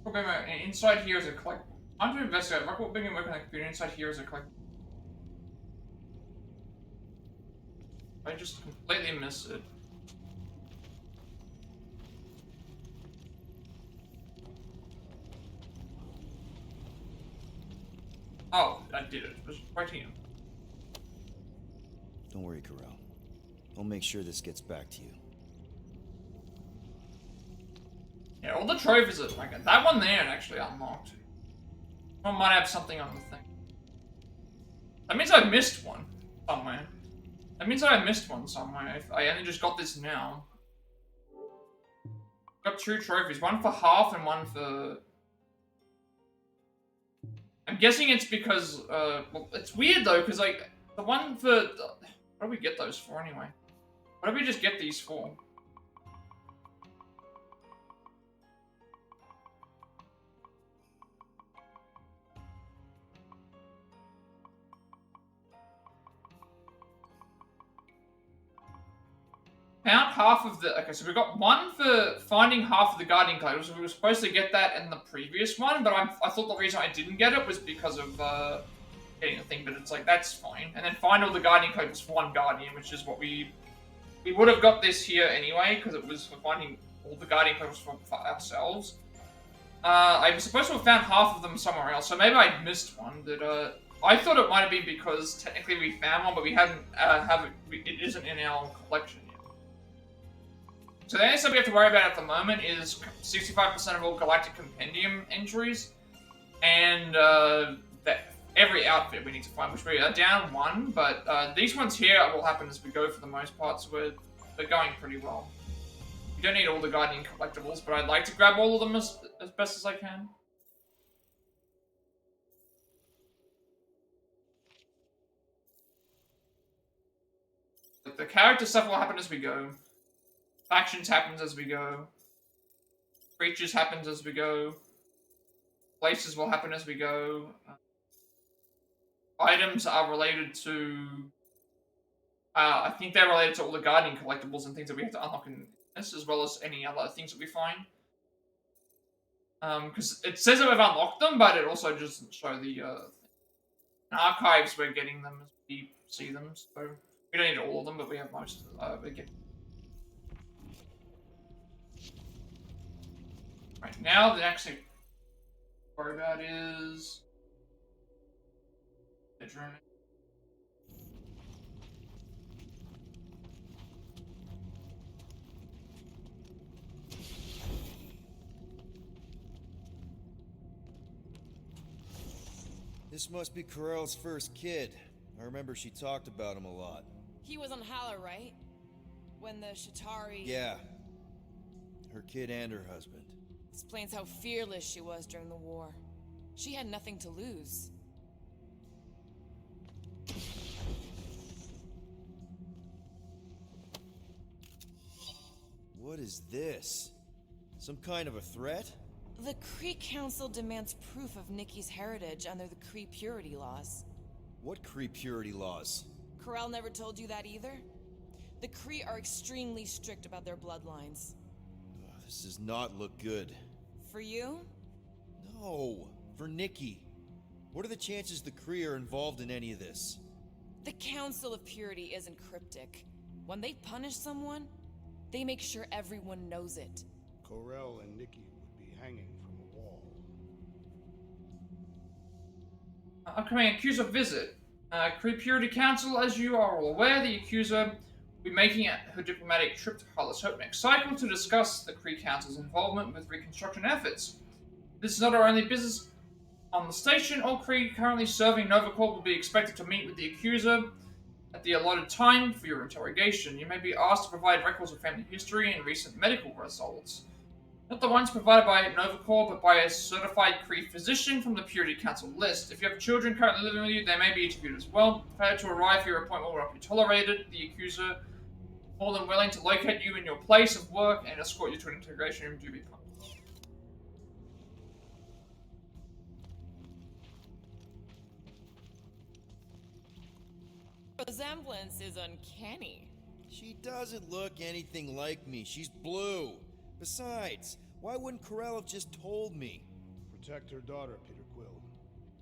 Remember, inside here is a collectible. Time to investigate. Record being working on the computer. Inside here is a collectible. I just completely missed it. Oh, I did it. It was right here. Don't worry, Corral. I'll make sure this gets back to you. Yeah, all the trophies are like that one there actually unlocked. I might have something on the thing. That means I missed one somewhere. That means I missed one somewhere. If I only just got this now. Got 2 trophies, one for half and one for. I'm guessing it's because well, it's weird though, because like the one for what do we get those for anyway? What do we just get these for? Found half of the... Okay, so we got one for finding half of the Guardian Collectibles. We were supposed to get that in the previous one, but I thought the reason I didn't get it was because of getting the thing, but it's like, that's fine. And then find all the Guardian Collectibles for one Guardian, which is what we would have got this here anyway, because it was for finding all the Guardian Collectibles for ourselves. I was supposed to have found half of them somewhere else, so maybe I missed one, but I thought it might have been because technically we found one, but we hadn't it isn't in our collection. So the only stuff we have to worry about at the moment is 65% of all Galactic Compendium entries, and that every outfit we need to find, which we are down 1, but these ones here will happen as we go for the most part, so we're going pretty well. You don't need all the Guardian Collectibles, but I'd like to grab all of them as best as I can. The character stuff will happen as we go. Factions happens as we go. Creatures happens as we go. Places will happen as we go. Items are related to... I think they're related to all the Guardian Collectibles and things that we have to unlock in this, as well as any other things that we find. Because it says that we've unlocked them, but it also doesn't show the... in archives, we're getting them as we see them, so... We don't need all of them, but we have most of them. Right, now the next thing to worry about is... bedroom. This must be Corell's first kid. I remember she talked about him a lot. He was on Hala, right? When the Shatari... Yeah. Her kid and her husband. Explains how fearless she was during the war. She had nothing to lose. What is this? Some kind of a threat? The Kree Council demands proof of Nikki's heritage under the Kree purity laws. What Kree purity laws? Corell never told you that either? The Kree are extremely strict about their bloodlines. This does not look good. For you? No, for Nikki. What are the chances the Kree are involved in any of this? The Council of Purity isn't cryptic. When they punish someone, they make sure everyone knows it. Corell and Nikki would be hanging from a wall. Upcoming Accuser visit. Kree Purity Council, as you are all aware, the Accuser will be making her diplomatic trip to Hollis Hope next cycle to discuss the Kree Council's involvement with reconstruction efforts. This is not our only business on the station. All Kree currently serving Nova Corps will be expected to meet with the Accuser at the allotted time for your interrogation. You may be asked to provide records of family history and recent medical results. Not the ones provided by Nova Corps, but by a certified Kree physician from the Purity Council list. If you have children currently living with you, they may be interviewed as well. Failure to arrive for your appointment will not be tolerated. The Accuser more than willing to locate you in your place of work and escort you to an interrogation room to be punished. Resemblance is uncanny. She doesn't look anything like me. She's blue. Besides, why wouldn't Corell have just told me? Protect her daughter, Peter Quill.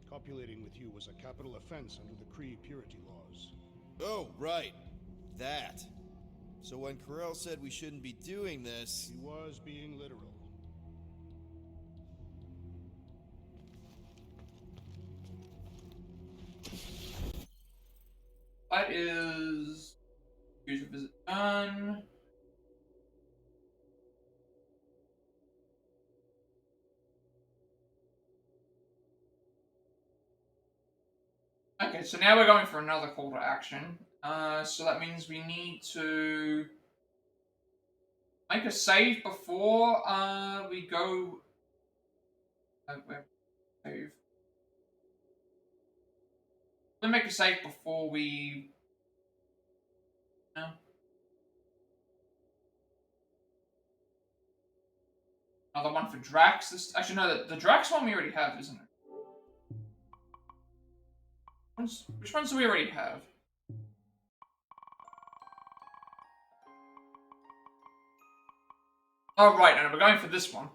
Copulating with you was a capital offense under the Kree purity laws. Oh, right. That. So when Corell said we shouldn't be doing this... He was being literal. That is... User visit done. Okay, so now we're going for another call to action. So that means we need to make a save before we go. Save. We'll make a save before we. No. Another one for Drax. This actually no, the Drax one we already have, isn't it? Which ones do we already have? Oh, right, no, we're going for this one.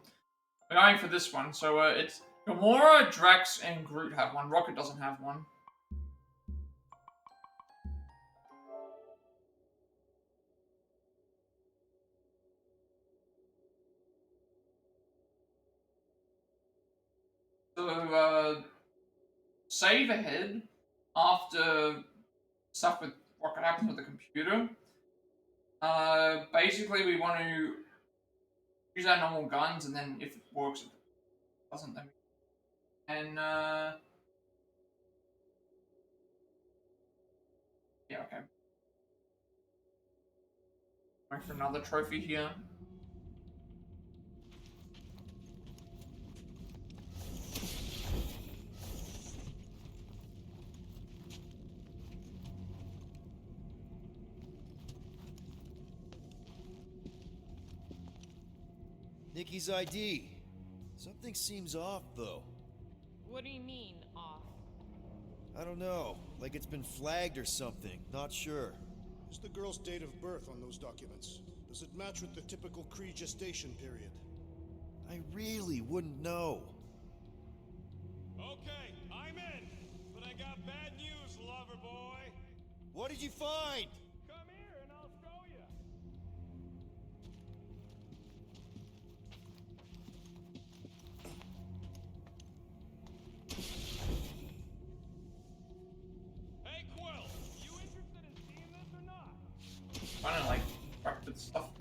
We're going for this one. So, it's Gamora, Drax, and Groot have one. Rocket doesn't have one. So, save ahead after stuff with what happens with the computer. Basically, we want to use our normal guns, and then if it works, if it doesn't, then and yeah, okay. Going for another trophy here. Nikki's ID. Something seems off, though. What do you mean, off? I don't know. Like it's been flagged or something. Not sure. Is the girl's date of birth on those documents? Does it match with the typical Kree gestation period? I really wouldn't know. Okay, I'm in. But I got bad news, lover boy. What did you find? Come here and I'll show you.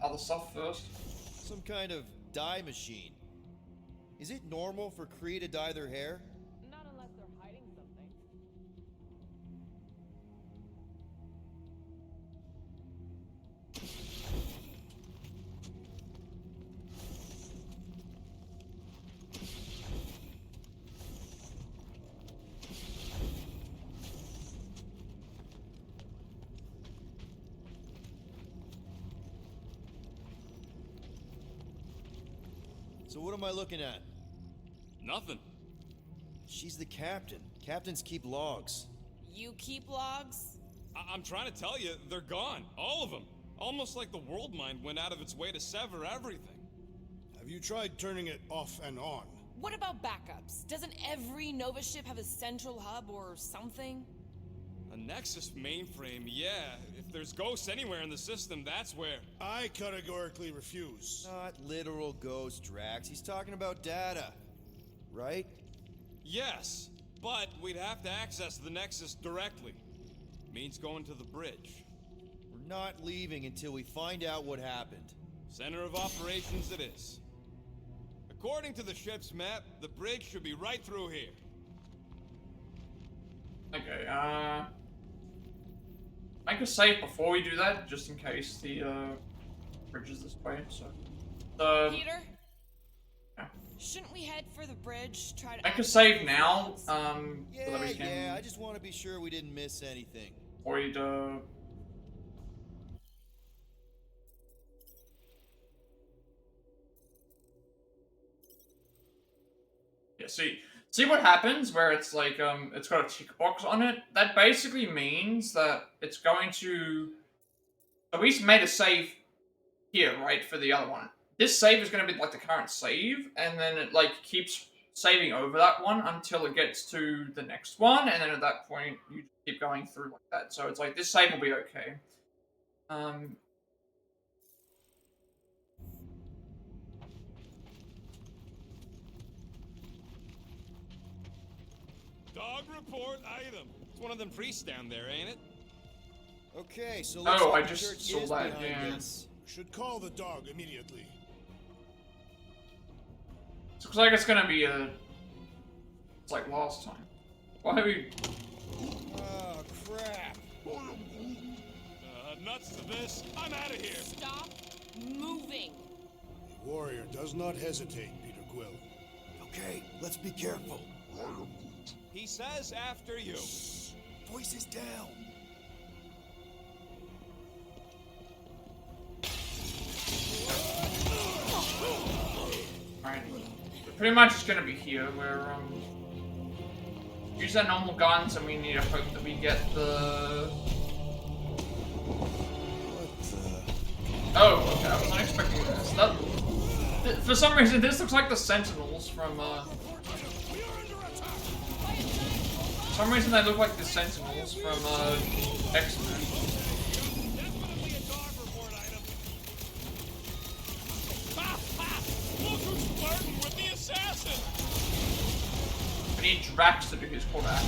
other stuff first. Some kind of dye machine. Is it normal for Kree to dye their hair? Not unless they're hiding something. So what am I looking at? Nothing. She's the captain. Captains keep logs. You keep logs? I'm trying to tell you, they're gone. All of them. Almost like the world mind went out of its way to sever everything. Have you tried turning it off and on? What about backups? Doesn't every Nova ship have a central hub or something? A Nexus mainframe, yeah. If there's ghosts anywhere in the system, that's where. I categorically refuse. Not literal ghost, Drax. He's talking about data. Right? Yes, but we'd have to access the Nexus directly. Means going to the bridge. We're not leaving until we find out what happened. Center of operations it is. According to the ship's map, the bridge should be right through here. Okay, make a save before we do that, just in case the bridge is this way. So, Peter, shouldn't we head for the bridge? Try to. make a save now. Yeah, so that we can yeah. I just want to be sure we didn't miss anything. avoid. Yeah, see what happens where it's like, it's got a tick box on it? That basically means that it's going to... So we made a save here, right, for the other one. This save is going to be like the current save, and then it like keeps saving over that one until it gets to the next one, and then at that point, you just keep going through like that. So it's like, this save will be okay. Dog report item. It's one of them priests down there, ain't it? Okay, so oh, I just saw that. Yeah. Should call the dog immediately. It looks like it's gonna be a... It's like last time. Why have we... Oh, crap. Nuts to this. I'm out of here. Stop moving. A warrior does not hesitate, Peter Quill. Okay, let's be careful. He says after you. Voices down. Alright. Pretty much it's gonna be here where, use our normal guns and we need to hope that we get the... Oh, okay, I wasn't expecting this. For some reason, this looks like the Sentinels from, For some reason they look like the Sentinels from, X-Men. Definitely a dog report item. Ha ha! Look who's flirting with the assassin! I need Drax to do his court act.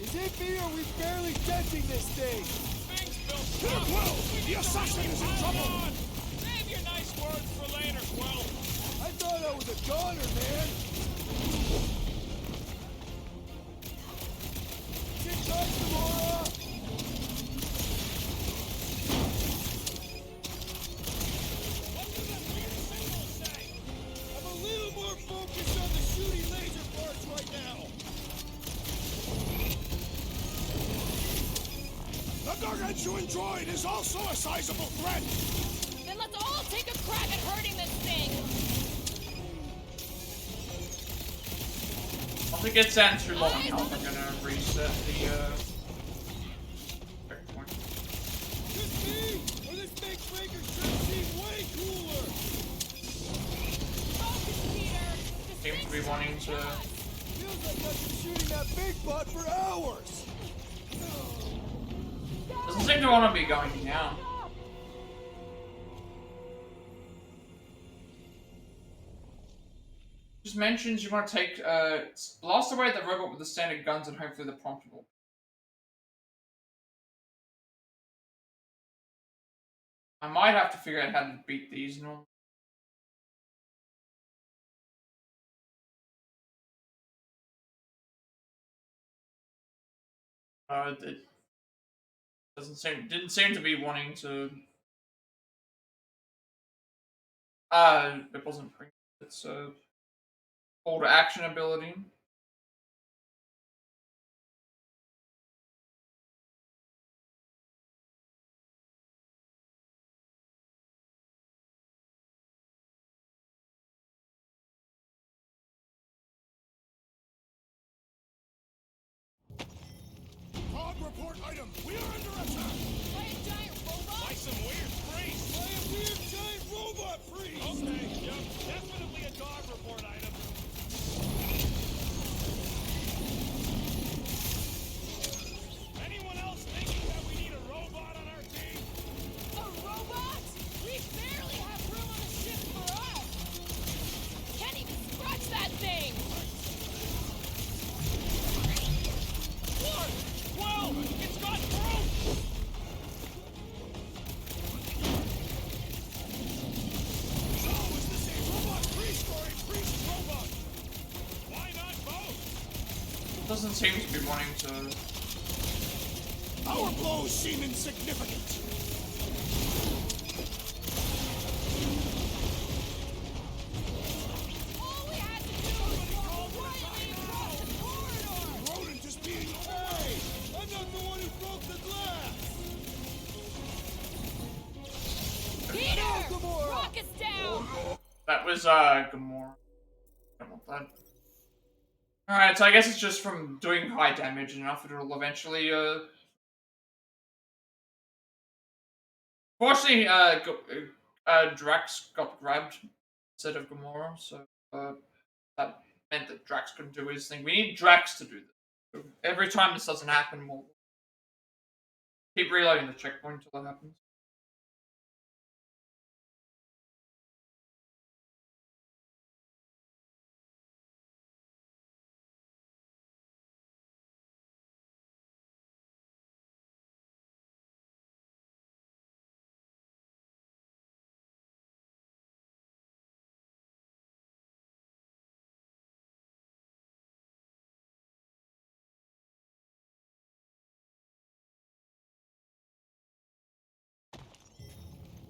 Is it me or we barely denting this thing? Things built Peter Quill! The assassin is in trouble! Save your nice words for later, Quill. I thought I was a goner, man. Get touch, Gamora! What does that weird signal say? I'm a little more focused on the shooting laser parts right now. The gargantuan droid is also a sizable threat! Then let's all take a crack at hurting this thing. Once it gets down too low on health, I'm gonna reset the, checkpoint. Just me, or this big breaker should seem way cooler. Focus, Peter. Seems to be wanting to... Feels like I've been shooting that big butt for hours. Doesn't seem to want to be going down. Just mentions you want to take, blast away the robot with the standard guns and hopefully the prompt will I might have to figure out how to beat these normally. It didn't seem to be wanting to. It wasn't pre. It's a call to action ability. Cog report item. We are under attack. By a giant robot? By some weird priest. By a weird giant robot priest. Okay, yep, definitely a dog report item. Anyone else thinking that we need a robot on our team? A robot? We barely have room on the ship for us. Can't even scratch that thing. What? Well, it's got through! So, is this a robot priest or a priest robot? Why not both? Doesn't seem to be wanting to. Our blows seem insignificant. All we had to do was go quietly across the corridor. Rodent is being... Hey! I'm not the one who broke the glass! Peter! Rock us down! That was Gamora. I don't want that. Alright, so I guess it's just from doing high damage enough it'll eventually Fortunately, Drax got grabbed instead of Gamora, so that meant that Drax couldn't do his thing. We need Drax to do this. Every time this doesn't happen, we'll keep reloading the checkpoint until it happens.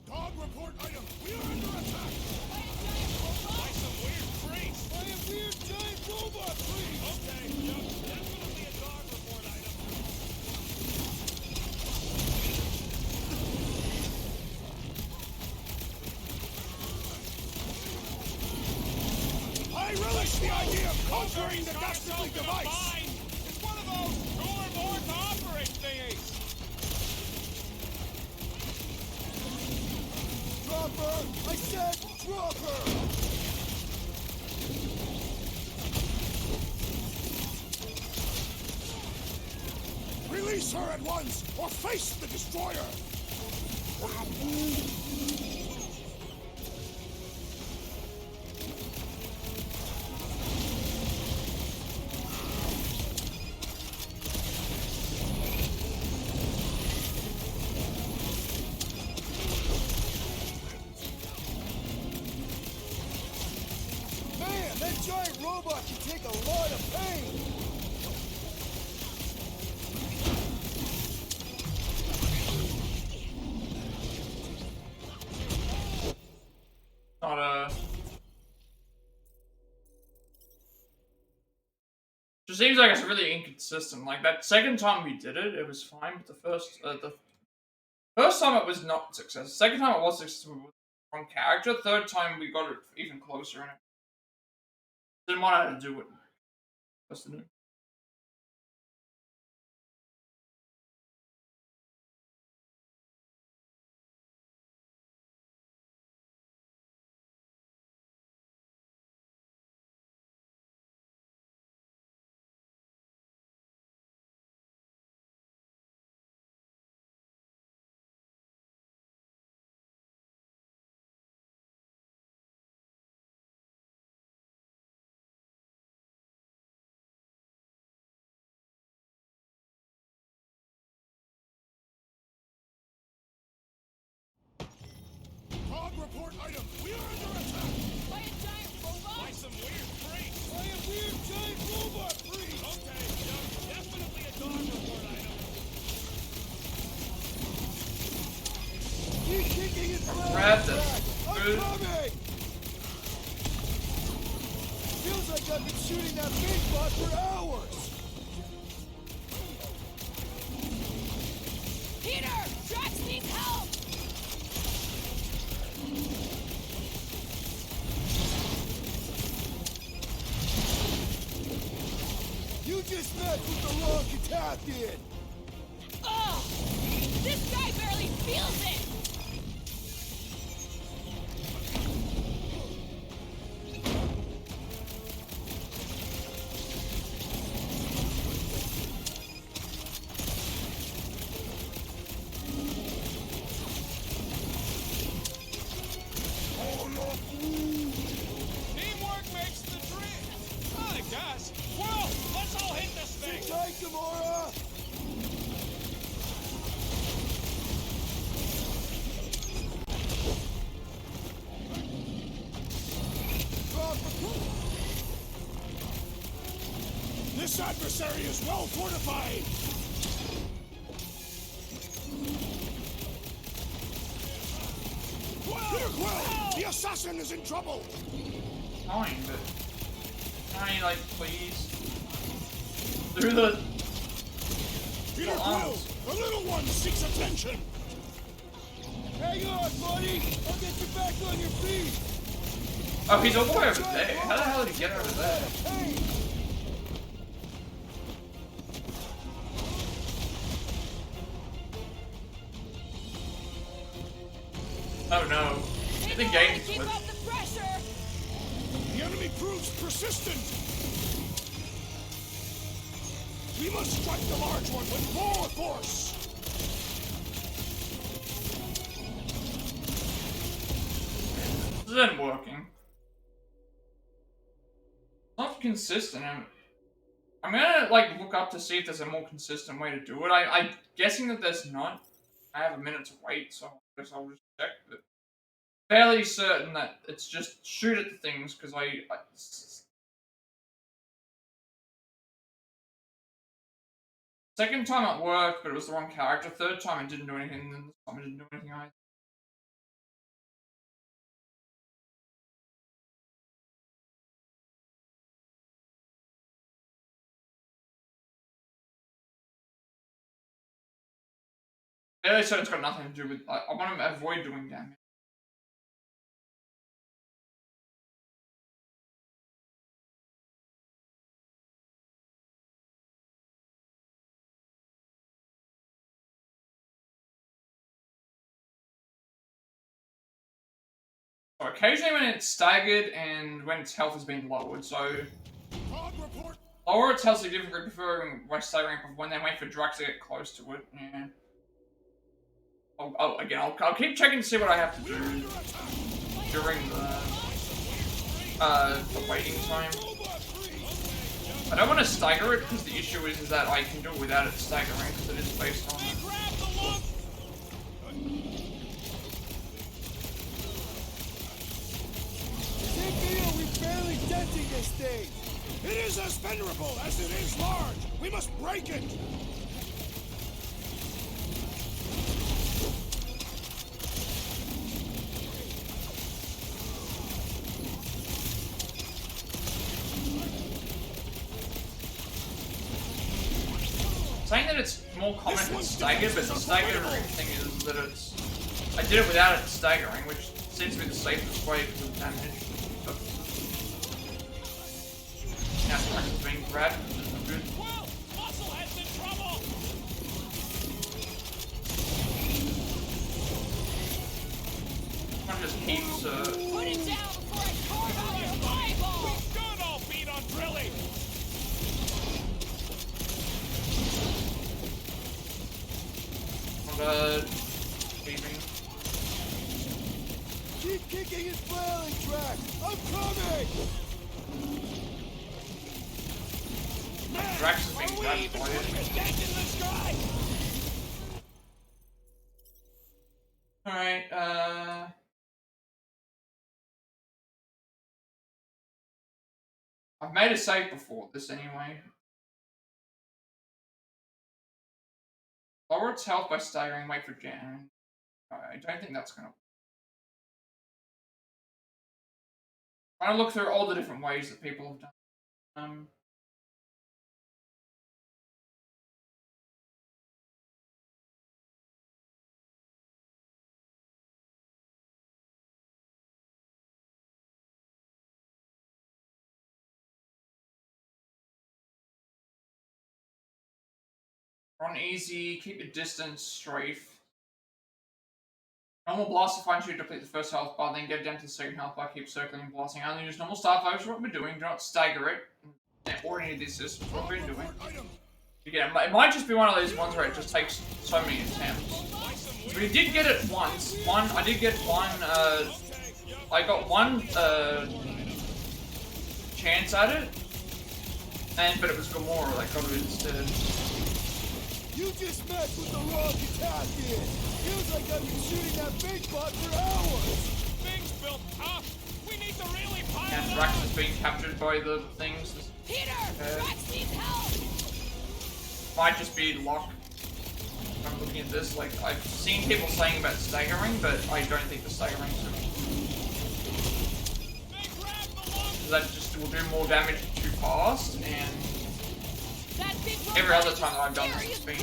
Dog report item. We are under attack. By some weird priest. By a weird giant robot priest. Okay, yep, definitely a dog report item. I relish the idea of conquering the dastardly device. Fine. It's one of those two or more to operate thingies. Drop her! I said drop her! Release her at once, or face the destroyer! Man, that giant robot can take a lot of pain! Not Just seems like it's really inconsistent. Like that second time we did it, it was fine, but the first time it was not successful. Second time it was successful with the wrong character. Third time we got it even closer and it didn't want to do it. What's the new? that, that's I'm good. coming! Feels like I've been shooting that big bot for hours! Peter! Drax needs help! You just messed with the wrong Cataphian! Ugh! This guy barely feels it! Teamwork makes the dream. I guess. Well, let's all hit this thing. Sit tight, Gamora! This adversary is well fortified! Peter Quill! The assassin is in trouble! Fine, but can I, like, please? Through the Peter Quill! The little one seeks attention! Hang on, buddy! I'll get you back on your feet! Oh, he's all the way over there. How the hell did he get over there? Oh no. I think game's Keep up the pressure! The enemy proves persistent! We must strike the large one with more force! This isn't working. Not consistent. I'm gonna like look up to see if there's a more consistent way to do it. I'm guessing that there's not. I have a minute to wait, so I guess I'll just check. But fairly certain that it's just shoot at the things because second time it worked, but it was the wrong character. Third time it didn't do anything, and then this time it didn't do anything either. Yeah, they said it's got nothing to do with. I want to avoid doing damage. So occasionally when it's staggered and when its health has been lowered, so lower its health significantly preferring by staggering when they wait for Drax to get close to it. Yeah. Oh, again, I'll keep checking to see what I have to do during the waiting time. I don't want to stagger it because the issue is that I can do it without it staggering because it is based on. We're barely denting this thing! It is as venerable as it is large! We must break it! Saying that it's more common if it's staggered, but the staggering thing is that it's. I did it without it staggering, which seems to be the safest way because of damage. Now Drax is being grabbed, which is not good. Musclehead's in trouble! One just keeps Put it down before I carve out your eyeball! Good old beat on Drilly! Keeping. Keep kicking and flailing, Drax! I'm coming! Drax is being grabbed by it. Alright, I've made a save before this anyway. Lower its health by staggering, wait for Jan. I don't think that's gonna Trying to look through all the different ways that people have done. Run easy, keep your distance, strafe. Normal blast finds you to deplete the first health bar, then get down to the second health bar, keep circling and blasting. I only use normal star focus, what we're doing, do not stagger it. Or any of these systems, what we're doing. Again, it might just be one of those ones where it just takes so many attempts. We did get it once. I did get one, I got one, chance at it. But it was Gamora that got it instead. You just messed with the wrong Italian! Feels like I've been shooting that big bot for hours! Things built up! We need to really pile And Drax is being captured by the things. Peter! Drax needs help! Might just be luck. I'm looking at this, like, I've seen people saying about staggering, but I don't think the staggering's gonna... That just will do more damage too fast, and... every other time that I've done this, it's been...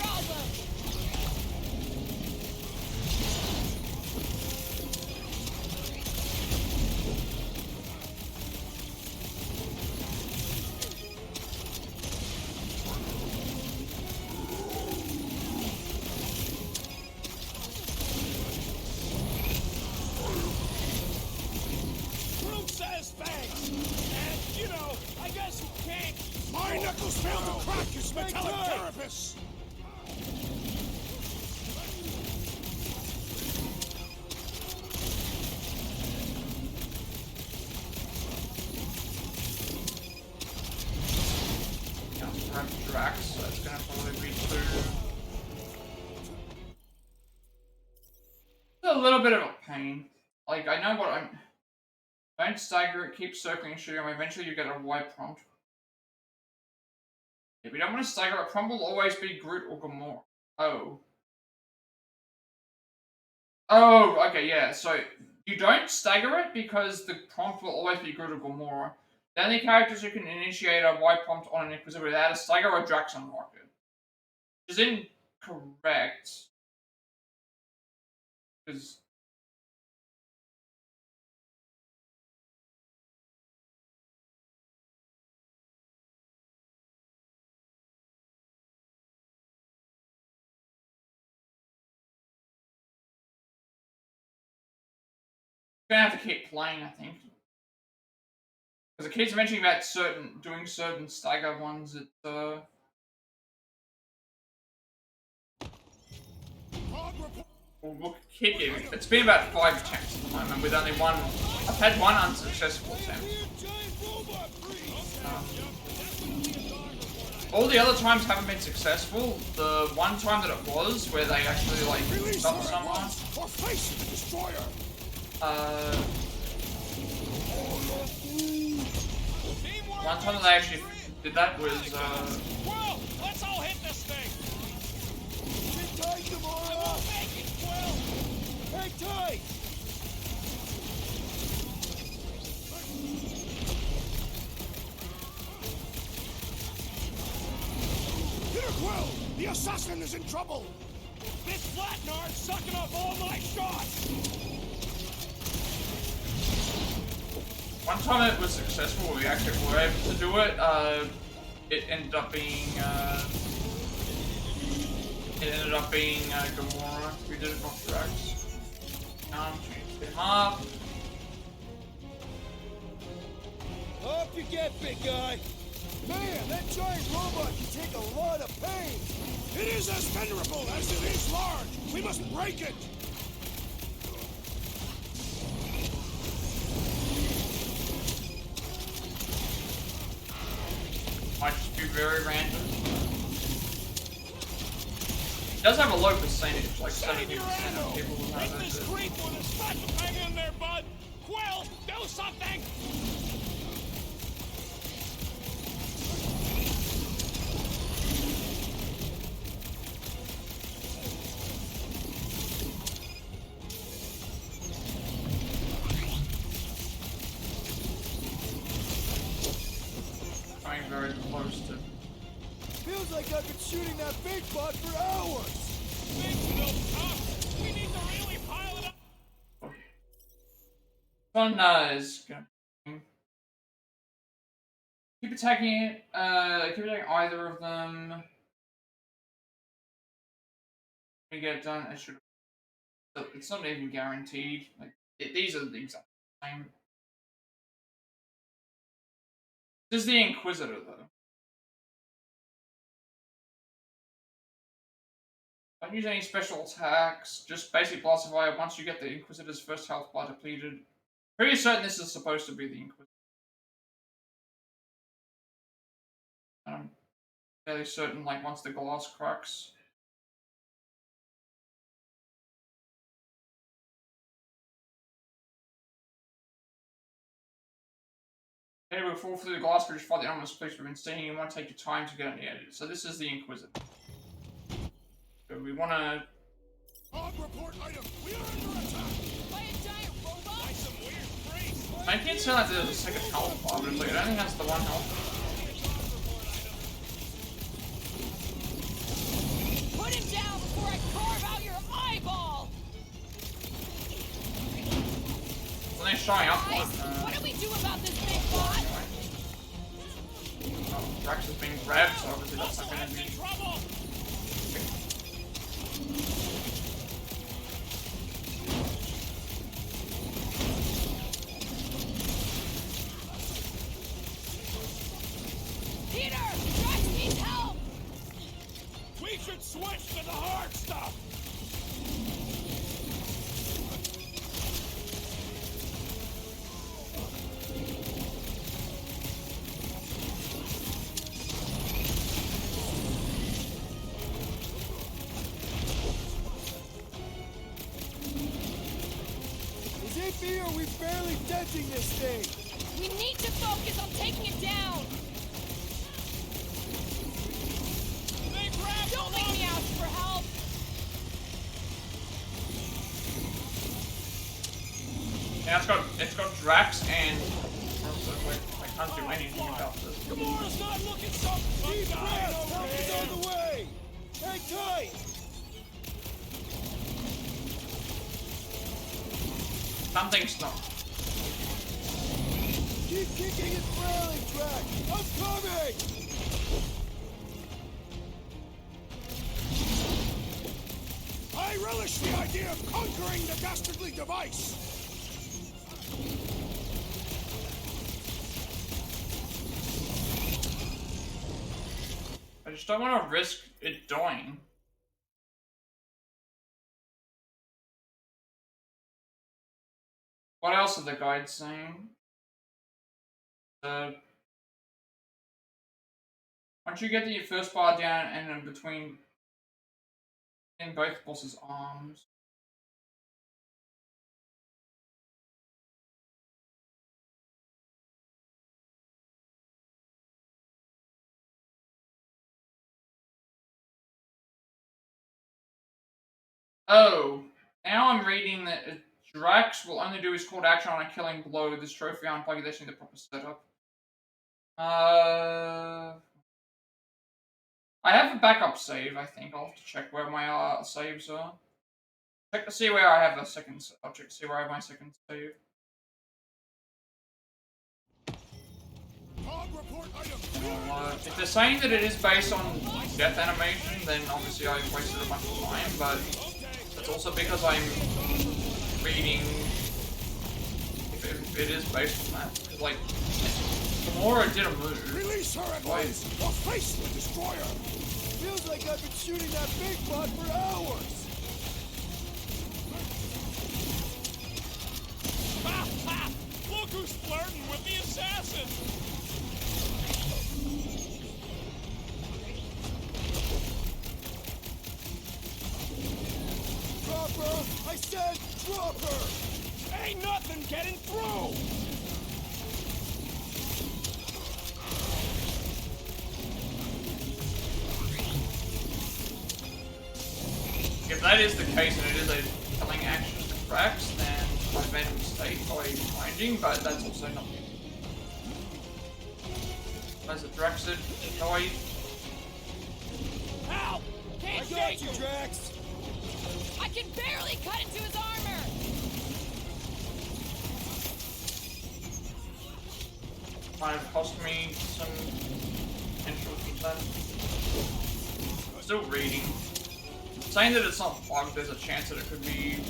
Groot says thanks! And, you know, I guess you can't... My knuckles failed to crack his metallic carapace! Drax, so that's gonna probably be a little bit of a pain. Like, I know what I'm... Don't stagger it, keep circling and shooting him. Eventually you get a white prompt. If you don't want to stagger it, prompt will always be Groot or Gamora. Oh. Oh, okay, yeah. So, you don't stagger it because the prompt will always be Groot or Gamora. The only characters who can initiate a white prompt on an Inquisitor without a stagger or Drax on Rocket. Which is incorrect. Because... gonna have to keep playing, I think. Because the kids mentioning about doing certain stagger ones, it's we'll keep it. It's been about 5 attempts at the moment with only one. I've had one unsuccessful attempt. All the other times haven't been successful. The one time that it was, where they actually like stopped someone. One time that they actually did that was Quill, let's all hit this thing! Sit tight, Gamora! I won't make it, Quill! Hang tight! Peter Quill! The assassin is in trouble! This Flatnard's sucking up all my shots! one time it was successful. We actually were able to do it. It ended up being Gamora. We did it not Drax. Changed him up. Up you get, big guy! Man, that giant robot can take a lot of pain! It is as venerable as it is large! We must break it! Might just be very random. It does have a low percentage, like 70% of people who have Break this creep with a special thing in there, bud! Quill, do something! big bot for hours! Things will come. We need to really pile it up. Fun is gonna keep attacking it. Keep attacking either of them. We get it done. It should. It's not even guaranteed. Like these are the exact same. This is the Inquisitor though. Don't use any special attacks. Just basic blast of fire. Once you get the Inquisitor's first health bar depleted. Pretty certain this is supposed to be the Inquisitor. I'm fairly certain, like, once the glass cracks. Okay, we'll fall through the glass bridge, fight the anomalous place we've been seeing. You want to take your time to get on the edge. So this is the Inquisitor. So we want to... Report item. We are under attack. By a giant robot? By some weird freak. I can't tell that there's a second health bar, but it only has the one health. Put him down before I carve out your eyeball! Well, they're showing up Guys, one. what do we do about this big bot? Oh, Drax is being grabbed, so obviously that's not going to be... Trouble. Peter! Drax needs help! We should switch to the hard stuff. Is it me or are we barely denting this thing? We need to focus on taking it down! They grabbed Don't make me ask for help! Yeah, it's got Drax and... I can't do anything about this. Gamora's not looking so Deep good. breath! Help is on the way! Hang tight! Something's not. Keep kicking its railing track! I'm coming! I relish the idea of conquering the dastardly device! I just don't want to risk it dying. What else are the guides saying? Once you get the first bar down and in between in both bosses' arms. Oh, now I'm reading that Drax will only do his call to action on a killing blow. This trophy unplugging this in the proper setup. I have a backup save, I think. I'll have to check where my saves are. Check to see where I have a second. I'll check to see where I have my second save. Report item. If they're saying that it is based on death animation, then obviously I wasted a bunch of time, but it's also because I'm reading if it is based on that. Like, Gamora did a move. Release her at once, or face the destroyer! Feels like I've been shooting that big bot for hours! Look who's flirting with the assassin! Drop her! I said drop her! Ain't nothing getting through! If that is the case and it is a killing action to Drax, then I've made a mistake by finding, but that's also not me. As a Drax died. Help! I got you, Drax! I can barely cut into his armor! Might have cost me some potential feedback. Still reading. Saying that it's not bugged, there's a chance that it could be.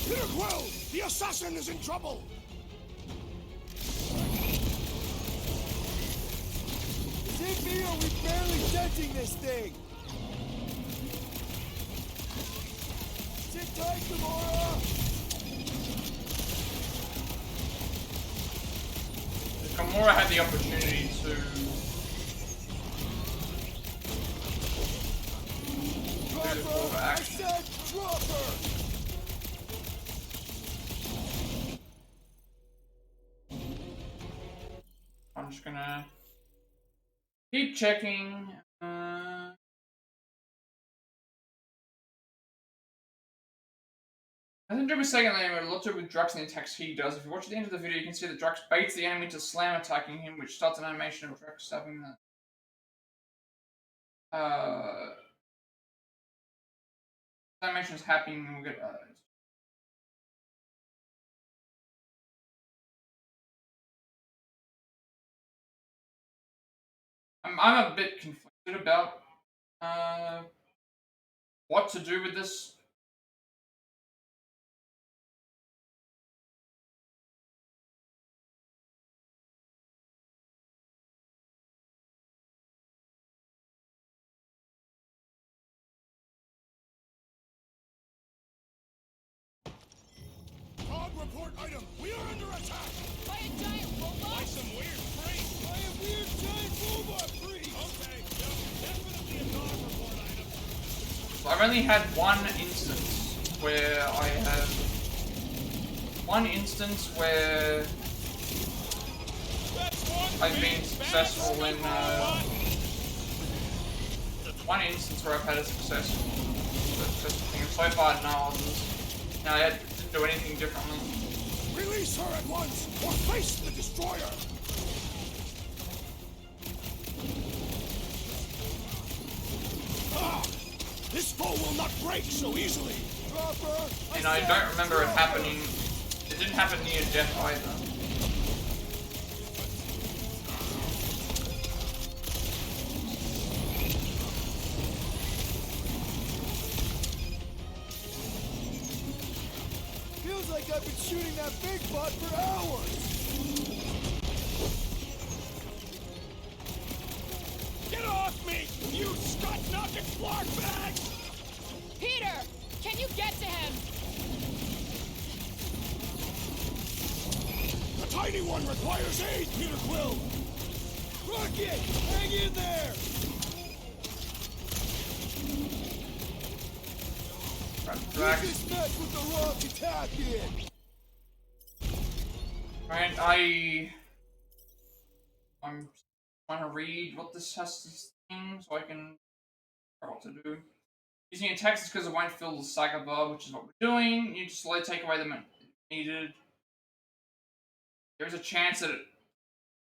Peter Quill! The assassin is in trouble! Is it me or are we barely denting this thing? Sit tight, Gamora! Gamora had the opportunity to do the call to action. I said drop her! I'm just gonna keep checking. I think every second they would look with Drax and the attacks he does. If you watch the end of the video, you can see that Drax baits the enemy to slam attacking him, which starts an animation of Drax stabbing the. Animation is happening, and we'll get. I'm a bit conflicted about what to do with this. Hog report item! We are under attack! By a giant robot? By some weird freak! By a weird giant robot freak! Okay, yep, definitely a dog report item. So I've only had one instance where I have I've been successful in one instance where I've had a successful thing. So far, no others. No, I didn't do anything differently. Release her at once, or face the destroyer! Ah! This foe will not break so easily! Drop her! And I don't remember it happening. It didn't happen near death either. Feels like I've been shooting that big bot for hours! Get off me, you Scott-knocking flark bag! Peter! Can you get to him? The tiny one requires aid, Peter Quill! Rocket! Hang in there! Drax. You just messed with the wrong attack in! Alright, I'm trying to read what this has to thing so I can figure out what to do. Using attacks is because it won't fill the saga bar, which is what we're doing. You just slowly take away the needed. There's a chance that it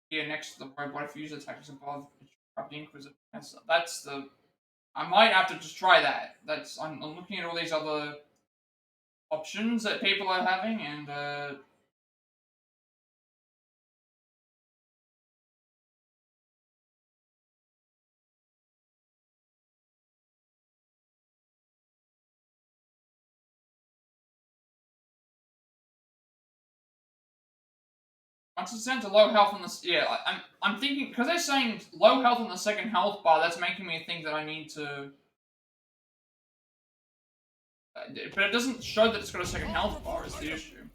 here next to the robot if you use attacks above the Inquisitor. That's the I might have to just try that. I'm looking at all these other options that people are having and once it's down to low health on this, yeah, I'm thinking because they're saying low health on the second health bar. That's making me think that I need to, but it doesn't show that it's got a second health bar. Is the issue?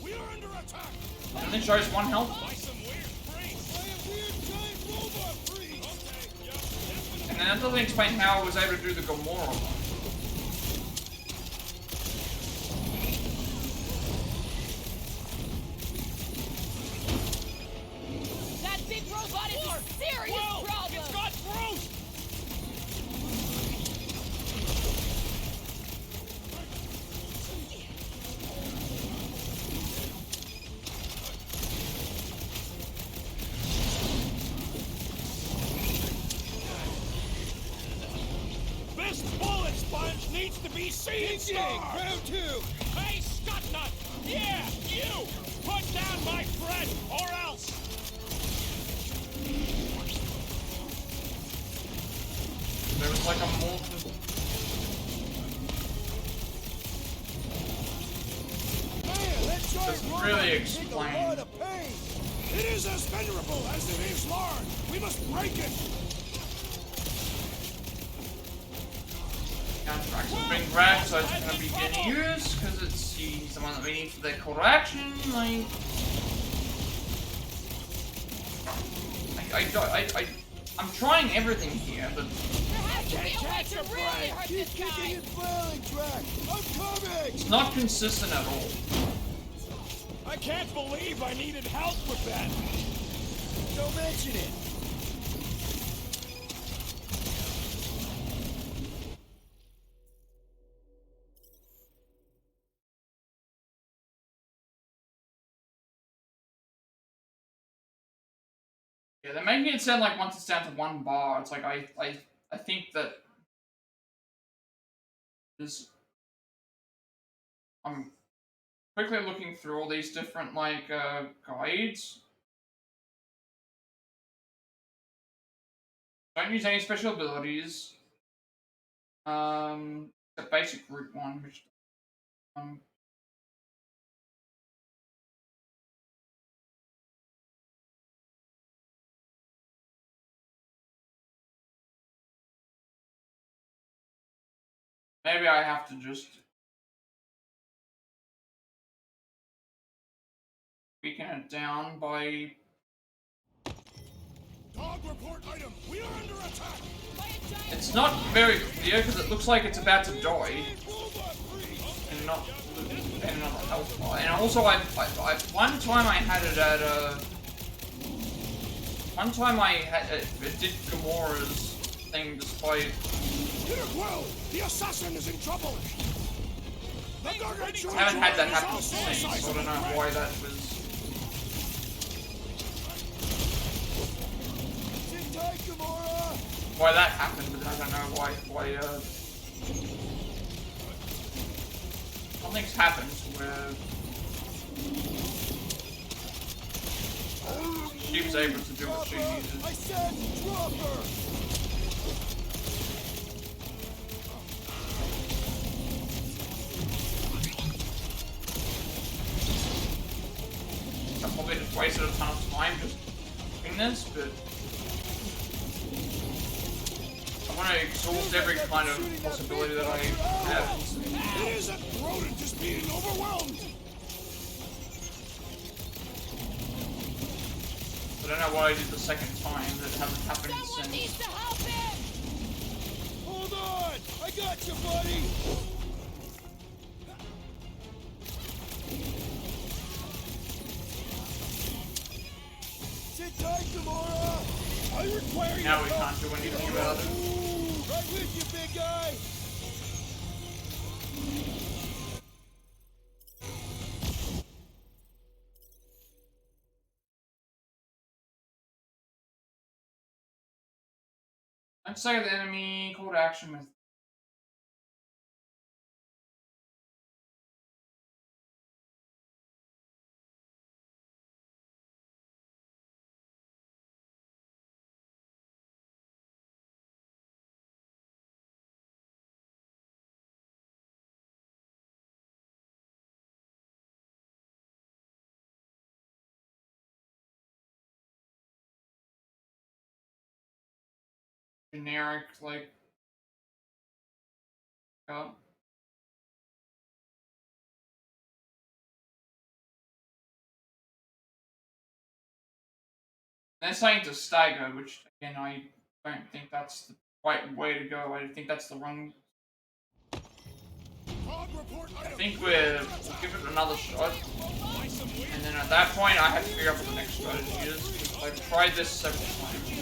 We are under attack. It only shows one health bar. By some weird freak! By a weird giant robot freak! Okay, yep, definitely. And then that doesn't explain how I was able to do the Gamora one. That big robot is a serious problem! It's got Bruce! This bullet sponge needs to be seen. Round 2! Hey, Scutnut! Yeah, you! Put down my friend, or else! There was like a multiple. Doesn't really explain. It is as venerable as it is large. We must break it. Drax will bring Drax, so it's gonna be getting used because he's the one that we need for the correction. I'm trying everything here, but it's not consistent at all. I can't believe I needed help with that. Don't mention it. Yeah, they're making it sound like once it's down to 1 bar, it's like I think that this. I'm quickly looking through all these different guides. Don't use any special abilities. The basic route one, which maybe I have to just weaken it down by. Dog report item. We are under attack. It's not very clear because it looks like it's about to die, and not another health bar. And also, one time I had it at one time it did Gamora's thing despite. Well, the assassin is in trouble. I haven't had that happen since, so I don't know why that was. Why that happened, but I don't know why something's happened where she was able to do what she needed. I said drop her! I probably just wasted a ton of time just doing this, but I want to exhaust every kind of possibility that I have. It is a rodent just being overwhelmed. I don't know what I did the second time that hasn't happened since. Needs to help him. Hold on! I got you, buddy! Sit tight, Gamora! I require now we can't do anything about it. Right with you, big guy! Let's say the enemy call to action with. Generic, like, they're saying to stagger, which again I don't think that's the right way to go. I think that's the wrong. I think we'll give it another shot, and then at that point I have to figure out what the next strategy is. I've tried this several times.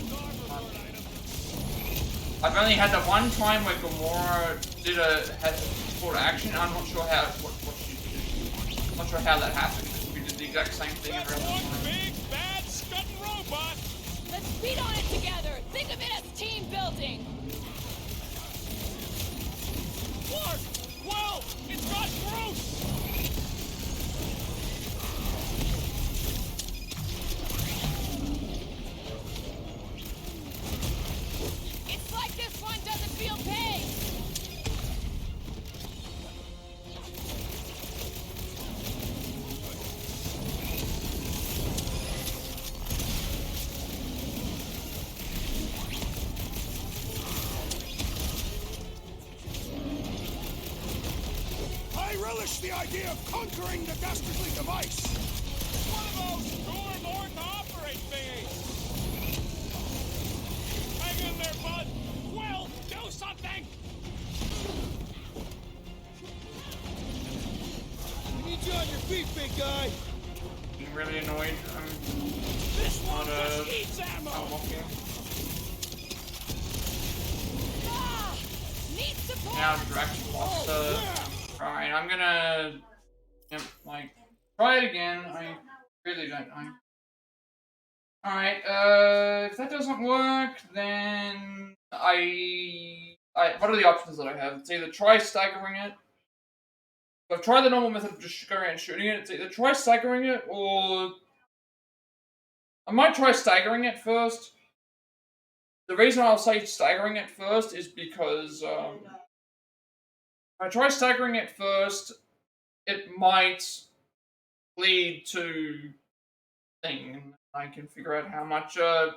I've only had that one time where Gamora had a call to action. I'm not sure how what she did. I'm not sure how that happened. We did the exact same thing every other time. Big bad scutting robot. Let's beat on it together. Think of it as team building. relish the idea of conquering the dastardly device. One of those cooler, more cooperate thingies. Hang in there, bud. Quill, do something. We need you on your feet, big guy. I'm really annoyed. This one not just eats ammo. Need support. Now Drax lost. Alright, I'm gonna. Yep, like try it again. I really don't know. Alright, if that doesn't work, then what are the options that I have? It's either try staggering it. If I've tried the normal method of just going around and shooting it, it's either try staggering it, or I might try staggering it first. The reason I'll say staggering it first is because if I try staggering it first, it might lead to thing. I can figure out how much. The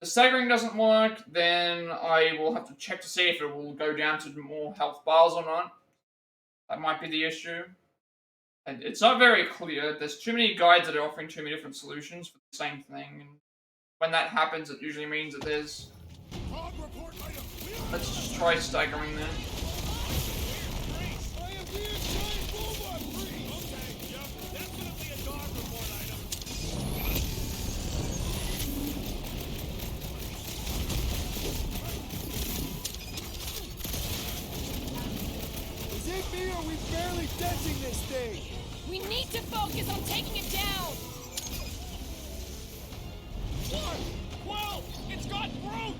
staggering doesn't work, then I will have to check to see if it will go down to more health bars or not. That might be the issue. And it's not very clear. There's too many guides that are offering too many different solutions for the same thing. And when that happens, it usually means that there's... Let's just try staggering then. Is it me or are we barely denting this thing? We need to focus on taking it down. What? Quill, it's got broke.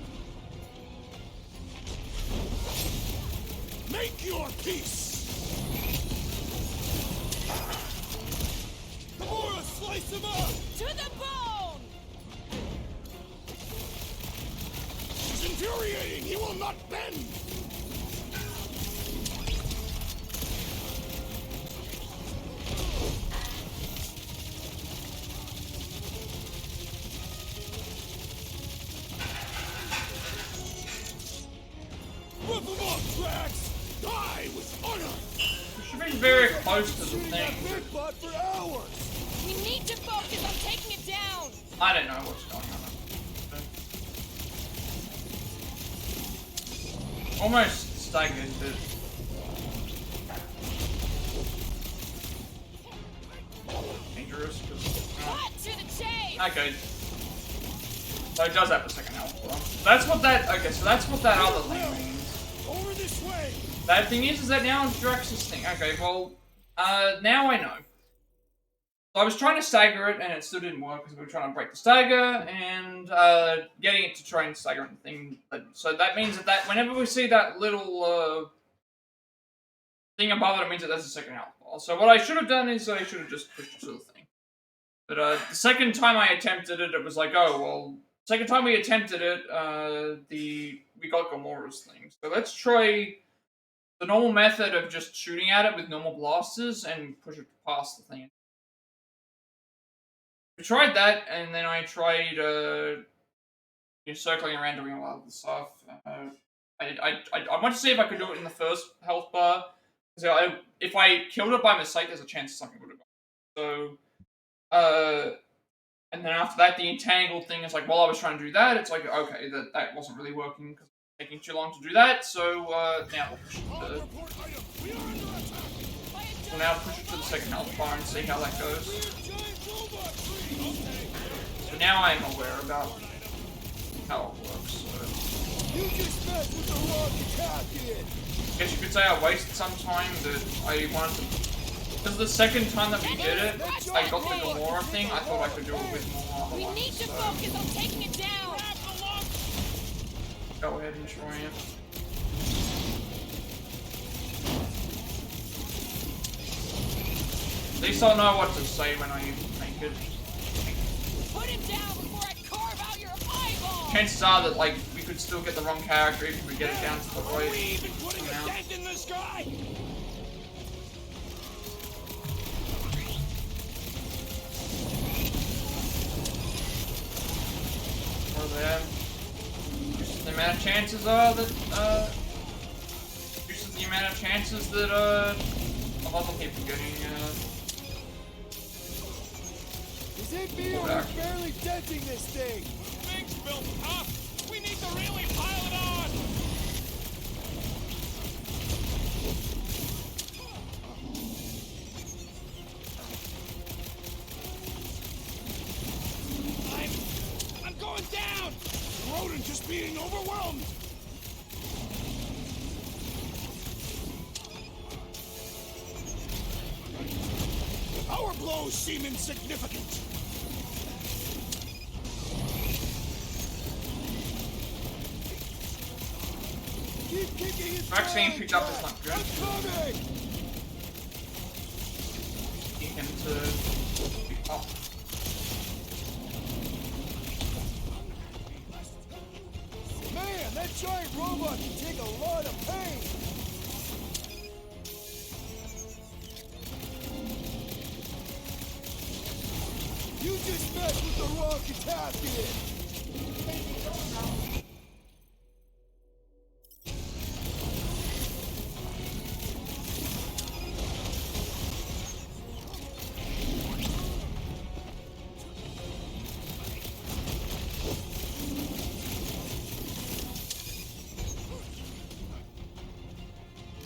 Make your peace! Gamora, slice him up! To the bone! It's infuriating! He will not bend! Rip him off, Drax! Die with honor! We should be very close to the thing. For hours. We need to focus on taking it down. I don't know what's going on. Almost staggered, but... Dangerous, because... Plat to the chase! Okay. So it does have the second health bar. That's what that... Okay, so that's what that other thing means. Over this way! That thing is that now it's Drax's thing. Okay, well, now I know. So I was trying to stagger it, and it still didn't work because we were trying to break the stagger, and getting it to try and stagger the thing. So that means that whenever we see that little thing above it, it means that that's the second health bar. So what I should have done is I should have just pushed it to the thing. But the second time I attempted it, it was like, oh, well, second time we attempted it, we got Gamora's thing. So let's try the normal method of just shooting at it with normal blasters and push it past the thing. We tried that, and then I tried circling around doing a lot of the stuff. I want to see if I could do it in the first health bar. So if I killed it by mistake, there's a chance something would have gone. So, and then after that, the entangled thing is like, while I was trying to do that, it's like, okay, that wasn't really working because it's taking too long to do that. So now we'll push it to the second health bar and see how that goes. So now I'm aware about how it works. So. You just messed with the wrong captain. I guess you could say I wasted some time, but I wanted to. Because the second time that we did it, I got the Gamora thing. I thought I could do it with more. We need to focus on taking it down. Go ahead and try it. At least I'll know what to say when I make it. Put him down before I carve out your eyeball. Chances are that like we could still get the wrong character if we get it down to the right. Are we even putting a dent in this guy? Or there. Just the amount of chances are that I'll also keep getting, Is it me or we're barely denting this thing? Thing's built up! We need to really pile it on! I'm going down! The rodent is being overwhelmed! Our blows seem insignificant. Keep kicking it. Vaccine picked up is not good. I'm coming! Need him to be up. Man, that giant robot can take a lot of pain! You just messed with the wrong Katafian!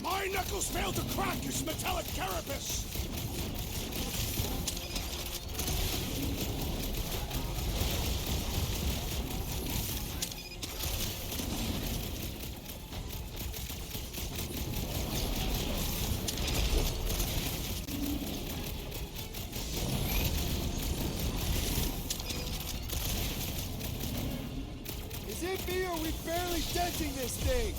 My knuckles failed to crack his metallic carapace! Is it me or are we barely denting this thing?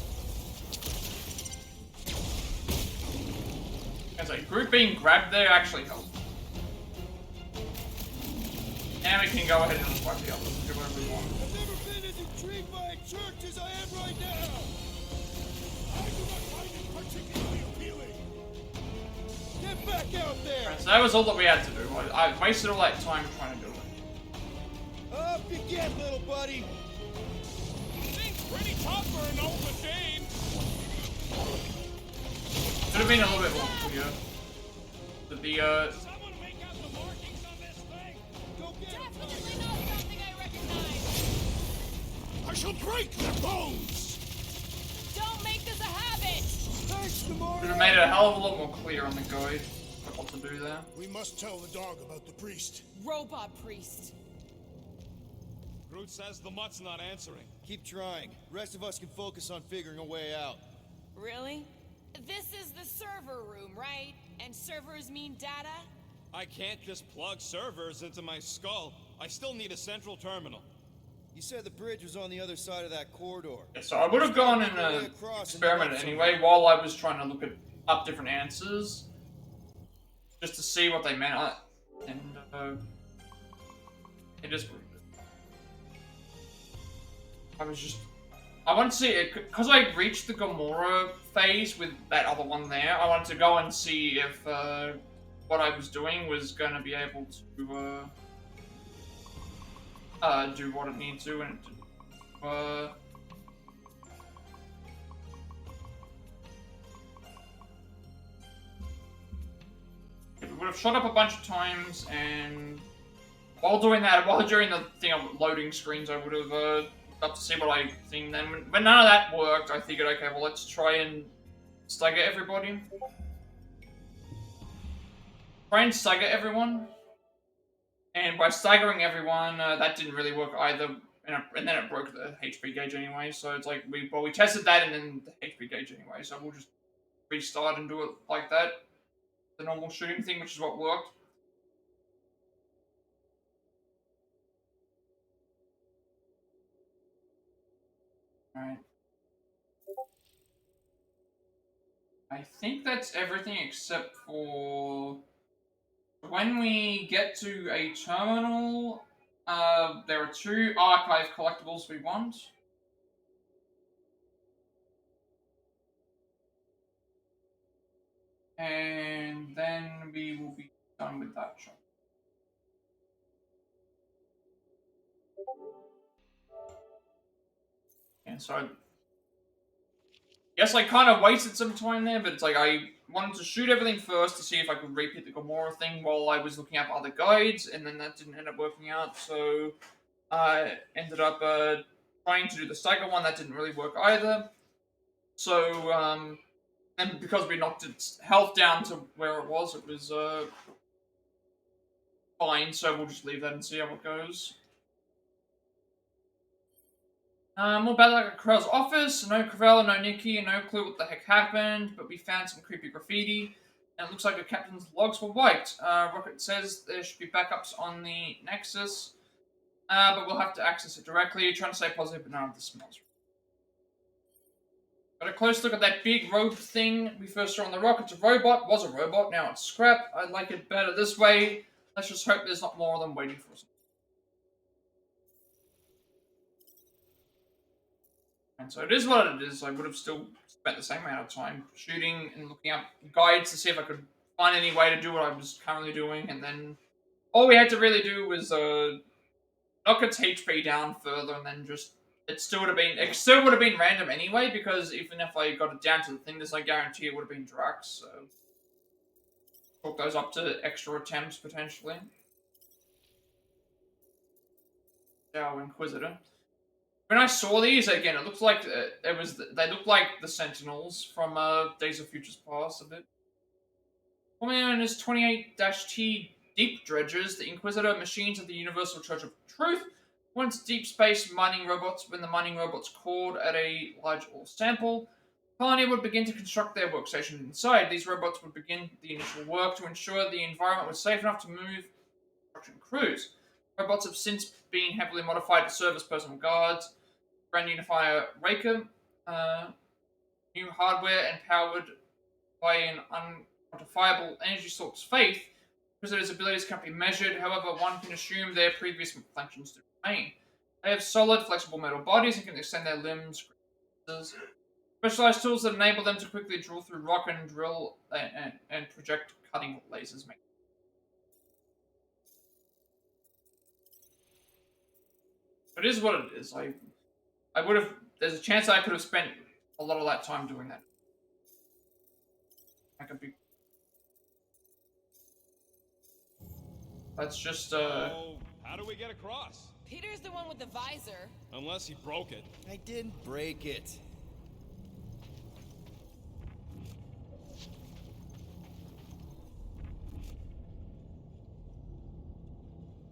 As a group being grabbed there actually helped. And we can go ahead and wipe the others and do whatever we want. I've never been as intrigued by a church as I am right now! I do not find it particularly appealing. Get back out there! So that was all that we had to do. I wasted all that time trying to do it. Up you get, little buddy! Thing's pretty tough for an old machine! Should have been a little bit more clear. But the Someone make out the markings on this thing! Go get him! Definitely not something I recognize. I shall break their bones! Don't make this a habit. Thanks, Gamora! should have made it a hell of a lot more clear on the guide what to do there. We must tell the dog about the priest. Robot priest. Groot says the mutt's not answering. Keep trying. Rest of us can focus on figuring a way out. Really? This is the server room, right? And servers mean data? I can't just plug servers into my skull. I still need a central terminal. You said the bridge was on the other side of that corridor. Yeah, so I would have gone and experimented anyway while I was trying to look up different answers. Just to see what they meant. And it just... I wanted to see it, because I reached the Gamora phase with that other one there, I wanted to go and see if what I was doing was going to be able to do what it needs to, and it it would have shot up a bunch of times, and while doing that, while during the thing of loading screens, I would have up to see what I think. Then when none of that worked, I figured, okay, well, let's try and stagger everybody. Try and stagger everyone. And by staggering everyone, that didn't really work either. And then it broke the HP gauge anyway. So it's like, we tested that and then the HP gauge anyway. So we'll just restart and do it like that. The normal shooting thing, which is what worked. Alright. I think that's everything except for... When we get to a terminal, there are 2 archive collectibles we want. And then we will be done with that job. And so Yes, I kind of wasted some time there, but it's like I wanted to shoot everything first to see if I could repeat the Gamora thing while I was looking up other guides, and then that didn't end up working out, so I ended up trying to do the Stagger one. That didn't really work either. So, and because we knocked its health down to where it was fine, so we'll just leave that and see how it goes. More about like Krell's office. No Cravella, no Nikki, no clue what the heck happened, but we found some creepy graffiti, and it looks like the captain's logs were wiped. Rocket says there should be backups on the Nexus, but we'll have to access it directly. Trying to stay positive, but none of this smells. Got a close look at that big rope thing we first saw on the Rocket's a robot. Was a robot, now it's scrap. I like it better this way. Let's just hope there's not more of them waiting for us. And so it is what it is. I would have still spent the same amount of time shooting and looking up guides to see if I could find any way to do what I was currently doing, and then all we had to really do was knock its HP down further, and then just it still would have been random anyway, because even if I got it down to the thing, there's no guarantee it would have been Drax, so chalk those up to extra attempts potentially. Our Inquisitor. When I saw these again, it looked like they looked like the Sentinels from Days of Futures Past a bit. Formerly known as 28-T Deep Dredgers, the Inquisitor machines of the Universal Church of Truth. Once deep space mining robots, when the mining robots called at a large ore sample, Colony would begin to construct their workstation inside. These robots would begin the initial work to ensure the environment was safe enough to move construction crews. Robots have since been heavily modified to serve as personal guards. Grand Unifier Raker, new hardware empowered by an unquantifiable energy source faith, Inquisitor's abilities can't be measured, however, one can assume their previous functions to remain. They have solid, flexible metal bodies and can extend their limbs. Specialized tools that enable them to quickly drill through rock and drill and project cutting lasers. It is what it is. I would have. There's a chance I could have spent a lot of that time doing that. I could be. Let's just. So, how do we get across? Peter's the one with the visor. Unless he broke it. I didn't break it.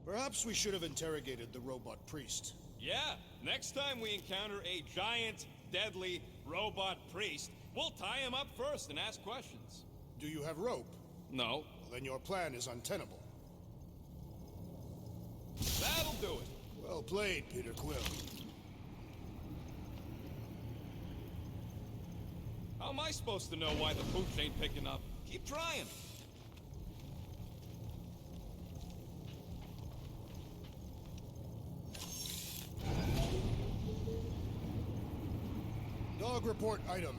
Perhaps we should have interrogated the robot priest. Yeah, next time we encounter a giant, deadly robot priest, we'll tie him up first and ask questions. Do you have rope? No. Well, then your plan is untenable. That'll do it. Well played, Peter Quill. How am I supposed to know why the pooch ain't picking up? Keep trying. Dog report item.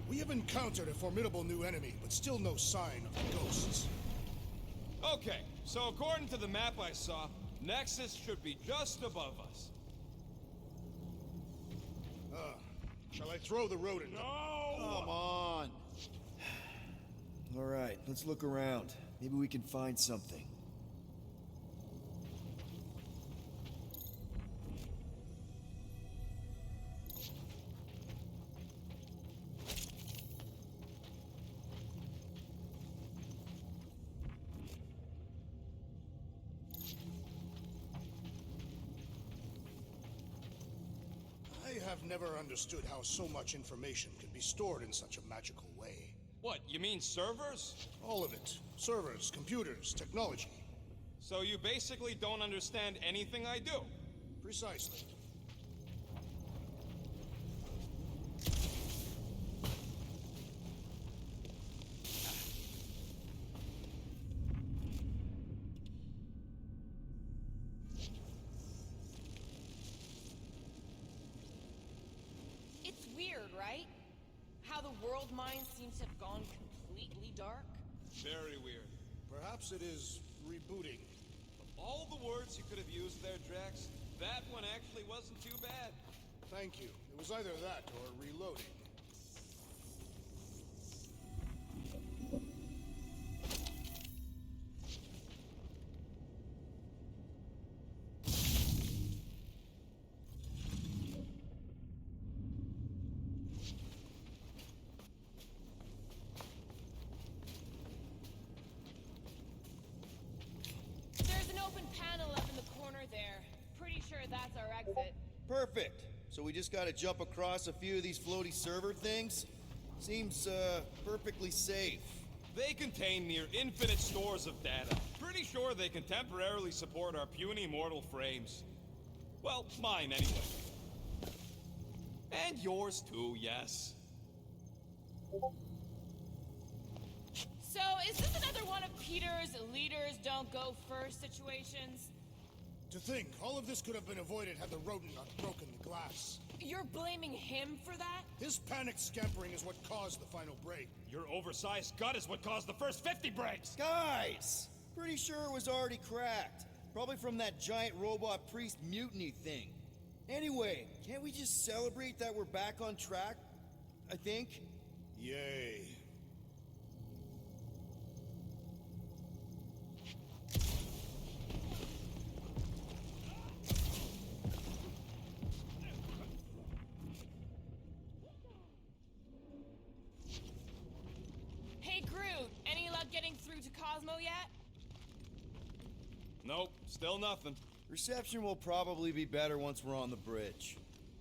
We have encountered a formidable new enemy, but still no sign of the ghosts. Okay, so according to the map I saw, Nexus should be just above us. Shall I throw the rodent? No! Come on. All right, let's look around. Maybe we can find something. I have never understood how so much information can be stored in such a magical way. What, you mean servers? All of it. Servers, computers, technology. So you basically don't understand anything I do? Precisely. It's weird, right? How the world mind seems to have gone completely dark. Very weird. Perhaps it is rebooting. Of all the words you could have used there, Drax, that one actually wasn't too bad. Thank you. It was either that or reloading. exit. Perfect. So we just gotta jump across a few of these floaty server things? Seems, perfectly safe. They contain near infinite stores of data. Pretty sure they can temporarily support our puny mortal frames. Well, mine anyway. And yours too, yes. So, is this another one of Peter's leaders don't go first situations? To think, all of this could have been avoided had the rodent not broken the glass. You're blaming him for that? His panicked scampering is what caused the final break. Your oversized gut is what caused the first 50 breaks! Guys! Pretty sure it was already cracked. Probably from that giant robot priest mutiny thing. Anyway, can't we just celebrate that we're back on track? I think. Yay. Hey, Groot, any luck getting through to Cosmo yet? Nope, still nothing. Reception will probably be better once we're on the bridge.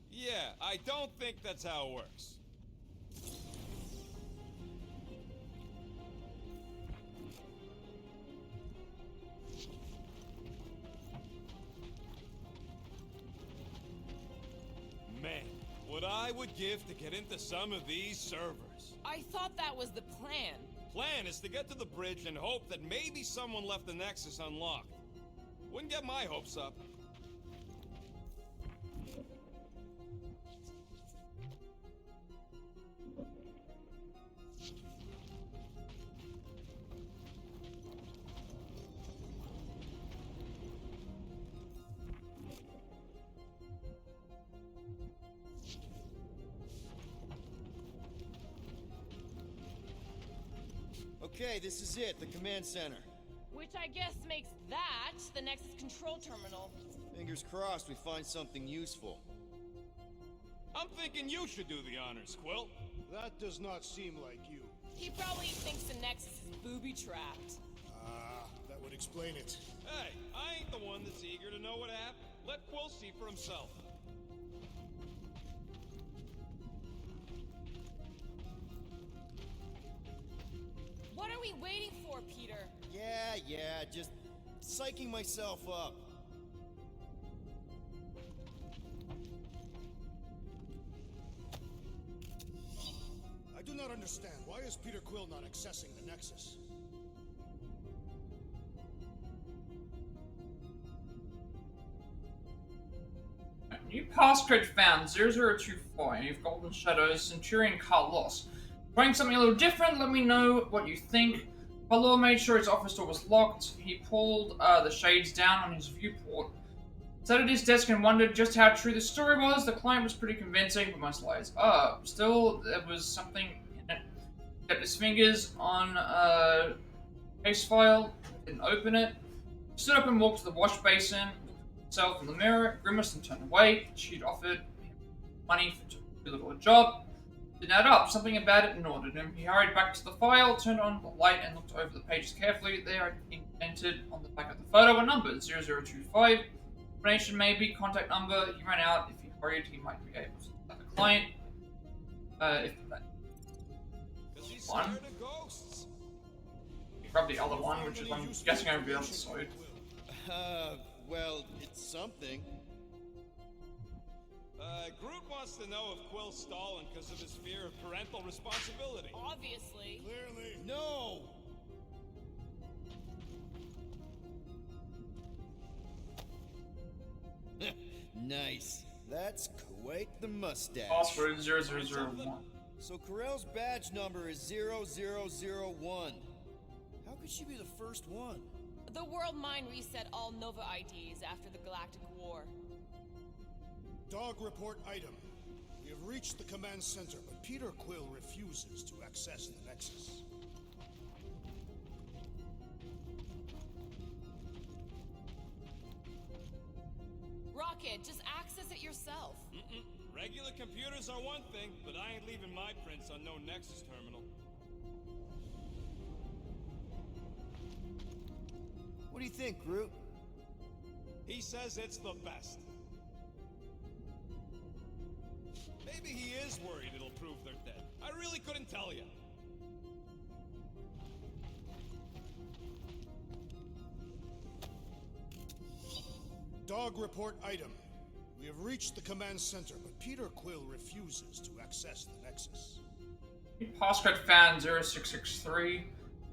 Yeah, I don't think that's how it works. Man, what I would give to get into some of these servers. I thought that was the plan. Plan is to get to the bridge and hope that maybe someone left the Nexus unlocked. Wouldn't get my hopes up. Okay, this is it, the command center. Which I guess makes that the Nexus control terminal. Fingers crossed we find something useful. I'm thinking you should do the honors, Quill. That does not seem like you. He probably thinks the Nexus is booby-trapped. That would explain it. Hey, I ain't the one that's eager to know what happened. Let Quill see for himself. What are we waiting for, Peter? Yeah, just psyching myself up. I do not understand. Why is Peter Quill not accessing the Nexus? New passcode found 0025 Golden Shadows Centurion car lost. Trying something a little different, let me know what you think. Valor made sure his office door was locked. He pulled the shades down on his viewport. Sat at his desk and wondered just how true the story was. The client was pretty convincing, but most lies are. Still, there was something in it. He kept his fingers on a case file, didn't open it. He stood up and walked to the wash basin, looked at himself in the mirror, grimaced and turned away. She'd offered him money for too little a job. Didn't add up. Something about it annoyed him. He hurried back to the file, turned on the light, and looked over the pages carefully. There, indented on the back of the photo, a number 0025. Explanation maybe, contact number. He ran out. If he hurried, he might be able to contact the client. If that one. He grabbed the other one, which is I'm guessing over the other side. Well, it's something. Groot wants to know if Quill's stalling because of his fear of parental responsibility. Obviously. Clearly. No! Nice. That's quite the mustache. Password 0001. So Corell's badge number is 0001. How could she be the first one? The World Mind reset all Nova IDs after the Galactic War. Dog report item. We have reached the command center, but Peter Quill refuses to access the Nexus. Rocket, just access it yourself. Regular computers are one thing, but I ain't leaving my prints on no Nexus terminal. What do you think, Groot? He says it's the best. Maybe he is worried it'll prove they're dead. I really couldn't tell you. Dog report item. We have reached the command center, but Peter Quill refuses to access the Nexus. Passcode found 0663.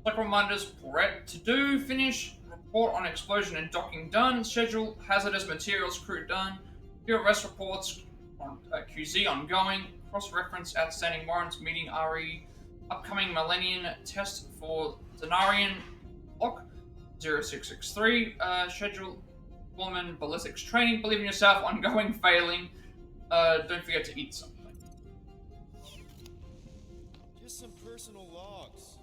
Like reminders, Brett to do, finish, report on explosion and docking done, schedule hazardous materials crew done, your arrest reports on QZ ongoing, cross-reference outstanding warrants meeting RE, upcoming Millennium test for Denarian lock 0663, schedule woman ballistics training, believe in yourself, ongoing failing, don't forget to eat something. Just some personal logs.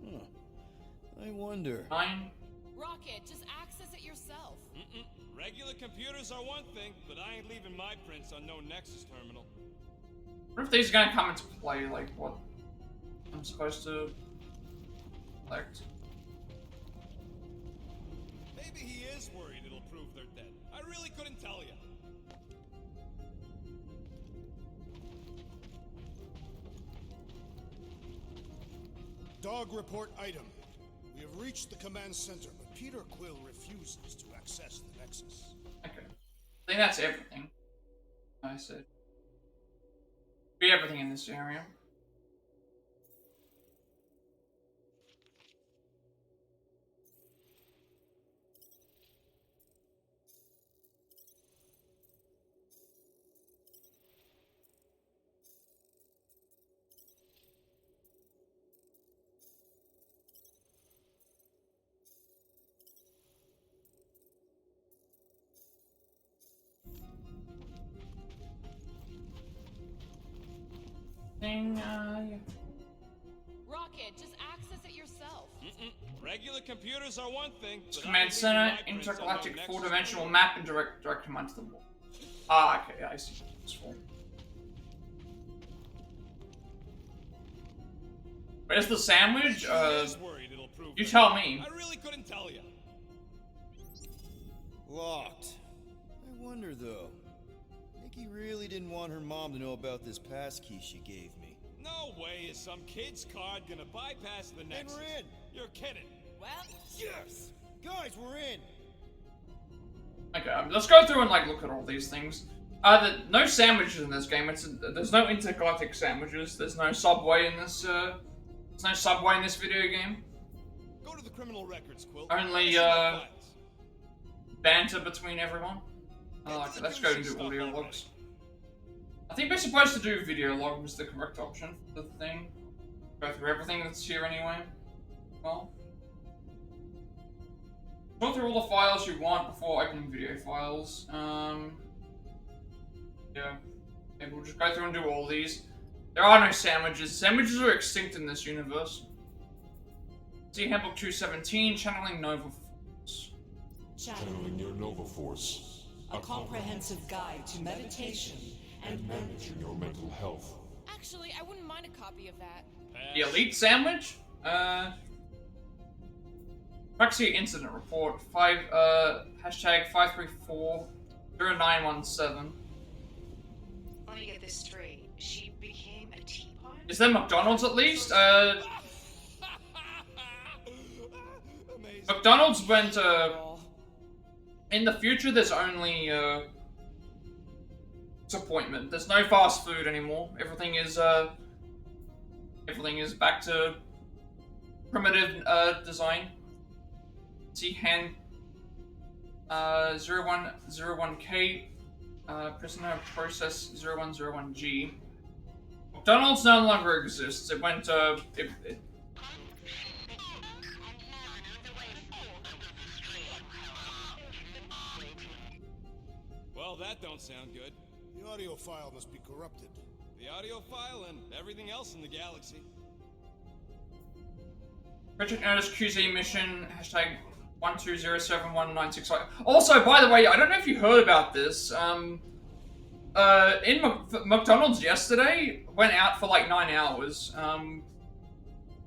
Huh. I wonder. 9. Rocket, just access it yourself. Regular computers are one thing, but I ain't leaving my prints on no Nexus terminal. What if these are gonna come into play, like what I'm supposed to collect? Maybe he is worried it'll prove they're dead. I really couldn't tell you. Dog report item. We have reached the command center, but Peter Quill refuses to access the Nexus. Okay. I think that's everything. I said. Be everything in this area. Yeah. Rocket, just access it yourself. Regular computers are one thing. It's Command Center, intergalactic four-dimensional map, and direct command to the wall. Ah, okay, I see. It's full. Where's the sandwich? You tell me. I really couldn't tell you. Locked. I wonder though. Nikki really didn't want her mom to know about this passkey she gave me. No way is some kid's card gonna bypass the Nexus. And we're in. You're kidding. Well, yes! Guys, we're in! Okay, let's go through and like look at all these things. No sandwiches in this game. There's no intergalactic sandwiches. There's no subway in this. There's no subway in this video game. Go to the criminal records, Quill. Only banter between everyone. Okay, let's go and do audio logs. I think we're supposed to do video log was the correct option for the thing. Go through everything that's here anyway. Well, go through all the files you want before opening video files. Yeah. Maybe we'll just go through and do all these. There are no sandwiches. Sandwiches are extinct in this universe. See Handbook 217, Channeling Nova Force. Channeling your Nova Force. A comprehensive guide to meditation and managing your mental health. Actually, I wouldn't mind a copy of that. The Elite Sandwich? Praxia Incident Report, hashtag 5340917. Let me get this straight. She became a teapot? Is there McDonald's at least? McDonald's went, in the future there's only, disappointment. There's no fast food anymore. Everything is back to primitive, design. See hand, 0101K, prisoner process 0101G. McDonald's no longer exists. It went, Well, that don't sound good. The audio file must be corrupted. The audio file and everything else in the galaxy. Richard Ernest QZ mission, hashtag 1207196. Also, by the way, I don't know if you heard about this. McDonald's yesterday went out for like 9 hours.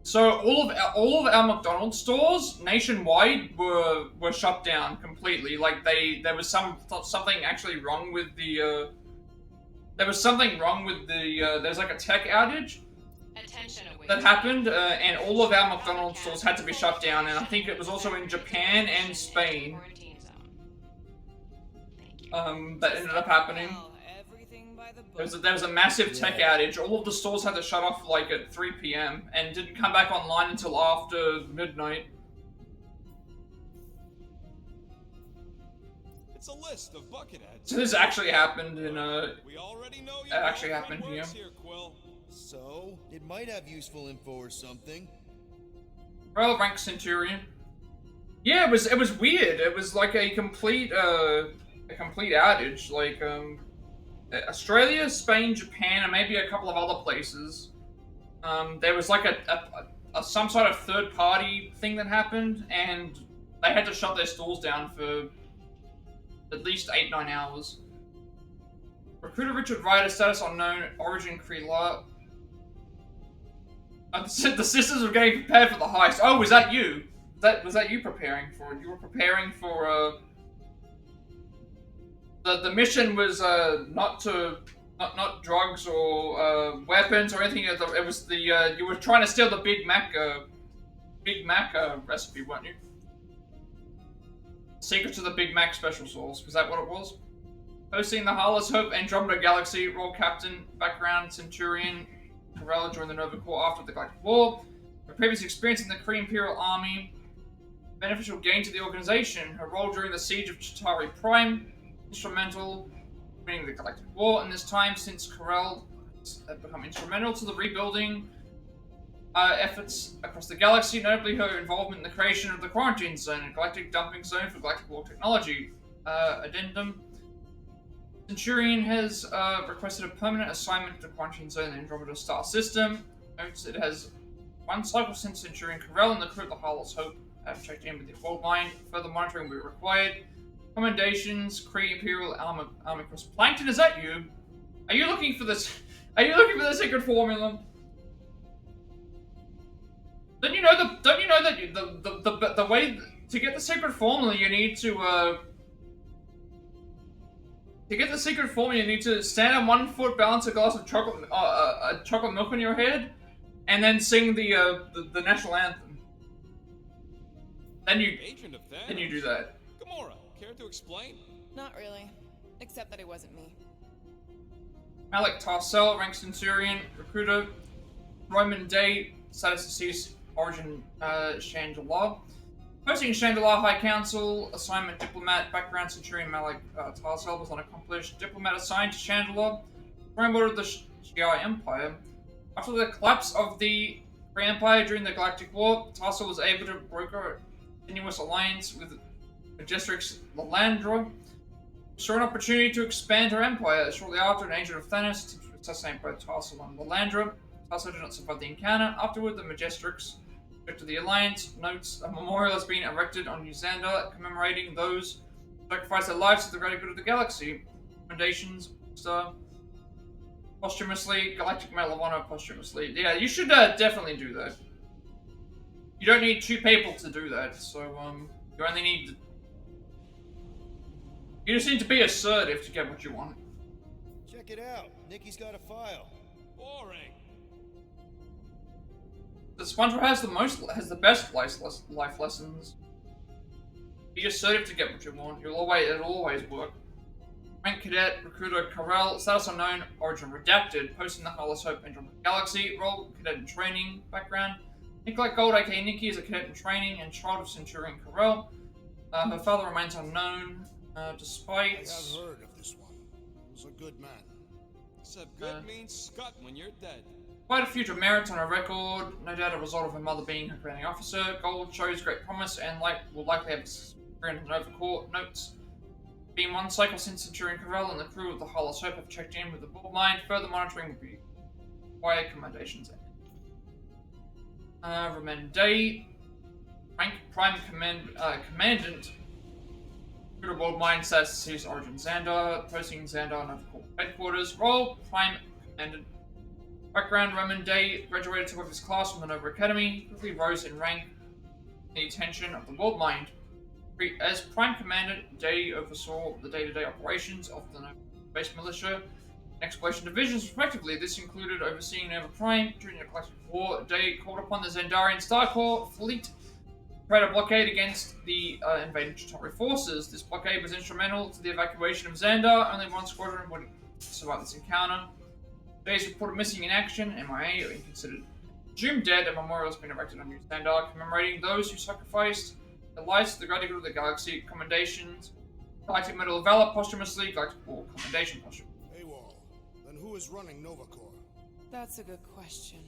So all of our McDonald's stores nationwide were shut down completely. Like there was something actually wrong with the there's like a tech outage that happened, and all of our McDonald's stores had to be shut down. And I think it was also in Japan and Spain. That ended up happening. There was a massive tech outage. All of the stores had to shut off like at 3 p.m. and didn't come back online until after midnight. It's a list of bucketheads. So this actually happened in We already know it actually happened here. So, it might have useful info or something. Well, rank Centurion. Yeah, it was weird. It was like a complete outage. Like Australia, Spain, Japan, and maybe a couple of other places. There was like a some sort of third party thing that happened, and they had to shut their stores down for at least 8-9 hours. Recruiter Richard Ryder, status unknown, origin Kree. The sisters were getting prepared for the heist. Oh, was that you? Was that you preparing for it? You were preparing for the mission was not drugs or weapons or anything. It was the you were trying to steal the Big Mac recipe, weren't you? Secret to the Big Mac special sauce. Was that what it was? Hosting the Harless Hope Andromeda Galaxy, role captain, background Centurion, Corella joined the Nova Corps after the Galactic War. Her previous experience in the Kree Imperial Army, beneficial gain to the organization. Her role during the siege of Chitauri Prime, instrumental in winning the Galactic War. In this time since Corell had become instrumental to the rebuilding efforts across the galaxy, notably her involvement in the creation of the Quarantine Zone, a galactic dumping zone for Galactic War technology. Addendum. Centurion has requested a permanent assignment to the Quarantine Zone in the Andromeda Star System. Notes it has one cycle since Centurion Corell and the crew of the Harless Hope have checked in with the world line. Further monitoring will be required. Commendations, Kree Imperial Army Cross. Plankton, is that you? Are you looking for this? Are you looking for the secret formula? Don't you know that the way to get the secret formula you need to get the secret formula you need to stand on 1 foot, balance a glass of chocolate milk on your head, and then sing the national anthem. Then you do that. Gamora, care to explain? Not really. Except that it wasn't me. Malik Tarcel, rank Centurion, recruiter. Roman Day, status deceased, origin Chandler. Posting Chandler High Council, assignment diplomat, background Centurion Malik Tarcel was unaccomplished. Diplomat assigned to Chandler, framework of the Shi'ar Empire. After the collapse of the Kree Empire during the Galactic War, Tarcel was able to broker a continuous alliance with Majestrix Lalandra. Saw an opportunity to expand her empire. Shortly after, an agent of Thanos attempted to assassinate both Tarcel and Lalandra. Tarcel did not survive the encounter. Afterward, the Majestrix to the Alliance notes a memorial has been erected on New Xandar commemorating those who sacrificed their lives for the greater good of the galaxy. Recommendations, posthumously, Galactic Medal of Honor posthumously. Yeah, you should definitely do that. You don't need 2 people to do that, so you only need. You just need to be assertive to get what you want. Check it out. Nikki's got a file. Boring. The SpongeBob has the best life lessons. Be assertive to get what you want. It'll always work. Rank Cadet, Recruiter Corell, status unknown, origin redacted, posting the Harless Hope Andromeda Galaxy, role Cadet in training, background. Nikolai Gold, aka Nikki, is a cadet in training and child of Centurion Corell. Her father remains unknown, despite. I have heard of this one. He was a good man. Except good means scut when you're dead. Quite a few demerits on her record, no doubt a result of her mother being her commanding officer. Gold shows great promise and will likely have experience in Nova Corps. Notes. Being 1 cycle since Centurion Corell and the crew of the Harless Hope have checked in with the Board Mind. Further monitoring will be required. Commendations. Roman Day. Rank Prime Commandant. Recruiter Board Mind says sees origin Xandar. Posting Xandar Nova Corps headquarters. Role Prime Commandant. Background: Roman Day graduated top of his class from the Nova Academy, quickly rose in rank in the attention of the World Mind. As Prime Commander, Day oversaw the day-to-day operations of the Nova Space Militia and Exploration Divisions, respectively. This included overseeing Nova Prime during the Galactic War. Day called upon the Xandarian Star Corps fleet to create a blockade against the invading Chitauri forces. This blockade was instrumental to the evacuation of Xandar. Only one squadron would survive this encounter. Day is reported missing in action, MIA, or considered presumed dead. A memorial has been erected on New Xandar, commemorating those who sacrificed their lives to the greater good of the galaxy. Commendations: Galactic Medal of Valor posthumously, Galactic War Commendation posthumously. AWOL. Then who is running Nova Corps? That's a good question.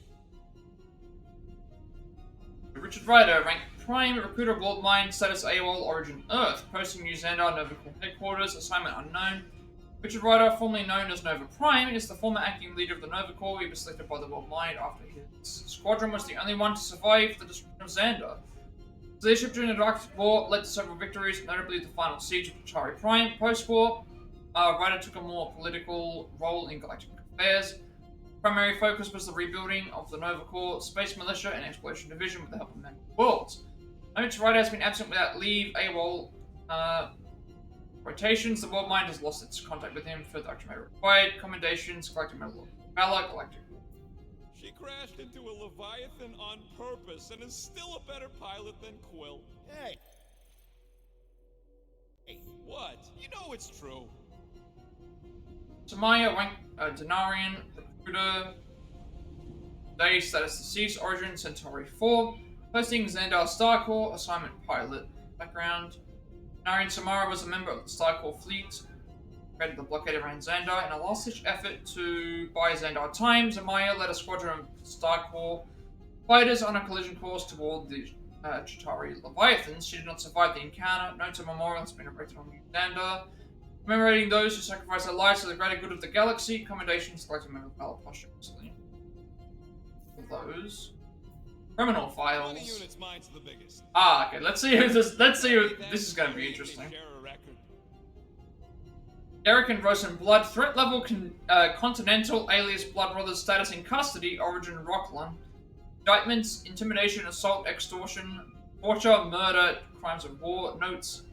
Richard Ryder, rank Prime, recruiter of World Mind, status AWOL, origin Earth, posting New Xandar, Nova Corps headquarters, assignment unknown. Richard Ryder, formerly known as Nova Prime, is the former acting leader of the Nova Corps. He was selected by the World Mind after his squadron was the only one to survive the destruction of Xandar. His leadership during the Galactic War led to several victories, notably the final siege of Chitauri Prime. Post-war, Ryder took a more political role in galactic affairs. Primary focus was the rebuilding of the Nova Corps, Space Militia, and Exploration Division with the help of many worlds. Note Ryder has been absent without leave, AWOL, rotations. The World Mind has lost its contact with him. Further action may be required. Commendations: Galactic Medal of Valor, Galactic War. She crashed into a Leviathan on purpose and is still a better pilot than Quill. Hey! What? You know it's true. Samaya, rank Denarian, recruiter. Day, status deceased, origin Centauri 4. Posting Xandar Star Corps, assignment pilot. Background: Denarian Samara was a member of the Star Corps fleet, created the blockade around Xandar. In a last-ditch effort to buy Xandar time, Samaya led a squadron of Star Corps fighters on a collision course toward the Chitauri Leviathans. She did not survive the encounter. Note: a memorial has been erected on New Xandar, commemorating those who sacrificed their lives for the greater good of the galaxy. Commendations: Galactic Medal of Valor posthumously. Those criminal files. 20 units, mine's the biggest. Okay. Let's see who this. Let's see who this is going to be interesting. Derek and Rosenblood, threat level Continental, alias Blood Brothers, status in custody, origin Rockland. Indictments: intimidation, assault, extortion, torture, murder, crimes of war. Notes: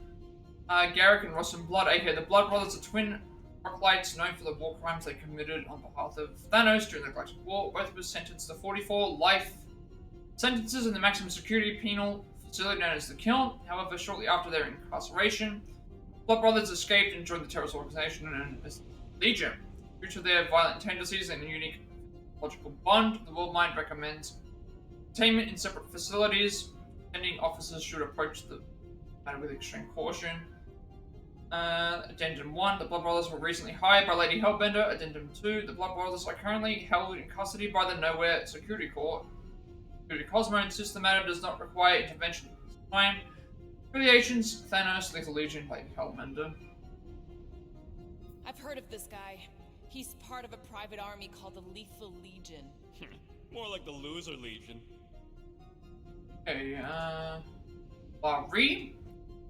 Garrick and Rosenblood, aka the Blood Brothers, are twin Rocklights known for the war crimes they committed on behalf of Thanos during the Galactic War. Both were sentenced to 44 life sentences in the maximum security penal facility known as the Kiln. However, shortly after their incarceration, Blood Brothers escaped and joined the terrorist organization known as Legion. Due to their violent tendencies and a unique logical bond, the World Mind recommends containment in separate facilities. Attending officers should approach the matter with extreme caution. Addendum 1. The Blood Brothers were recently hired by Lady Hellbender. Addendum 2. The Blood Brothers are currently held in custody by the Knowhere Security Court. Security Cosmo insists the matter does not require intervention at this time. Affiliations: Thanos, Lethal Legion, Lady Hellbender. I've heard of this guy. He's part of a private army called the Lethal Legion. More like the Loser Legion. Okay, Larry.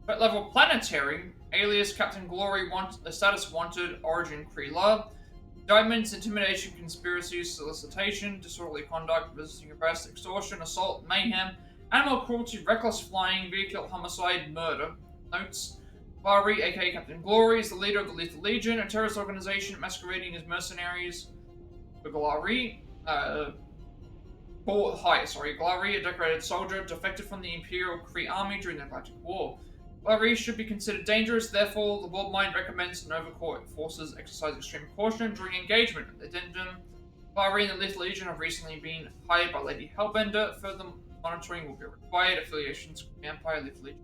Threat level Planetary, alias Captain Glory, status wanted, origin Kree-La. Indictments: intimidation, conspiracy, solicitation, disorderly conduct, resisting arrest, extortion, assault, mayhem, animal cruelty, reckless flying, vehicle homicide, murder. Notes: Larry, aka Captain Glory, is the leader of the Lethal Legion, a terrorist organization masquerading as mercenaries. Glary, Glary, a decorated soldier, defected from the Imperial Kree Army during the Galactic War. Glary should be considered dangerous, therefore the World Mind recommends Nova Corps forces exercise extreme caution during engagement. Addendum: Glary and the Lethal Legion have recently been hired by Lady Hellbender. Further monitoring will be required. Affiliations: Vampire, Lethal Legion.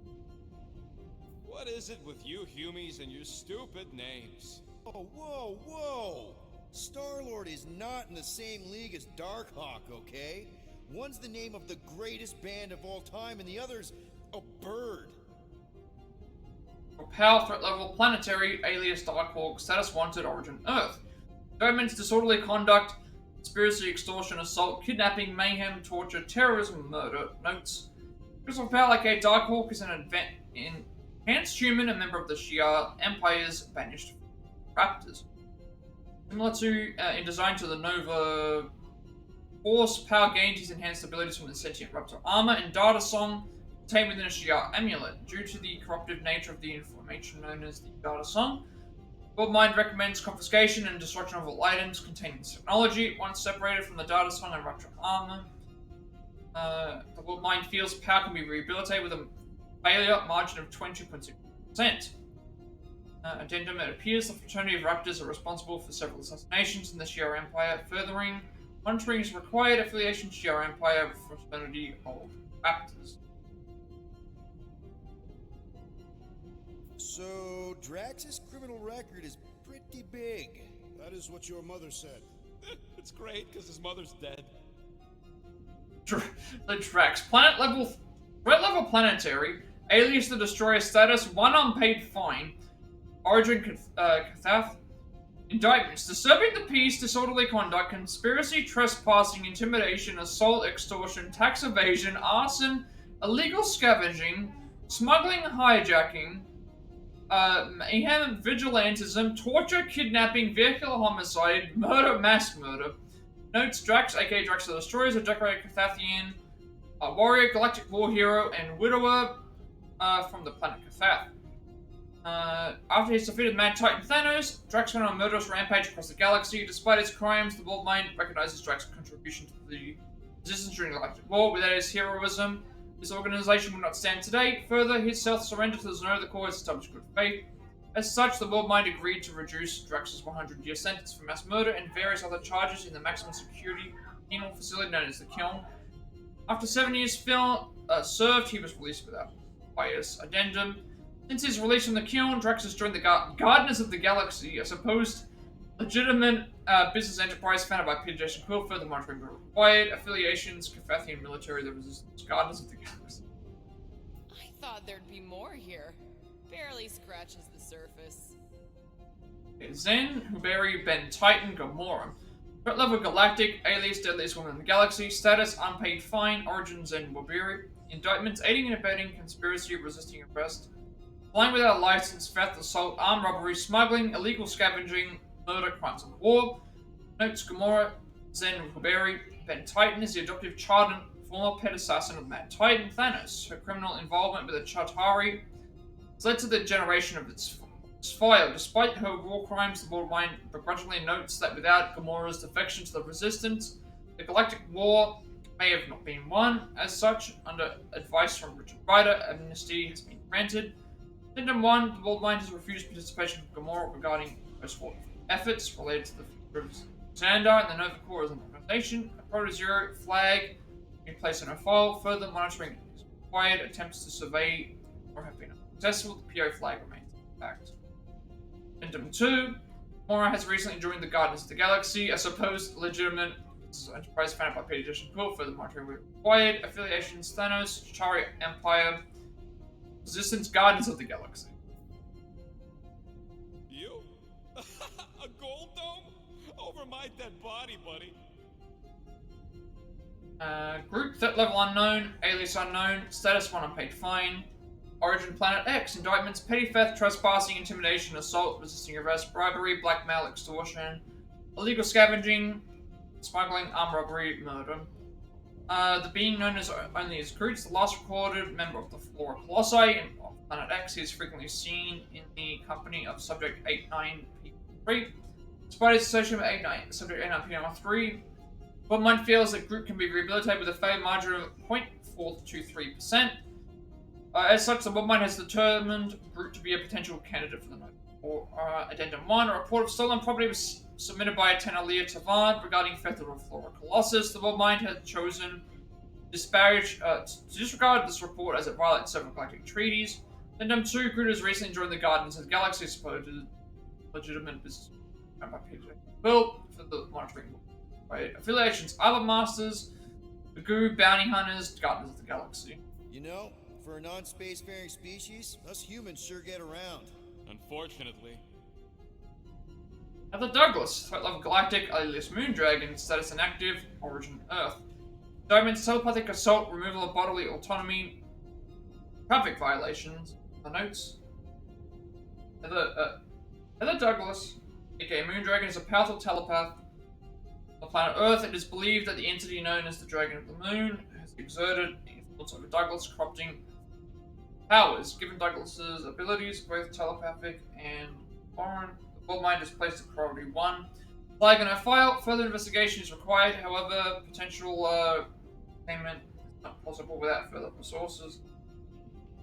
What is it with you Humies and your stupid names? Oh, whoa, whoa! Star-Lord is not in the same league as Darkhawk, okay? One's the name of the greatest band of all time, and the other's a bird. Power, threat level Planetary, alias Darkhawk, status wanted, origin Earth. Indictments: disorderly conduct, conspiracy, extortion, assault, kidnapping, mayhem, torture, terrorism, murder. Notes: Crystal Power, aka Darkhawk, is an enhanced human, a member of the Shi'ar Empire's banished raptors. Similar to, in design to the Nova Force, power gained his enhanced abilities from the sentient raptor armor, and data song contained within a Shi'ar amulet. Due to the corruptive nature of the information known as the data song, World Mind recommends confiscation and destruction of all items containing this technology. Once separated from the data song and raptor armor, the World Mind feels power can be rehabilitated with a failure margin of 22.6%. Addendum: it appears the fraternity of raptors are responsible for several assassinations in the Shi'ar Empire. Furthering, monitoring is required. Affiliation to Shi'ar Empire fraternity of raptors. So, Drax's criminal record is pretty big. That is what your mother said. It's great, because his mother's dead. The Drax. Threat level planetary. Alias the Destroyer status. 1 unpaid fine. Origin Cathath. Indictments: disturbing the peace, disorderly conduct, conspiracy, trespassing, intimidation, assault, extortion, tax evasion, arson, illegal scavenging, smuggling, hijacking, mayhem, vigilantism, torture, kidnapping, vehicular homicide, murder, mass murder. Notes: Drax, aka Drax the Destroyer, is a decorated Cathathian warrior, galactic war hero, and widower from the planet Cathath. After he's defeated Mad Titan Thanos, Drax went on a murderous rampage across the galaxy. Despite his crimes, the World Mind recognizes Drax's contribution to the resistance during the Galactic War. Without his heroism, this organization would not stand today. Further, his self-surrender to the Zone of the Core has established good faith. As such, the World Mind agreed to reduce Drax's 100-year sentence for mass murder and various other charges in the maximum security penal facility known as the Kiln. After 7 years served, he was released without bias. Addendum: since his release from the Kiln, Drax has joined the Guardians of the Galaxy, a supposed legitimate business enterprise founded by Peter Jason Quill. Further monitoring were required. Affiliations: Cathathian military, the Resistance, Guardians of the Galaxy. I thought there'd be more here. Barely scratches the surface. Zen, Huberi, Ben Titan, Gamora. Threat level galactic, alias deadliest woman in the galaxy. Status: unpaid fine. Origin: Zen Wabiri. Indictments: aiding and abetting, conspiracy, resisting arrest, flying without a license, theft, assault, armed robbery, smuggling, illegal scavenging, murder, crimes of war. Notes: Gamora, Zen Huberi. Ben Titan is the adoptive child and former pet assassin of Mad Titan Thanos. Her criminal involvement with the Chitauri has led to the generation of its fire. Despite her war crimes, the World Mind begrudgingly notes that without Gamora's defection to the Resistance, the Galactic War may have not been won. As such, under advice from Richard Ryder, amnesty has been granted. Addendum 1, the World Mind has refused participation from Gamora regarding post-war efforts related to the future of Xandar and the Nova Corps as an organization. A Proto-Zero flag in place in her file. Further monitoring is required. Attempts to survey or have been unsuccessful. The PO flag remains intact. Addendum 2, Gamora has recently joined the Guardians of the Galaxy, a supposed legitimate enterprise founded by Peter Jason Quill. Further monitoring were required. Affiliations: Thanos, Chitauri Empire, Resistance, Guardians of the Galaxy. You? A gold dome? Over my dead body, buddy. Group: threat level unknown, alias unknown, status 1 unpaid fine. Origin: Planet X. Indictments: petty theft, trespassing, intimidation, assault, resisting arrest, bribery, blackmail, extortion, illegal scavenging, smuggling, armed robbery, murder. The being known as only as Groot, the last recorded member of the Flora Colossi of Planet X, he is frequently seen in the company of Subject 89P3. Despite his association with Subject 89P3, World Mind feels that Groot can be rehabilitated with a failure margin of 0.423%. As such, the World Mind has determined Groot to be a potential candidate for the Nova Corps. Addendum 1, a report of stolen property was submitted by Tenalia Tavard regarding theft of a Flora Colossus. The World Mind had chosen to disregard this report as it violates several galactic treaties. Addendum 2, Groot has recently joined the Guardians of the Galaxy, supposed legitimate business by PJ Quill for the monitoring. Affiliations: Arbor Masters, the Goo, Bounty Hunters, Guardians of the Galaxy. You know, for a non-spacefaring species, us humans sure get around. Unfortunately. Heather Douglas, threat level galactic, alias Moondragon, status inactive, origin Earth. Indictments: telepathic assault, removal of bodily autonomy, traffic violations. The notes: Heather Douglas, aka Moondragon, is a powerful telepath On the planet Earth, it is believed that the entity known as the Dragon of the Moon has exerted influence over Douglas, corrupting powers. Given Douglas's abilities, both telepathic and foreign, the World Mind is placed at priority 1. Flag and file. Further investigation is required. However, potential containment is not possible without further resources.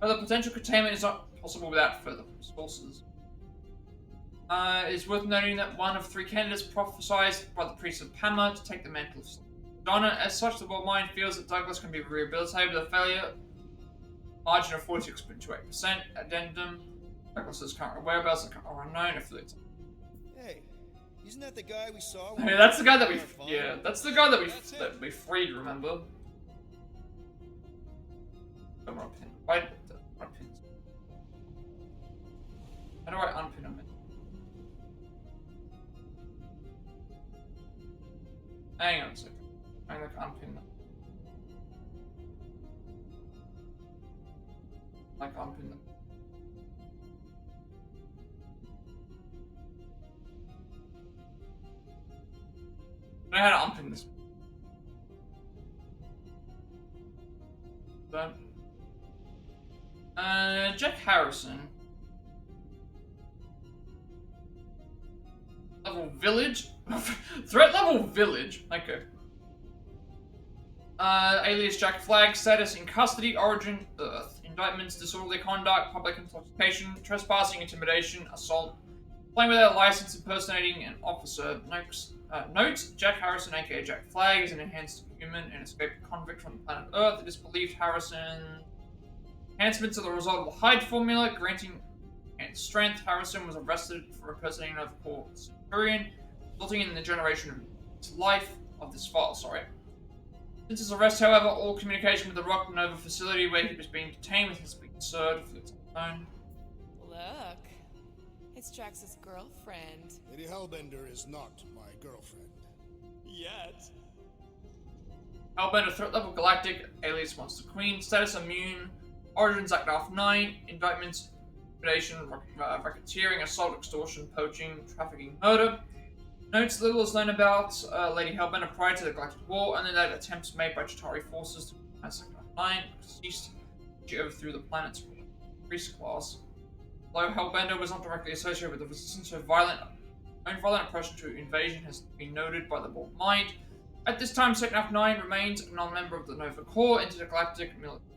Potential containment is not possible without further resources. It is worth noting that one of 3 candidates prophesied by the priest of Pama to take the mantle of Donna. As such, the World Mind feels that Douglas can be rehabilitated with a failure margin of 46.28%. Addendum: Douglas's current whereabouts are unknown. Affiliates. Hey, isn't that the guy we saw? Hey, that's the guy that that's the guy that we freed. Remember? Don't want to pin. Why? How do I unpin him? Hang on a second. I'm gonna unpin them. Like unpin them. I know how to unpin this. Done. Jack Harrison. Level village? Threat level village? Okay. Alias Jack Flag, status in custody, origin Earth. Indictments, disorderly conduct, public intoxication, trespassing, intimidation, assault, playing without a license, impersonating an officer. Note, Jack Harrison, aka Jack Flag, is an enhanced human and escaped convict from the planet Earth. It is believed Harrison enhancements are the result of the Hyde formula, granting and strength. Harrison was arrested for impersonating Nova Centurion, resulting in the generation of life of this file. Since his arrest, however, all communication with the Rock Nova facility where he was being detained has been severed. Look, it's Drax's girlfriend. Lady Hellbender is not my girlfriend. Yet. Hellbender, threat level galactic, alias Monster Queen, status immune, origins Act 9, indictments, intimidation, racketeering, assault, extortion, poaching, trafficking, murder. Notes little is known about Lady Hellbender prior to the Galactic War, only that attempts made by Chitauri forces to combat Sector 9 ceased. She overthrew the planet's priest class. Although Hellbender was not directly associated with the resistance, her violent oppression to invasion has been noted by the World Mind. At this time, Sector 9 remains a non-member of the Nova Corps, intergalactic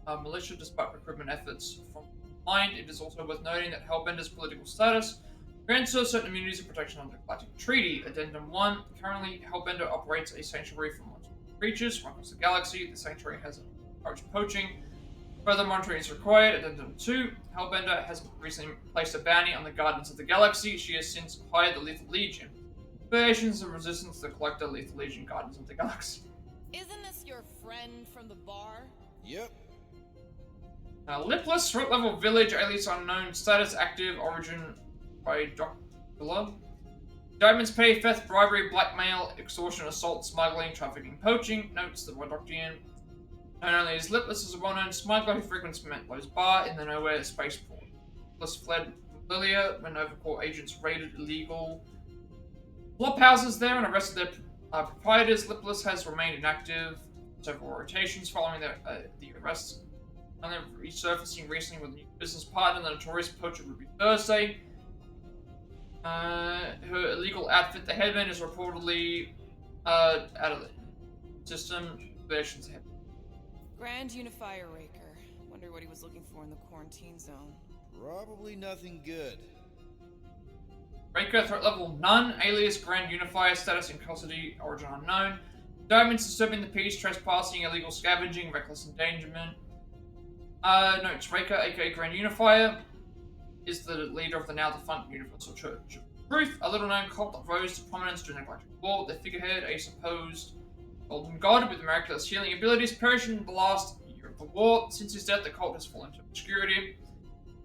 militia, despite recruitment efforts from the Mind. It is also worth noting that Hellbender's political status grants her certain immunities and protection under the Galactic Treaty. Addendum 1. Currently, Hellbender operates a sanctuary for monstrous creatures from across the galaxy. The sanctuary has encouraged poaching. Further monitoring is required. Addendum 2. Hellbender has recently placed a bounty on the Guardians of the Galaxy. She has since hired the Lethal Legion. Variations of resistance to the Collector, Lethal Legion, Guardians of the Galaxy. Isn't this your friend from the bar? Yep. Lipless, threat level village, alias unknown, status active, origin by Doctor. Indictments pay, theft, bribery, blackmail, extortion, assault, smuggling, trafficking, poaching. Notes that Wadoctian, known only as Lipless, is a well-known smuggler who frequents Mentlow's bar in the Knowhere spaceport. Lipless fled from Lilia when Nova Corps agents raided illegal flop houses there and arrested their proprietors. Lipless has remained inactive several rotations following the arrests, and then resurfacing recently with a new business partner, the notorious poacher Ruby Thursday. Her illegal outfit, the Headman, is reportedly out of the system. Versions ahead. Grand Unifier Raker. Wonder what he was looking for in the quarantine zone. Probably nothing good. Raker, threat level none, alias Grand Unifier, status in custody, origin unknown. Indictments disturbing the peace, trespassing, illegal scavenging, reckless endangerment. Notes, Raker, aka Grand Unifier, is the leader of the now defunct Universal Church of Truth, a little known cult that rose to prominence during the Galactic War. Their figurehead, a supposed golden god with miraculous healing abilities, perished in the last year of the war. Since his death, the cult has fallen into obscurity.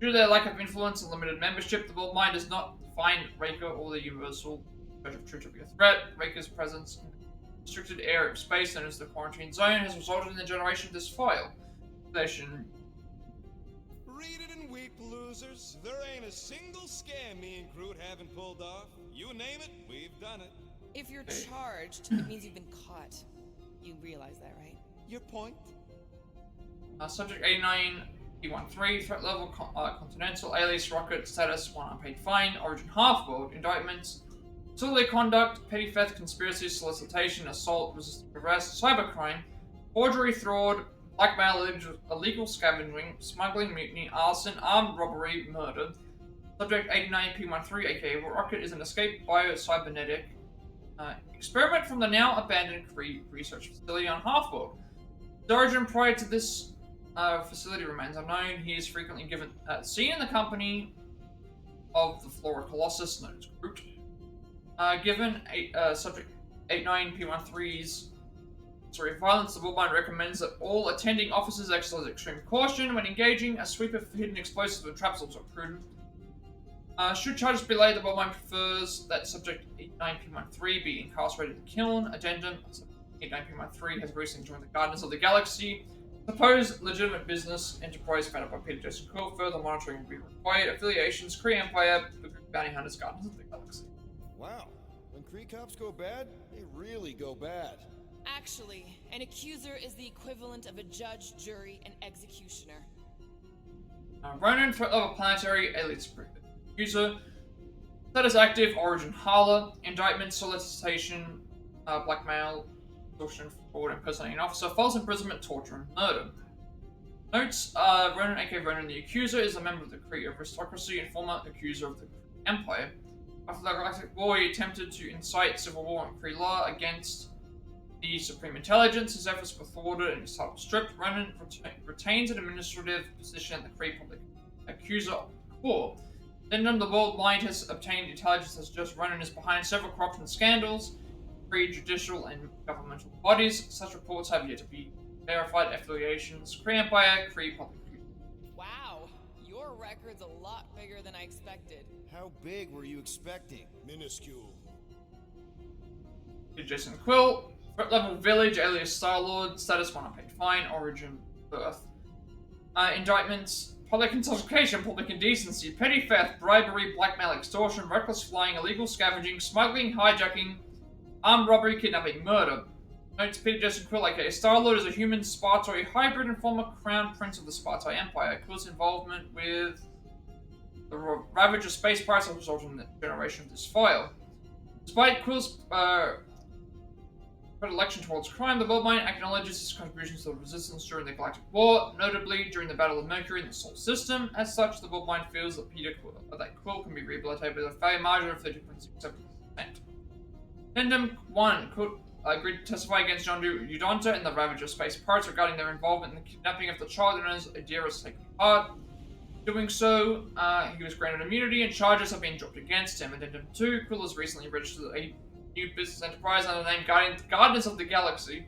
Due to their lack of influence and limited membership, the World Mind does not find Raker or the Universal Church of Truth to be a threat. Raker's presence in the restricted area of space known as the Quarantine Zone has resulted in the generation of this file. Station. Read it and weep, losers. There ain't a single scam me and Groot haven't pulled off. You name it, we've done it. If you're charged, it means you've been caught. You realize that, right? Your point? Subject 89 P13, threat level continental, alias rocket, status 1 unpaid fine, origin half-world, indictments, disorderly conduct, petty theft, conspiracy, solicitation, assault, resisting arrest, cybercrime, forgery, fraud, blackmail, illegal scavenging, smuggling, mutiny, arson, armed robbery, murder. Subject 89 P13, aka rocket, is an escaped bio-cybernetic experiment from the now abandoned Kree research facility on Half-World. The origin prior to this facility remains unknown. He is frequently seen in the company of the Flora Colossus, known as Groot. Given subject 89P13's violence, the Bullbind recommends that all attending officers exercise extreme caution when engaging. A sweep of hidden explosives and traps also prudent. Should charges be laid, the Bullbind prefers that subject 89P13 be incarcerated in the kiln. Addendum: 89P13 has recently joined the Guardians of the Galaxy. Supposed legitimate business enterprise founded by Peter Jason Quill. Further monitoring will be required. Affiliations: Kree Empire, the group Bounty Hunters, Guardians of the Galaxy. Wow. When Kree cops go bad, they really go bad. Actually, an accuser is the equivalent of a judge, jury, and executioner. Ronan, threat level planetary, alias accuser. Status active, origin Hala. Indictment, solicitation, blackmail, extortion, fraud, impersonating an officer, false imprisonment, torture, and murder. Notes: Ronan, aka Ronan the Accuser, is a member of the Kree aristocracy and former accuser of the Kree Empire. After the Galactic War, he attempted to incite civil war on Kree law against the Supreme Intelligence. His efforts were thwarted and his title stripped. Ronan retains an administrative position at the Kree Public Accuser Corps. Then the World Mind has obtained intelligence that suggests Ronan is behind several corruption scandals, Kree judicial and governmental bodies. Such reports have yet to be verified. Affiliations: Kree Empire, Kree Public Accuser. Wow, your record's a lot bigger than I expected. How big were you expecting? Minuscule. Jason Quill, threat level village, alias Star-Lord, status 1 unpaid fine, origin Earth. Indictments: public intoxication, public indecency, petty theft, bribery, blackmail, extortion, reckless flying, illegal scavenging, smuggling, hijacking, armed robbery, kidnapping, murder. Notes: Peter Jason Quill, aka Star-Lord, is a human Spartai hybrid and former crown prince of the Spartai Empire. Quill's involvement with the Ravager space pirates has resulted in the generation of this file. Despite Quill's predilection towards crime, the World Mind acknowledges his contributions to the Resistance during the Galactic War, notably during the Battle of Mercury in the Solar System. As such, the World Mind feels that Quill can be rehabilitated with a failure margin of 30.67%. Addendum 1. Quill agreed to testify against John Udonta and the Ravager space pirates regarding their involvement in the kidnapping of the child known as Adira's Sacred Heart. Doing so, he was granted immunity and charges have been dropped against him. Addendum 2. Quill has recently registered a new business enterprise under the name Guardians of the Galaxy.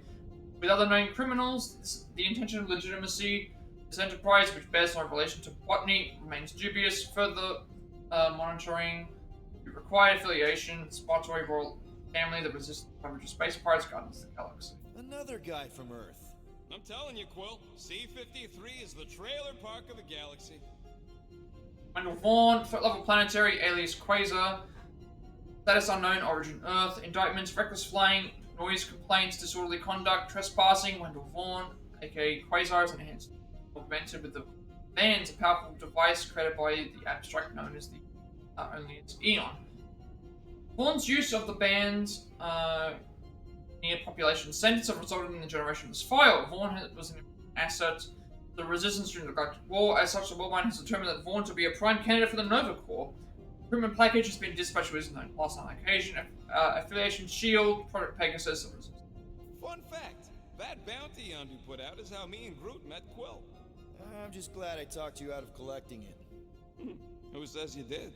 With other known criminals, the intention of legitimacy this enterprise, which bears no relation to botany, remains dubious. Further monitoring required. Affiliation: Spartai Royal Family, the Resistance, Ravager space pirates, Guardians of the Galaxy. Another guy from Earth. I'm telling you, Quill, C-53 is the trailer park of the galaxy. Wendell Vaughn, threat level planetary, alias Quasar. Status unknown, origin Earth. Indictments: reckless flying, noise complaints, disorderly conduct, trespassing. Wendell Vaughn, aka Quasar, is enhanced, augmented with the bands, a powerful device created by the abstract known as the only as Eon. Vaughn's use of the bands near population centers have resulted in the generation of this file. Vaughn was an asset to the Resistance during the Galactic War. As such, the World Mind has determined that Vaughn to be a prime candidate for the Nova Corps. Recruitment package has been dispatched with his last known occasion. Affiliation: Shield, Project Pegasus, and Resistance. Fun fact, that bounty Yondu put out is how me and Groot met Quill. I'm just glad I talked you out of collecting it. Who says you did?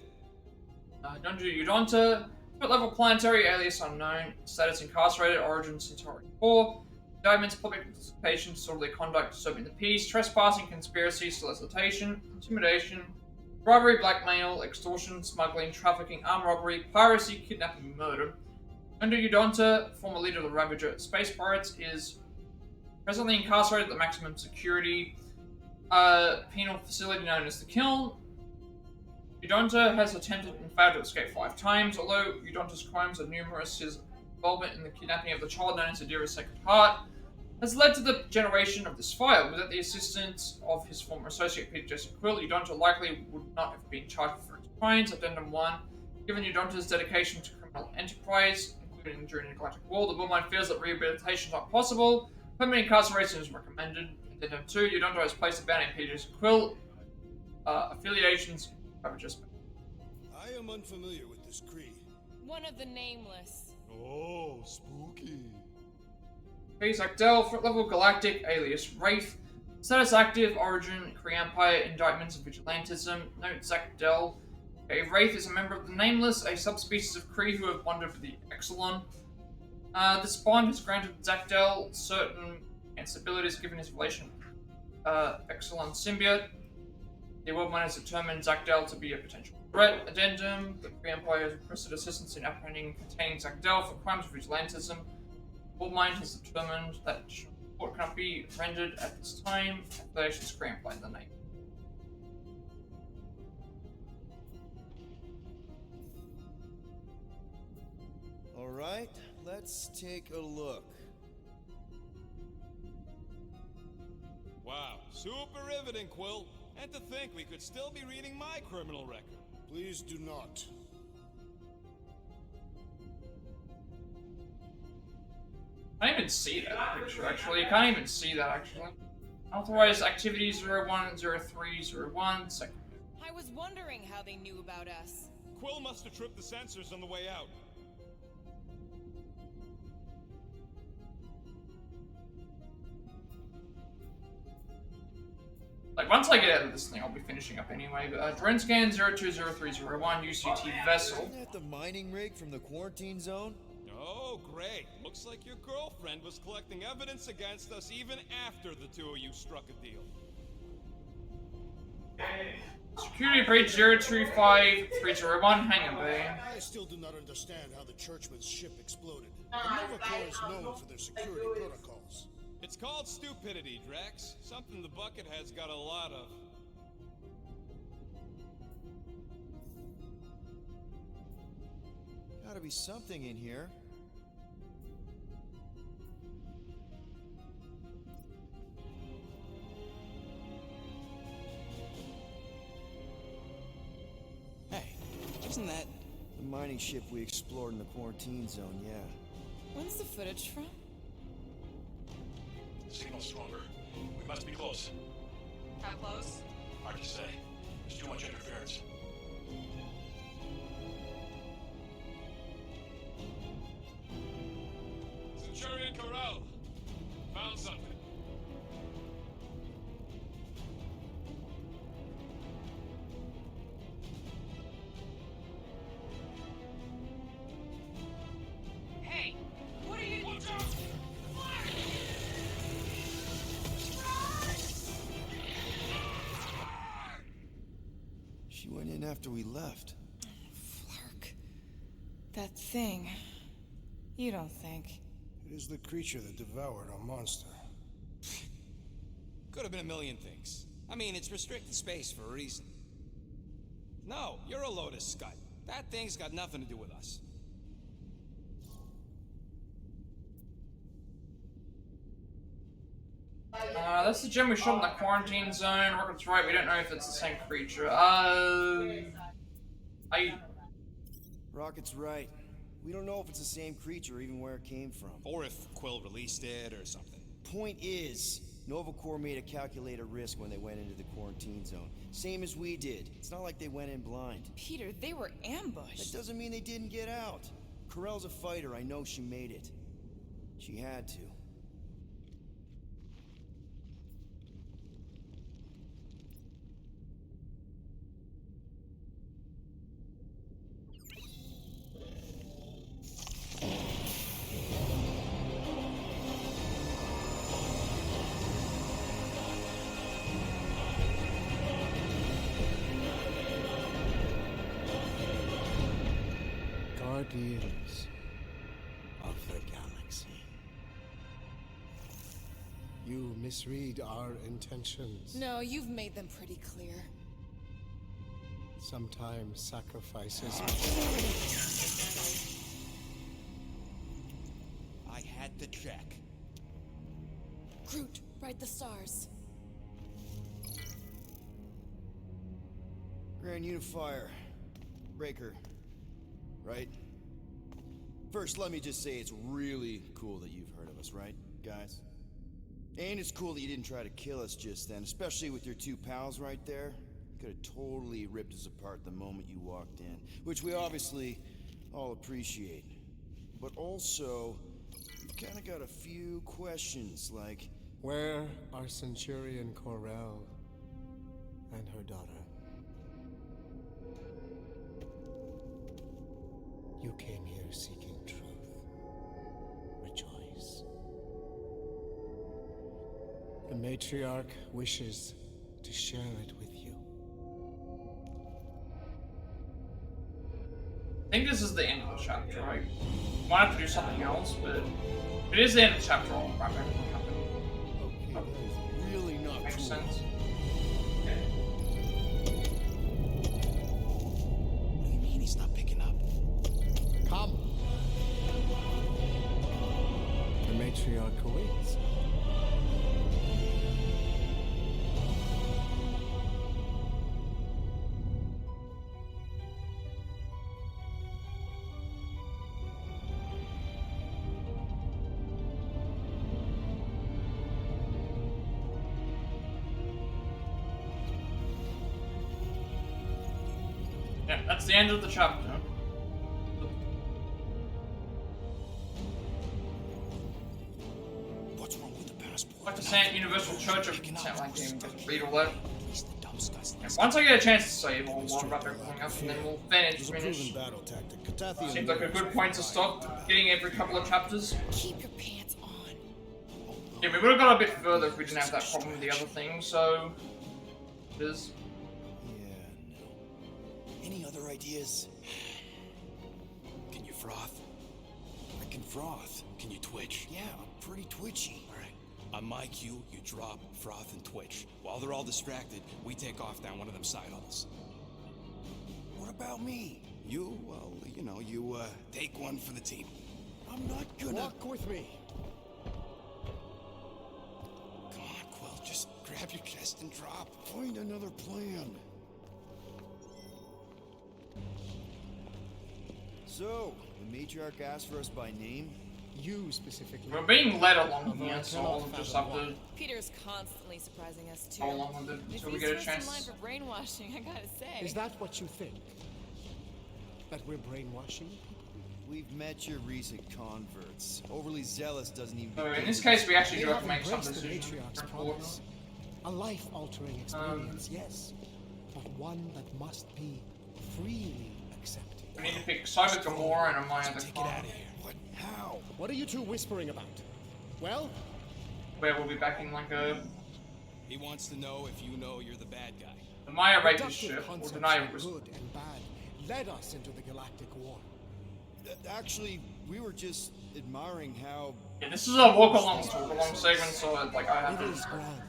Yondu Udonta, threat level planetary, alias unknown, status incarcerated, origin Centauri 4. Indictments: public participation, disorderly conduct, disturbing the peace, trespassing, conspiracy, solicitation, intimidation, bribery, blackmail, extortion, smuggling, trafficking, armed robbery, piracy, kidnapping, murder. Yondu Udonta, former leader of the Ravager space pirates, is presently incarcerated at the maximum security penal facility known as the Kiln. Udonta has attempted and failed to escape 5 times. Although Udonta's crimes are numerous, his involvement in the kidnapping of the child known as Adira's Sacred Heart has led to the generation of this file. Without the assistance of his former associate Peter Joseph Quill, Udonta likely would not have been charged for his crimes. Addendum 1. Given Udonta's dedication to criminal enterprise, including during the Galactic War, the Bullmine feels that rehabilitation is not possible. Permanent incarceration is recommended. Addendum 2. Udonta has placed a ban on Peter Joseph Quill affiliations. I am unfamiliar with this creed. One of the nameless. Oh, spooky. Zachdel, front level galactic, alias Wraith. Status active, origin, Kree Empire, indictments of vigilantism. Note Zachdel. Wraith is a member of the Nameless, a subspecies of Kree who have bonded with the Exelon. This bond has granted Zachdel certain abilities given his relation with Exelon symbiote. The Worldmine has determined Zachdel to be a potential threat. Addendum. The Kree Empire has requested assistance in apprehending and containing Zachdel for crimes of vigilantism. Worldmine has determined that support cannot be rendered at this time. Affiliation screenplay in the name. Alright, let's take a look. Wow, super riveting, Quill. And to think we could still be reading my criminal record. Please do not. I can't even see that picture, actually. You can't even see that, actually. Authorized activity 010301, second. I was wondering how they knew about us. Quill must have tripped the sensors on the way out. Like, once I get out of this thing, I'll be finishing up anyway. But, drone scan 020301, UCT vessel. Isn't that the mining rig from the quarantine zone? Oh, great. Looks like your girlfriend was collecting evidence against us even after the two of you struck a deal. Security breach 025301, hangar bay. I still do not understand how the Churchman's ship exploded. The Nova Corps is known for their security protocols. It's called stupidity, Drax. Something the Buckethead's got a lot of. Gotta be something in here. Hey, isn't that... The mining ship we explored in the quarantine zone, yeah. When's the footage from? Signal stronger. We must be close. How close? Hard to say. There's too much interference. Centurion Corral. Found something. Hey, what are you... Watch out! She went in after we left. Flark. That thing. You don't think. It is the creature that devoured our monster. Could have been a million things. I mean, it's restricted space for a reason. No, you're a load of scud. That thing's got nothing to do with us. That's the gem we shot in the quarantine zone. Rocket's right, we don't know if it's the same creature. Rocket's right. We don't know if it's the same creature or even where it came from. Or if Quill released it or something. Point is, Nova Corps made a calculated risk when they went into the quarantine zone. Same as we did. It's not like they went in blind. Peter, they were ambushed. That doesn't mean they didn't get out. Corell's a fighter. I know she made it. She had to. Guardians of the Galaxy. You misread our intentions. No, you've made them pretty clear. Sometimes sacrifices at the check. Groot, write the stars. Grand Unifier. Breaker. Right? First, let me just say it's really cool that you've heard of us, right, guys? And it's cool that you didn't try to kill us just then, especially with your two pals right there. You could have totally ripped us apart the moment you walked in, which we obviously all appreciate. But also, we've kind of got a few questions, like... Where are Centurion Corell and her daughter? You came here seeking truth. Rejoice. The matriarch wishes to share it with you. I think this is the end of the chapter, right? Might have to do something else, but it is the end of the chapter. I'll wrap everything up. Okay, that is really not Makes cool. sense. What do you mean he's not picking up? Come. The matriarch awaits. Yeah, that's the end of the chapter. What's wrong with the passport? Like the Saint Universal Church of Saint like game, read all that. Yeah, once I get a chance to save, I'll wrap everything up and then we'll finish. Battle tactic. Catathian Seems like a good point to stop getting every couple of chapters. Keep your pants on. Yeah, we would have got a bit further if we didn't have that problem with the other thing, so... It is. Any other ideas? Can you froth? I can froth. Can you twitch? Yeah, I'm pretty twitchy. Alright. On my cue, you drop, froth, and twitch. While they're all distracted, we take off down one of them side halls. What about me? You, well, you know, you, take one for the team. I'm not gonna... Walk with me. Come on, Quill, just grab your chest and drop. Find another plan. So, the matriarch asked for us by name? You specifically. We're being led along here, so I'll just have to Peter's constantly surprising us too. follow along with it If until we he's get a first in line chance. for brainwashing, I gotta say. Is that what you think? That we're brainwashing? We've met your recent converts. Overly zealous doesn't even... So in this case, we actually They do have have to make some embraced the decisions. matriarch's promise. A life-altering experience, yes, but one that must be freely accepted. We need to pick Cyber Gamora and Amaya the Clown. What? How? What are you two whispering about? Well? Where we'll be back in like a... He wants to know if you know you're the bad guy. Amaya raped his Reductive ship, or concepts deny of it was... good and bad led us into the galactic war. Actually, we were just admiring how... Yeah, this is a walk-along segment, so like I have It is to... grand.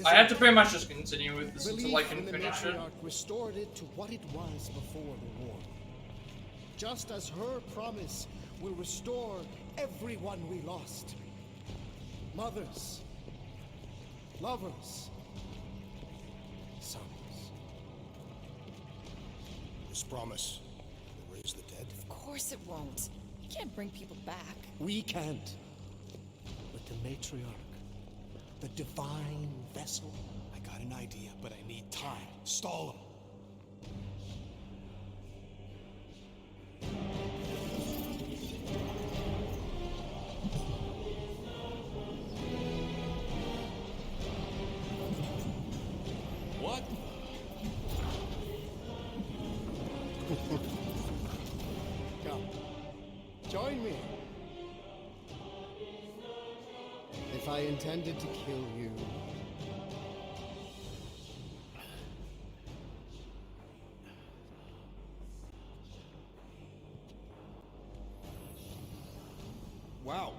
I have to pretty much just continue with this Belief until I can in the finish it. matriarch restored it to what it was before the war. Just as her promise will restore everyone we lost. Mothers, lovers, sons. This promise will raise the dead. Of course it won't. You can't bring people back. We can't. But the matriarch, the divine vessel. I got an idea, but I need time. Stall him. What? Come, join me. If I intended to kill you, Wow,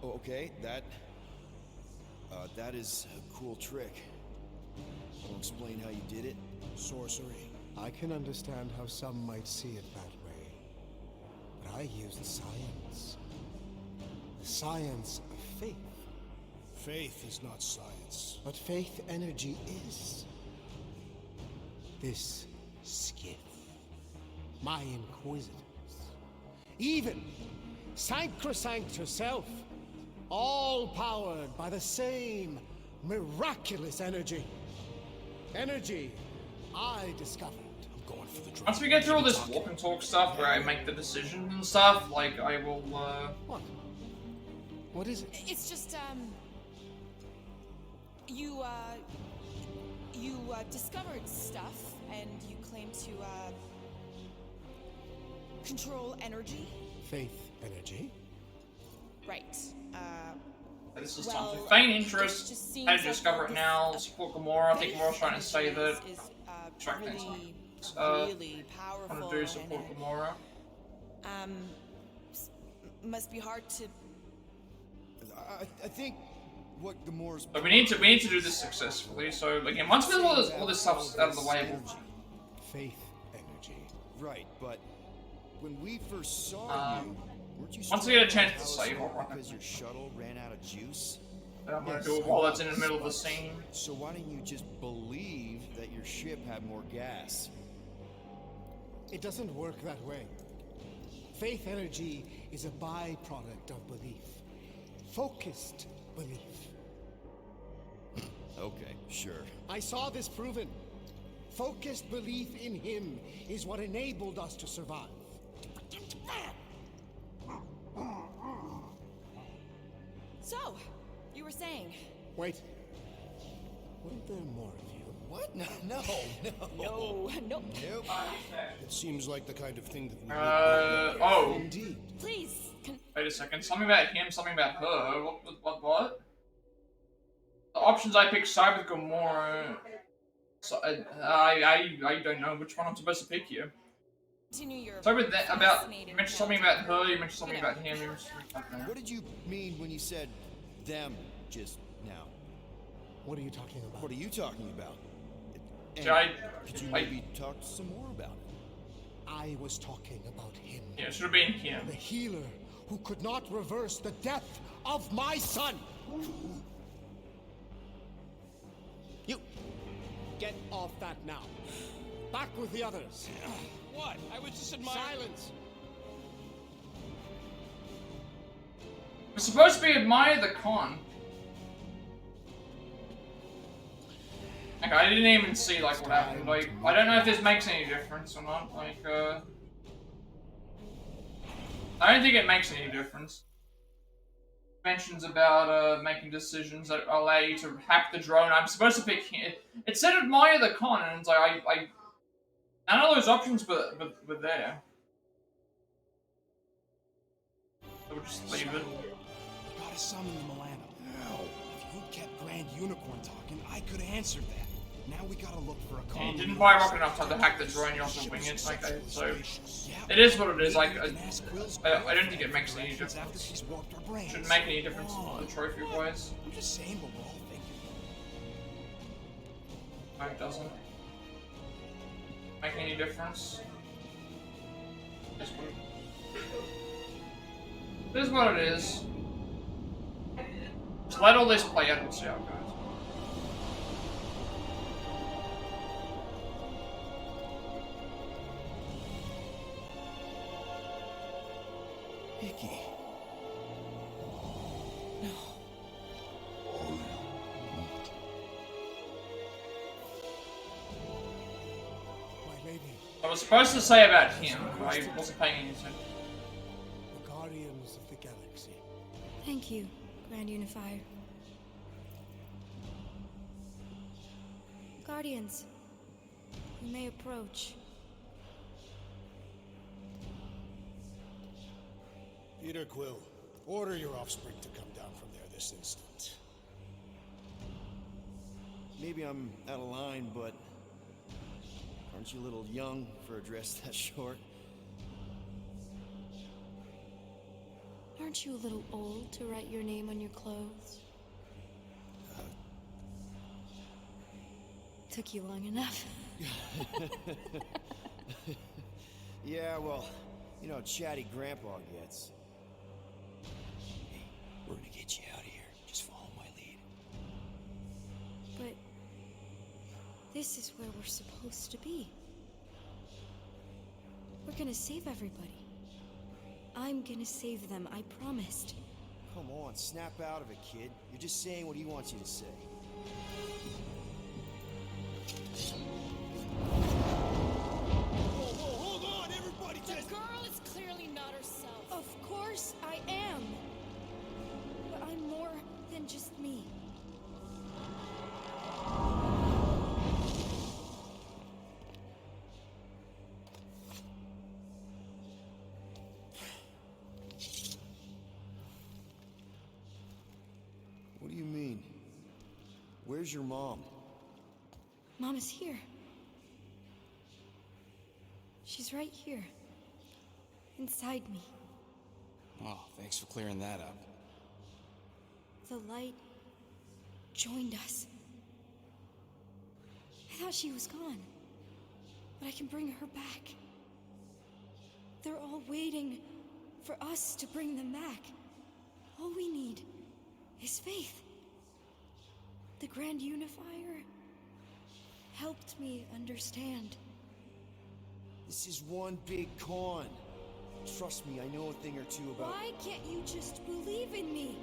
okay, that is a cool trick. I'll explain how you did it. Sorcery. I can understand how some might see it that way. But I used science. The science of faith. Faith is not science. But faith energy is. This skiff. My Inquisitors. Even Sacrosanct herself. All powered by the same miraculous energy. Energy I discovered. I'm going for the Once we get through all this walk and talk stuff where I make the decisions and stuff, like, I will, What? What is it? It's just, you discovered stuff, and you claim to, control energy? Faith energy? Right. this is well, something. Feign it interest. just seems How to like discover it this, now. Support Gamora. I think Gamora's trying to say that. is Track things really, on. really powerful. Want to do support Gamora. Must be hard to. I think what Gamora's. But we need to do this successfully. So again, once we have all this stuff out of the way, we'll. Faith energy. Right, but when we first saw you, weren't you? Once we get a chance to save, I'll run because your shuttle ran out of juice. I'm gonna do it while that's in the middle of the scene. So why don't you just believe that your ship had more gas? It doesn't work that way. Faith energy is a byproduct of belief. Focused belief. Okay, sure. I saw this proven. Focused belief in him is what enabled us to survive. So, you were saying. Wait. Weren't there more of you? What? No. No. Nope. It seems like the kind of thing that we Oh. Indeed. Please. Wait a second. Something about him, something about her. What? The options I picked side with Gamora. So, I don't know which one I'm supposed to pick here. Continue your. So with that, you mentioned something about her, you mentioned something about him, you mentioned something about What did you mean when you said them just now? What are you talking about? What are you talking about? And could you I- maybe talk some more about it? I was talking about him. Yeah, it should have been him. The healer who could not reverse the death of my son. You get off that now. Back with the others. What? I was just admiring. Silence. We're supposed to be admire the con. Like, I didn't even see, like, what happened. Like, I don't know if this makes any difference or not. Like, I don't think it makes any difference. Mentions about, making decisions that allow you to hack the drone. I'm supposed to pick him. It said admire the con, and it's like, none of those options were there. So we'll just leave it. You gotta summon the Milano. Now, if you kept Grand Unicorn talking, I could have answered that. Now we gotta look for a call. Yeah, you didn't buy rocket enough time to hack the drone, you also wing it. Like, so it is what it is. Like, I don't think it makes any difference. Shouldn't make any difference in the trophy wise. I'm just saying what we're all thinking. No, it doesn't make any difference. It is what it is. Just let all this play out and see how it goes. Icky. My lady. I was supposed to say about him, but I wasn't paying any attention. The Guardians of the Galaxy. Thank you, Grand Unifier. Guardians, you may approach. Peter Quill, order your offspring to come down from there this instant. Maybe I'm out of line, but aren't you a little young for a dress that short? Aren't you a little old to write your name on your clothes? Took you long enough. Yeah, well, you know how chatty Grandpa gets. This is where we're supposed to be. We're gonna save everybody. I'm gonna save them, I promised. Come on, snap out of it, kid. You're just saying what he wants you to say. Whoa, hold on, everybody just... The girl is clearly not herself. Of course I am. But I'm more than just me. What do you mean? Where's your mom? Mom is here. She's right here. Inside me. Oh, thanks for clearing that up. The light joined us. I thought she was gone. But I can bring her back. They're all waiting for us to bring them back. All we need is faith. The Grand Unifier helped me understand. This is one big con. Trust me, I know a thing or two about... Why can't you just believe in me?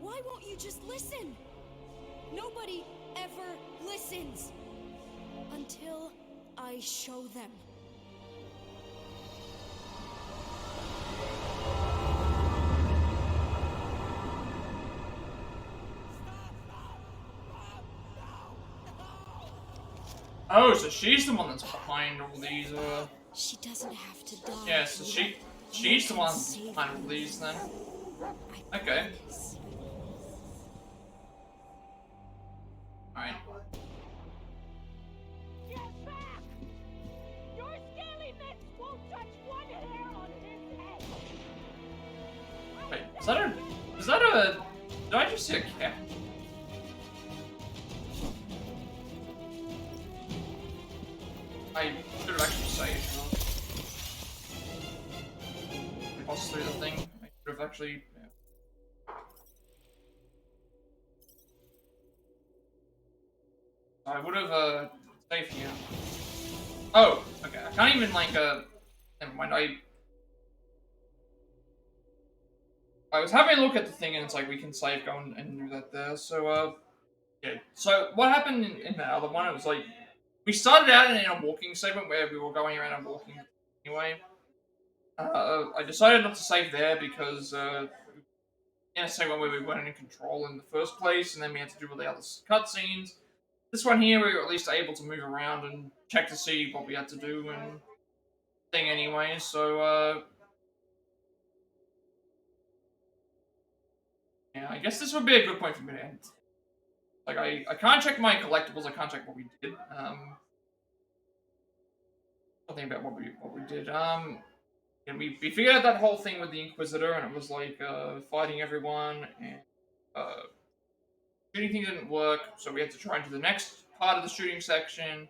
Why won't you just listen? Nobody ever listens. Until I show them. Oh, so she's the one that's behind all these, She doesn't have to die. Yeah, so she's the one behind all these then. Okay. Alright. Get back! Your scaly mitts won't touch one hair on his head! Wait, is that a, did I just see a cat? I should have actually saved, possibly the thing. I should have actually. Yeah. I would have saved here. Oh, okay. I can't even like never mind. I was having a look at the thing and it's like we can save, go and do that there. So yeah. So what happened in that other one? It was like. We started out in a walking segment where we were going around and walking anyway. I decided not to save there because in a segment where we weren't in control in the first place, and then we had to do all the other cutscenes. This one here, we were at least able to move around and check to see what we had to do and thing anyway. So yeah, I guess this would be a good point for me to end. Like, I can't check my collectibles, I can't check what we did. Something about what we did. And we figured out that whole thing with the Inquisitor, and it was like, fighting everyone, and, shooting thing didn't work, so we had to try and do the next part of the shooting section.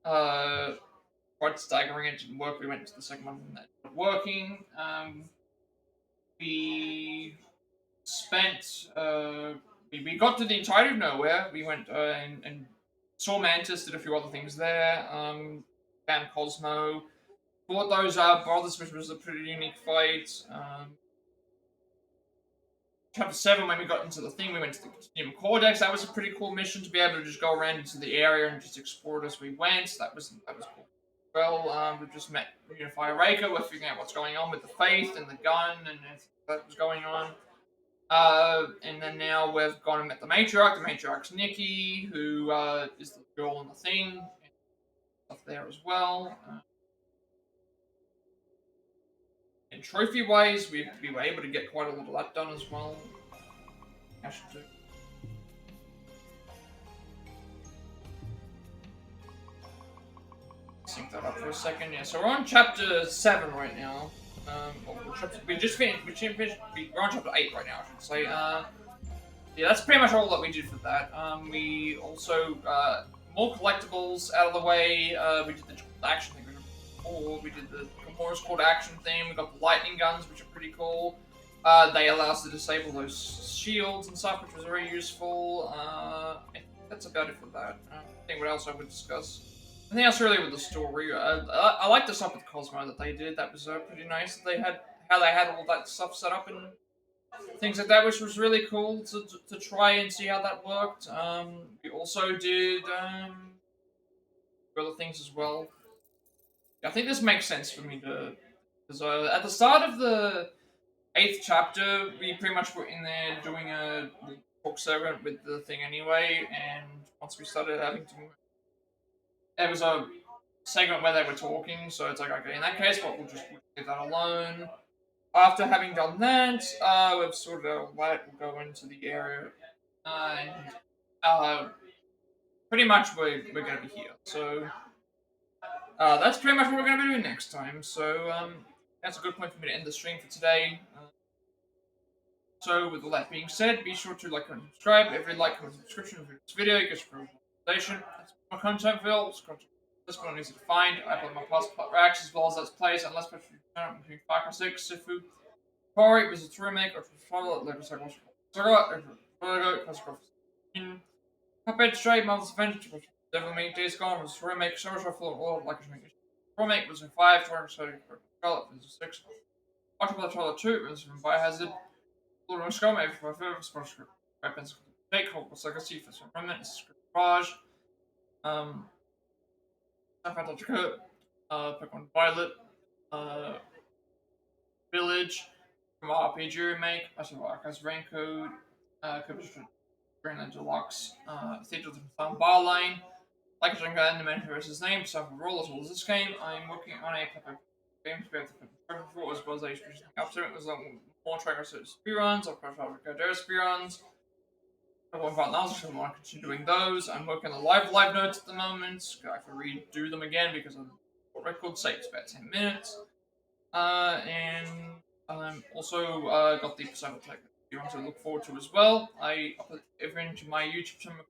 Tried staggering, it didn't work, we went to the second one, and that ended up working. We spent, we got to the entirety of Knowhere. We went and saw Mantis, did a few other things there. Found Cosmo, bought those up. Brothers, which was a pretty unique fight. Chapter 7, when we got into the thing, we went to the Continuum Cortex. That was a pretty cool mission to be able to just go around into the area and just explore it as we went. That was cool. Well, we just met Unifier Reiko. We're figuring out what's going on with the Faith and the gun and everything that was going on. And then now we've gone and met the Matriarch. The Matriarch's Nikki, who is the girl in the thing. And stuff there as well. And trophy-wise, we were able to get quite a lot of that done as well. I should do. Sync that up for a second. Yeah, so we're on chapter 7 right now. We just finished. We're on chapter 8 right now, I should say. Yeah, that's pretty much all that we did for that. We also more collectibles out of the way. We did the action thing before. We did the Gamora's call to action thing. We got the lightning guns, which are pretty cool. They allow us to disable those shields and stuff, which was very useful. I that's about it for that. I think what else I would discuss. I think that's really with the story. I like the stuff with Cosmo that they did. That was pretty nice. They had how they had all that stuff set up and things like that, which was really cool to try and see how that worked. We also did other things as well. I think this makes sense for me to because at the start of the 8th chapter, we pretty much were in there doing a talk segment with the thing anyway, and once we started having to, there was a segment where they were talking, so it's like, okay, in that case, we'll just leave that alone. After having done that, we've sort of let we'll go into the area, and pretty much we're going to be here. So that's pretty much what we're going to be doing next time. So that's a good point for me to end the stream for today. So, with all that being said, be sure to like and subscribe. Every like and subscription of this video gets you recommendation. That's my content field. This one is easy to find. I upload my past Plat reacts as well as Let's Plays and Let's Plays between 5 or 6. Sifu, Corey, visit to remake or to follow it later. Cuphead, Stray, Marvel's Avengers, Devil May Cry, Days Gone, was remake, Summer Shuffle, all like a remake was in 5, Scarlet was 6. October Toilet 2 was from Biohazard. Lord of Scum, every 5 favorites, script weapons, take Hopeless Legacy for some remnants, script barrage, Antarctica, Pokemon Violet, Village, from RPG Remake, Massive Archives Raincoat, Greenland Deluxe, Cathedral of Barline, like a Jenga animated versus name, South of Roll, as well as this game. I'm working on a game to be able to put for as well as I up to it was more trackers to speedruns, I'll probably go there speedruns. I've got now, so I want to continue doing those. I'm working on the live notes at the moment. I have to redo them again because I'm record saves about 10 minutes. And I'm also got the Persona Tech speedruns to look forward to as well. I upload everything to my YouTube channel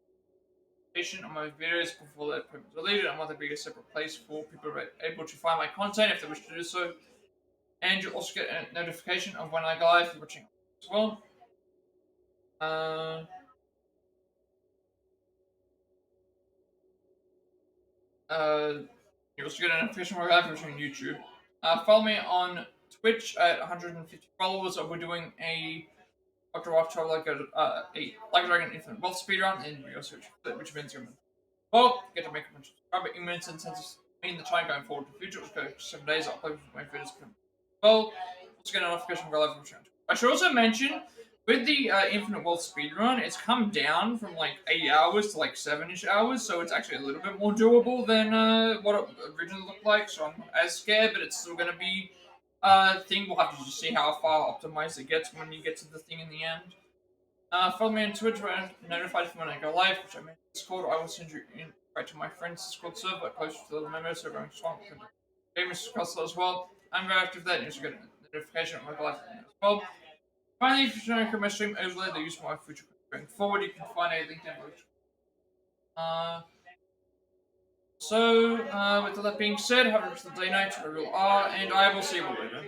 on my videos before they're deleted. I want to be a separate place for people to be able to find my content if they wish to do so. And you'll also get a notification of when I go live for watching as well. You also get a notification when I go live for watching YouTube. Follow me on Twitch at 150 followers. We're doing a Doctor After like a Like a Dragon Infinite Wealth speedrun in Rio Search, which means you're get to make a bunch of subscriber emails and since mean the time going forward to the future, which goes 7 days, I'll upload my videos. Well, let's get a notification for live from I should also mention with the Infinite Wealth speedrun, it's come down from like 8 hours to like 7-ish hours, so it's actually a little bit more doable than what it originally looked like. So I'm not as scared, but it's still going to be a thing. We'll have to just see how far optimized it gets when you get to the thing in the end. Follow me on Twitch where I'm notified from when I go live, which I made Discord. I will send you right to my friend's Discord server closer to the members, so going to Swamp and Gamers Discord as well. I'm very active there, and you should get a notification when I go live as well. Finally, if you're trying to my stream overlay, they use my future going forward. You can find a link down below. So, with all that being said, have a rest of the day, night, wherever you are, and I will see you all later.